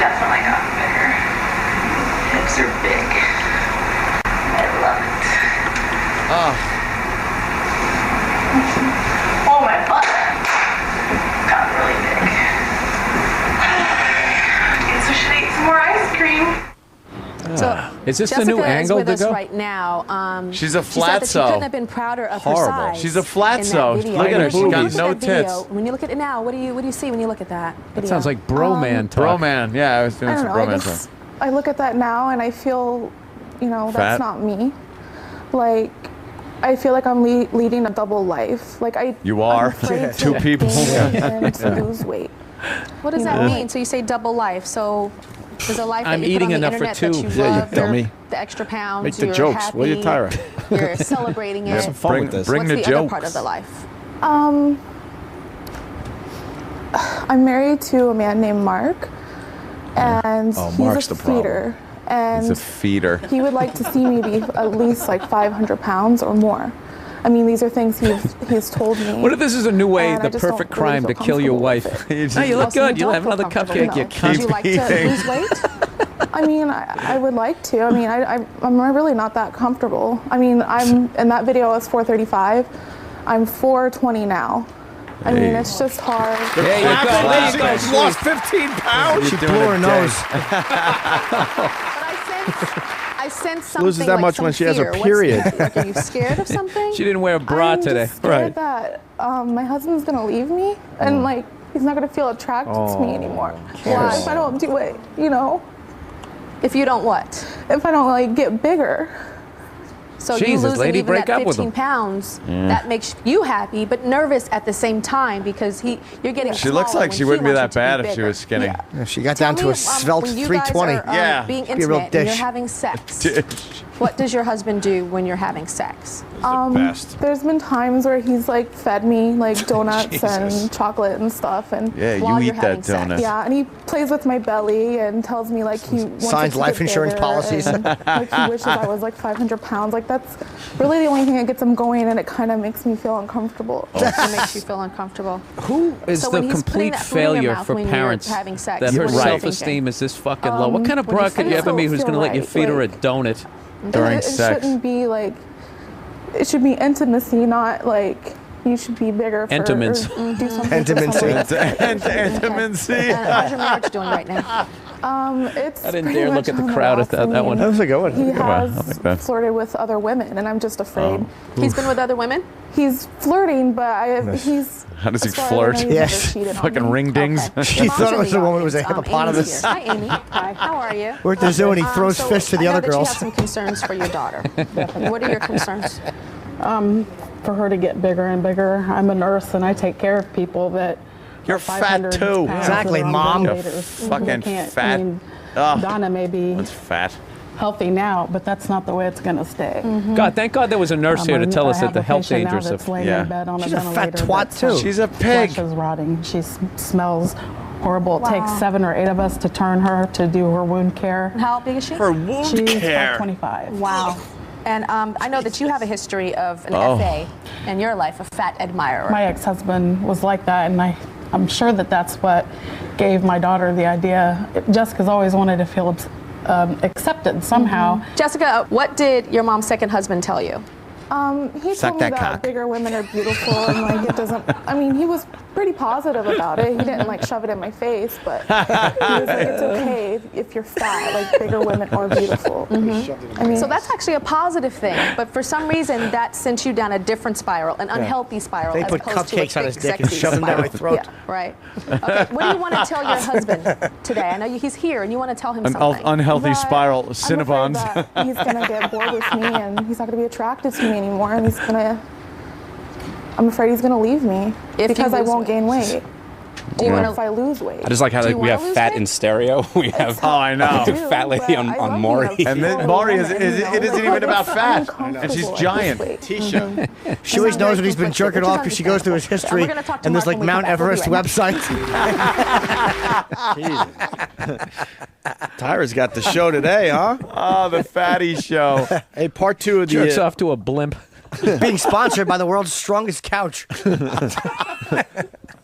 definitely gotten bigger. Hips are big. I love it. Oh, my butt got really big. Guess I should eat some more ice cream. Is this Jessica the new angle is with to us go? right now. She's a She said that she flatzo. couldn't have been prouder of her Horrible. size. She's a in flatzo. that video. Look at her. When She's you got look at no that video- tits. When you look at it now, what do you see when you look at that video? That sounds like broman talk. Broman. Yeah, I was doing I don't some know. I broman just stuff. I look at that now and I feel, Fat? that's not me. Like, I feel like I'm leading a double life. Like You are. I'm afraid Two to people. gain and to lose weight. What does that mean? So you say double life. So there's a life I'm that you eating put on the enough for internet that two. you Yeah, you love, dummy. the extra pounds, Make the you're jokes, happy, will you, Tyra? You're celebrating it. Have some fun with this. Bring What's the the other jokes. part of the life? I'm married to a man named Mark, and Oh, he's Mark's a the problem. feeder. He's And a feeder. he would like to see me be at least like 500 pounds or more. I mean, these are things he's told me. What if this is a new way, And I the just don't perfect really crime feel to kill your comfortable wife? with it. No, you look Also, good. you You'll don't have another feel comfortable, cupcake. no. You Would keep you like to lose weight? I mean, I would like to. I mean, I'm really not that comfortable. I mean, I'm in that video I was 435. I'm 420 now. I mean, it's just hard. There you go. There you go. She's lost 15 pounds. She blew her nose. I sense something Loses that like much some when she has her fear. period. Like, are you scared of something? She didn't wear a bra I'm today. just scared that my husband's gonna leave me, and like he's not gonna feel attracted to me anymore. Why? If I don't do it, you know. If you don't what? If I don't like get bigger. So Jesus, you losing lady, even break that up with 15 him. pounds, Yeah. that makes you happy, but nervous at the same time because you're getting She looks smaller like when she he wouldn't be wants that you to bad if she bigger. was skinny. Yeah. She got down to a svelte when you 320. guys are, being Be a real intimate and you're dish. having sex, what does your husband do when you're having sex? best. There's been times where he's like fed me like donuts Jesus. and chocolate and stuff, and Yeah, you while eat you're that having sex. donut. Yeah, and he plays with my belly and tells me like he wants Signs it to life get insurance bigger, policies. and, like he wishes I was like 500 pounds. Like that's really the only thing that gets him going, and it kind of makes me feel uncomfortable. It makes you feel uncomfortable. Who is So the when he's putting complete that food in your failure mouth for when you're parents having sex, that what her are you self-esteem is this fucking low? What kind of when you broad could you feel ever meet who's feel going to let you right, feed her a like- donut it shouldn't be like. It should be intimacy, not like you should be bigger. For, Entomins. or do something for someone. Intimacy. How's your marriage doing right now? It's I didn't pretty dare look much at the on crowd rocks. at that I one. mean, That was a good one. He Good one. I has like that. flirted with other women, and I'm just afraid. He's been with other women? He's flirting, but he's. How does he as far as I flirt? know, he's Yes. never cheated on Fucking me. ring dings. She thought it was a woman who was a Amy's hippopotamus. here. Hi, Amy. Hi. How are you? We're at the zoo and he throws So fish to the I know other that girls. You have some concerns for your daughter. What are your concerns? For her to get bigger and bigger. I'm a nurse and I take care of people that You're are fat 500 too. pounds Exactly, that are on Mom. You're ventilators. fucking They can't- fat. I mean, Ugh. Donna may be That's fat. healthy now, but that's not the way it's going to stay. God, thank God there was a nurse here to tell us that the health dangers that's of. laying Yeah. in bed on She's a a fat ventilator. twat, that's, too. She's a pig. Flesh is rotting. She smells horrible. It takes 7 or 8 of us to turn her to do her wound care. How big is she? For wound She's care. 25. Wow. And I know that you have a history of an Oh. FA in your life, a fat admirer. My ex-husband was like that, and I'm sure that that's what gave my daughter the idea. Jessica's always wanted to feel accepted somehow. Jessica, what did your mom's second husband tell you? He Suck told me that that cock. bigger women are beautiful, and like it doesn't. I mean, he was pretty positive about it. He didn't like shove it in my face, but he was like, it's okay if you're fat. Like bigger women are beautiful. I mean, So that's actually a positive thing, but for some reason that sent you down a different spiral, an unhealthy spiral. They as put opposed to cupcakes a on his big, dick and sexy shoved them down my spiral. throat. Yeah, right. Okay, what do you want to tell your husband today? I know he's here, and you want to tell him An something. unhealthy that spiral. I'm afraid Cinnabons. that he's gonna get bored with me, and he's not gonna be attracted to me anymore, and he's gonna. I'm afraid he's gonna leave me If because you I lose won't gain weight. Do you Or want if I lose weight. I just like how Do you we have wanna lose fat weight? in stereo. We have Oh, I know. do, fat lady but on, I on love Maury. being a And then smaller Maury woman, it you know, isn't like, even about I'm fat. uncomfortable And she's at this giant. weight. Tisha. She always knows when he's been conflicted, jerking which is off because she goes through his history, We're gonna talk to and there's Mark like when we come Mount back. We'll be Everest right websites. Tyra's got the show today, huh? Oh, the fatty show. Hey, part 2 of the Jerks off to a blimp. Being sponsored by the world's strongest couch.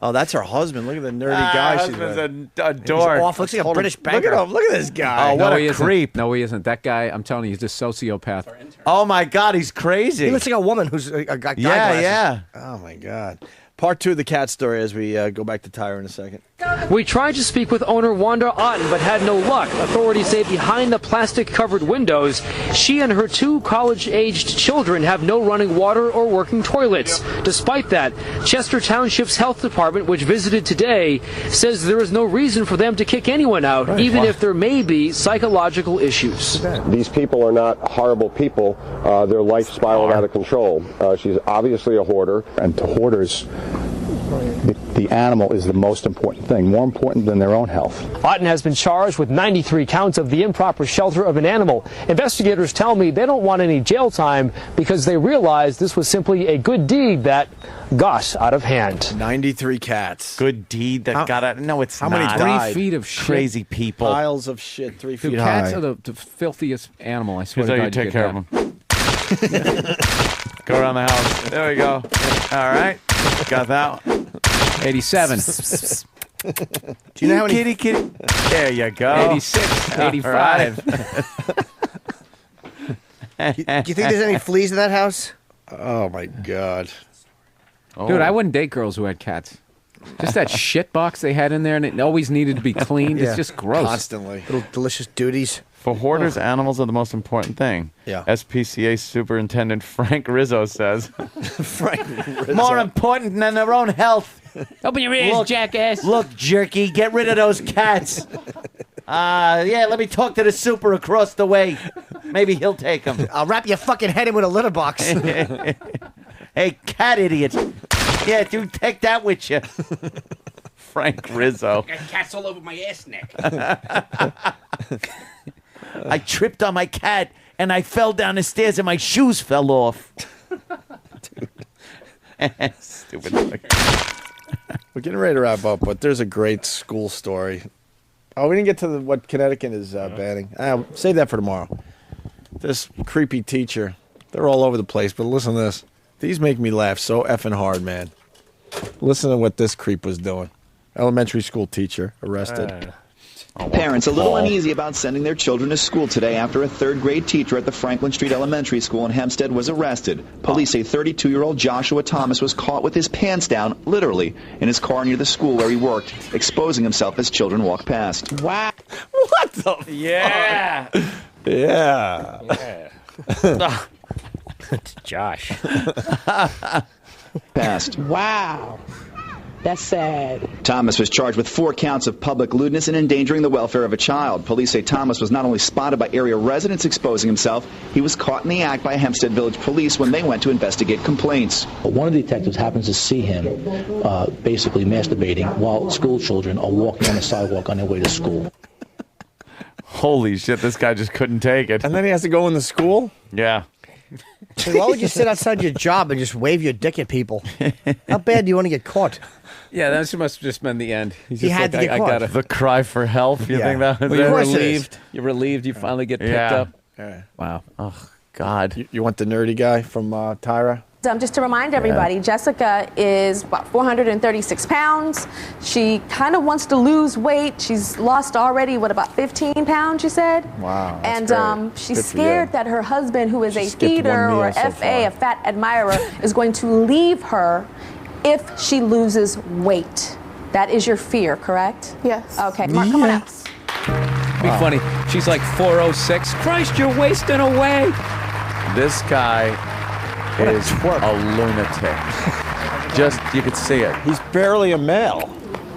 Oh, that's her husband. Look at the nerdy guy she's husband's with. a dork. Off, looks like a British Look banker. at him. Look at this guy. Oh, what no, a he isn't. creep. No, he isn't. That guy, I'm telling you, he's a sociopath. Oh my God, he's crazy. He looks like a woman who's got guy Yeah, glasses. yeah. Oh, my God. Part 2 of the cat story as we go back to Tyra in a second. We tried to speak with owner Wanda Otten, but had no luck. Authorities say behind the plastic-covered windows, she and her 2 college-aged children have no running water or working toilets. Despite that, Chester Township's health department, which visited today, says there is no reason for them to kick anyone out, even if there may be psychological issues. These people are not horrible people. Their life spiraled out of control. She's obviously a hoarder. And to hoarders, the animal is the most important thing, more important than their own health. Otten has been charged with 93 counts of the improper shelter of an animal. Investigators tell me they don't want any jail time because they realize this was simply a good deed that got out of hand. 93 cats. Good deed that got out. No, it's How not. many died? 3 feet of shit. Crazy people. Piles of shit 3 feet Dude, high. cats are the filthiest animal. I swear Here's to how God, you take care of them. Go around the house. There we go. All right. Got that one. 87. Do you know how many? Kitty. There you go. 86, 85. Do you think there's any fleas in that house? Oh, my God. Dude, I wouldn't date girls who had cats. Just that shit box they had in there, and it always needed to be cleaned. Yeah. It's just gross. Constantly. Little delicious duties. For hoarders, animals are the most important thing. Yeah. SPCA Superintendent Frank Rizzo says. Frank Rizzo. More important than their own health. Open your ears, jackass. Look, jerky, get rid of those cats. Yeah, let me talk to the super across the way. Maybe he'll take them. I'll wrap your fucking head in with a litter box. Hey, cat idiots. Yeah, dude, take that with you. Frank Rizzo. I got cats all over my ass neck. I tripped on my cat, and I fell down the stairs, and my shoes fell off. Stupid. We're getting ready to wrap up, but there's a great school story. Oh, we didn't get to what Connecticut is banning. Save that for tomorrow. This creepy teacher. They're all over the place, but listen to this. These make me laugh so effing hard, man. Listen to what this creep was doing. Elementary school teacher arrested. Parents a little uneasy about sending their children to school today after a third-grade teacher at the Franklin Street Elementary School in Hempstead was arrested. Police say 32-year-old Joshua Thomas was caught with his pants down, literally, in his car near the school where he worked, exposing himself as children walked past. Wow. What the Yeah. Yeah. It's Josh. Past. Wow. That's sad. Thomas was charged with 4 counts of public lewdness and endangering the welfare of a child. Police say Thomas was not only spotted by area residents exposing himself, he was caught in the act by Hempstead Village Police when they went to investigate complaints. One of the detectives happens to see him basically masturbating while school children are walking on the sidewalk on their way to school. Holy shit, this guy just couldn't take it. And then he has to go in the school? Yeah. Hey, why would you sit outside your job and just wave your dick at people? How bad do you want to get caught? Yeah, that must have just been the end. He's He just had like, to get I caught. gotta. The cry for help, you think that was Well, you're it? relieved. You're relieved you finally get picked up. Wow. Oh, God. You want the nerdy guy from Tyra? Just to remind everybody, Jessica is about 436 pounds. She kind of wants to lose weight. She's lost already, about 15 pounds, you said? Wow. And she's scared that her husband, who is a feeder or FA, a fat admirer, is going to leave her if she loses weight. That is your fear, correct? Yes. Okay, Mark, come on out. Be funny. She's like 406. Christ, you're wasting away. This guy is a lunatic. Just, you could see it. He's barely a male,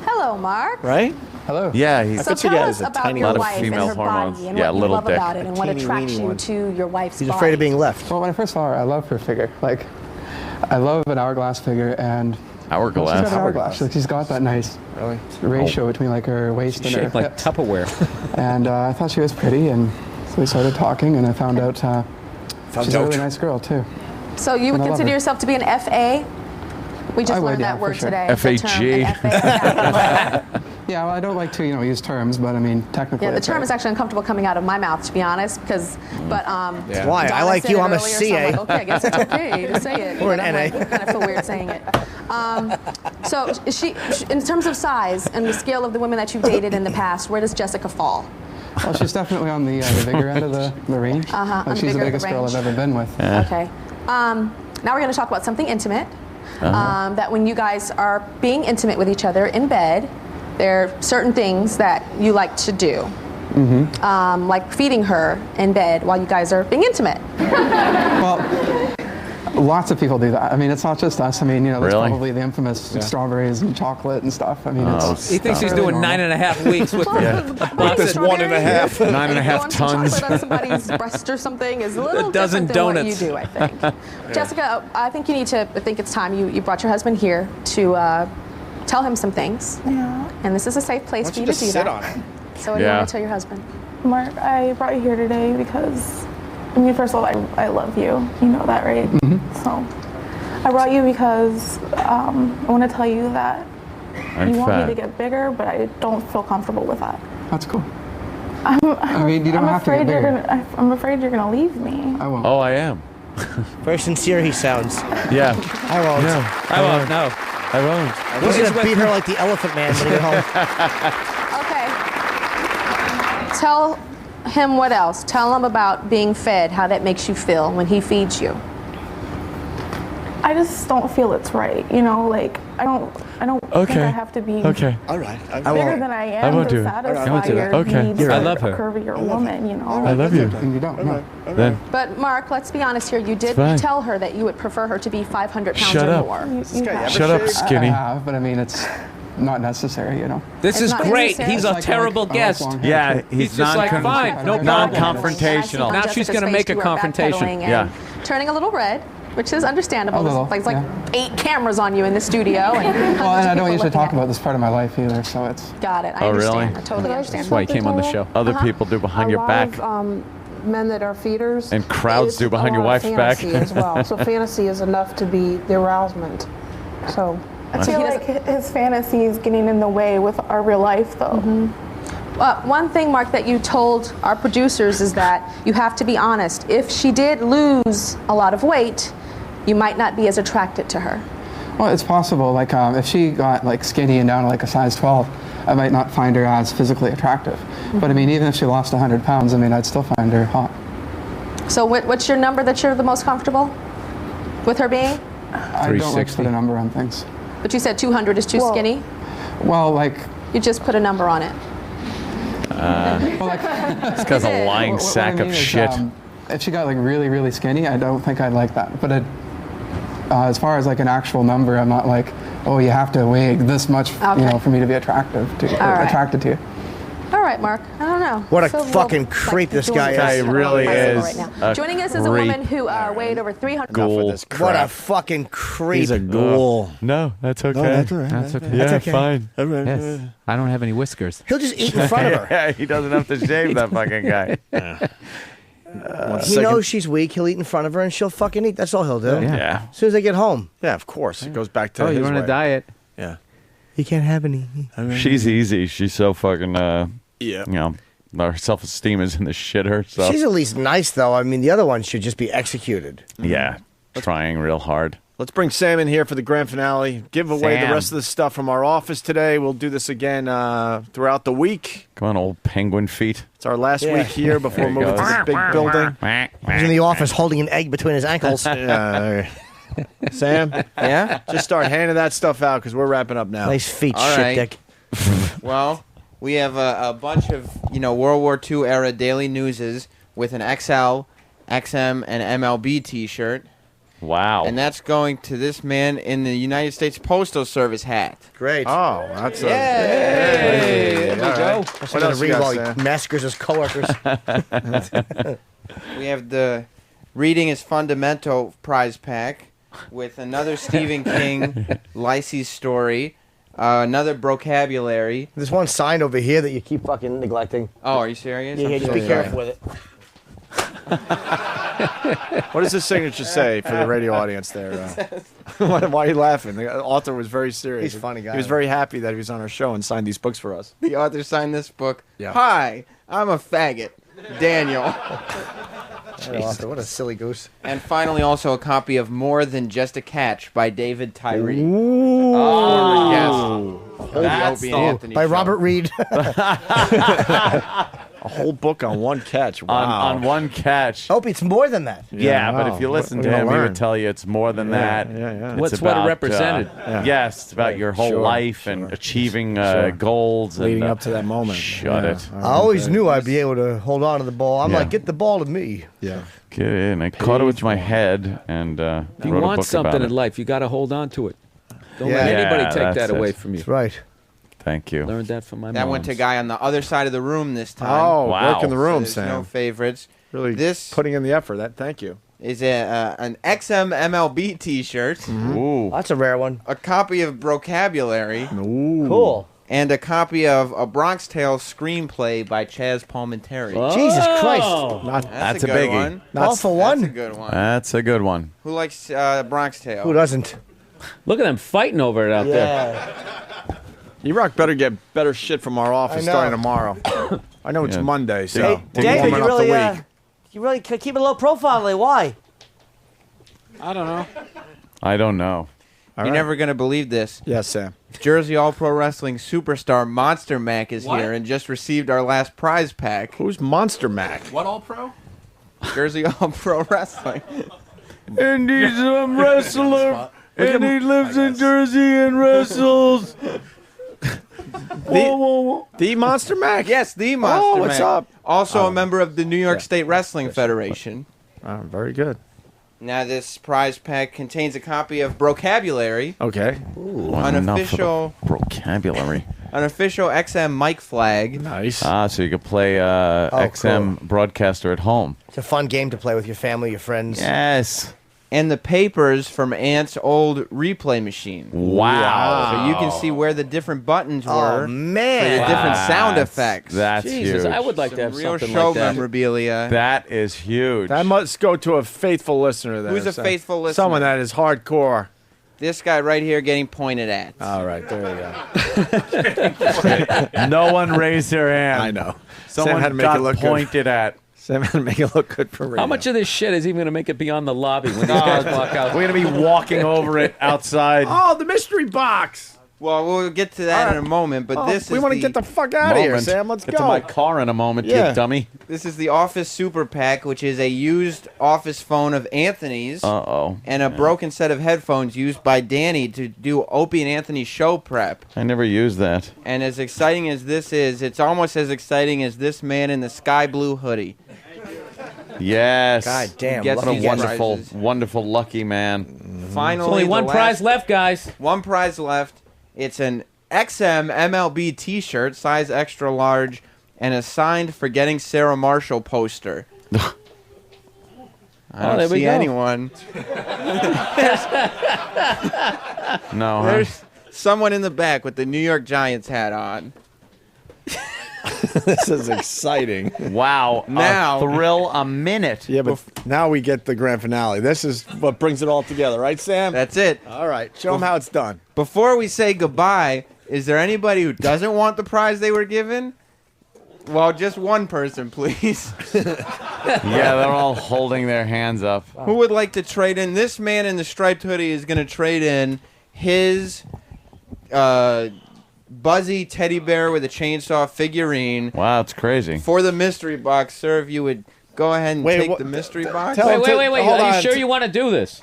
Hello, Mark. right? Hello. Yeah, he's So tell us about your wife and female her hormones. body and Yeah, what you little love dick. about it and what attracts you to your wife's He's body. afraid of being left. Well, when I first saw her, I love her figure. Like, I love an hourglass figure, and hourglass. She's got an hourglass. Like, she's got that nice ratio between like her waist and her Shaped like hips. Tupperware. And I thought she was pretty, and so we started talking, and I found out she's a really nice girl too. So you would And I love consider her. yourself to be an FA? We just I would, learned yeah, that for word sure. today. the term, FAG. an FA. Yeah, well, I don't like to use terms, but I mean technically. Yeah, the it's term right. is actually uncomfortable coming out of my mouth, to be honest, because, but, Yeah. Why? I Donna like said you, it I'm a earlier, so CA. I'm like, okay, I guess it's okay to say it. Or an but I'm NA. like, I kind of feel weird saying it. So is she, in terms of size and the scale of the women that you've dated in the past, where does Jessica fall? Well, she's definitely on the bigger end of the range. On the Like, she's the bigger end of biggest the girl range. I've ever been with. Okay. Now we're going to talk about something intimate. That when you guys are being intimate with each other in bed, there are certain things that you like to do. Like feeding her in bed while you guys are being intimate. Well, lots of people do that. I mean, it's not just us. I mean, there's Really? probably the infamous strawberries and chocolate and stuff. I mean, it's He thinks he's really doing normal. 9.5 weeks with This 1.5. 9.5 tons. Chocolate on somebody's breast or something is a little A dozen different than donuts. what you do, I think. Jessica, I think you need to. I think it's time you brought your husband here to tell him some things. Yeah. And this is a safe place Why for don't you you to just do sit that. on it? So what do you Yeah. want to tell your husband? Mark, I brought you here today because, I mean, first of all, I love you. You know that, right? So I brought you because I want to tell you that I'm you want fat. me to get bigger, but I don't feel comfortable with that. That's cool. I mean, you don't have to get afraid you're bigger. I'm afraid you're gonna leave me. I won't. Oh, I am. Very sincere he sounds. Yeah. I won't. No. I won't, no. I won't. He's gonna beat her like the elephant man when he get home. Okay. Tell him what else. Tell him about being fed, how that makes you feel when he feeds you. I just don't feel it's right. You know, like I don't think I have to be All right. bigger than I am I won't to do it. satisfy I won't do your it. Okay. needs I for love her. a curvier woman. You know. I love you. And you don't. No. Then But Mark, let's be honest here. You did fine. tell her that you would prefer her to be 500 pounds Shut or up. more. You have. shut up, skinny. I have, but I mean, it's not necessary, you know. This is great. He's a terrible guest. Yeah, he's just like, fine, no problem. Non-confrontational. Now she's going to make a confrontation. Yeah. Turning a little red, which is understandable. A little, There's like 8 cameras on you in the studio. And Well, and I don't usually talk about this part of my life either, so it's... Got it. I Oh, understand. really? I totally understand. That's why he came on the show. Other people do behind your back. Men that are feeders. And crowds it's do behind a your lot of wife's back. fantasy as well. So fantasy is enough to be the arousement. So I feel like his fantasy is getting in the way with our real life, though. One thing, Mark, that you told our producers is that you have to be honest. If she did lose a lot of weight, you might not be as attracted to her. Well, it's possible. Like, if she got like skinny and down to like a size 12, I might not find her as physically attractive. But I mean, even if she lost 100 pounds, I mean, I'd still find her hot. So what's your number that you're the most comfortable with her being? I don't like to put a number on things. But you said 200 is too skinny? Well, like... You just put a number on it. This guy's a lying sack of shit. If she got like really, really skinny, I don't think I'd like that. But as far as like an actual number, I'm not like, oh, you have to weigh this much, you know, for me to be attracted to you. All right, Mark. I don't know. What a Feel little, fucking creep this guy is. Guy really is. Right now. Joining us is a woman who weighed over 300. Ghoul. What a fucking creep. He's a ghoul. No, that's okay. No, that's all right. That's okay. Yeah, That's okay. fine. Yes. I don't have any whiskers. He'll just eat in front of her. Yeah, he doesn't have to shave that fucking guy. He knows she's weak. He'll eat in front of her, and she'll fucking eat. That's all he'll do. Yeah. As soon as they get home. Yeah, of course. It goes back to Oh, his you're on way. a diet. Yeah. You can't have any. She's easy. She's so fucking, Yeah. you know, her self-esteem is in the shitter. So. She's at least nice, though. I mean, the other one should just be executed. Yeah, trying real hard. Let's bring Sam in here for the grand finale. Give away Sam. the rest of the stuff from our office today. We'll do this again throughout the week. Come on, old penguin feet. It's our last week here before There he moving to goes. the big building. He's in the office holding an egg between his ankles. Yeah. Sam? Yeah? Just start handing that stuff out because we're wrapping up now. Nice feet, All shit right. dick. Well, we have a bunch of, World War II era daily newses with an XL, XM, and MLB t-shirt. Wow. And that's going to this man in the United States Postal Service hat. Great. Oh, that's a... There we go. What What else you read got, while he Sam? massacres his coworkers. We have the Reading is Fundamental prize pack with another Stephen King Lycée story, another vocabulary. There's one sign over here that you keep fucking neglecting. Oh, are you serious? Yeah, I'm just so be sorry. careful with it. What does the signature say for the radio audience there? Why are you laughing? The author was very serious. He's a funny guy. He was very happy that he was on our show and signed these books for us. The author signed this book. Yeah. Hi, I'm a faggot, Daniel. What a silly goose. And finally, also a copy of More Than Just a Catch by David Tyree. That's Opie and Anthony By show. Robert Reed. A whole book on one catch. Wow. On one catch. Hope it's more than that. Yeah, but wow. if you listen We're to gonna him, he learn. would tell you it's more than that. Yeah. It's What's about, what it represented. Yes, it's about your whole Sure, life and achieving goals. Leading and, up to that moment. Shut Yeah. it. I always knew I'd be able to hold on to the ball. I'm Yeah. like, get the ball to me. Yeah. Get in. I caught it with my head and If you wrote a want book something about in it. life, you got to hold on to it. Don't Yeah. let anybody Yeah, take that's that away it. from you. That's right. Thank you. Learned that from my That mom. went to a guy on the other side of the room this time. Oh, Wow. work in the So room, there's Sam. no favorites. Really This putting in the effort. Thank you. is an XM MLB t-shirt, Ooh. That's a rare one. a copy of vocabulary, Cool. and a copy of A Bronx Tale screenplay by Chaz Palminteri. Jesus Christ. That's a good biggie. one. All for That's a one. good one. That's a good one. Who likes Bronx Tale? Who doesn't? Look at them fighting over it out there. Yeah. E-Rock better get better shit from our office I know. starting tomorrow. I know it's Yeah. Monday, so Hey, we're David, warming you up really, the week. you really keep a low profile lately. Why? I don't know. I don't know. You're never going to believe this. Yes, Sam. Jersey All-Pro Wrestling superstar Monster Mac is What? here and just received our last prize pack. Who's Monster Mac? What all pro? Jersey All-Pro Wrestling. And he's a wrestler, and he lives in Jersey and wrestles. The Monster Mac? Yes, the Monster what's Mac. up? Also a member of the New York State Wrestling Federation. Oh, very good. Now, this prize pack contains a copy of Brocabulary. Okay. Unofficial vocabulary. Unofficial XM mic flag. Nice. So you could play XM broadcaster at home. It's a fun game to play with your family, your friends. Yes. And the papers from Ant's old replay machine. Wow. So you can see where the different buttons were. Oh, man. For the different sound effects. That's Jesus, huge. I would like to have Real something show like that. memorabilia. That is huge. That must go to a faithful listener there. Who's a Sam. faithful listener? Someone that is hardcore. This guy right here getting pointed at. All right, there you go. No one raised their hand. I know. Someone Sam had to make got it look pointed good. at. Sam had to make it look good for radio. How much of this shit is even going to make it beyond the lobby when these guys walk out? We're going to be walking over it outside. Oh, the mystery box. Well, we'll get to that in a moment, but this we is want to get the fuck out of here, Sam. Let's Get go. to my car in a moment, Yeah. you dummy. This is the Office Super Pack, which is a used office phone of Anthony's. Uh-oh. And a broken set of headphones used by Danny to do Opie and Anthony's show prep. I never used that. And as exciting as this is, it's almost as exciting as this man in the sky blue hoodie. Yes. God damn. Gets What a these wonderful, prizes. wonderful lucky man. Finally, There's only the one last- prize left, guys. One prize left. It's an XM MLB T-shirt, size extra large, and a signed "Forgetting Sarah Marshall" poster. I don't there we see go. anyone. No, huh? There's someone in the back with the New York Giants hat on. This is exciting. Wow. Now- a thrill a minute. Yeah, but now we get the grand finale. This is what brings it all together, right, Sam? That's it. All right. Show them how it's done. Before we say goodbye, is there anybody who doesn't want the prize they were given? Well, just one person, please. Yeah, they're all holding their hands up. Who would like to trade in? This man in the striped hoodie is going to trade in his Buzzy teddy bear with a chainsaw figurine Wow, it's crazy. for the mystery box. Sir, if you would go ahead and Wait, take what- the mystery box. tell- Wait. hold Are you on. sure you want to do this?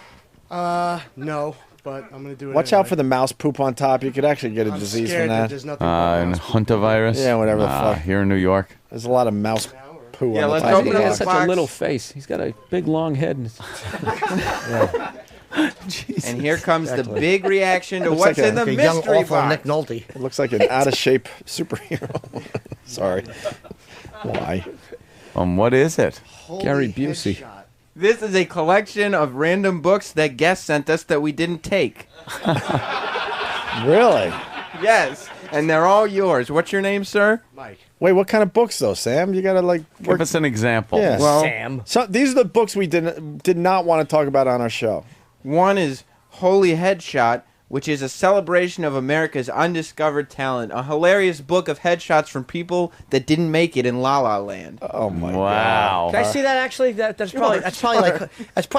No, but I'm gonna do it. Watch out for the mouse poop on top. You could actually get a I'm disease scared from that that. there's nothing but And mouse poop. Huntavirus? Yeah, whatever the fuck. Here in New York. There's a lot of mouse poo Yeah, on the let's top open of He the up has the box. such a box. little face. He's got a big long head. And here comes the big reaction to Looks what's like in the Like a young, mystery awful box. Nick Nolte. It looks like an out-of-shape superhero. Sorry. Why? What is it? Gary Busey. This is a collection of random books that guests sent us that we didn't take. Really? Yes, and they're all yours. What's your name, sir? Mike. Wait, what kind of books though, Sam? You gotta like Give us an example. Yeah. Well, Sam. So these are the books we did not want to talk about on our show. one is Holy Headshot, which is a celebration of America's undiscovered talent. A hilarious book of headshots from people that didn't make it in La La Land. Oh my Wow. Can I see that actually? That's probably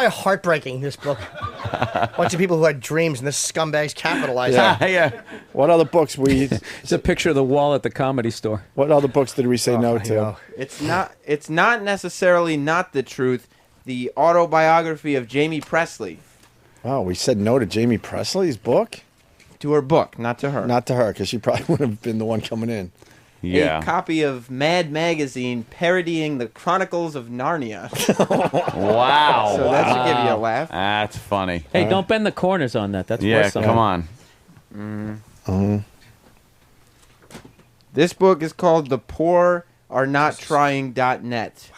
heartbreaking. This book. Bunch of people who had dreams and this scumbag's capitalized. on it. Yeah. What other books we? It's a picture of the wall at the Comedy Store. What other books did we say no I to? know. It's not necessarily not the truth. The autobiography of Jamie Presley. Oh, we said no to Jamie Presley's book. To her book, not to her. Not to her, because she probably would have been the one coming in. A copy of Mad Magazine parodying the Chronicles of Narnia. Wow. So that should give you a laugh. That's funny. Hey, don't bend the corners on that. That's Yeah, worth something. come on. This book is called The Poor Are Not Trying.net.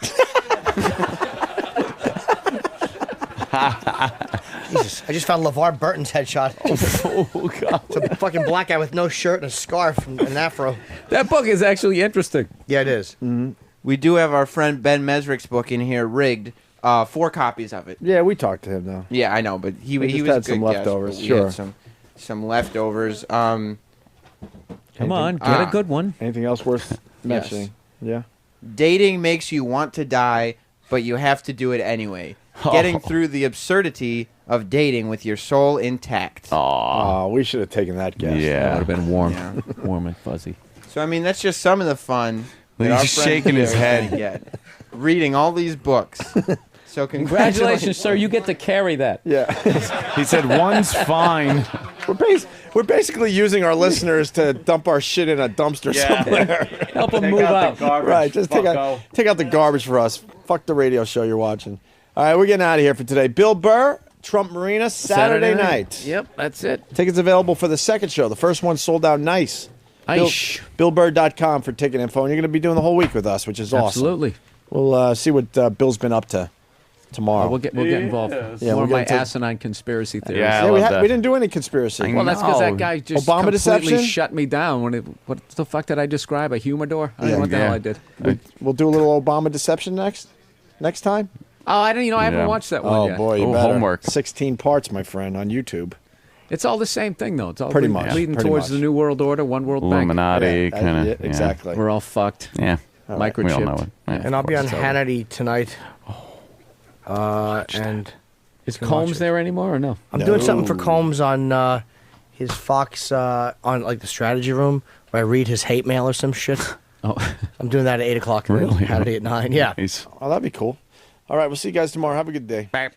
Jesus, I just found LeVar Burton's headshot. Oh, God. It's a fucking black guy with no shirt and a scarf and an afro. That book is actually interesting. Yeah, it is. We do have our friend Ben Mesrick's book in here, rigged. 4 copies of it. Yeah, we talked to him though. Yeah, I know, but he We just was had a good some guest, leftovers, but we sure. had some leftovers. Come on, get a good one. Anything else worth mentioning? Yeah. Dating makes you want to die, but you have to do it anyway. Getting through the absurdity of dating with your soul intact. Oh, we should have taken that guess. That would have been warm, warm and fuzzy. So I mean, that's just some of the fun. that He's our just friend shaking his here is head. gonna get, reading all these books. So Congratulations, sir. You get to carry that. Yeah. He said one's fine. We're basically using our listeners to dump our shit in a dumpster somewhere. Help them move out. Right, just take out the garbage for us. Fuck the radio show you're watching. All right, we're getting out of here for today. Bill Burr, Trump Marina, Saturday night. Yep, that's it. Tickets available for the second show. The first one sold out nice. Nice. BillBurr.com for ticket info. And you're going to be doing the whole week with us, which is awesome. Absolutely. We'll see what Bill's been up to tomorrow. We'll get involved. Yeah, More we'll of my get into- asinine conspiracy theories. Yeah, we didn't do any conspiracy. Well, that's because that guy just Obama completely deception? shut me down. What the fuck did I describe? A humidor? I don't know what the hell I did. We'll do a little Obama deception next time. Oh, I haven't watched that one yet. Oh boy, you better. 16 parts, my friend, on YouTube. It's all the same thing, though. It's all Pretty much. leading Pretty towards much. the New World Order, One World Illuminati, Bank. kinda, yeah. exactly. We're all fucked. Yeah. Microchipped. We all know it. Yeah, And I'll be on It's over. Hannity tonight. And Is Combs there anymore or no? I'm doing something for Combs on his Fox on like the strategy room where I read his hate mail or some shit. Oh, I'm doing that at 8 o'clock. Really? Hannity at 9. Yeah. Oh, that'd be cool. All right, we'll see you guys tomorrow. Have a good day. Bye.